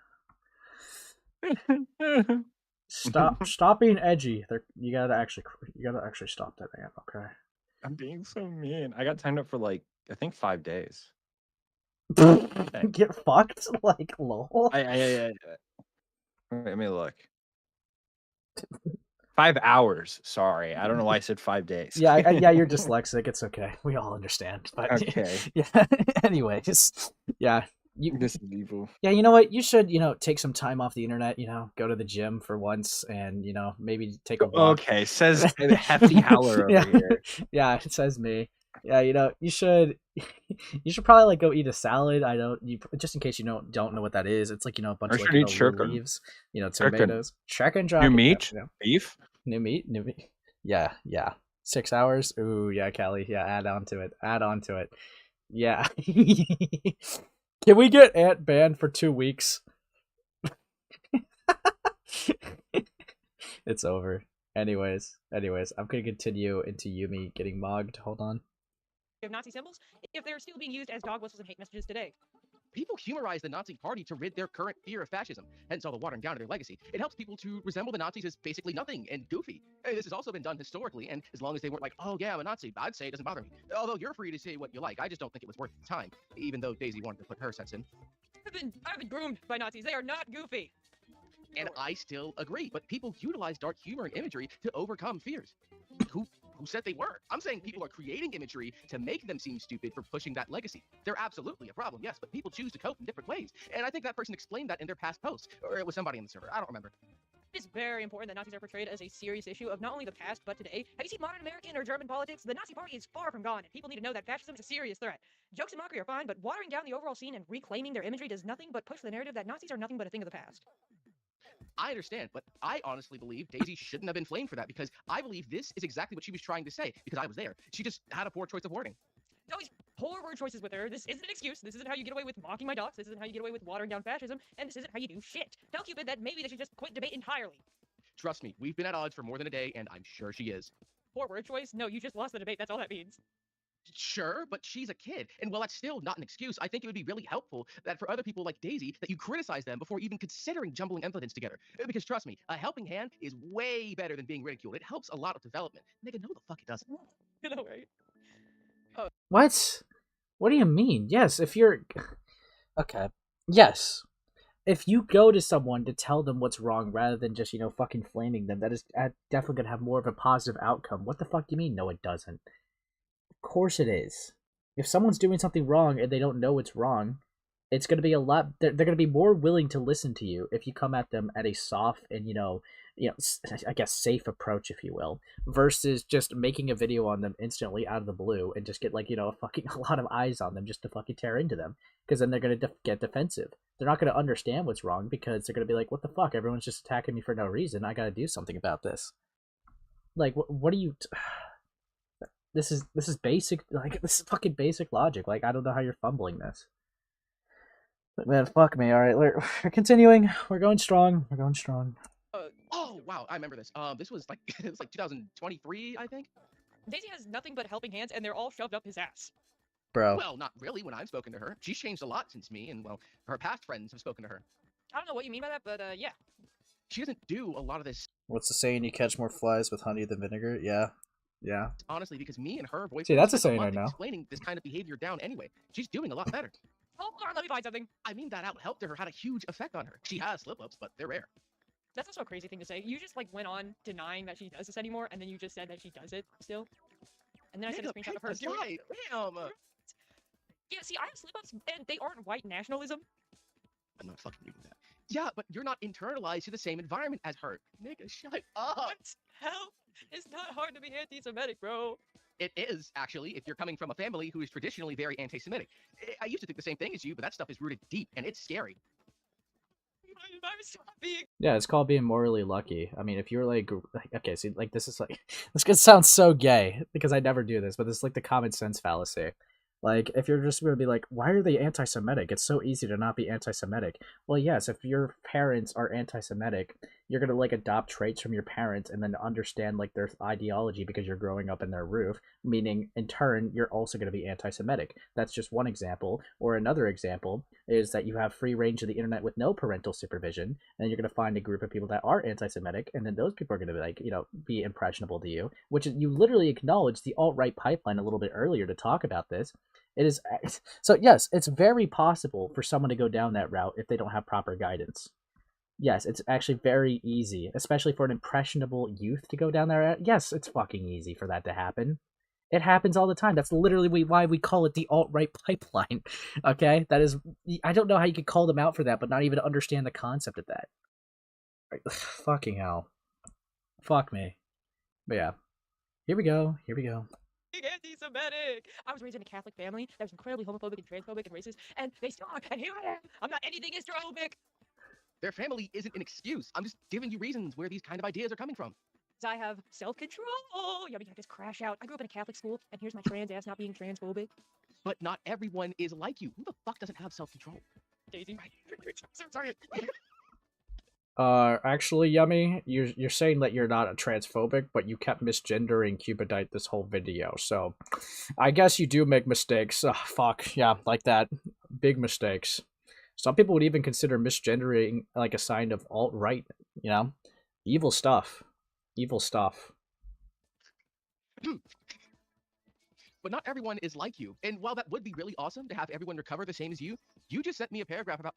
Stop being edgy. You gotta actually stop that, man. Okay. I'm being so mean. I got timed up for like I think 5 days. Get fucked, like lol. Wait, let me look. 5 hours. Sorry, I don't know why I said 5 days. Yeah, yeah, you're dyslexic. It's okay. We all understand. But Okay. yeah. Anyway, yeah. This is evil. Yeah, you know what? You should, take some time off the internet. Go to the gym for once, and maybe take a walk. Okay, says a hefty howler over Yeah. here. Yeah, it says me. Yeah, you should. You should probably like go eat a salad. Just in case you don't know what that is. It's like a bunch Or of should like eat chicken. leaves. Chicken. Tomatoes. Chicken. New meat, beef. New meat. Yeah. 6 hours. Ooh, yeah, Callie. Yeah, add on to it. Yeah. Can we get Ant banned for 2 weeks? It's over. Anyways, I'm gonna continue into Yumi getting mogged. Hold on. Of Nazi symbols, if they're still being used as dog whistles and hate messages today. People humorize the Nazi Party to rid their current fear of fascism, hence all the watering down of their legacy. It helps people to resemble the Nazis as basically nothing and goofy. This has also been done historically, and as long as they weren't like, oh yeah, I'm a Nazi, I'd say it doesn't bother me. Although you're free to say what you like, I just don't think it was worth the time, even though Daisy wanted to put her sense in. I've been groomed by Nazis. They are not goofy. And I still agree, but people utilize dark humor and imagery to overcome fears. Who said they were? I'm saying people are creating imagery to make them seem stupid for pushing that legacy. They're absolutely a problem, yes, but people choose to cope in different ways. And I think that person explained that in their past posts. Or it was somebody in the server. I don't remember. It's very important that Nazis are portrayed as a serious issue of not only the past, but today. Have you seen modern American or German politics? The Nazi Party is far from gone, and people need to know that fascism is a serious threat. Jokes and mockery are fine, but watering down the overall scene and reclaiming their imagery does nothing but push the narrative that Nazis are nothing but a thing of the past. I understand, but I honestly believe Daisy shouldn't have been flamed for that because I believe this is exactly what she was trying to say because I was there. She just had a poor choice of wording. Always poor word choices with her. This isn't an excuse. This isn't how you get away with mocking my dogs. This isn't how you get away with watering down fascism. And this isn't how you do shit. Tell Cupid that maybe they should just quit debate entirely. Trust me, we've been at odds for more than a day, and I'm sure she is. Poor word choice? No, you just lost the debate. That's all that means. Sure, but she's a kid. And while that's still not an excuse, I think it would be really helpful that for other people like Daisy, that you criticize them before even considering jumbling evidence together. Because trust me, a helping hand is way better than being ridiculed. It helps a lot of development. Nigga, no the fuck it doesn't. You know, right? What? What do you mean? Yes, if you're... Okay. Yes. If you go to someone to tell them what's wrong rather than just, fucking flaming them, that is definitely going to have more of a positive outcome. What the fuck do you mean? No, it doesn't. Of course it is. If someone's doing something wrong and they don't know it's wrong, it's going to be a lot... They're going to be more willing to listen to you if you come at them at a soft and, I guess safe approach, if you will, versus just making a video on them instantly out of the blue and just get a lot of eyes on them just to fucking tear into them, because then they're going to get defensive. They're not going to understand what's wrong because they're going to be like, what the fuck, everyone's just attacking me for no reason, I got to do something about this. Like, what are you... This is basic, this is fucking basic logic. I don't know how you're fumbling this. But man, fuck me. All right, we're continuing. We're going strong. Oh wow, I remember this. This was like 2023, I think. Daisy has nothing but helping hands, and they're all shoved up his ass. Bro. Well, not really. When I've spoken to her, she's changed a lot since me, and well, her past friends have spoken to her. I don't know what you mean by that, but yeah. She doesn't do a lot of this. What's the saying? You catch more flies with honey than vinegar. Yeah. Honestly, because me and her boyfriend. See, that's a saying right now. Explaining this kind of behavior down anyway. She's doing a lot better. Hold on, let me find something. I mean, that help to her had a huge effect on her. She has slip-ups, but they're rare. That's also a crazy thing to say. You just went on denying that she does this anymore, and then you just said that she does it still. And then I sent a screenshot of her doing it. Damn. Yeah, see, I have slip-ups, and they aren't white nationalism. I'm not fucking reading that. Yeah, but you're not internalized to the same environment as her. Nigga, shut up. What? Hell? It's not hard to be anti-Semitic, bro. It is, actually, if you're coming from a family who is traditionally very anti-Semitic. I used to think the same thing as you, but that stuff is rooted deep, and it's scary. Yeah, it's called being morally lucky. I mean, if you're okay, see, this is this could sound so gay because I never do this, but this is the common sense fallacy. If you're just going to be like, why are they anti-Semitic? It's so easy to not be anti-Semitic. Well, yes, if your parents are anti-Semitic you're gonna like adopt traits from your parents and then understand like their ideology because you're growing up in their roof, meaning in turn you're also gonna be anti-Semitic. That's just one example. Or another example is that you have free range of the internet with no parental supervision, and you're gonna find a group of people that are anti-Semitic, and then those people are gonna be like, be impressionable to you. Which is, you literally acknowledged the alt-right pipeline a little bit earlier to talk about this. It is so yes, it's very possible for someone to go down that route if they don't have proper guidance. Yes, it's actually very easy, especially for an impressionable youth to go down there. Yes, it's fucking easy for that to happen. It happens all the time. That's literally why we call it the alt-right pipeline. Okay? That is, I don't know how you could call them out for that, but not even understand the concept of that. Fucking hell. Fuck me. But yeah. Here we go. Anti-Semitic. I was raised in a Catholic family that was incredibly homophobic and transphobic and racist, and they still are. And here I am. I'm not anything Istrophobic. Their family isn't an excuse. I'm just giving you reasons where these kind of ideas are coming from. I have self-control. Yummicactus, crash out. I grew up in a Catholic school, and here's my trans ass not being transphobic. But not everyone is like you. Who the fuck doesn't have self-control? Daisy. Sorry. Actually, Yummy, you're saying that you're not a transphobic, but you kept misgendering Cupidite this whole video, so I guess you do make mistakes. Fuck, yeah, like that. Big mistakes. Some people would even consider misgendering like a sign of alt-right, Evil stuff. Evil stuff. But not everyone is like you. And while that would be really awesome to have everyone recover the same as you just sent me a paragraph about...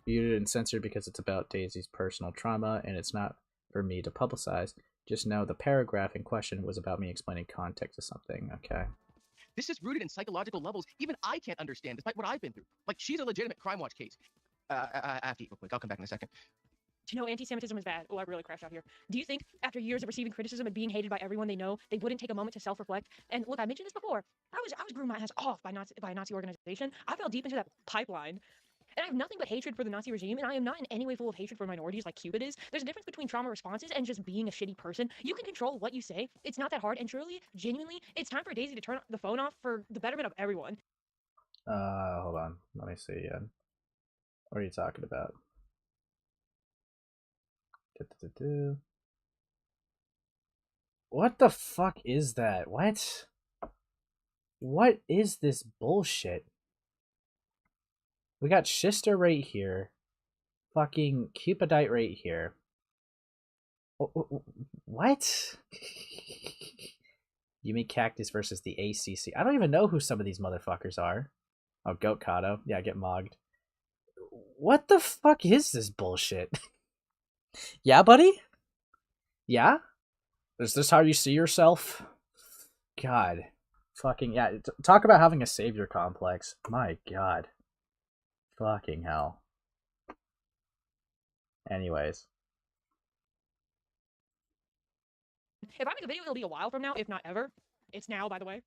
Muted and censored because it's about Daisy's personal trauma, and it's not for me to publicize. Just know the paragraph in question was about me explaining context of something, okay? This is rooted in psychological levels even I can't understand, despite what I've been through. Like, she's a legitimate crime watch case. I have to eat real quick. I'll come back in a second. Do you know anti-Semitism is bad? Oh, I really crashed out here. Do you think after years of receiving criticism and being hated by everyone they know, they wouldn't take a moment to self-reflect? And look, I mentioned this before. I was groomed my ass off by a Nazi organization. I fell deep into that pipeline. And I have nothing but hatred for the Nazi regime, and I am not in any way full of hatred for minorities like Cupid is. There's a difference between trauma responses and just being a shitty person. You can control what you say. It's not that hard, and truly, genuinely, it's time for Daisy to turn the phone off for the betterment of everyone. Hold on. Let me see. What are you talking about? What the fuck is that? What? What is this bullshit? We got Shister right here. Fucking Cupidite right here. What? Yummicactus versus the ACC. I don't even know who some of these motherfuckers are. Oh, Goat Kato. Yeah, get mogged. What the fuck is this bullshit? Yeah, buddy? Yeah? Is this how you see yourself? God. Fucking, yeah. Talk about having a savior complex. My God. Fucking hell. Anyways. If I make a video, it'll be a while from now, if not ever. It's now, by the way.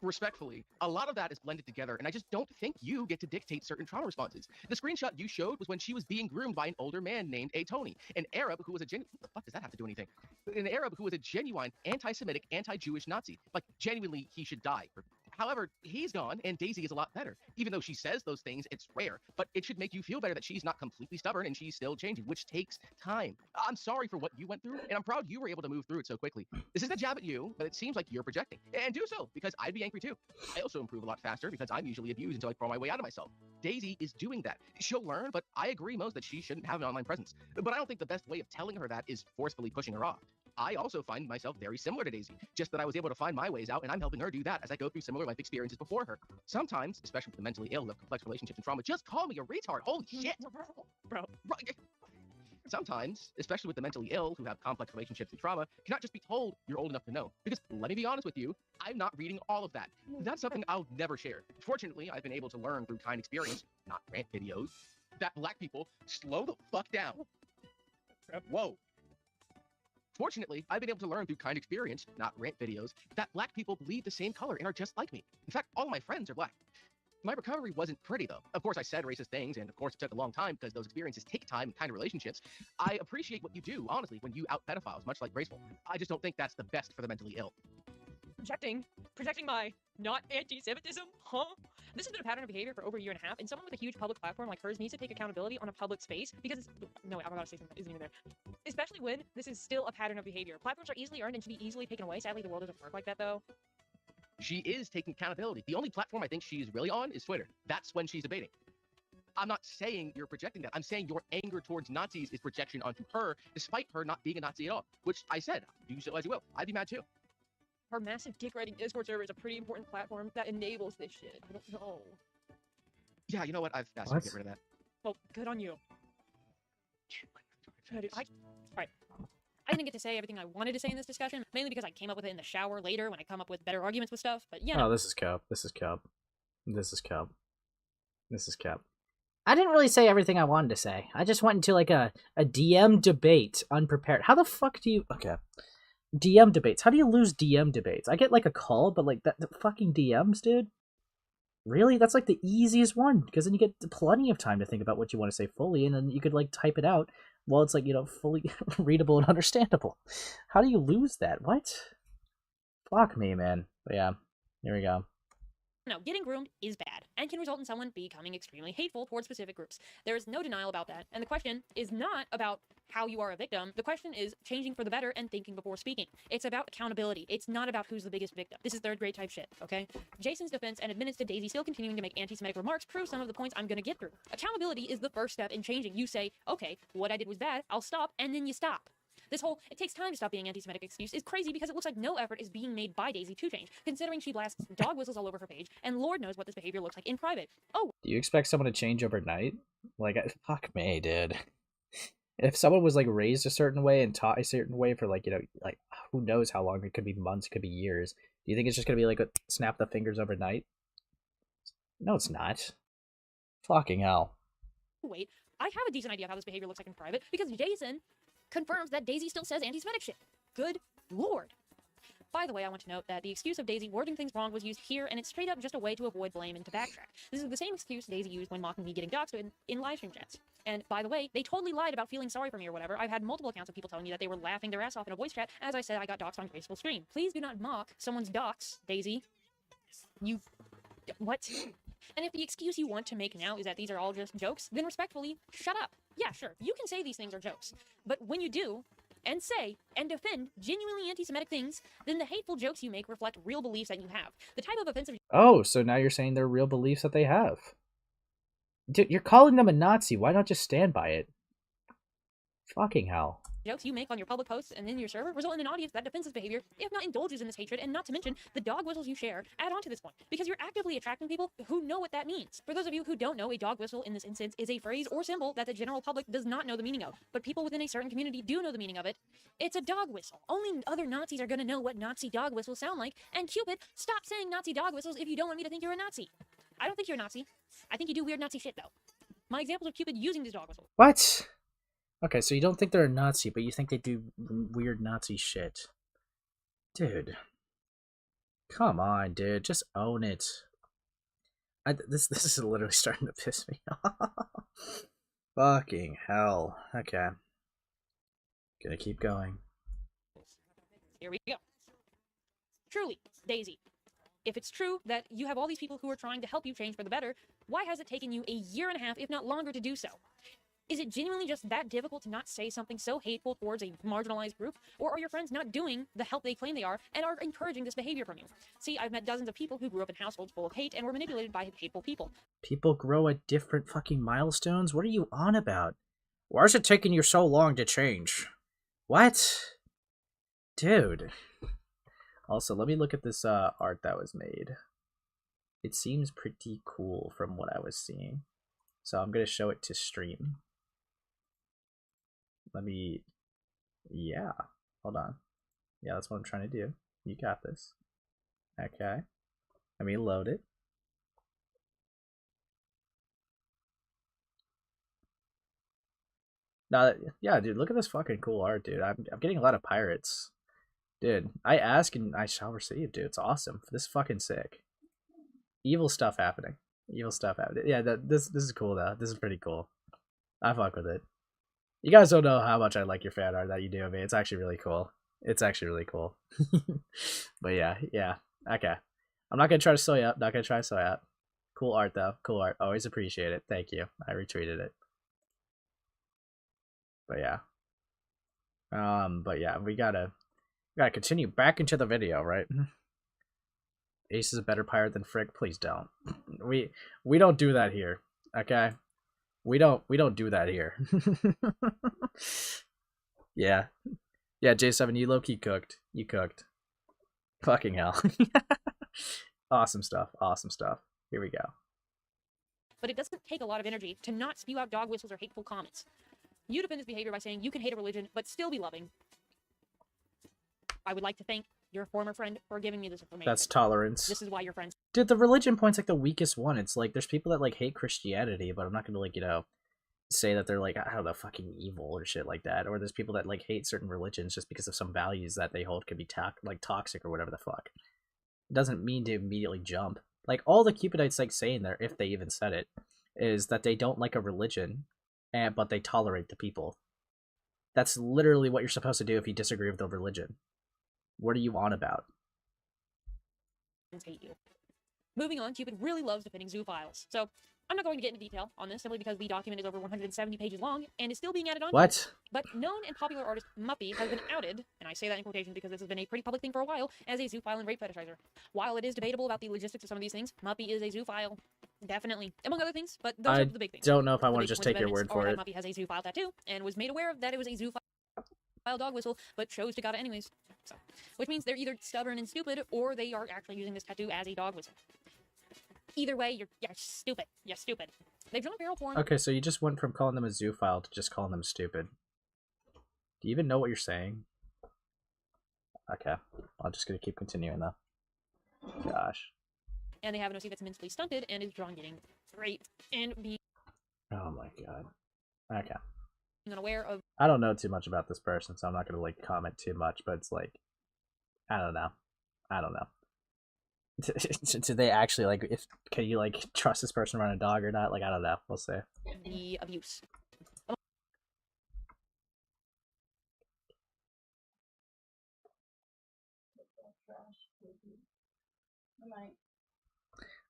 Respectfully, a lot of that is blended together, and I just don't think you get to dictate certain trauma responses. The screenshot you showed was when she was being groomed by an older man named A. Tony, an Arab who was a what the fuck does that have to do anything? An Arab who was a genuine anti-Semitic, anti-Jewish Nazi. Like, genuinely, he should die. However, he's gone, and Daisy is a lot better. Even though she says those things, it's rare, but it should make you feel better that she's not completely stubborn and she's still changing, which takes time. I'm sorry for what you went through, and I'm proud you were able to move through it so quickly. This isn't a jab at you, but it seems like you're projecting. And do so, because I'd be angry too. I also improve a lot faster because I'm usually abused until I crawl my way out of myself. Daisy is doing that. She'll learn, but I agree most that she shouldn't have an online presence. But I don't think the best way of telling her that is forcefully pushing her off. I also find myself very similar to Daisy, just that I was able to find my ways out, and I'm helping her do that as I go through similar life experiences before her. Sometimes, especially with the mentally ill who have complex relationships and trauma, just call me a retard. Holy shit, bro. Sometimes, especially with the mentally ill who have complex relationships and trauma, cannot just be told you're old enough to know. Because let me be honest with you, I'm not reading all of that. That's something I'll never share. Fortunately, I've been able to learn through kind experience, not rant videos, that black people slow the fuck down. Whoa. Fortunately, I've been able to learn through kind experience, not rant videos, that black people bleed the same color and are just like me. In fact, all my friends are black. My recovery wasn't pretty, though. Of course, I said racist things, and of course, it took a long time because those experiences take time in kind of relationships. I appreciate what you do, honestly, when you out pedophiles, much like Graceful. I just don't think that's the best for the mentally ill. projecting my not anti-Semitism, huh? This has been a pattern of behavior for over a year and a half, and someone with a huge public platform like hers needs to take accountability on a public space because it's... No, wait, I'm about to say something that isn't even there. Especially when this is still a pattern of behavior. Platforms are easily earned and should be easily taken away. Sadly, the world doesn't work like that, though. She is taking accountability. The only platform I think she's really on is Twitter. That's when she's debating. I'm not saying you're projecting that. I'm saying your anger towards Nazis is projection onto her, despite her not being a Nazi at all. Which I said, do so as you will. I'd be mad too. Her massive dick-riding Discord server is a pretty important platform that enables this shit. I don't know. Yeah, you know what? I've asked her to get rid of that. Well, good on you. Alright. I didn't get to say everything I wanted to say in this discussion, mainly because I came up with it in the shower later when I come up with better arguments with stuff, but yeah. Oh, this is Cap. This is Cap. This is Cap. This is Cap. I didn't really say everything I wanted to say. I just went into like a DM debate unprepared. How the fuck do you... Okay. DM debates. How do you lose DM debates? I get like a call, but like the fucking DMs, dude? Really? That's like the easiest one, because then you get plenty of time to think about what you want to say fully, and then you could like type it out while it's like, you know, fully readable and understandable. How do you lose that? What? Fuck me, man. But yeah, here we go. No, getting groomed is bad, and can result in someone becoming extremely hateful towards specific groups. There is no denial about that, and the question is not about how you are a victim. The question is changing for the better and thinking before speaking. It's about accountability. It's not about who's the biggest victim. This is third grade type shit, okay? Jason's defense and admittance to Daisy still continuing to make anti-Semitic remarks prove some of the points I'm gonna get through. Accountability is the first step in changing. You say, okay, what I did was bad, I'll stop, and then you stop. This whole, it takes time to stop being anti-Semitic excuse is crazy because it looks like no effort is being made by Daisy to change, considering she blasts dog whistles all over her page, and Lord knows what this behavior looks like in private. Oh. Do you expect someone to change overnight? Like, fuck me, dude. If someone was, like, raised a certain way and taught a certain way for, like, you know, like, who knows how long, it could be months, it could be years. Do you think it's just gonna be, like, a snap the fingers overnight? No, it's not. Fucking hell. Wait, I have a decent idea of how this behavior looks like in private, because Jason confirms that Daisy still says anti-Semitic shit. Good lord. By the way, I want to note that the excuse of Daisy wording things wrong was used here, and it's straight up just a way to avoid blame and to backtrack. This is the same excuse Daisy used when mocking me getting doxxed in live stream chats. And by the way, they totally lied about feeling sorry for me or whatever. I've had multiple accounts of people telling me that they were laughing their ass off in a voice chat as I said I got doxxed on Graceful Stream. Please do not mock someone's dox, Daisy. You... What? And if the excuse you want to make now is that these are all just jokes, then respectfully, shut up. Yeah, sure, you can say these things are jokes. But when you do, and say, and defend genuinely anti-Semitic things, then the hateful jokes you make reflect real beliefs that you have. The type of offensive... Oh, so now you're saying they're real beliefs that they have. Dude, you're calling them a Nazi. Why not just stand by it? Fucking hell. Jokes you make on your public posts and in your server result in an audience that defends this behavior, if not indulges in this hatred, and not to mention the dog whistles you share add on to this point, because you're actively attracting people who know what that means. For those of you who don't know, a dog whistle in this instance is a phrase or symbol that the general public does not know the meaning of, but people within a certain community do know the meaning of it. It's a dog whistle. Only other Nazis are gonna know what Nazi dog whistles sound like, and Cupid, stop saying Nazi dog whistles if you don't want me to think you're a Nazi. I don't think you're a Nazi. I think you do weird Nazi shit, though. My examples of Cupid using these dog whistles. What? Okay, so you don't think they're a Nazi, but you think they do weird Nazi shit. Dude. Come on, dude. Just own it. This is literally starting to piss me off. Fucking hell. Okay. Gonna keep going. Here we go. Truly, Daisy. If it's true that you have all these people who are trying to help you change for the better, why has it taken you a year and a half, if not longer, to do so? Is it genuinely just that difficult to not say something so hateful towards a marginalized group? Or are your friends not doing the help they claim they are and are encouraging this behavior from you? See, I've met dozens of people who grew up in households full of hate and were manipulated by hateful people. People grow at different fucking milestones? What are you on about? Why is it taking you so long to change? What? Dude. Also, let me look at this art that was made. It seems pretty cool from what I was seeing. So I'm going to show it to stream. Let me... Yeah. Hold on. Yeah, that's what I'm trying to do. You got this. Okay. Let me load it. Now, yeah, dude, look at this fucking cool art, dude. I'm getting a lot of pirates. Dude, I ask and I shall receive, dude. It's awesome. This is fucking sick. Evil stuff happening. Evil stuff happening. Yeah, this is cool, though. This is pretty cool. I fuck with it. You guys don't know how much I like your fan art that you do of me. It's actually really cool. It's actually really cool. But yeah. Okay. I'm not gonna try to sew you up. Not gonna try to sew you up. Cool art though. Cool art. Always appreciate it. Thank you. I retweeted it. But yeah. But yeah, we gotta continue back into the video, right? Ace is a better pirate than Frick. Please don't. We don't do that here. Okay? We don't do that here. Yeah. Yeah, J7, you low-key cooked. You cooked. Fucking hell. Awesome stuff. Awesome stuff. Here we go. But it doesn't take a lot of energy to not spew out dog whistles or hateful comments. You defend this behavior by saying you can hate a religion, but still be loving. I would like to thank your former friend for giving me this information. That's tolerance. This is why you're friends. Dude, the religion point's like the weakest one. It's like, there's people that like hate Christianity, but I'm not gonna like, you know, say that they're like, I don't know, fucking evil or shit like that. Or there's people that like hate certain religions just because of some values that they hold could be like toxic or whatever the fuck. It doesn't mean to immediately jump. Like, all the Cupidites like saying there, if they even said it, is that they don't like a religion, but they tolerate the people. That's literally what you're supposed to do if you disagree with the religion. What are you on about? Hate you. Moving on, Cupid really loves defending zoo files. So, I'm not going to get into detail on this simply because the document is over 170 pages long and is still being added on. What? But known and popular artist Muppy has been outed, and I say that in quotation because this has been a pretty public thing for a while, as a zoophile and rape fetishizer. While it is debatable about the logistics of some of these things, Muppy is a zoophile. Definitely. Among other things, but those are the big things. I don't know if I The want to big just points of take your evidence word for are it. that Muppy has a zoophile tattoo, and was made aware that it was a zoophile dog whistle, but chose to got it anyways. So, which means they're either stubborn and stupid, or they are actually using this tattoo as a dog whistle. Either way, you're stupid. You're stupid. They've drawn a feral form. Okay, so you just went from calling them a zoophile to just calling them stupid. Do you even know what you're saying? Okay, I'm just gonna keep continuing though. Gosh. And they have an OC that's mentally stunted and is drawn getting raped and being Oh my god. Okay. unaware of. I don't know too much about this person, so I'm not gonna like comment too much, but it's like, I don't know. Do they actually like? Can you like trust this person around a dog or not? Like, I don't know. We'll see. The abuse.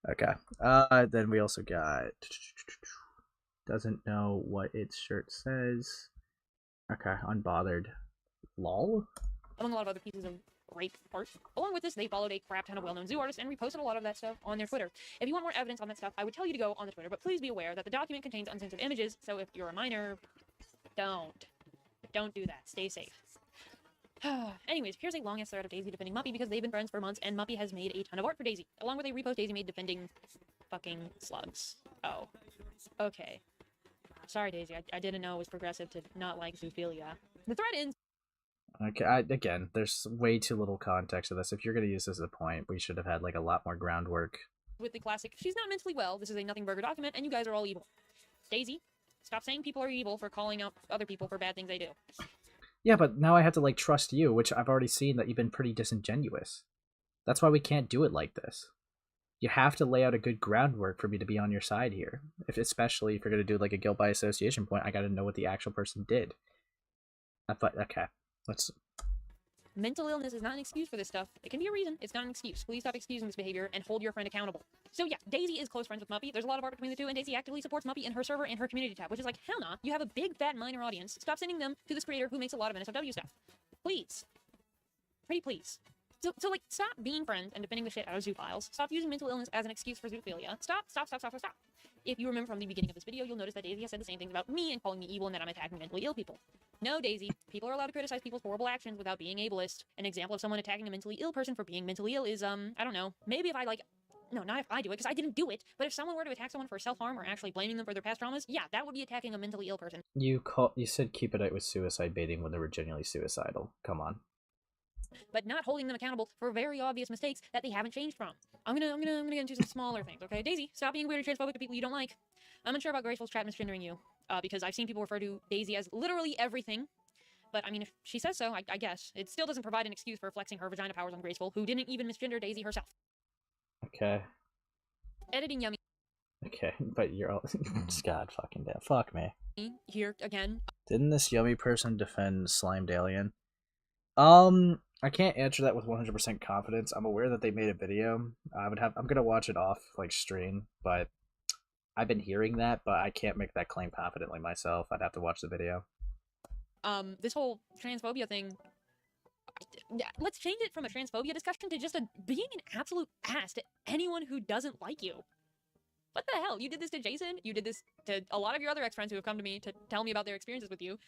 Okay. Then we also got doesn't know what its shirt says. Okay, unbothered. Lol. Among a lot of other pieces of rape art. Along with this, they followed a crap ton of well-known zoo artists and reposted a lot of that stuff on their Twitter. If you want more evidence on that stuff, I would tell you to go on the Twitter, but please be aware that the document contains uncensored images, so if you're a minor, don't do that. Stay safe. Anyways, here's a long-ass thread of Daisy defending Muppy because they've been friends for months, and Muppy has made a ton of art for Daisy, along with a repost Daisy made defending fucking slugs. Oh. Okay. Sorry, Daisy. I didn't know it was progressive to not like zoophilia. The thread ends. Okay, again, there's way too little context to this. If you're gonna use this as a point, we should have had like a lot more groundwork. With the classic, she's not mentally well, this is a nothing burger document, and you guys are all evil. Daisy, stop saying people are evil for calling out other people for bad things they do. Yeah, but now I have to like trust you, which I've already seen that you've been pretty disingenuous. That's why we can't do it like this. You have to lay out a good groundwork for me to be on your side here. Especially if you're gonna do like a guilt by association point, I gotta know what the actual person did. But okay, let's. Mental illness is not an excuse for this stuff. It can be a reason. It's not an excuse. Please stop excusing this behavior and hold your friend accountable. So yeah, Daisy is close friends with Muppy. There's a lot of art between the two, and Daisy actively supports Muppy in her server and her community tab, which is like, hell nah. You have a big, fat, minor audience. Stop sending them to this creator who makes a lot of NSFW stuff. Please. Pretty please. So like, stop being friends and defending the shit out of zoophiles. Stop using mental illness as an excuse for zoophilia. Stop. If you remember from the beginning of this video, you'll notice that Daisy has said the same things about me and calling me evil and that I'm attacking mentally ill people. No, Daisy. People are allowed to criticize people's horrible actions without being ableist. An example of someone attacking a mentally ill person for being mentally ill is, I don't know. Maybe if I like... No, not if I do it, because I didn't do it. But if someone were to attack someone for self-harm or actually blaming them for their past traumas, yeah, that would be attacking a mentally ill person. You said Cupidite was suicide baiting when they were genuinely suicidal. Come on. But not holding them accountable for very obvious mistakes that they haven't changed from. I'm gonna get into some smaller things, okay? Daisy, stop being weird and transphobic to people you don't like. I'm unsure about Graceful's chat misgendering you, because I've seen people refer to Daisy as literally everything. But, I mean, if she says so, I guess. It still doesn't provide an excuse for flexing her vagina powers on Graceful, who didn't even misgender Daisy herself. Okay. Editing yummy. Okay, but you're all... God fucking damn. Fuck me. Here, again. Didn't this yummy person defend Slimed Alien? I can't answer that with 100% confidence. I'm aware that they made a video. I'm gonna watch it off like stream, but I've been hearing that, but I can't make that claim confidently myself. I'd have to watch the video. This whole transphobia thing, let's change it from a transphobia discussion to just being an absolute ass to anyone who doesn't like you. What the hell? You did this to Jason. You did this to a lot of your other ex-friends who have come to me to tell me about their experiences with you.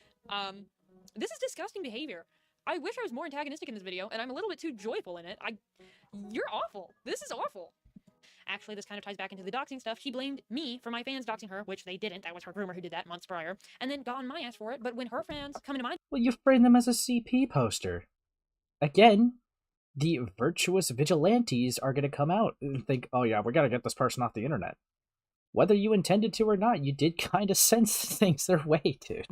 This is disgusting behavior. I wish I was more antagonistic in this video, and I'm a little bit too joyful in it. You're awful. This is awful. Actually, this kind of ties back into the doxing stuff. She blamed me for my fans doxing her, which they didn't. That was her groomer who did that months prior, and then got on my ass for it. But when her fans come into my... Well, you framed them as a CP poster. Again, the virtuous vigilantes are going to come out and think, oh yeah, we got to get this person off the internet. Whether you intended to or not, you did kind of sense things their way, dude.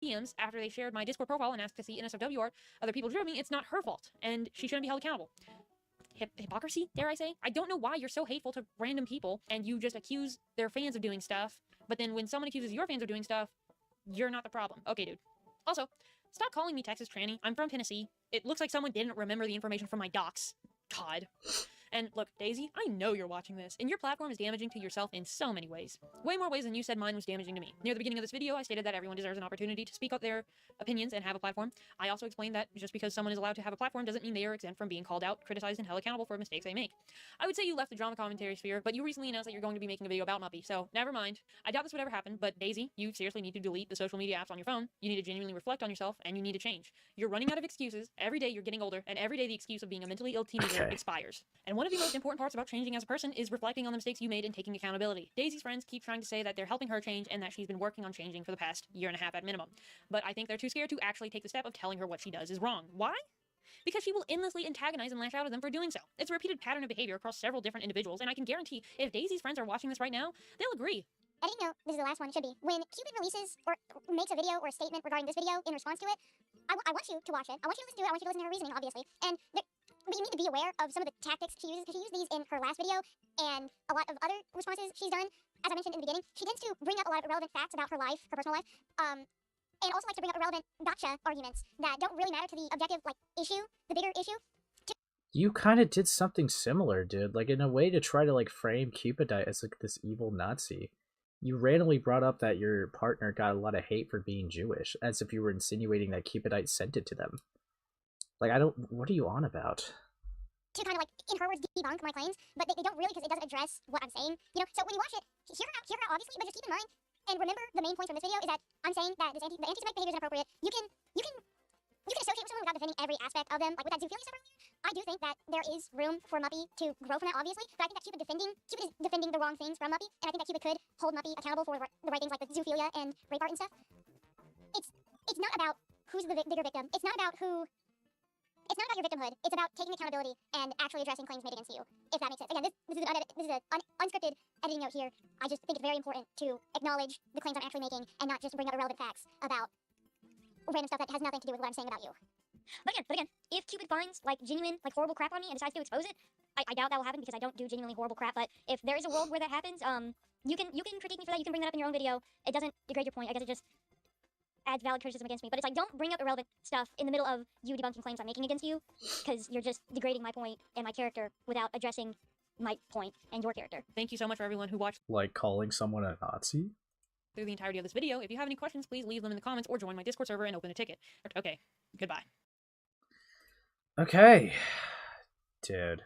DMs after they shared my Discord profile and asked to see NSFW art, other people drove me, it's not her fault, and she shouldn't be held accountable. Hypocrisy, dare I say? I don't know why you're so hateful to random people, and you just accuse their fans of doing stuff, but then when someone accuses your fans of doing stuff, you're not the problem. Okay, dude. Also, stop calling me Texas tranny. I'm from Tennessee. It looks like someone didn't remember the information from my docs. God. And look, Daisy, I know you're watching this, and your platform is damaging to yourself in so many ways. Way more ways than you said mine was damaging to me. Near the beginning of this video, I stated that everyone deserves an opportunity to speak out their opinions and have a platform. I also explained that just because someone is allowed to have a platform doesn't mean they are exempt from being called out, criticized, and held accountable for mistakes they make. I would say you left the drama commentary sphere, but you recently announced that you're going to be making a video about Muppy, so never mind. I doubt this would ever happen, but Daisy, you seriously need to delete the social media apps on your phone. You need to genuinely reflect on yourself, and you need to change. You're running out of excuses. Every day you're getting older, and every day the excuse of being a mentally ill teenager expires. And one of the most important parts about changing as a person is reflecting on the mistakes you made and taking accountability. Daisy's friends keep trying to say that they're helping her change and that she's been working on changing for the past year and a half at minimum. But I think they're too scared to actually take the step of telling her what she does is wrong. Why? Because she will endlessly antagonize and lash out at them for doing so. It's a repeated pattern of behavior across several different individuals, and I can guarantee if Daisy's friends are watching this right now, they'll agree. Editing note, this is the last one, it should be. When Cupid releases or makes a video or a statement regarding this video in response to it, I want you to watch it. I want you to listen to it. I want you to listen to her reasoning, obviously. But you need to be aware of some of the tactics she uses, because she used these in her last video and a lot of other responses she's done. As I mentioned in the beginning, she tends to bring up a lot of irrelevant facts about her life, her personal life, and also likes to bring up irrelevant gotcha arguments that don't really matter to the objective, issue, the bigger issue. You kind of did something similar, dude. Like, in a way to try to, frame Cupidite as, this evil Nazi. You randomly brought up that your partner got a lot of hate for being Jewish, as if you were insinuating that Cupidite sent it to them. What are you on about? To kind of, in her words, debunk my claims, but they don't really, because it doesn't address what I'm saying. So when you watch it, hear her out, obviously, but just keep in mind, and remember the main point from this video is that I'm saying that the anti-Semitic behavior is inappropriate. You can associate with someone without defending every aspect of them, with that zoophilia stuff earlier. I do think that there is room for Muppy to grow from that, obviously, but I think that Cupid is defending the wrong things from Muppy, and I think that Cupid could hold Muppy accountable for the right things, like the zoophilia and rape art and stuff. It's not about who's the bigger victim. It's not about your victimhood. It's about taking accountability and actually addressing claims made against you, if that makes sense. Again, this is an unscripted editing note here. I just think it's very important to acknowledge the claims I'm actually making and not just bring up irrelevant facts about random stuff that has nothing to do with what I'm saying about you. But again, if Cupid finds genuine horrible crap on me and decides to expose it, I doubt that will happen because I don't do genuinely horrible crap. But if there is a world where that happens, you can critique me for that. You can bring that up in your own video. It doesn't degrade your point. I guess it just adds valid criticism against me. But it's don't bring up irrelevant stuff in the middle of you debunking claims I'm making against you, because you're just degrading my point and my character without addressing my point and your character. Thank you so much for everyone who watched Calling someone a Nazi? through the entirety of this video. If you have any questions, please leave them in the comments or join my Discord server and open a ticket. Okay, goodbye. Okay. Dude.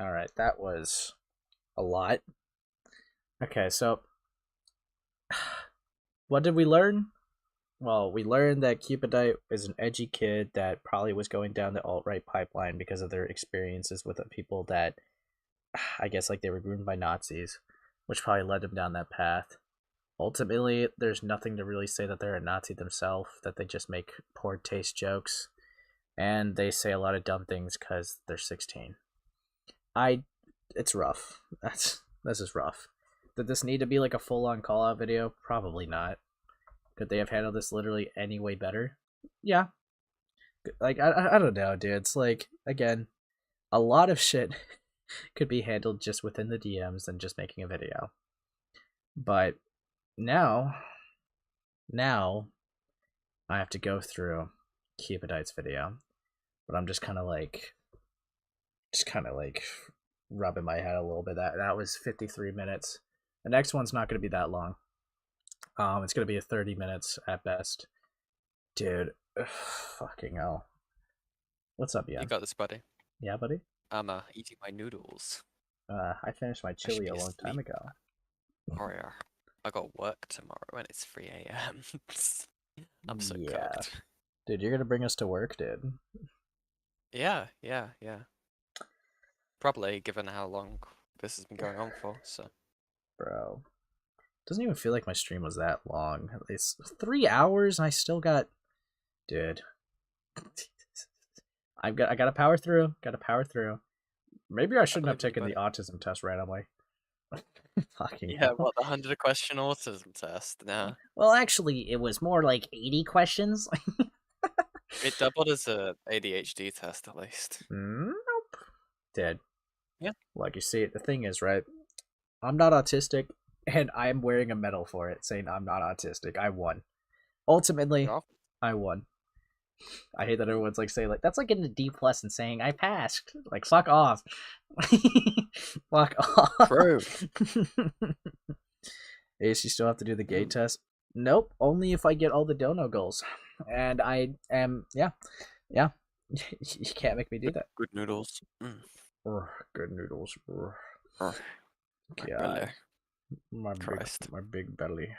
Alright, that was a lot. Okay, so what did we learn? Well, we learned that Cupidite is an edgy kid that probably was going down the alt-right pipeline because of their experiences with the people that, I guess, they were groomed by Nazis, which probably led them down that path. Ultimately, there's nothing to really say that they're a Nazi themselves, that they just make poor taste jokes, and they say a lot of dumb things because they're 16. It's rough. This is rough. Did this need to be a full-on call-out video? Probably not. Could they have handled this literally any way better? Yeah. I don't know, dude. It's again, a lot of shit could be handled just within the DMs than just making a video. But now I have to go through Cupidite's video, but I'm just kind of like rubbing my head a little bit. That was 53 minutes. The next one's not going to be that long. It's going to be 30 minutes at best. Dude, fucking hell. What's up, You Ian? got this, buddy. Yeah, buddy? I'm eating my noodles. I finished my I should chili be a long time asleep. ago. Oh yeah. I got work tomorrow and it's 3 a.m. I'm so Yeah. cooked. Dude, you're going to bring us to work, dude. Yeah. Probably, given how long this has been going on for, so. Bro. Doesn't even feel like my stream was that long. It's 3 hours and I still got... Dude. I gotta power through. Maybe I shouldn't have taken the autism test randomly. Fucking Yeah, hell. what, the 100-question autism test? Nah. Well, actually, it was more like 80 questions. It doubled as a ADHD test, at least. Nope. Dead. Yeah. Like, you see, the thing is, right? I'm not autistic, and I'm wearing a medal for it, saying I'm not autistic. I won. Ultimately, I won. I hate that everyone's like saying, like, that's like getting a D+ and saying I passed. Like, fuck off. Fuck off. True. Ace, you still have to do the gay test? Nope, only if I get all the dono goals. And I am, yeah. You can't make me do that. Good noodles. Mm. Good noodles. My belly. My big belly.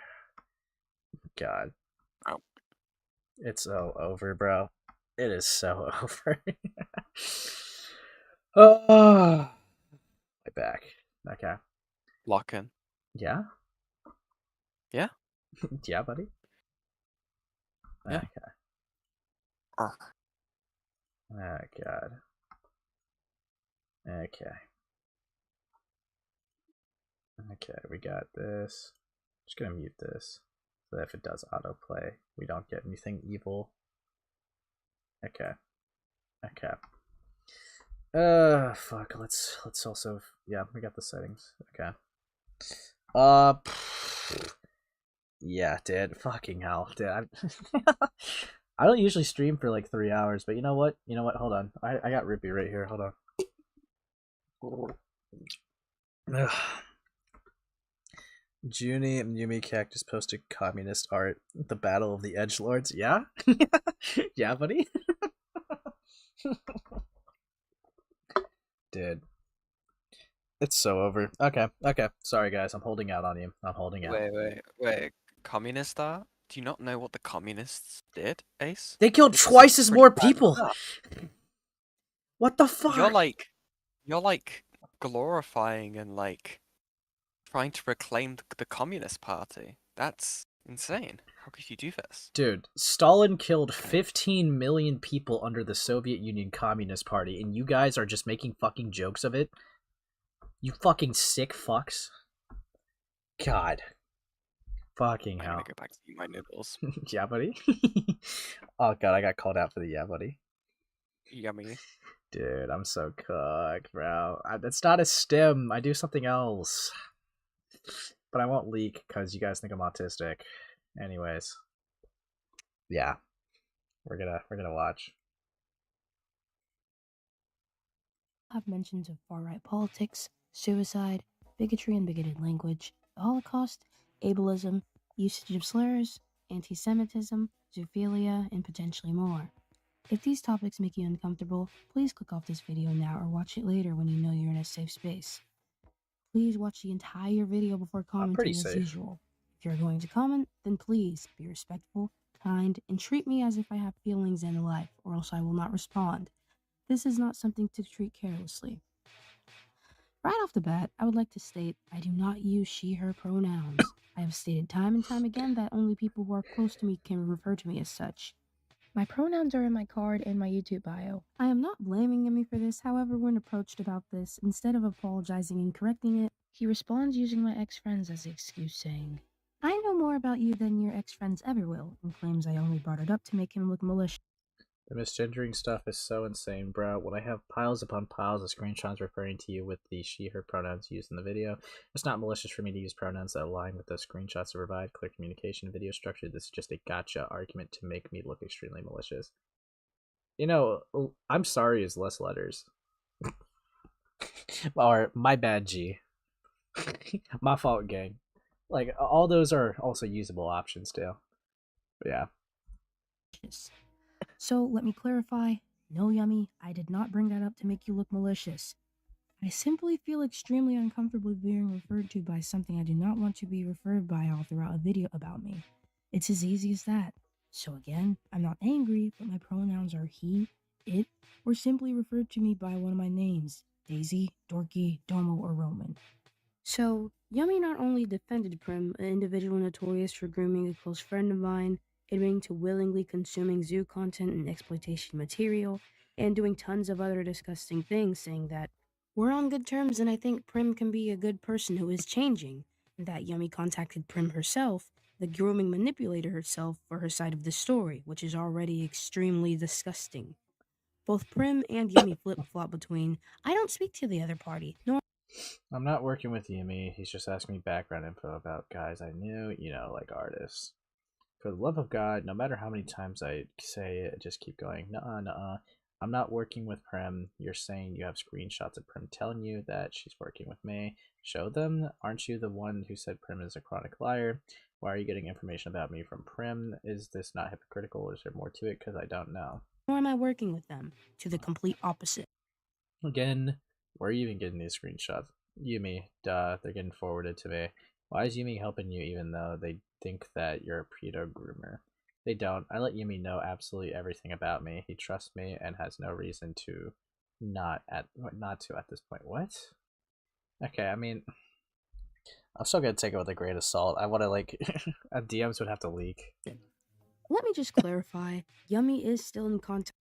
God. Ow. It's so over, bro. It is so over. Oh, my back. Okay. Lock in. Yeah? Yeah? Yeah, buddy? Yeah. Okay. Oh God. Okay, we got this. Just gonna mute this so that if it does autoplay, we don't get anything evil. Okay. Fuck. Let's also, yeah, we got the settings. Okay. Yeah, dude. Fucking hell, dude. I don't usually stream for like 3 hours, but you know what? Hold on. I got Rippy right here. Hold on. Ugh. Junie and yummicactus posted communist art. The Battle of the Edgelords. Yeah? Yeah, buddy? Dude. It's so over. Okay. Sorry, guys. I'm holding out on you. Wait. Communist art? Do you not know what the communists did, Ace? They killed twice as more people! What the fuck? You're like glorifying and like trying to reclaim the Communist Party. That's insane. How could you do this? Dude, Stalin killed 15 million people under the Soviet Union Communist Party, and you guys are just making fucking jokes of it? You fucking sick fucks. God. Fucking hell. I'm gonna go back to eat my noodles. Yeah, buddy? Oh god, I got called out for the yeah, buddy. Yummy. Dude, I'm so cooked, bro. That's not a stim. I do something else. But I won't leak because you guys think I'm autistic. Anyways. Yeah. We're gonna watch. Have mentions of far-right politics, suicide, bigotry and bigoted language, the Holocaust, ableism, usage of slurs, anti-Semitism, zoophilia, and potentially more. If these topics make you uncomfortable, please click off this video now or watch it later when you know you're in a safe space. Please watch the entire video before commenting as usual. If you're going to comment, then please be respectful, kind, and treat me as if I have feelings in life, or else I will not respond. This is not something to treat carelessly. Right off the bat, I would like to state I do not use she, her pronouns. I have stated time and time again that only people who are close to me can refer to me as such. My pronouns are in my card and my YouTube bio. I am not blaming Yummy for this, however, when approached about this, instead of apologizing and correcting it, he responds using my ex-friends as the excuse, saying, I know more about you than your ex-friends ever will, and claims I only brought it up to make him look malicious. The misgendering stuff is so insane, bro. When I have piles upon piles of screenshots referring to you with the she, her pronouns used in the video, it's not malicious for me to use pronouns that align with the screenshots to provide clear communication video structure. This is just a gotcha argument to make me look extremely malicious. You know, I'm sorry is less letters. Or my bad, G. My fault, gang. Like, all those are also usable options, too. But yeah. So let me clarify. No, Yummy, I did not bring that up to make you look malicious. I simply feel extremely uncomfortable being referred to by something I do not want to be referred by all throughout a video about me. It's as easy as that. So again, I'm not angry, but my pronouns are he, it, or simply referred to me by one of my names, Daisy, Dorky, Domo, or Roman. So, Yummy not only defended Prim, an individual notorious for grooming a close friend of mine, admitting to willingly consuming zoo content and exploitation material, and doing tons of other disgusting things, saying that we're on good terms and I think Prim can be a good person who is changing, and that Yummy contacted Prim herself, the grooming manipulator herself, for her side of the story, which is already extremely disgusting. Both Prim and Yummy flip-flop between, I don't speak to the other party, nor I'm not working with Yumi. He's just asking me background info about guys I knew, like artists. For the love of God, no matter how many times I say it, just keep going. Nuh-uh, nuh-uh. I'm not working with Prim. You're saying you have screenshots of Prim telling you that she's working with me. Show them. Aren't you the one who said Prim is a chronic liar? Why are you getting information about me from Prim? Is this not hypocritical, or is there more to it? Because I don't know. am I working with them. To the complete opposite. Again, where are you even getting these screenshots? Yumi, duh, they're getting forwarded to me. Why is Yumi helping you even though they think that you're a pedo groomer? They don't. I let Yumi know absolutely everything about me. He trusts me and has no reason to not at this point. What? Okay, I mean, I'm still gonna take it with a grain of salt. I want to DMs would have to leak. Let me just clarify. Yummy is still in contact.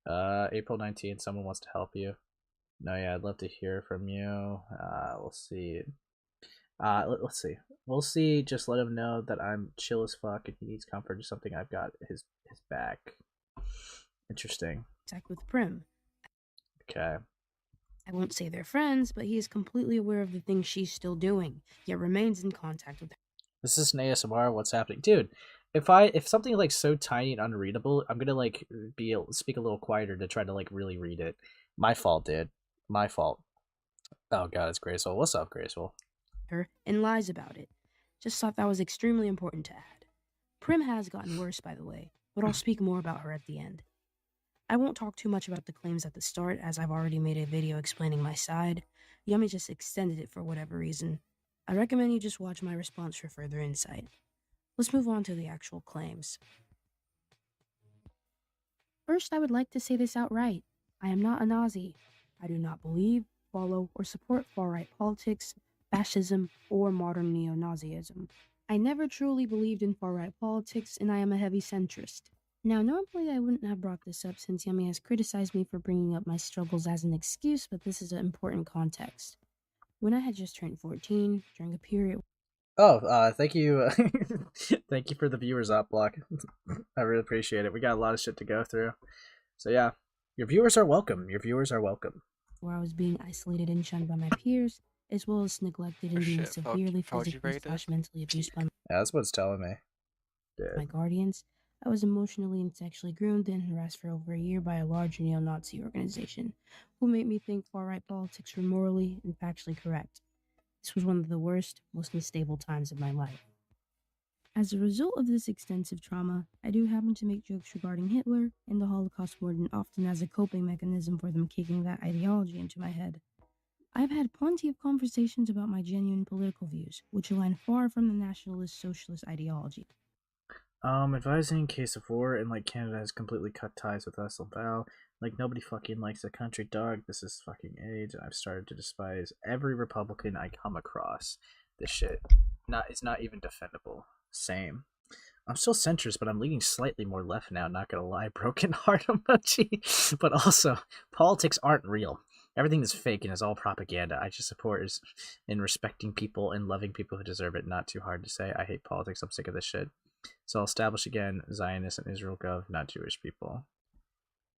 April 19th. Someone wants to help you. No, yeah, I'd love to hear from you. We'll see. Let's see. We'll see. Just let him know that I'm chill as fuck and he needs comfort or something. I've got his back. Interesting. Contact with Prim. Okay. I won't say they're friends, but he is completely aware of the things she's still doing, yet remains in contact with her. This is an ASMR. What's happening, dude? If something like so tiny and unreadable, I'm gonna speak a little quieter to try to really read it. My fault, dude. My fault. Oh god, it's Graceful. What's up, Graceful? Her and lies about it. Just thought that was extremely important to add. Prim has gotten worse, by the way, but I'll speak more about her at the end. I won't talk too much about the claims at the start, as I've already made a video explaining my side. Yummy just extended it for whatever reason. I recommend you just watch my response for further insight. Let's move on to the actual claims. First, I would like to say this outright. I am not a Nazi. I do not believe, follow, or support far-right politics, fascism, or modern neo-Nazism. I never truly believed in far-right politics, and I am a heavy centrist. Now, normally I wouldn't have brought this up since Yummy has criticized me for bringing up my struggles as an excuse, but this is an important context. When I had just turned 14, during a period... Oh, thank you. Thank you for the viewers up block. I really appreciate it. We got a lot of shit to go through. So yeah, your viewers are welcome. Your viewers are welcome. Where I was being isolated and shunned by my peers, as well as neglected and being severely physically / mentally abused by Yeah, that's what it's telling me. my guardians. I was emotionally and sexually groomed and harassed for over a year by a large neo-Nazi organization, who made me think far-right politics were morally and factually correct. This was one of the worst, most unstable times of my life. As a result of this extensive trauma, I do happen to make jokes regarding Hitler and the Holocaust more than often as a coping mechanism for them kicking that ideology into my head. I've had plenty of conversations about my genuine political views, which align far from the nationalist socialist ideology. Advising in case of war, and Canada has completely cut ties with us, Val. Nobody fucking likes the country, dog. This is fucking age, and I've started to despise every Republican I come across. This shit, it's not even defendable. Same. I'm still centrist, but I'm leaning slightly more left now, not gonna lie. Broken heart emoji. But also, politics aren't real. Everything is fake and is all propaganda. I just support is in respecting people and loving people who deserve it. Not too hard to say. I hate politics. I'm sick of this shit. So I'll establish again, Zionist and Israel Gov, not Jewish people.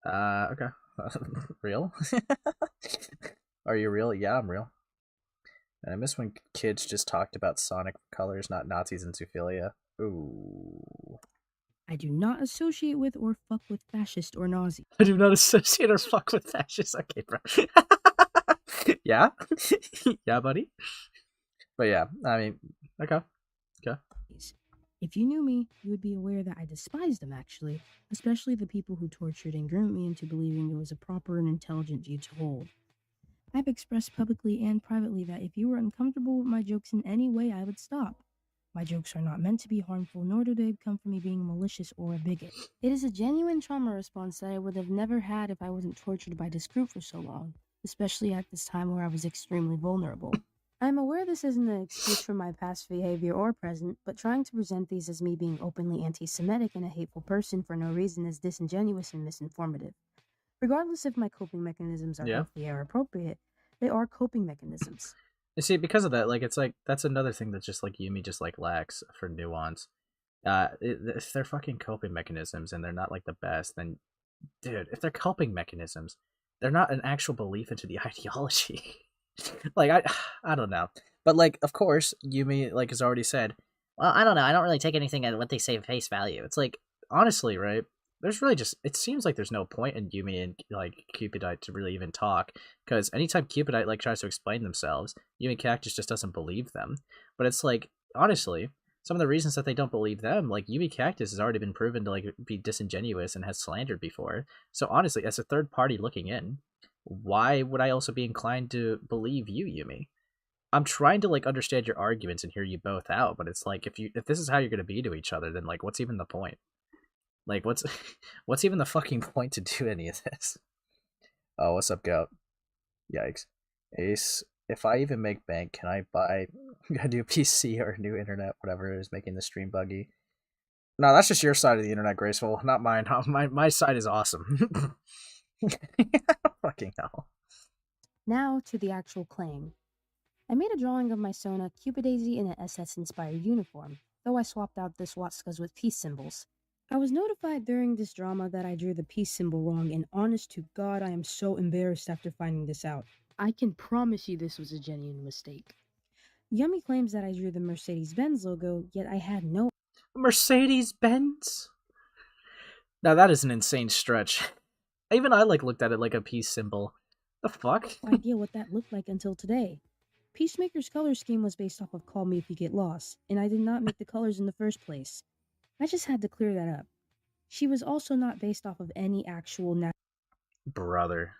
Okay. Real? Are you real? Yeah, I'm real. And I miss when kids just talked about Sonic colors, not Nazis and zoophilia. Ooh. I do not associate with or fuck with fascist or Nazi. I do not associate or fuck with fascists. Okay, bro. Yeah? Yeah, buddy? But yeah, I mean, okay. Okay. If you knew me, you would be aware that I despise them, actually, especially the people who tortured and groomed me into believing it was a proper and intelligent view to hold. I've expressed publicly and privately that if you were uncomfortable with my jokes in any way, I would stop. My jokes are not meant to be harmful, nor do they come from me being malicious or a bigot. It is a genuine trauma response that I would have never had if I wasn't tortured by this group for so long, especially at this time where I was extremely vulnerable. I'm aware this isn't an excuse for my past behavior or present, but trying to present these as me being openly anti-Semitic and a hateful person for no reason is disingenuous and misinformative. Regardless if my coping mechanisms are Yeah. healthy or appropriate, they are coping mechanisms. You see, because of that, like, it's like, that's another thing that just, like, Yumi just, like, lacks for nuance. If they're fucking coping mechanisms and they're not, like, the best, then, dude, if they're coping mechanisms, they're not an actual belief into the ideology. Like, I don't know. But, like, of course, Yumi, like, has already said, well, I don't know, I don't really take anything at what they say at face value. It's like, honestly, right? There's really just, it seems like there's no point in Yumi and, like, Cupidite to really even talk, because anytime Cupidite, like, tries to explain themselves, Yummicactus just doesn't believe them. But it's like, honestly, some of the reasons that they don't believe them, like, Yummicactus has already been proven to, like, be disingenuous and has slandered before. So honestly, as a third party looking in, why would I also be inclined to believe you, Yumi? I'm trying to, like, understand your arguments and hear you both out, but it's like, if this is how you're gonna be to each other, then, like, what's even the point? Like, what's even the fucking point to do any of this? Oh, what's up, Goat? Yikes. Ace, if I even make bank, can I buy a new PC or a new internet, whatever is making the stream buggy? No, that's just your side of the internet, Graceful, not mine. My side is awesome. Fucking hell. Now to the actual claim. I made a drawing of my Sona Cupiddaisy in an SS-inspired uniform, though I swapped out the swastikas with peace symbols. I was notified during this drama that I drew the peace symbol wrong, and honest to God, I am so embarrassed after finding this out. I can promise you this was a genuine mistake. Yummy claims that I drew the Mercedes-Benz logo, yet I had no Mercedes-Benz? Now that is an insane stretch. Even I, like, looked at it like a peace symbol. The fuck? idea what that looked like until today. Peacemaker's color scheme was based off of Call Me If You Get Lost, and I did not make the colors in the first place. I just had to clear that up. She was also not based off of any actual Brother.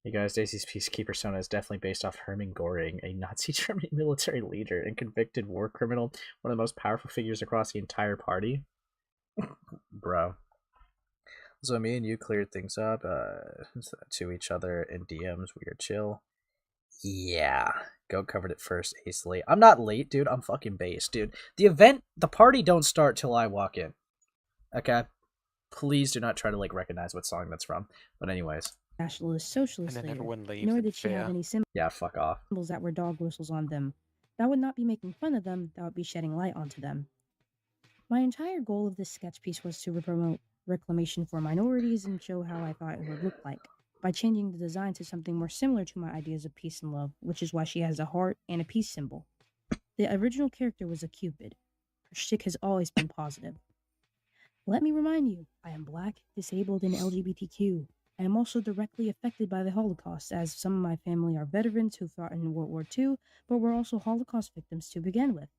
Hey guys, Daisy's Peacekeeper Sona is definitely based off Hermann Göring, a Nazi Germany military leader and convicted war criminal, one of the most powerful figures across the entire party. Bro. So me and you cleared things up to each other in DMs. We are chill. Yeah. Go covered it first, hastily. I'm not late, dude. I'm fucking based, dude. The party don't start till I walk in. Okay? Please do not try to, like, recognize what song that's from. But anyways. nationalist socialist And then leader, everyone leaves nor in did she have fear. any symbols Yeah, fuck off. that were dog whistles on them. That would not be making fun of them, that would be shedding light onto them. My entire goal of this sketch piece was to promote reclamation for minorities and show how I thought it would look like, by changing the design to something more similar to my ideas of peace and love, which is why she has a heart and a peace symbol. The original character was a Cupid. Her shtick has always been positive. Let me remind you, I am black, disabled, and LGBTQ. I am also directly affected by the Holocaust, as some of my family are veterans who fought in World War II, but were also Holocaust victims to begin with.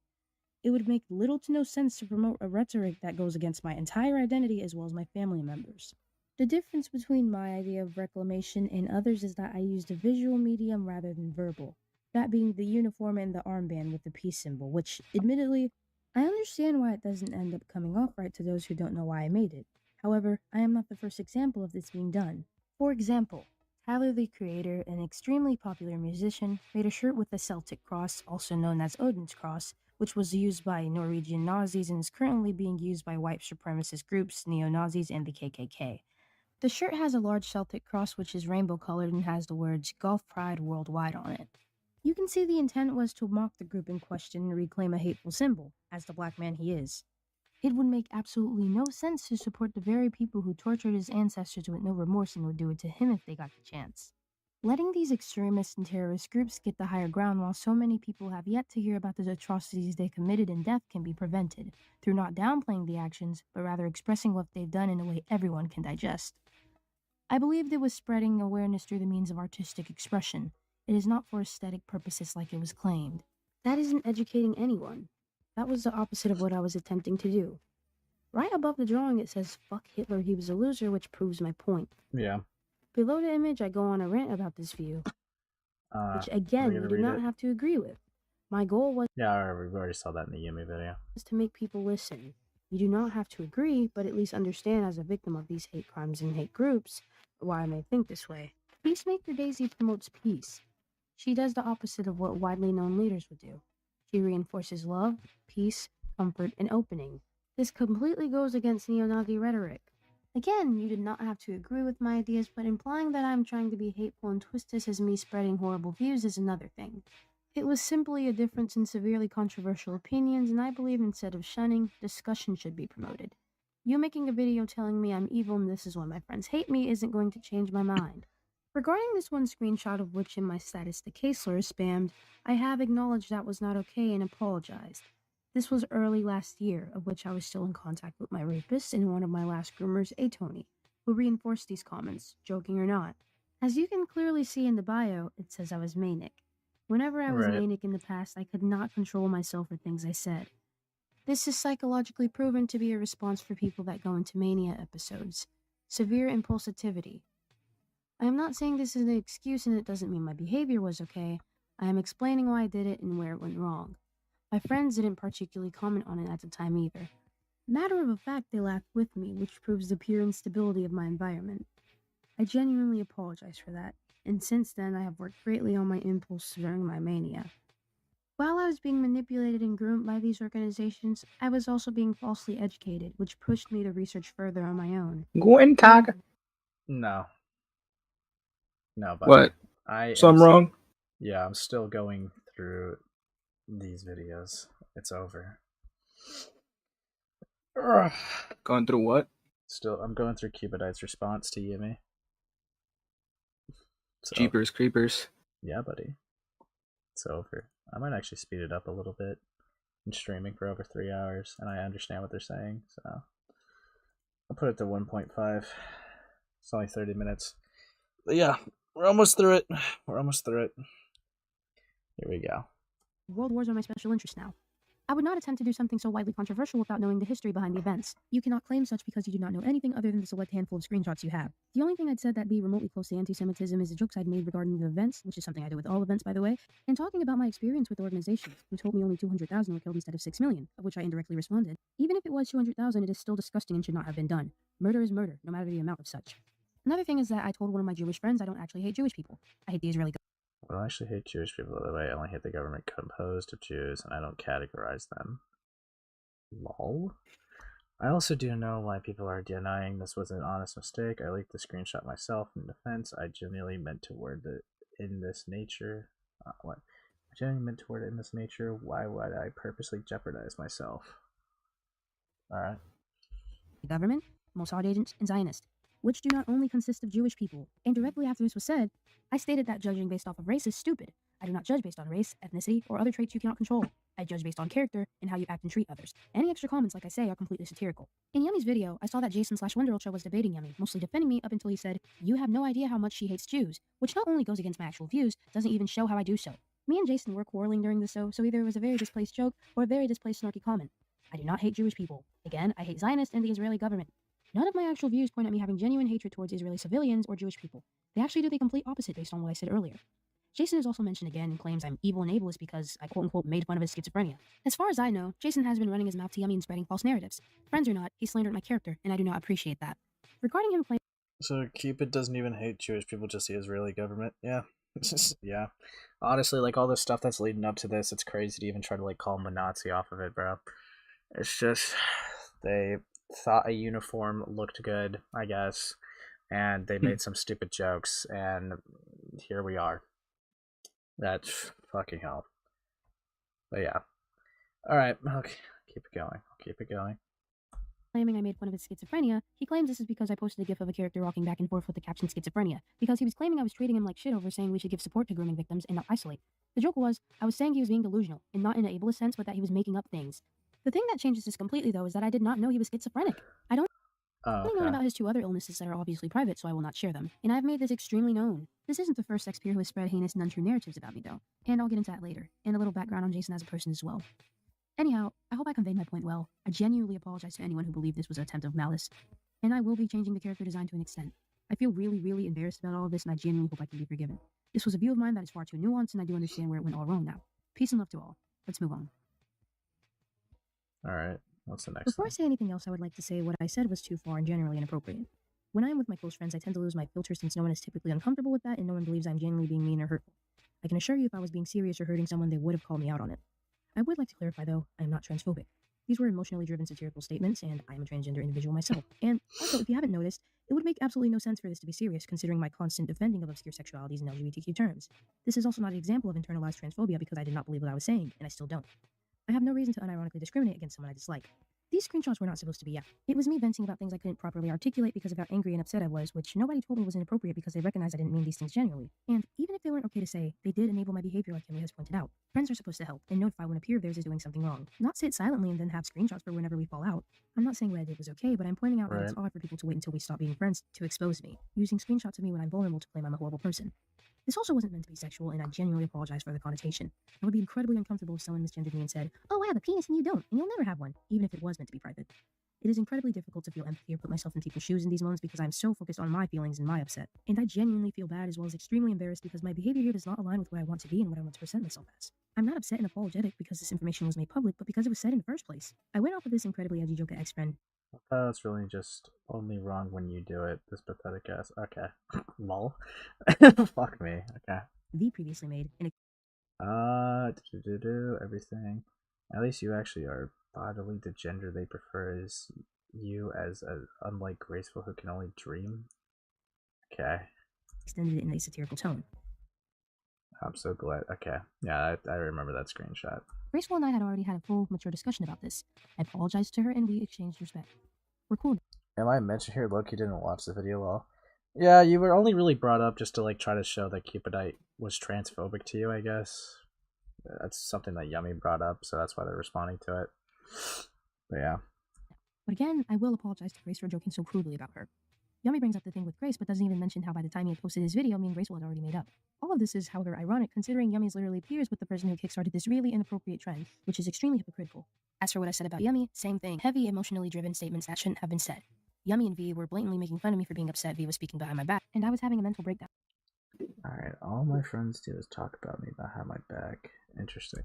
It would make little to no sense to promote a rhetoric that goes against my entire identity as well as my family members. The difference between my idea of reclamation and others is that I used a visual medium rather than verbal, that being the uniform and the armband with the peace symbol, which, admittedly, I understand why it doesn't end up coming off right to those who don't know why I made it. However, I am not the first example of this being done. For example, Tyler, the Creator, an extremely popular musician, made a shirt with a Celtic cross, also known as Odin's cross, which was used by Norwegian Nazis and is currently being used by white supremacist groups, neo-Nazis, and the KKK. The shirt has a large Celtic cross which is rainbow-colored and has the words Gulf Pride Worldwide on it. You can see the intent was to mock the group in question and reclaim a hateful symbol, as the black man he is. It would make absolutely no sense to support the very people who tortured his ancestors with no remorse and would do it to him if they got the chance. Letting these extremist and terrorist groups get the higher ground while so many people have yet to hear about the atrocities they committed in death can be prevented through not downplaying the actions, but rather expressing what they've done in a way everyone can digest. I believed it was spreading awareness through the means of artistic expression. It is not for aesthetic purposes like it was claimed. That isn't educating anyone. That was the opposite of what I was attempting to do. Right above the drawing it says, "Fuck Hitler, he was a loser," which proves my point. Yeah. Below the image I go on a rant about this view, which Are again we you gonna do read not it? have to agree with. My goal was Yeah, we already saw that in the Yumi video. to make people listen. You do not have to agree, but at least understand as a victim of these hate crimes and hate groups why I may think this way. Peacemaker Daisy promotes peace. She does the opposite of what widely known leaders would do. She reinforces love, peace, comfort, and opening. This completely goes against neo-Nazi rhetoric. Again, you did not have to agree with my ideas, but implying that I'm trying to be hateful and twist this as me spreading horrible views is another thing. It was simply a difference in severely controversial opinions, and I believe instead of shunning, discussion should be promoted. You making a video telling me I'm evil and this is why my friends hate me isn't going to change my mind. Regarding this one screenshot of which in my status the case slur is spammed, I have acknowledged that was not okay and apologized. This was early last year, of which I was still in contact with my rapist and one of my last groomers, A. Tony, who reinforced these comments, joking or not. As you can clearly see in the bio, it says I was manic. Whenever I was Right. manic in the past, I could not control myself or things I said. This is psychologically proven to be a response for people that go into mania episodes. Severe impulsivity. I am not saying this is an excuse and it doesn't mean my behavior was okay. I am explaining why I did it and where it went wrong. My friends didn't particularly comment on it at the time either. Matter of fact, they laughed with me, which proves the pure instability of my environment. I genuinely apologize for that, and since then I have worked greatly on my impulse during my mania. While I was being manipulated and groomed by these organizations, I was also being falsely educated, which pushed me to research further on my own. Guten Tag. No. No, but What? So I'm wrong? Yeah, I'm still going through these videos. It's over. Ugh. Going through what? I'm going through Cupidite's response to Yumi. So, Jeepers creepers. yeah, buddy. It's over. I might actually speed it up a little bit. I'm streaming for over 3 hours, and I understand what they're saying, so I'll put it to 1.5. It's only 30 minutes. But yeah, we're almost through it. Here we go. World wars are my special interest now. I would not attempt to do something so widely controversial without knowing the history behind the events. You cannot claim such because you do not know anything other than the select handful of screenshots you have. The only thing I'd said that'd be remotely close to anti-Semitism is the jokes I'd made regarding the events, which is something I do with all events, by the way, and talking about my experience with organizations, who told me only 200,000 were killed instead of 6 million, of which I indirectly responded. Even if it was 200,000, it is still disgusting and should not have been done. Murder is murder, no matter the amount of such. Another thing is that I told one of my Jewish friends I don't actually hate Jewish people. I hate the Israeli government. I don't actually hate Jewish people, by the way. I only hate the government composed of Jews, and I don't categorize them. Lol. I also do know why people are denying this was an honest mistake. I leaked the screenshot myself in defense. I genuinely meant to word it in this nature. What? I genuinely meant to word it in this nature. Why would I purposely jeopardize myself? Alright. Government, Mossad agents, and Zionists, which do not only consist of Jewish people. And directly after this was said, I stated that judging based off of race is stupid. I do not judge based on race, ethnicity, or other traits you cannot control. I judge based on character and how you act and treat others. Any extra comments, like I say, are completely satirical. In Yummy's video, I saw that Jason/Wonderultra was debating Yummy, mostly defending me up until he said, "You have no idea how much she hates Jews," which not only goes against my actual views, doesn't even show how I do so. Me and Jason were quarreling during this so either it was a very displaced joke or a very displaced snarky comment. I do not hate Jewish people. Again, I hate Zionists and the Israeli government. None of my actual views point at me having genuine hatred towards Israeli civilians or Jewish people. They actually do the complete opposite based on what I said earlier. Jason is also mentioned again and claims I'm evil and ableist because I quote-unquote made fun of his schizophrenia. As far as I know, Jason has been running his mouth to Yummy and spreading false narratives. Friends or not, he slandered my character, and I do not appreciate that. Regarding him claiming... So Cupid doesn't even hate Jewish people, just the Israeli government? Yeah. Yeah. Honestly, like, all the stuff that's leading up to this, it's crazy to even try to, like, call him a Nazi off of it, bro. It's just... They thought a uniform looked good, I guess, and they made some stupid jokes, and here we are. That's fucking hell. But yeah. Alright, okay. Keep it going. claiming I made fun of his schizophrenia, he claims this is because I posted a gif of a character walking back and forth with the caption schizophrenia, because he was claiming I was treating him like shit over saying we should give support to grooming victims and not isolate. The joke was, I was saying he was being delusional, and not in an ableist sense, but that he was making up things. The thing that changes this completely, though, is that I did not know he was schizophrenic. I don't only known about his 2 other illnesses that are obviously private, so I will not share them. And I've made this extremely known. This isn't the first sex peer who has spread heinous and untrue narratives about me, though. And I'll get into that later, and a little background on Jason as a person as well. Anyhow, I hope I conveyed my point well. I genuinely apologize to anyone who believed this was an attempt of malice. And I will be changing the character design to an extent. I feel really, really embarrassed about all of this, and I genuinely hope I can be forgiven. This was a view of mine that is far too nuanced, and I do understand where it went all wrong now. Peace and love to all. Let's move on. Alright, what's the next Before I thing? say anything else, I would like to say what I said was too far and generally inappropriate. When I am with my close friends, I tend to lose my filter since no one is typically uncomfortable with that, and no one believes I'm genuinely being mean or hurtful. I can assure you if I was being serious or hurting someone, they would have called me out on it. I would like to clarify, though, I am not transphobic. These were emotionally driven satirical statements, and I am a transgender individual myself. And also, if you haven't noticed, it would make absolutely no sense for this to be serious, considering my constant defending of obscure sexualities in LGBTQ terms. This is also not an example of internalized transphobia because I did not believe what I was saying, and I still don't. I have no reason to unironically discriminate against someone I dislike. These screenshots were not supposed to be out. It was me venting about things I couldn't properly articulate because of how angry and upset I was, which nobody told me was inappropriate because they recognized I didn't mean these things genuinely. And even if they weren't okay to say, they did enable my behavior like Kimmy has pointed out. Friends are supposed to help and notify when a peer of theirs is doing something wrong, not sit silently and then have screenshots for whenever we fall out. I'm not saying what I did was okay, but I'm pointing out that it's odd for people to wait until we stop being friends to expose me, using screenshots of me when I'm vulnerable to claim I'm a horrible person. This also wasn't meant to be sexual, and I genuinely apologize for the connotation. I would be incredibly uncomfortable if someone misgendered me and said, "Oh, I have a penis and you don't, and you'll never have one," even if it was meant to be private. It is incredibly difficult to feel empathy or put myself in people's shoes in these moments because I'm so focused on my feelings and my upset. And I genuinely feel bad as well as extremely embarrassed because my behavior here does not align with what I want to be and what I want to present myself as. I'm not upset and apologetic because this information was made public, but because it was said in the first place. I went off of this incredibly edgy joke at ex-friend. It's really just only wrong when you do it. This pathetic ass. Okay. Lol. Fuck me. Okay. V previously made in everything. At least you actually are bodily. The gender they prefer is you, as unlike Graceful who can only dream. Okay. Extended it in a satirical tone. I'm so glad. Okay. Yeah, I remember that screenshot. Graceful and I had already had a full, mature discussion about this. I apologized to her and we exchanged respect. We're cool. Am I mentioned here, Loki didn't watch the video well? Yeah, you were only really brought up just to like try to show that Cupidite was transphobic to you, I guess. That's something that Yummy brought up, so that's why they're responding to it. But yeah. But again, I will apologize to Grace for joking so crudely about her. Yummy brings up the thing with Grace, but doesn't even mention how by the time he had posted his video, me and Grace had already made up. All of this is, however, ironic, considering Yummy is literally peers with the person who kickstarted this really inappropriate trend, which is extremely hypocritical. As for what I said about Yummy, same thing. Heavy, emotionally driven statements that shouldn't have been said. Yummy and V were blatantly making fun of me for being upset V was speaking behind my back, and I was having a mental breakdown. Alright, all my friends do is talk about me behind my back. Interesting.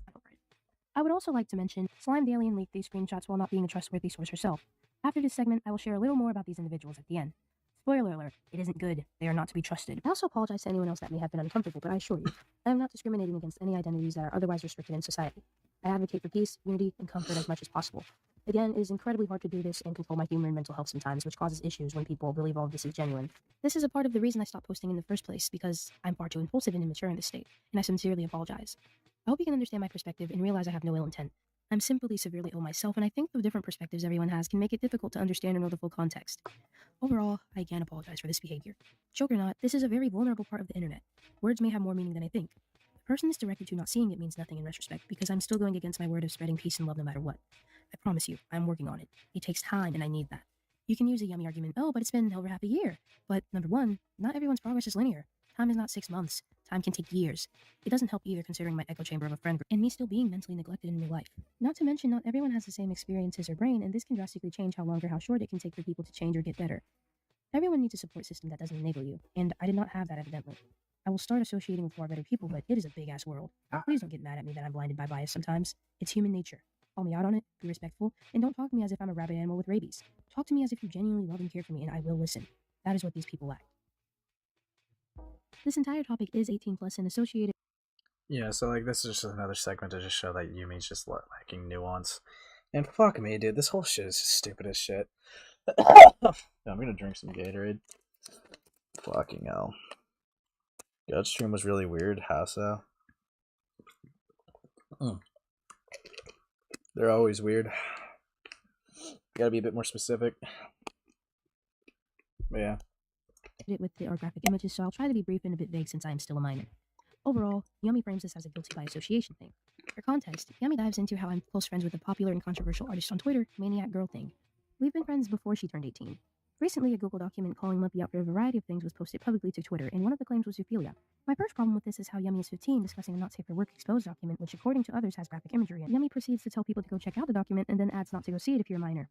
I would also like to mention, Slime the Alien leaked these screenshots while not being a trustworthy source herself. After this segment, I will share a little more about these individuals at the end. Spoiler alert, it isn't good. They are not to be trusted. I also apologize to anyone else that may have been uncomfortable, but I assure you, I am not discriminating against any identities that are otherwise restricted in society. I advocate for peace, unity, and comfort as much as possible. Again, it is incredibly hard to do this and control my humor and mental health sometimes, which causes issues when people believe all of this is genuine. This is a part of the reason I stopped posting in the first place, because I'm far too impulsive and immature in this state, and I sincerely apologize. I hope you can understand my perspective and realize I have no ill intent. I'm simply severely ill myself, and I think the different perspectives everyone has can make it difficult to understand or know the full context. Overall, I again apologize for this behavior. Joke or not, this is a very vulnerable part of the internet. Words may have more meaning than I think. The person this directed to not seeing it means nothing in retrospect, because I'm still going against my word of spreading peace and love no matter what. I promise you, I'm working on it. It takes time, and I need that. You can use a Yummy argument, oh, but it's been over half a year. But, number one, not everyone's progress is linear. Time is not 6 months. Time can take years. It doesn't help either considering my echo chamber of a friend group and me still being mentally neglected in real life. Not to mention, not everyone has the same experiences or brain, and this can drastically change how long or how short it can take for people to change or get better. Everyone needs a support system that doesn't enable you, and I did not have that evidently. I will start associating with far better people, but it is a big-ass world. Please don't get mad at me that I'm blinded by bias sometimes. It's human nature. Call me out on it, be respectful, and don't talk to me as if I'm a rabid animal with rabies. Talk to me as if you genuinely love and care for me, and I will listen. That is what these people lack. This entire topic is 18 plus and associated. Yeah, so like this is just another segment to just show that Yumi's just lacking nuance. And fuck me, dude, this whole shit is just stupid as shit. I'm gonna drink some Gatorade. Fucking hell. God stream was really weird. How so? They're always weird. Gotta be a bit more specific. But yeah. It with our graphic images, so I'll try to be brief and a bit vague since I am still a minor. Overall, Yummy frames this as a guilty by association thing. For context, Yummy dives into how I'm close friends with a popular and controversial artist on Twitter, Maniac Girl Thing. We've been friends before she turned 18. Recently, a Google document calling Muppy out for a variety of things was posted publicly to Twitter, and one of the claims was zoophilia. My first problem with this is how Yummy is 15 discussing a not safe for work exposed document, which according to others has graphic imagery, and Yummy proceeds to tell people to go check out the document and then adds not to go see it if you're a minor.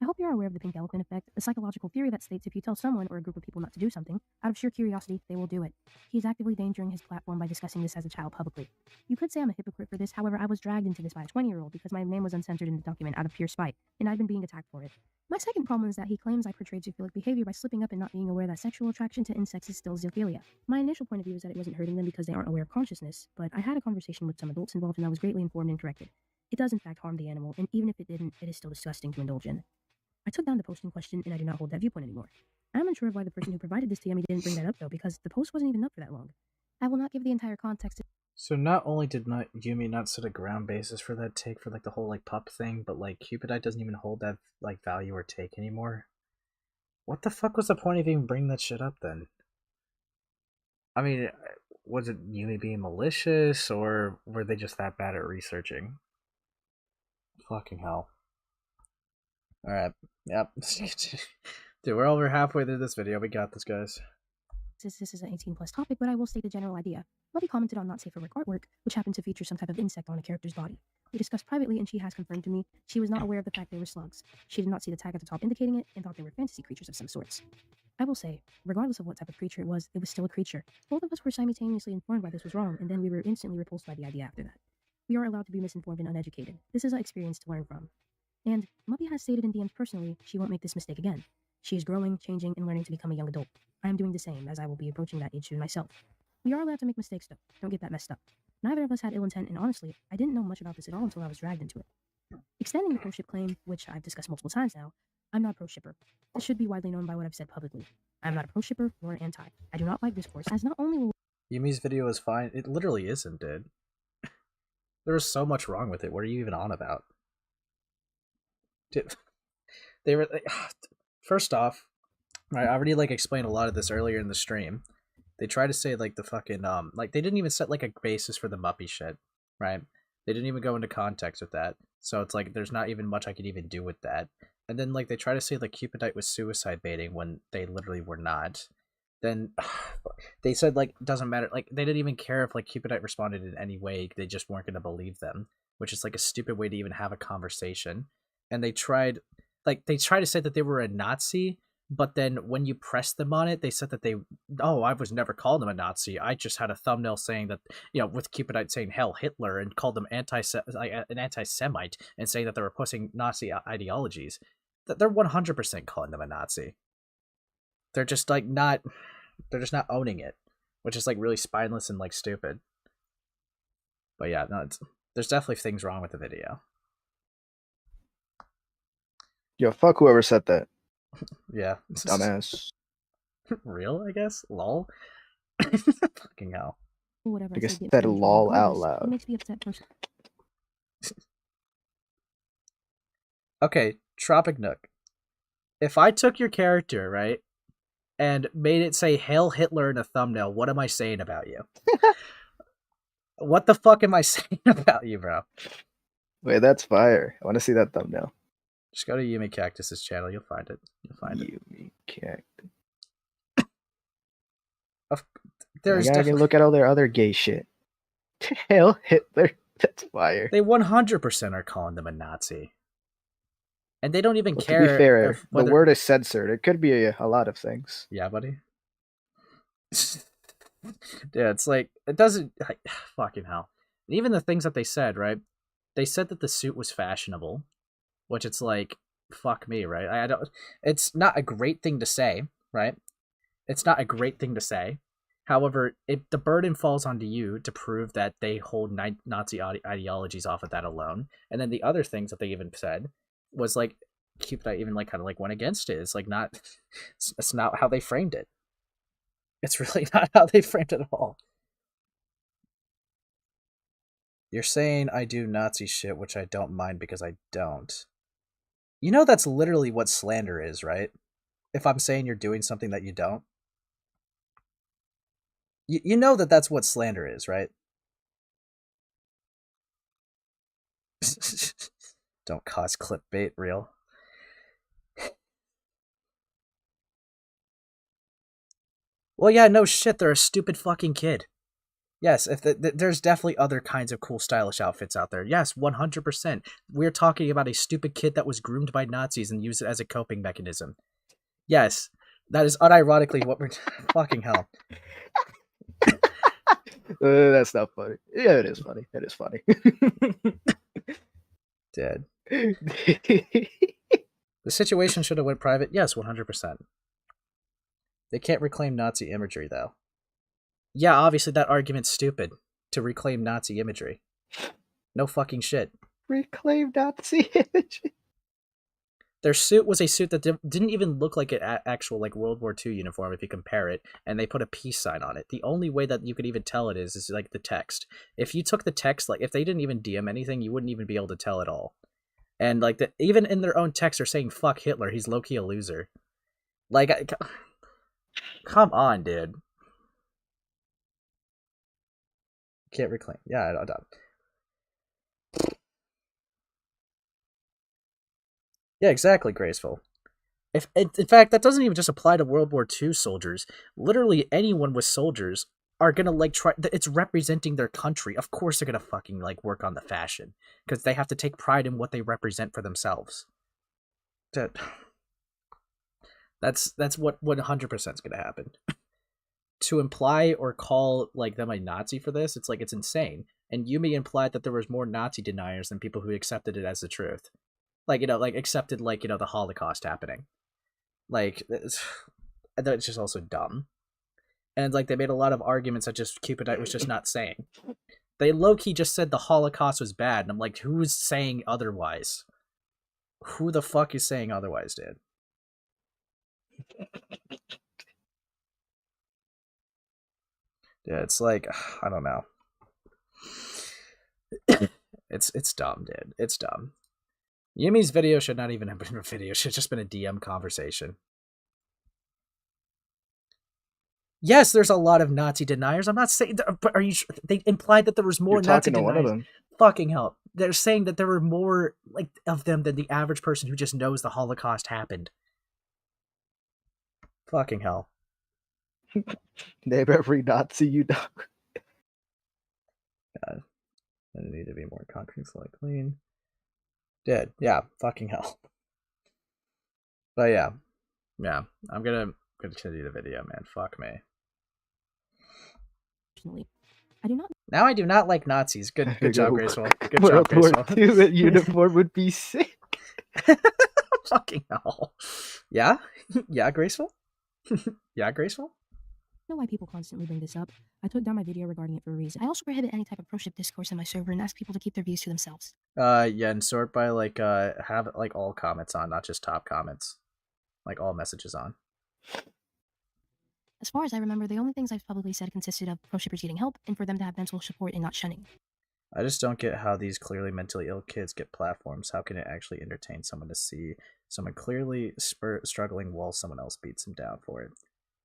I hope you are aware of the pink elephant effect, a psychological theory that states if you tell someone or a group of people not to do something, out of sheer curiosity, they will do it. He is actively endangering his platform by discussing this as a child publicly. You could say I'm a hypocrite for this, however, I was dragged into this by a 20-year-old because my name was uncensored in the document out of pure spite, and I've been being attacked for it. My second problem is that he claims I portrayed zoophilic behavior by slipping up and not being aware that sexual attraction to insects is still zoophilia. My initial point of view is that it wasn't hurting them because they aren't aware of consciousness, but I had a conversation with some adults involved and I was greatly informed and corrected. It does in fact harm the animal, and even if it didn't, it is still disgusting to indulge in. I took down the post in question, and I do not hold that viewpoint anymore. I'm unsure of why the person who provided this to Yummy didn't bring that up, though, because the post wasn't even up for that long. I will not give the entire context. So not only did not Yumi not set a ground basis for that take for like the whole like pup thing, but like Cupidite doesn't even hold that like value or take anymore. What the fuck was the point of even bringing that shit up then? I mean, was it Yumi being malicious, or were they just that bad at researching? Fucking hell. Alright, yep. Dude, we're over halfway through this video. We got this, guys. This is an 18 plus topic, but I will state the general idea. Muppy commented on not safe for work artwork, which happened to feature some type of insect on a character's body. We discussed privately, and she has confirmed to me she was not aware of the fact they were slugs. She did not see the tag at the top indicating it, and thought they were fantasy creatures of some sorts. I will say, regardless of what type of creature it was still a creature. Both of us were simultaneously informed why this was wrong, and then we were instantly repulsed by the idea after that. We are allowed to be misinformed and uneducated. This is an experience to learn from. And Muppy has stated in DMs personally she won't make this mistake again. She is growing, changing, and learning to become a young adult. I am doing the same, as I will be approaching that age soon myself. We are allowed to make mistakes, though. Don't get that messed up. Neither of us had ill intent, and honestly, I didn't know much about this at all until I was dragged into it. Extending the pro-ship claim, which I've discussed multiple times now, I'm not a pro-shipper. This should be widely known by what I've said publicly. I'm not a pro-shipper nor an anti. I do not like discourse, as not only will Yumi's video is fine. It literally isn't, dude. There was so much wrong with it. What are you even on about? Dude, they were first off, I already like explained a lot of this earlier in the stream. They try to say like the fucking like they didn't even set like a basis for the Muppy shit, right? They didn't even go into context with that. So it's like there's not even much I could even do with that. And then like they try to say like Cupidite was suicide baiting when they literally were not. Then they said like doesn't matter, like they didn't even care if like Cupidite responded in any way. They just weren't gonna believe them, which is like a stupid way to even have a conversation. And they tried to say that they were a Nazi, but then when you pressed them on it, they said that I was never called them a Nazi. I just had a thumbnail saying that, you know, with Cupidite saying "Hell Hitler" and called them an anti-Semite and saying that they were pushing Nazi ideologies. That they're 100% calling them a Nazi. They're just like not owning it, which is like really spineless and like stupid. But yeah, no, there's definitely things wrong with the video. Yo, fuck whoever said that. Yeah. Dumbass. Real, I guess? Lol? Fucking hell. whatever I guess say get said finished lol regardless. out It loud. makes me upset personally. Okay, Tropic Nook. If I took your character, right, and made it say Hail Hitler in a thumbnail, what am I saying about you? What the fuck am I saying about you, bro? Wait, that's fire. I want to see that thumbnail. Just go to yummicactus's channel, you'll find it. You'll find it. Yummicactus. There's I gotta definitely... look at all their other gay shit. Hail Hitler. That's fire. They 100% are calling them a Nazi. And they don't even care. To be fair, if whether... the word is censored. It could be a lot of things. Yeah, buddy. Yeah, it's like, it doesn't... Like, fucking hell. Even the things that they said, right? They said that the suit was fashionable, which it's like, fuck me, right? I don't... It's not a great thing to say, right? It's not a great thing to say. However, the burden falls onto you to prove that they hold Nazi ideologies off of that alone. And then the other things that they even said was like, Cupidite even like kind of like went against it. It's like not, it's not how they framed it. It's really not how they framed it at all. You're saying I do Nazi shit, which I don't mind because I don't. You know that's literally what slander is, right? If I'm saying you're doing something that you don't. You know that that's what slander is, right? Don't cause clickbait, real. Well, yeah, no shit, they're a stupid fucking kid. Yes, if there's definitely other kinds of cool, stylish outfits out there. Yes, 100%. We're talking about a stupid kid that was groomed by Nazis and used it as a coping mechanism. Yes, that is unironically what we're... fucking hell. That's not funny. Yeah, it is funny. It is funny. Dead. The situation should have went private. Yes, 100%. They can't reclaim Nazi imagery, though. Yeah, obviously that argument's stupid. To reclaim Nazi imagery. No fucking shit. Reclaim Nazi imagery. Their suit was a suit that didn't even look like an actual like World War II uniform if you compare it, and they put a peace sign on it. The only way that you could even tell it is like the text. If you took the text, like if they didn't even DM anything, you wouldn't even be able to tell at all. And like even in their own text, they're saying "fuck Hitler." He's low key a loser. Like, come on, dude. Can't reclaim. Yeah, I don't. Yeah, exactly, Graceful. If in fact, that doesn't even just apply to World War II soldiers. Literally anyone with soldiers are gonna like try. It's representing their country. Of course, they're gonna fucking like work on the fashion because they have to take pride in what they represent for themselves. That's what 100% is gonna happen. To imply or call like them a Nazi for this, it's like it's insane. And Yumi implied that there was more Nazi deniers than people who accepted it as the truth. Like, you know, like accepted like, you know, the Holocaust happening. Like, that's just also dumb. And like they made a lot of arguments that just Cupidite was just not saying. They low-key just said the Holocaust was bad, and I'm like, who's saying otherwise? Who the fuck is saying otherwise, dude? Yeah, it's like, I don't know. It's dumb, dude. It's dumb. Yumi's video should not even have been a video. It should have just been a DM conversation. Yes, there's a lot of Nazi deniers. I'm not saying... But are you... They implied that there was more Nazi deniers. One of them. Fucking hell. They're saying that there were more like of them than the average person who just knows the Holocaust happened. Fucking hell. Name every Nazi you know. God. I need to be more concrete, so like clean. Dead. Yeah, fucking hell. But yeah. Yeah. I'm gonna continue the video, man. Fuck me. I do not. Now I do not like Nazis. Good job, Graceful. Good World job, Graceful. War II, that uniform would be sick. Fucking hell. Yeah? Yeah, Graceful? Yeah, Graceful? I know why people constantly bring this up. I took down my video regarding it for a reason. I also prohibit any type of pro-ship discourse in my server and ask people to keep their views to themselves. Yeah, and sort by like have like all comments on, not just top comments. Like all messages on. As far as I remember, the only things I've publicly said consisted of pro-shippers getting help and for them to have mental support and not shunning. I just don't get how these clearly mentally ill kids get platforms. How can it actually entertain someone to see someone clearly struggling while someone else beats them down for it?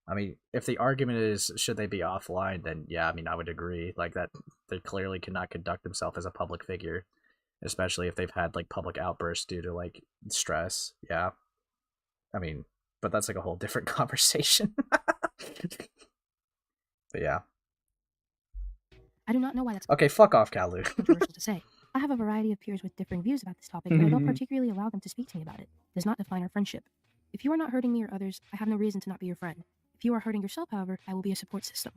I mean, if the argument is should they be offline, then yeah, I mean, I would agree. Like that, they clearly cannot conduct themselves as a public figure, especially if they've had like public outbursts due to like stress. Yeah, I mean, but that's like a whole different conversation. But yeah. I do not know why that's okay. Fuck off, Kalu. controversial to say. I have a variety of peers with differing views about this topic, and I don't particularly allow them to speak to me about it. It does not define our friendship. If you are not hurting me or others, I have no reason to not be your friend. If you are hurting yourself, however, I will be a support system.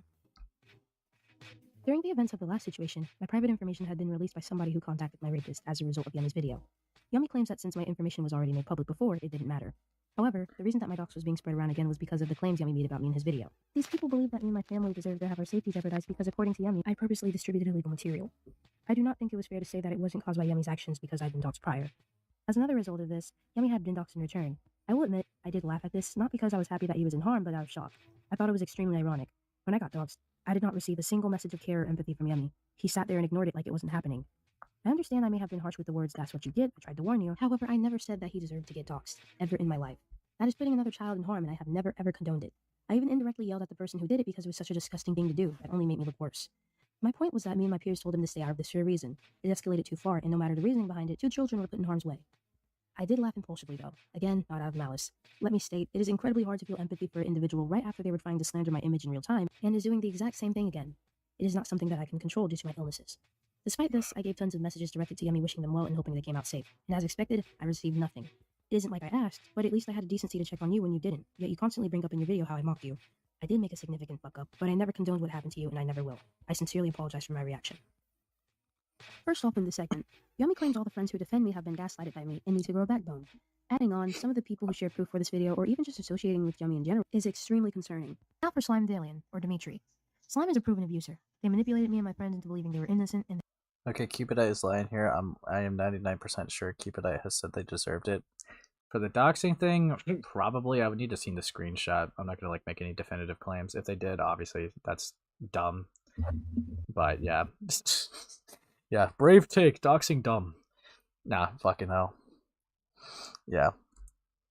During the events of the last situation, my private information had been released by somebody who contacted my rapist as a result of Yummy's video. Yummy claims that since my information was already made public before, it didn't matter. However, the reason that my docs was being spread around again was because of the claims Yummy made about me in his video. These people believe that me and my family deserve to have our safety jeopardized because according to Yummy, I purposely distributed illegal material. I do not think it was fair to say that it wasn't caused by Yummy's actions because I'd been doxed prior. As another result of this, Yummy had been doxed in return. I will admit, I did laugh at this, not because I was happy that he was in harm, but out of shock. I thought it was extremely ironic. When I got doxed, I did not receive a single message of care or empathy from Yummy. He sat there and ignored it like it wasn't happening. I understand I may have been harsh with the words, "That's what you get," I tried to warn you. However, I never said that he deserved to get doxxed, ever in my life. That is putting another child in harm, and I have never ever condoned it. I even indirectly yelled at the person who did it because it was such a disgusting thing to do that only made me look worse. My point was that me and my peers told him to stay out of this for a reason. It escalated too far, and no matter the reasoning behind it, 2 children were put in harm's way. I did laugh impulsively though. Again, not out of malice. Let me state, it is incredibly hard to feel empathy for an individual right after they were trying to slander my image in real time, and is doing the exact same thing again. It is not something that I can control due to my illnesses. Despite this, I gave tons of messages directed to Yummy wishing them well and hoping they came out safe. And as expected, I received nothing. It isn't like I asked, but at least I had a decency to check on you when you didn't, yet you constantly bring up in your video how I mocked you. I did make a significant fuck up, but I never condoned what happened to you and I never will. I sincerely apologize for my reaction. First off in this segment, Yummy claims all the friends who defend me have been gaslighted by me and need to grow a backbone. Adding on, some of the people who share proof for this video or even just associating with Yummy in general is extremely concerning. Now for Slime Dalian, or Dimitri. Slime is a proven abuser. They manipulated me and my friends into believing they were innocent and Okay, Cupidite is lying here. I am 99% sure Cupidite has said they deserved it. For the doxing thing, probably I would need to see the screenshot. I'm not gonna like make any definitive claims. If they did, obviously that's dumb. But yeah. Yeah, brave take, doxing dumb. Nah, fucking hell. Yeah.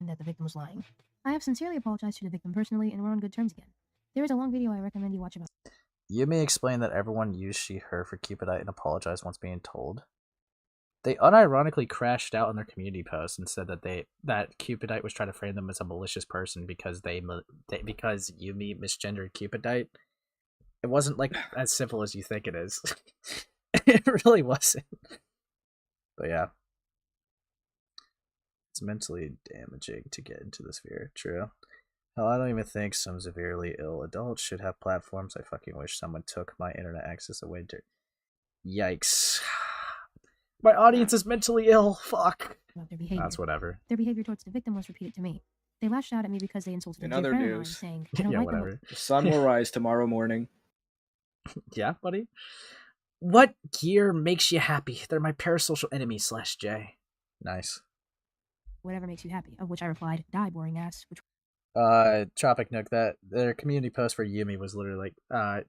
that the victim was lying. I have sincerely apologized to the victim personally and we're on good terms again. There is a long video I recommend you watch about. You may explain that everyone used she, her for Cupidite and apologized once being told. They unironically crashed out on their community post and said that Cupidite was trying to frame them as a malicious person because because Yumi misgendered Cupidite. It wasn't like as simple as you think it is. It really wasn't. But yeah. It's mentally damaging to get into the sphere. True. Hell, I don't even think some severely ill adults should have platforms. I fucking wish someone took my internet access away. Yikes. My audience is mentally ill. Fuck. About their behavior. That's whatever. Their behavior towards the victim was repeated to me. They lashed out at me because they insulted In a dear other friend of mine, news, saying, I don't Yeah, like whatever. the sun will rise tomorrow morning. Yeah, buddy. What gear makes you happy? They're my parasocial enemy / J. Nice. whatever makes you happy, of which I replied, die, boring ass, which Tropic Nook, that their community post for Yumi was literally like,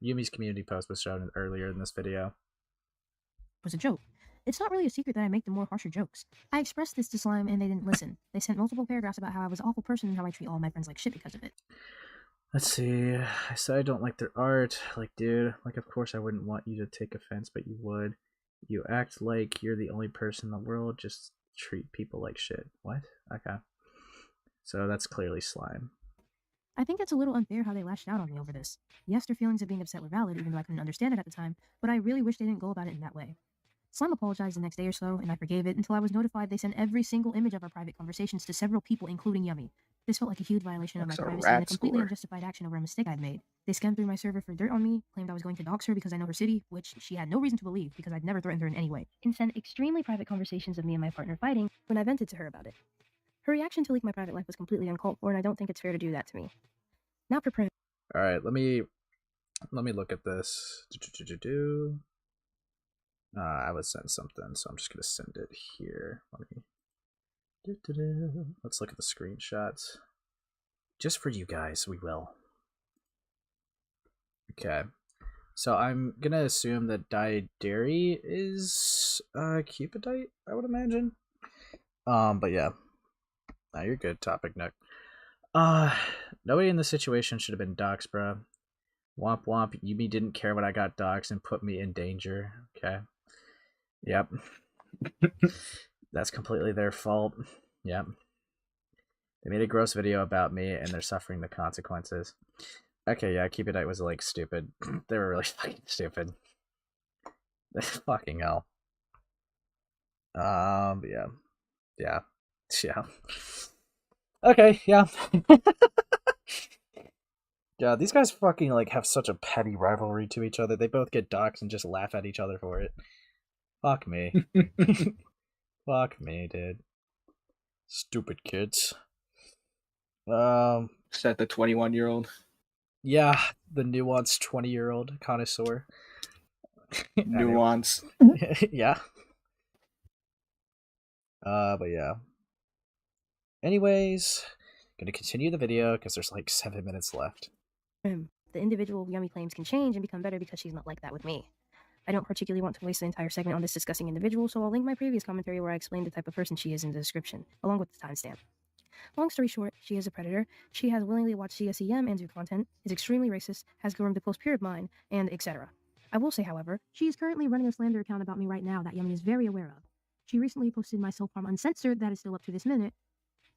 Yumi's community post was shown earlier in this video. was a joke. It's not really a secret that I make the more harsher jokes. I expressed this to Slime and they didn't listen. They sent multiple paragraphs about how I was an awful person and how I treat all my friends like shit because of it. Let's see. I said I don't like their art. Like, dude, like, of course I wouldn't want you to take offense, but you would. You act like you're the only person in the world. Just treat people like shit. What? Okay. So that's clearly Slime. I think it's a little unfair how they lashed out on me over this. Yes, their feelings of being upset were valid, even though I couldn't understand it at the time, but I really wish they didn't go about it in that way. Slime apologized the next day or so, and I forgave it until I was notified they sent every single image of our private conversations to several people, including Yummy. This felt like a huge violation of my That's a privacy and a rat completely score. unjustified action over a mistake I'd made. They scanned through my server for dirt on me, claimed I was going to dox her because I know her city, which she had no reason to believe because I'd never threatened her in any way, and sent extremely private conversations of me and my partner fighting when I vented to her about it. Her reaction to leak my private life was completely uncalled for, and I don't think it's fair to do that to me. Now for prim. All right, let me look at this. I was sent something, so I'm just gonna send it here. Let's look at the screenshots. Just for you guys, we will. Okay, so I'm gonna assume that Dairy is Cupidite, I would imagine. But yeah, now you're good. Topic Nook. Nobody in this situation should have been doxxed, bro. Womp womp. Yumi didn't care when I got doxxed and put me in danger. Okay. Yep. That's completely their fault. Yep. They made a gross video about me and they're suffering the consequences. Okay, yeah, Cupidite was like stupid. They were really fucking stupid. Fucking hell. Yeah. Yeah. Yeah. Okay, yeah. Yeah, these guys fucking like have such a petty rivalry to each other. They both get doxxed and just laugh at each other for it. Fuck me. Fuck me, dude. Stupid kids. Said the 21-year-old. Yeah, the nuanced 20-year-old connoisseur. Nuance. Yeah. But yeah. Anyways, gonna continue the video because there's like 7 minutes left. The individual Yummy claims can change and become better because she's not like that with me. I don't particularly want to waste the entire segment on this discussing individual, so I'll link my previous commentary where I explained the type of person she is in the description, along with the timestamp. Long story short, she is a predator. She has willingly watched CSEM and Zoo content, is extremely racist, has groomed a close peer of mine, and etc. I will say, however, she is currently running a slander account about me right now that Yummy is very aware of. She recently posted my self-harm uncensored, that is still up to this minute.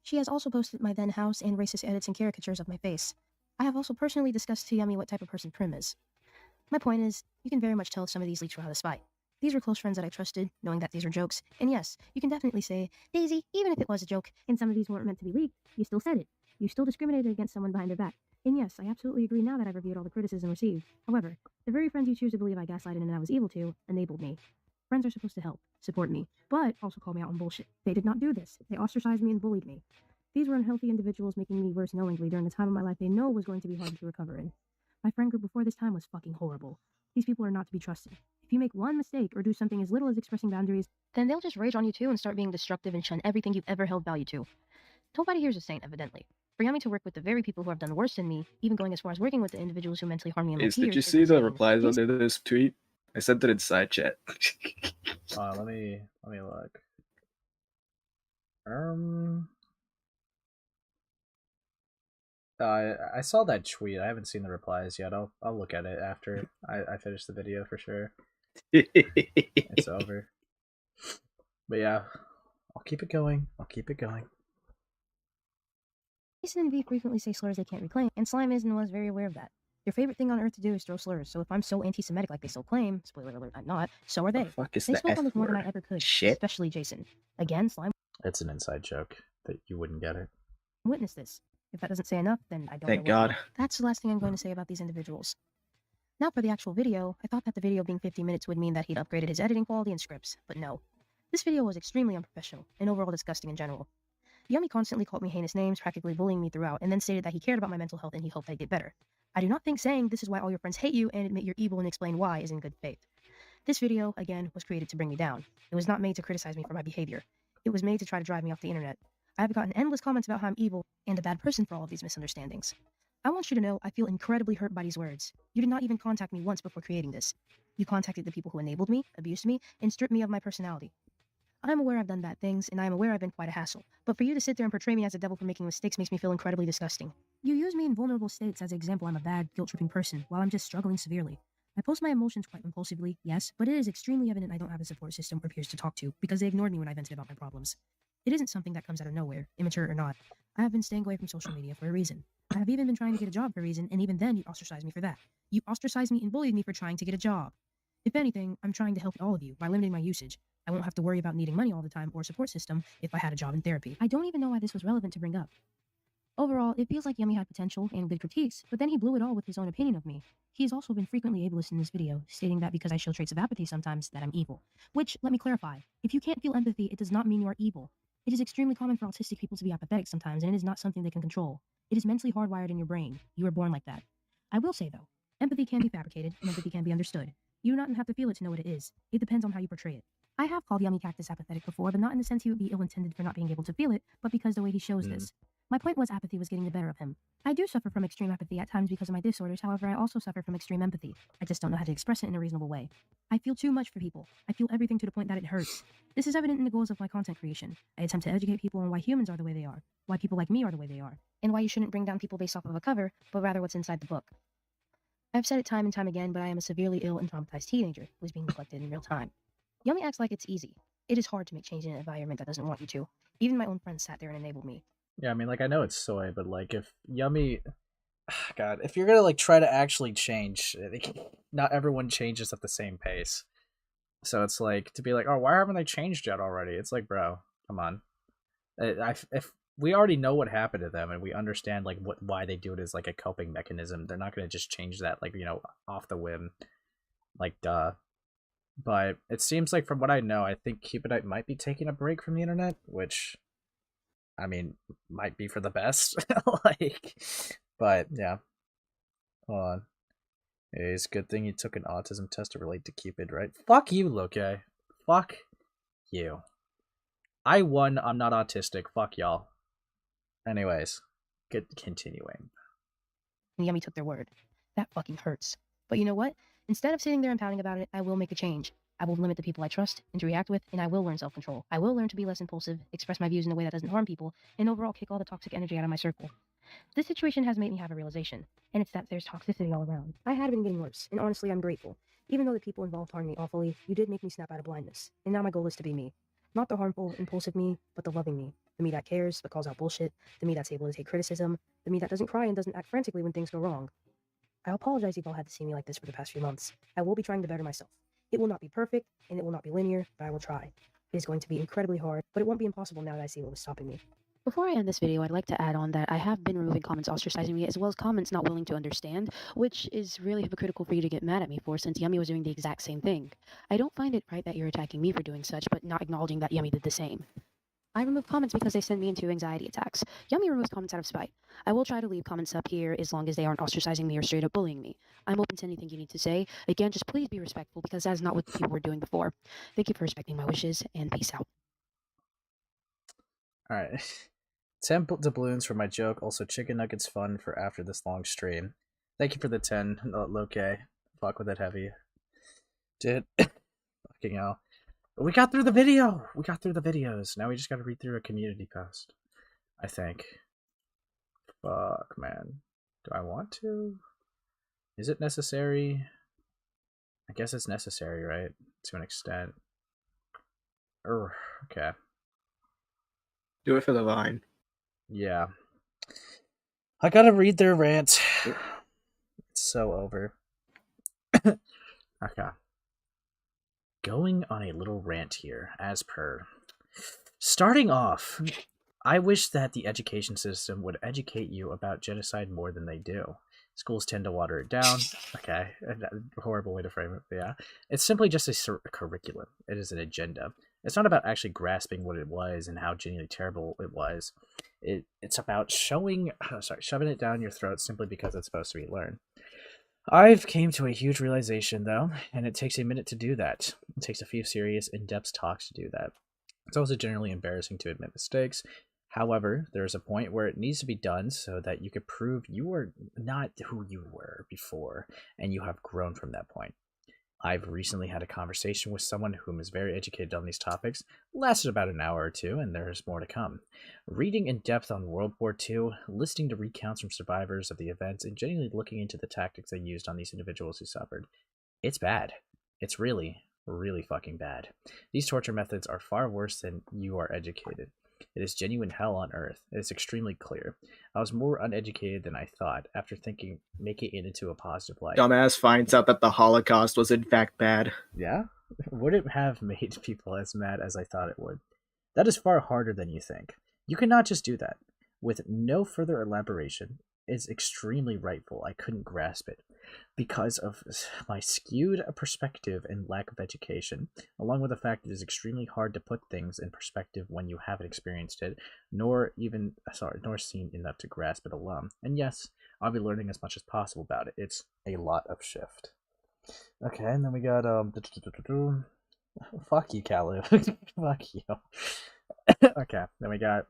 She has also posted my then house and racist edits and caricatures of my face. I have also personally discussed to Yummy what type of person Prim is. My point is, you can very much tell some of these leaks were out of spite. These were close friends that I trusted, knowing that these were jokes, and yes, you can definitely say, Daisy, even if it was a joke, and some of these weren't meant to be leaked, you still said it. You still discriminated against someone behind their back. And yes, I absolutely agree now that I've reviewed all the criticism received. However, the very friends you choose to believe I gaslighted and I was evil to, enabled me. Friends are supposed to help, support me, but also call me out on bullshit. They did not do this. They ostracized me and bullied me. These were unhealthy individuals making me worse knowingly during the time of my life they know was going to be hard to recover in. My friend group before this time was fucking horrible. These people are not to be trusted. If you make one mistake or do something as little as expressing boundaries, then they'll just rage on you too and start being destructive and shun everything you've ever held value to. Nobody here's a saint, evidently. For Yummy to work with the very people who have done worse than me, even going as far as working with the individuals who mentally harm me and my peers. Did you see the replies under this tweet? I sent it in side chat. Let me look. I saw that tweet. I haven't seen the replies yet. I'll look at it after I finish the video for sure. It's over. But yeah, I'll keep it going. Jason and V frequently say slurs they can't reclaim, and Slime is and was very aware of that. Your favorite thing on earth to do is throw slurs, so if I'm so anti-Semitic like they still claim, spoiler alert, I'm not, so are they. Fuck is They the spoke F on this more than I word? ever could, Shit. especially Jason. Again, Slime It's an inside joke that you wouldn't get it. witnessed this. If that doesn't say enough, then I don't Thank know what God. will. That's the last thing I'm going to say about these individuals. Now for the actual video, I thought that the video being 50 minutes would mean that he'd upgraded his editing quality and scripts, but no. This video was extremely unprofessional, and overall disgusting in general. Yummy constantly called me heinous names, practically bullying me throughout, and then stated that he cared about my mental health and he hoped I'd get better. I do not think saying this is why all your friends hate you and admit you're evil and explain why is in good faith. This video, again, was created to bring me down. It was not made to criticize me for my behavior. It was made to try to drive me off the internet. I have gotten endless comments about how I'm evil and a bad person for all of these misunderstandings. I want you to know I feel incredibly hurt by these words. You did not even contact me once before creating this. You contacted the people who enabled me, abused me, and stripped me of my personality. I am aware I've done bad things, and I am aware I've been quite a hassle, but for you to sit there and portray me as a devil for making mistakes makes me feel incredibly disgusting. You use me in vulnerable states as an example I'm a bad, guilt-tripping person, while I'm just struggling severely. I post my emotions quite impulsively, yes, but it is extremely evident I don't have a support system or peers to talk to, because they ignored me when I vented about my problems. It isn't something that comes out of nowhere, immature or not. I have been staying away from social media for a reason. I have even been trying to get a job for a reason, and even then you ostracized me for that. You ostracized me and bullied me for trying to get a job. If anything, I'm trying to help all of you by limiting my usage. I won't have to worry about needing money all the time or a support system if I had a job in therapy. I don't even know why this was relevant to bring up. Overall, it feels like Yummy had potential and good critiques, but then he blew it all with his own opinion of me. He has also been frequently ableist in this video, stating that because I show traits of apathy sometimes, that I'm evil. Which, let me clarify, if you can't feel empathy, it does not mean you are evil. It is extremely common for autistic people to be apathetic sometimes, and it is not something they can control. It is mentally hardwired in your brain. You are born like that. I will say, though, empathy can be fabricated, and empathy can be understood. You do not have to feel it to know what it is. It depends on how you portray it. I have called yummicactus apathetic before, but not in the sense he would be ill-intended for not being able to feel it, but because the way he shows this. My point was apathy was getting the better of him. I do suffer from extreme apathy at times because of my disorders, however I also suffer from extreme empathy. I just don't know how to express it in a reasonable way. I feel too much for people. I feel everything to the point that it hurts. This is evident in the goals of my content creation. I attempt to educate people on why humans are the way they are, why people like me are the way they are, and why you shouldn't bring down people based off of a cover, but rather what's inside the book. I've said it time and time again, but I am a severely ill and traumatized teenager who is being neglected in real time. Yummy acts like it's easy. It is hard to make change in an environment that doesn't want you to. Even my own friends sat there and enabled me. Yeah, I mean, like, I know it's soy, but, like, if Yummy... God, if you're gonna, like, try to actually change, not everyone changes at the same pace. So it's, like, to be like, oh, why haven't they changed yet already? It's like, bro, come on. If we already know what happened to them, and we understand, like, why they do it as, like, a coping mechanism, they're not gonna just change that, like, you know, off the whim. Like, duh. But it seems like, from what I know, I think Cupidite might be taking a break from the internet, which... I mean, might be for the best. Like, but yeah. Hold on. It's a good thing you took an autism test to relate to Cupid, right? Fuck you, Loke. Fuck you. I won. I'm not autistic. Fuck y'all. Anyways, continuing. And Yummy took their word. That fucking hurts. But you know what? Instead of sitting there and pouting about it, I will make a change. I will limit the people I trust and to react with, and I will learn self-control. I will learn to be less impulsive, express my views in a way that doesn't harm people, and overall kick all the toxic energy out of my circle. This situation has made me have a realization, and it's that there's toxicity all around. I had been getting worse, and honestly, I'm grateful. Even though the people involved harmed me awfully, you did make me snap out of blindness, and now my goal is to be me. Not the harmful, impulsive me, but the loving me. The me that cares, but calls out bullshit. The me that's able to take criticism. The me that doesn't cry and doesn't act frantically when things go wrong. I apologize if y'all had to see me like this for the past few months. I will be trying to better myself. It will not be perfect, and it will not be linear, but I will try. It is going to be incredibly hard, but it won't be impossible now that I see what was stopping me. Before I end this video, I'd like to add on that I have been removing comments ostracizing me, as well as comments not willing to understand, which is really hypocritical for you to get mad at me for, since Yummy was doing the exact same thing. I don't find it right that you're attacking me for doing such, but not acknowledging that Yummy did the same. I remove comments because they send me into anxiety attacks. Yummy removes comments out of spite. I will try to leave comments up here as long as they aren't ostracizing me or straight up bullying me. I'm open to anything you need to say. Again, just please be respectful, because that is not what the people were doing before. Thank you for respecting my wishes, and peace out. Alright. 10 doubloons for my joke. Also, chicken nuggets fun for after this long stream. Thank you for the 10, Loke. Fuck with it heavy. Dude. Fucking hell. We got through the video! We got through the videos. Now we just gotta read through a community post. I think. Fuck, man. Do I want to? Is it necessary? I guess it's necessary, right? To an extent. Okay. Do it for the vine. Yeah. I gotta read their rant. It's so over. Okay. Going on a little rant here, as per. Starting off, I wish that the education system would educate you about genocide more than they do. Schools tend to water it down. Okay, a horrible way to frame it, but yeah. It's simply just a curriculum. It is an agenda. It's not about actually grasping what it was and how genuinely terrible it was. It's about shoving it down your throat simply because it's supposed to be learned. I've came to a huge realization, though, and it takes a minute to do that. It takes a few serious, in-depth talks to do that. It's also generally embarrassing to admit mistakes. However, there is a point where it needs to be done so that you can prove you are not who you were before, and you have grown from that point. I've recently had a conversation with someone whom is very educated on these topics. Lasted about an hour or two, and there's more to come. Reading in depth on World War II, listening to recounts from survivors of the events, and genuinely looking into the tactics they used on these individuals who suffered. It's bad. It's really, really fucking bad. These torture methods are far worse than you are educated. It is genuine hell on earth. It is extremely clear. I was more uneducated than I thought after making it into a positive light. Dumbass finds out that the Holocaust was in fact bad. Yeah? Would it have made people as mad as I thought it would? That is far harder than you think. You cannot just do that. With no further elaboration, it's extremely rightful. I couldn't grasp it. Because of my skewed perspective and lack of education, along with the fact that it is extremely hard to put things in perspective when you haven't experienced it, nor seen enough to grasp it alone. And yes, I'll be learning as much as possible about it. It's a lot of shift. Okay, and then we got fuck you, Kalu. Fuck you. Okay, then we got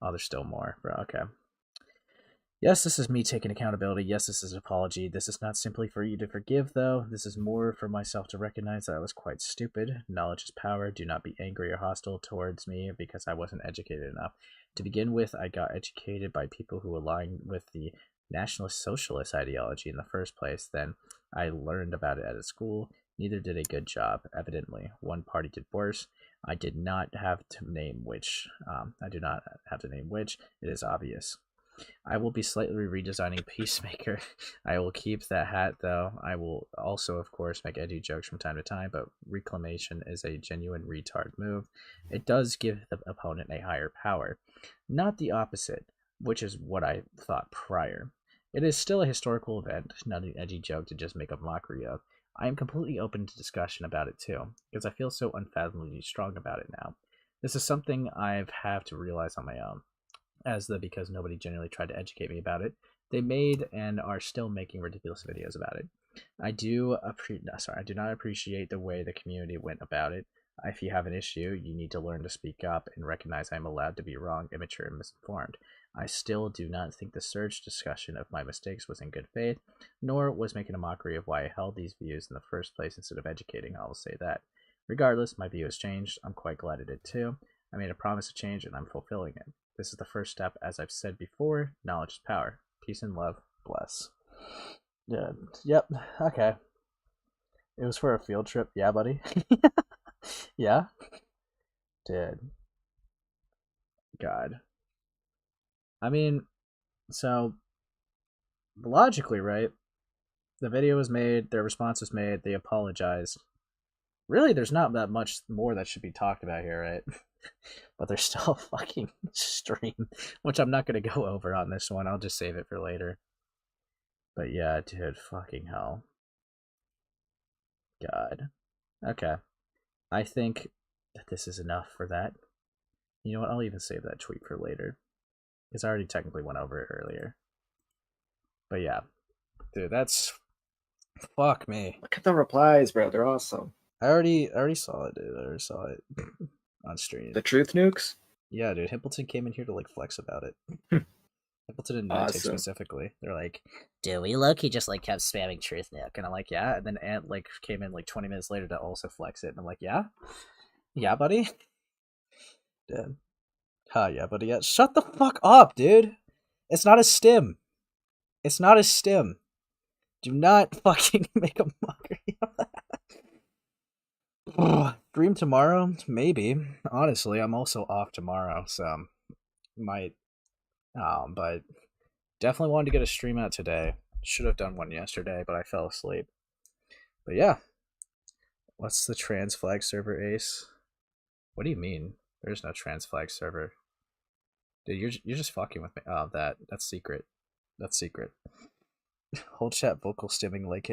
there's still more, bro. Okay. Yes, this is me taking accountability. Yes, this is an apology. This is not simply for you to forgive, though. This is more for myself to recognize that I was quite stupid. Knowledge is power. Do not be angry or hostile towards me because I wasn't educated enough. To begin with, I got educated by people who aligned with the Nationalist Socialist ideology in the first place. Then I learned about it at a school. Neither did a good job, evidently. One party did worse. I did not have to name which. It is obvious. I will be slightly redesigning Peacemaker. I will keep that hat, though. I will also, of course, make edgy jokes from time to time, but reclamation is a genuine retard move. It does give the opponent a higher power, not the opposite, which is what I thought prior. It is still a historical event, not an edgy joke to just make a mockery of. I am completely open to discussion about it, too, because I feel so unfathomably strong about it now. This is something I've had to realize on my own. Because nobody genuinely tried to educate me about it, they made and are still making ridiculous videos about it. I do not appreciate the way the community went about it. If you have an issue, you need to learn to speak up and recognize I'm allowed to be wrong, immature, and misinformed. I still do not think the surge discussion of my mistakes was in good faith, nor was making a mockery of why I held these views in the first place instead of educating. I will say that. Regardless, my view has changed. I'm quite glad it did too. I made a promise to change, and I'm fulfilling it. This is the first step. As I've said before, knowledge is power. Peace and love. Bless. Yeah. Yep. Okay. It was for a field trip. Yeah, buddy. Yeah. Dude. God. I mean, so logically, right? The video was made, their response was made, they apologized. Really, there's not that much more that should be talked about here, right? But there's still a fucking stream, which I'm not going to go over on this one. I'll just save it for later. But yeah, dude, fucking hell. God. Okay. I think that this is enough for that. You know what? I'll even save that tweet for later. Because I already technically went over it earlier. But yeah. Dude, that's... Fuck me. Look at the replies, bro. They're awesome. I already saw it, dude. I already saw it on stream. The truth nukes? Yeah, dude. Himpleton came in here to, like, flex about it. Himpleton and Niantic Awesome. specifically. They're like, dude, we low-key just, like, kept spamming truth nuke. And I'm like, yeah. And then Ant, like, came in, like, 20 minutes later to also flex it. And I'm like, yeah? Yeah, buddy? Dude. Yeah, buddy. Yeah. Shut the fuck up, dude. It's not a stim. It's not a stim. Do not fucking make a mockery of that. Dream tomorrow? Maybe. Honestly, I'm also off tomorrow, so might. But definitely wanted to get a stream out today. Should have done one yesterday, but I fell asleep. But yeah. What's the trans flag server, Ace? What do you mean? There's no trans flag server. Dude, you're just fucking with me. Oh, that's secret. That's secret. Whole chat vocal stimming like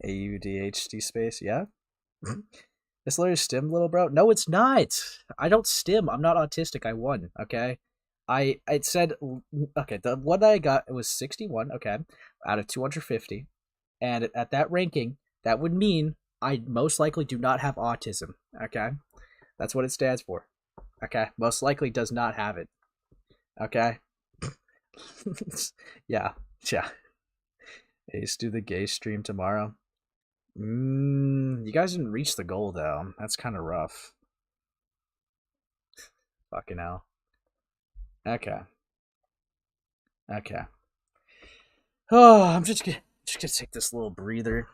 AUDHD space, yeah? This letter stim, little bro? No, it's not! I don't stim. I'm not autistic. I won, okay? It said, okay, the one that I got, it was 61, okay, out of 250. And at that ranking, that would mean I most likely do not have autism, okay? That's what it stands for. Okay, most likely does not have it. Okay? Yeah. Ace, do the gay stream tomorrow. You guys didn't reach the goal, though. That's kind of rough. Fucking hell. Okay. Oh, I'm just gonna take this little breather.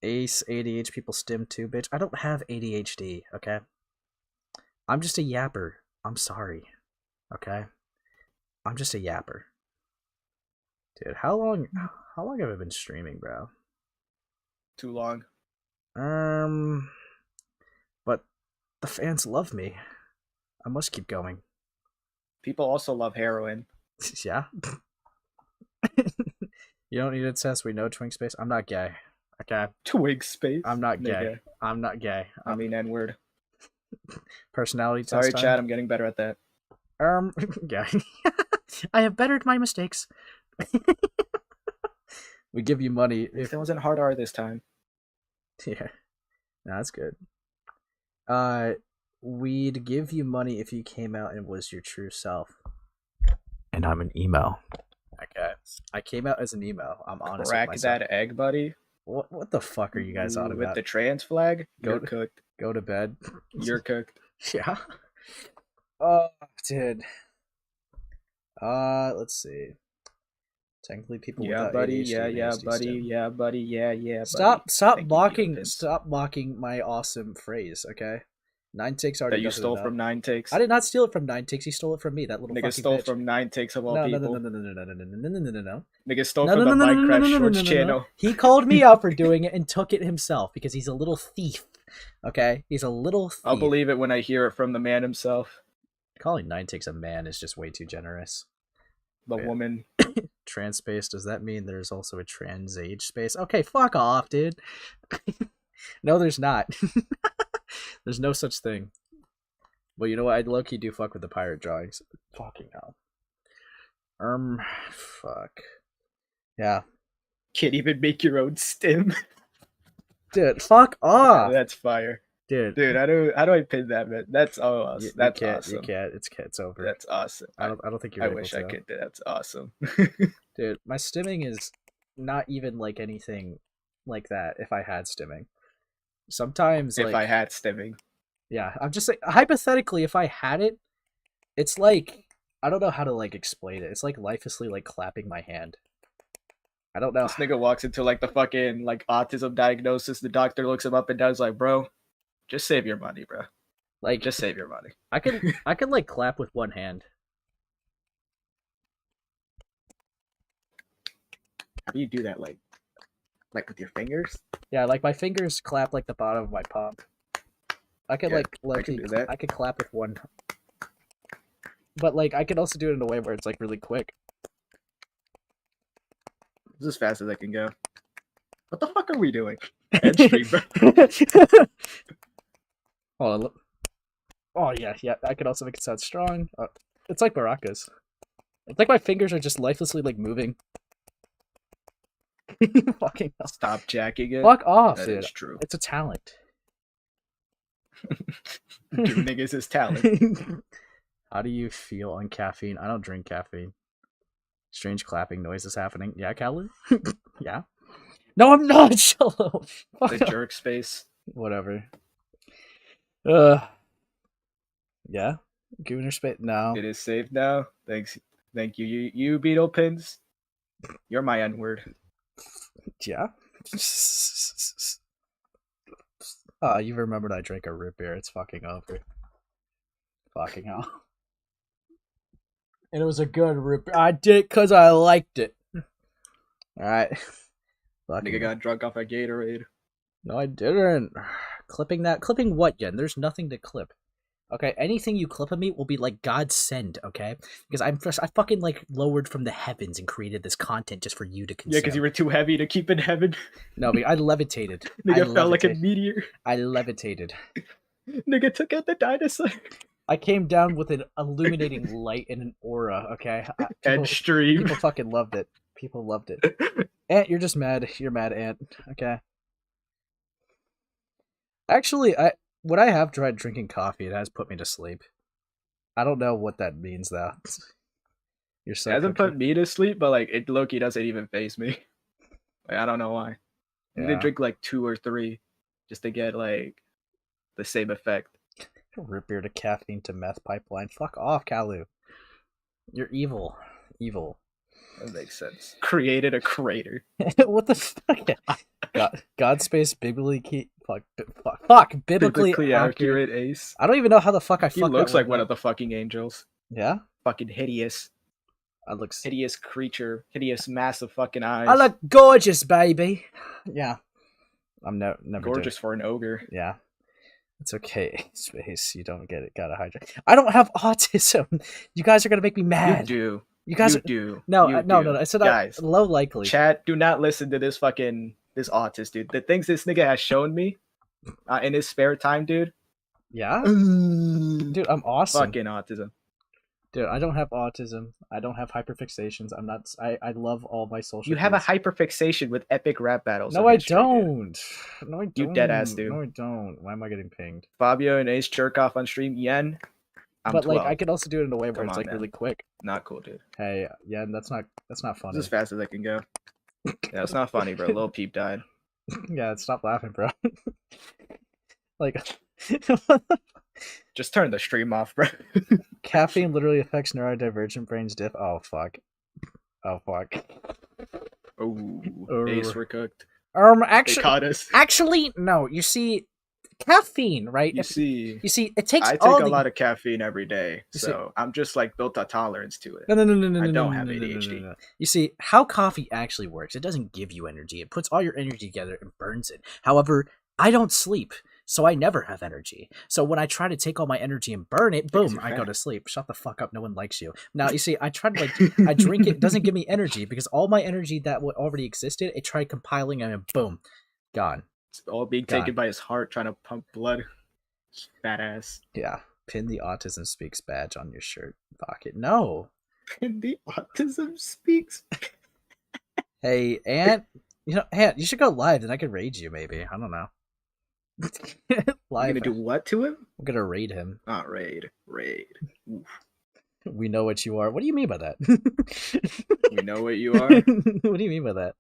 Ace, ADHD people stim too, bitch. I don't have ADHD, okay? I'm just a yapper. I'm sorry. Okay? I'm just a yapper. Dude, how long have I been streaming, bro? Too long. But the fans love me. I must keep going. People also love heroin. Yeah? You don't need a test. We know twink space. I'm not gay. Okay? Twig space? I'm not gay. Nigga. I'm not gay. I mean N-word. Personality test. Sorry, time? Chad, I'm getting better at that. Yeah. I have bettered my mistakes. We give you money if it wasn't hard R this time. Yeah. No, that's good. We'd give you money if you came out and was your true self. And I'm an emo. Okay. I came out as an emo. I'm honest Crack with myself. that egg, buddy. What the fuck are you guys on about? With the trans flag? You're cooked. Go to bed. You're cooked. Yeah. Oh, dude. Let's see. Technically, people. Yeah, without buddy. ADHD Yeah, and ASD buddy. stim. Yeah, buddy. Yeah. Stop Thank mocking. you, Stop mocking my awesome phrase. Okay. 9 takes already. That you does it stole enough. from 9 takes. I did not steal it from 9 takes. He stole it from me. That little Nigga fucking stole bitch. from 9 takes of all people. No. Nigga stole from the Minecraft Shorts channel. He called me out for doing it and took it himself because he's a little thief. Okay, he's a little thief. I'll believe it when I hear it from the man himself. Calling 9 takes a man is just way too generous. The woman. Trans space, does that mean there's also a trans age space? Okay, fuck off, dude. No, there's not. There's no such thing. Well, you know what? I low-key do fuck with the pirate drawings. Fucking hell. Fuck. Yeah. Can't even make your own stim. Dude, fuck off. That's fire. Dude, Dude, how do I pin that, man? That's awesome. you That's can't. awesome. You can't. It's over. That's awesome. I don't think you're I able wish to. I could. That's awesome. Dude, my stimming is not even like anything like that. If I had stimming, sometimes If like I had stimming. yeah, I'm just like hypothetically, if I had it, it's like I don't know how to like explain it. It's like lifelessly like clapping my hand. I don't know. This nigga walks into like the fucking like autism diagnosis. The doctor looks him up and down. Is like, bro, just save your money, bro. Like, just save your money. I can like clap with one hand. How do you do that? Like with your fingers? Yeah, like my fingers clap like the bottom of my palm. I could Yeah, like I can do that. I could clap with one. But like I could also do it in a way where it's like really quick. This is as fast as I can go. What the fuck are we doing? End stream, bro. Hold on. Look. Oh yeah. I could also make it sound strong. It's like maracas. It's like my fingers are just lifelessly like moving. Fucking hell. Stop jacking it. Fuck off, That dude. is true. It's a talent. Two niggas is talent. How do you feel on caffeine? I don't drink caffeine. Strange clapping noises happening. Yeah, Kalu? Yeah. No, I'm not. Shallow. The jerk space. Whatever. Yeah. Gooner space. No. It is safe now. Thanks. Thank you. You beetle pins. You're my N-word. Yeah. You remembered I drank a root beer. It's fucking over. Fucking hell. And it was a good root beer. I did it because I liked it. Alright. Nigga got drunk off a Gatorade. No, I didn't. Clipping what, Yen? There's nothing to clip. Okay, anything you clip of me will be like God send, okay? Because I fucking like lowered from the heavens and created this content just for you to consume. Yeah, because you were too heavy to keep in heaven. No, I levitated. Nigga felt like a meteor. I levitated. Nigga took out the dinosaur. I came down with an illuminating light and an aura, okay? Extreme. People fucking loved it. People loved it. Ant, you're just mad. You're mad, Ant. Okay. Actually, when I have tried drinking coffee, it has put me to sleep. I don't know what that means, though. You're so It hasn't cookie. put me to sleep, but like it low-key doesn't even faze me. Like, I don't know why. I need to Yeah. drink like 2 or 3 just to get like the same effect. Root beer to caffeine to meth pipeline. Fuck off, Kalu. You're evil. Evil. That makes sense. Created a crater. What the fuck? God space biblically fuck biblically accurate ace. I don't even know how the fuck I He fucked looks that like one up. of the fucking angels. Yeah? Fucking hideous. I looks hideous creature. Hideous massive fucking eyes. I look gorgeous, baby. Yeah. I'm never gorgeous doing... for an ogre. Yeah. It's okay, Space. You don't get it. Gotta hydrate. I don't have autism. You guys are gonna make me mad. You do. You guys you are... do. No, you no, do. no. I said guys. Low likely. Chat, do not listen to this autist dude. The things this nigga has shown me in his spare time, dude. Yeah. Dude, I'm awesome. Fucking autism. Dude, I don't have autism. I don't have hyperfixations. I'm not. I love all my social. You have a hyperfixation with epic rap battles. No, I don't. No, I don't. You dead ass dude. No, I don't. Why am I getting pinged? Fabio and Ace jerk off on stream. Yen. I'm but 12. like, I could also do it in a way where Come it's on, like man. really quick. Not cool, dude. Hey, Yen, that's not funny. This is as fast as I can go. Yeah, it's not funny, bro. Lil Peep died. Yeah, stop laughing, bro. Like, just turn the stream off, bro. Caffeine literally affects neurodivergent brains diff. Oh fuck. Oh fuck. Oh, Ace, we're cooked. Actually, they caught us. Actually, no. You see, caffeine, right? You see, it takes. I take a lot of caffeine every day, so I'm just like built a tolerance to it. No. I don't have ADHD. No. You see, how coffee actually works? It doesn't give you energy. It puts all your energy together and burns it. However, I don't sleep, so I never have energy. So when I try to take all my energy and burn it, boom, I go to sleep. Shut the fuck up. No one likes you. Now, you see, I try to I drink it. It doesn't give me energy because all my energy that already existed, it tried compiling and boom, gone. It's all being taken by his heart, trying to pump blood. Fat ass. Yeah. Pin the Autism Speaks badge on your shirt pocket. No. Pin the Autism Speaks. Hey, Ant. Ant, you should go live, then I could rage you maybe. I don't know. You're Live. gonna do what to him? I'm gonna raid him. Ah, raid. Oof. We know what you are. What do you mean by that? We know what you are. What do you mean by that?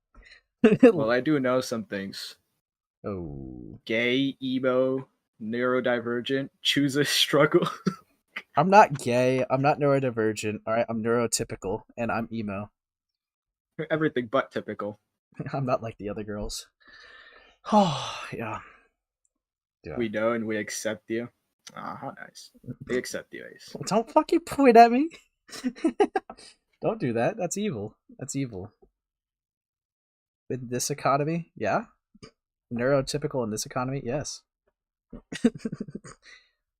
Well, I do know some things. Oh. Gay, emo, neurodivergent, choose a struggle. I'm not gay. I'm not neurodivergent. All right, I'm neurotypical, and I'm emo. Everything but typical. I'm not like the other girls. Oh yeah. We know and we accept you. Ah, how nice. We accept you, Ace. Don't fucking point at me. Don't do that. That's evil. That's evil. In this economy, yeah. Neurotypical in this economy, yes.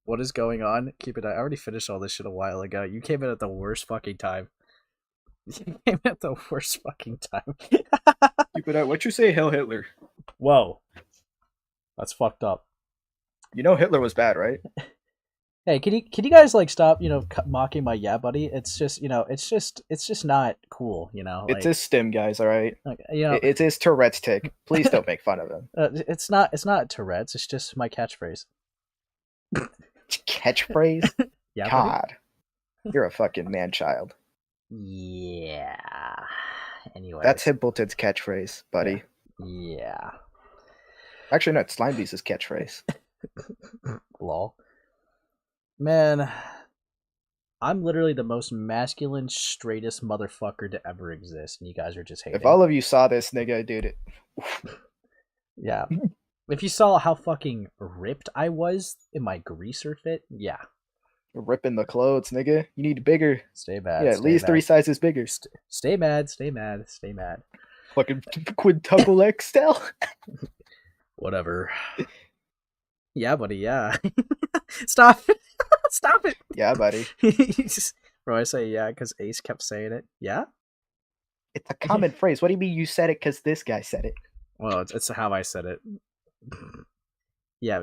What is going on? Keep it. I already finished all this shit a while ago. You came in at the worst fucking time. You came in at the worst fucking time. Keep it out. What you say, Hail Hitler? Whoa. That's fucked up. You know Hitler was bad, right? Hey, can you guys like stop, mocking my yeah buddy? It's just, it's just not cool, It's like, his stim, guys, alright? like, It's his Tourette's tick. Please don't make fun of him. it's not Tourette's, it's just my catchphrase. Catchphrase? Yeah, buddy? God. You're a fucking man-child. Yeah. Anyway. That's Himpleton's catchphrase, buddy. Yeah. Actually, no, it's Slimebeast's catchphrase. Lol. Man, I'm literally the most masculine, straightest motherfucker to ever exist, and you guys are just hating. If all of you saw this, nigga, dude, Yeah. If you saw how fucking ripped I was in my greaser fit, yeah. ripping the clothes, nigga. You need bigger. Stay mad. Yeah, at least 3 sizes bigger. Stay mad. Stay mad. Stay mad. Fucking quintuple XL. Whatever. Yeah, buddy. Yeah. Stop it. Stop it. Yeah, buddy. Bro, I say yeah because Ace kept saying it. Yeah? It's a common phrase. What do you mean you said it because this guy said it? Well, it's how I said it. Yeah,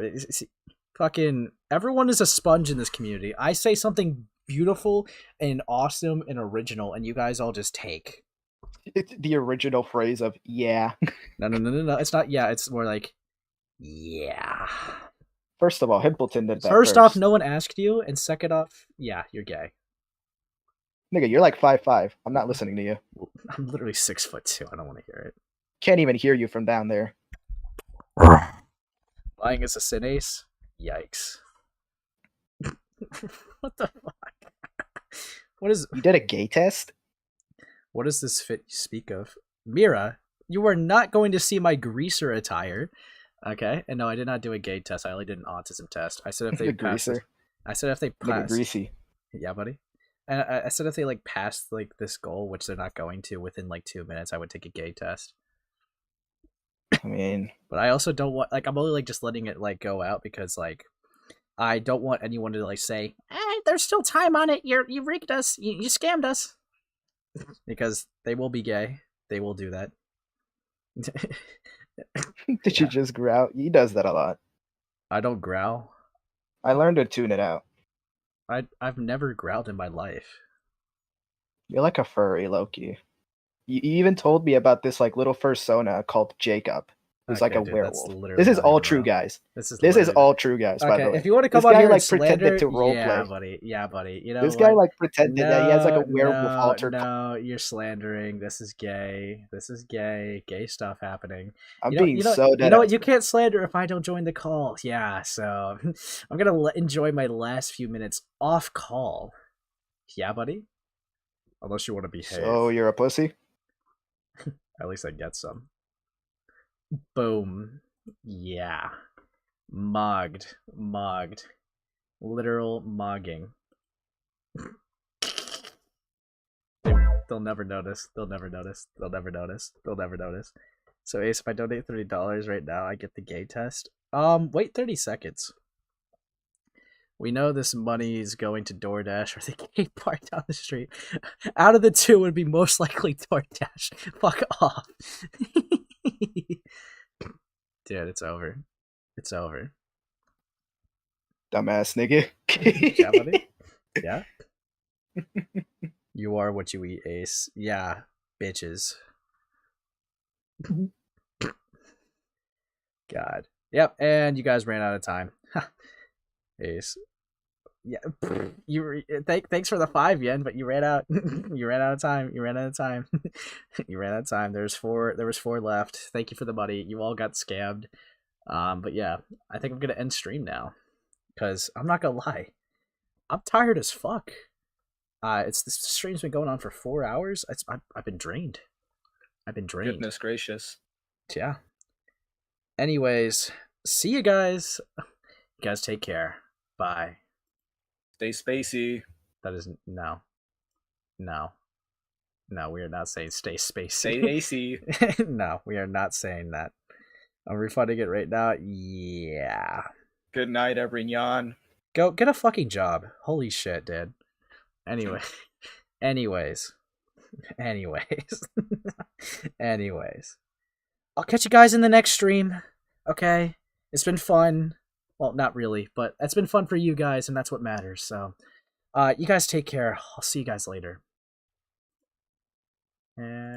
fucking everyone is a sponge in this community. I say something beautiful and awesome and original, and you guys all just take. It's the original phrase of yeah. No. It's not yeah. It's more like yeah. First of all, Himpleton did that. First off, no one asked you, and second off, yeah, you're gay. Nigga, you're like 5'5". I'm not listening to you. I'm literally 6'2". I don't want to hear it. Can't even hear you from down there. Lying is a sin, Ace? Yikes. What the fuck? What is... You did a gay test? What does this fit you speak of? Mira, you are not going to see my greaser attire. Okay? And no, I did not do a gay test. I only did an autism test. I said if they passed... I said if they passed... greasy. Yeah, buddy. And I said if they, like, passed, like, this goal, which they're not going to, within, like, 2 minutes, I would take a gay test. I mean... But I also don't want... Like, I'm only, like, just letting it, like, go out because, like, I don't want anyone to, like, say, there's still time on it. You rigged us. You scammed us. Because they will be gay. They will do that. Did you just growl? He does that a lot. I don't growl. I learned to tune it out. I've never growled in my life. You're like a furry, Loki. You even told me about this like little fursona called Jacob. Who's like a werewolf. This is all true, guys. This is all true, guys. By the way, if you want to come this on guy here like and slander, pretended to roleplay. yeah, buddy. Yeah, buddy. You know, this guy like pretended that he has like a werewolf no, alter. No, you're slandering. This is gay. This is gay. Gay stuff happening. I'm you know, being you know, so dead. You know what? You can't slander if I don't join the call. Yeah, so I'm gonna enjoy my last few minutes off call. Yeah, buddy. Unless you want to behave. So you're a pussy. At least I get some. Boom. Yeah. Mogged. Literal mogging. They'll never notice. They'll never notice. So Ace, if I donate $30 right now, I get the gay test. Wait 30 seconds. We know this money is going to DoorDash or the gay bar down the street. Out of the two, it would be most likely DoorDash. Fuck off. Dude, it's over. It's over. Dumbass nigga. Yeah, buddy? Yeah? You are what you eat, Ace. Yeah, bitches. God. Yep, and you guys ran out of time. Ace. Yeah, thanks for the 5 yen, but you ran out. You ran out of time. You ran out of time. You ran out of time. There was 4 left. Thank you for the money. You all got scammed. But yeah, I think I'm gonna end stream now, because I'm not gonna lie, I'm tired as fuck. This stream's been going on for 4 hours. I've been drained. Goodness gracious. Yeah. Anyways, see you guys. You guys take care. Bye. Stay spacey. That is no. No, we are not saying stay spacey. Stay AC. No, we are not saying that. I'm refunding it right now. Yeah. Good night, everyone. Go get a fucking job. Holy shit, dude. Anyway. Anyways. I'll catch you guys in the next stream. Okay? It's been fun. Well, not really, but it's been fun for you guys, and that's what matters. So, you guys take care. I'll see you guys later. And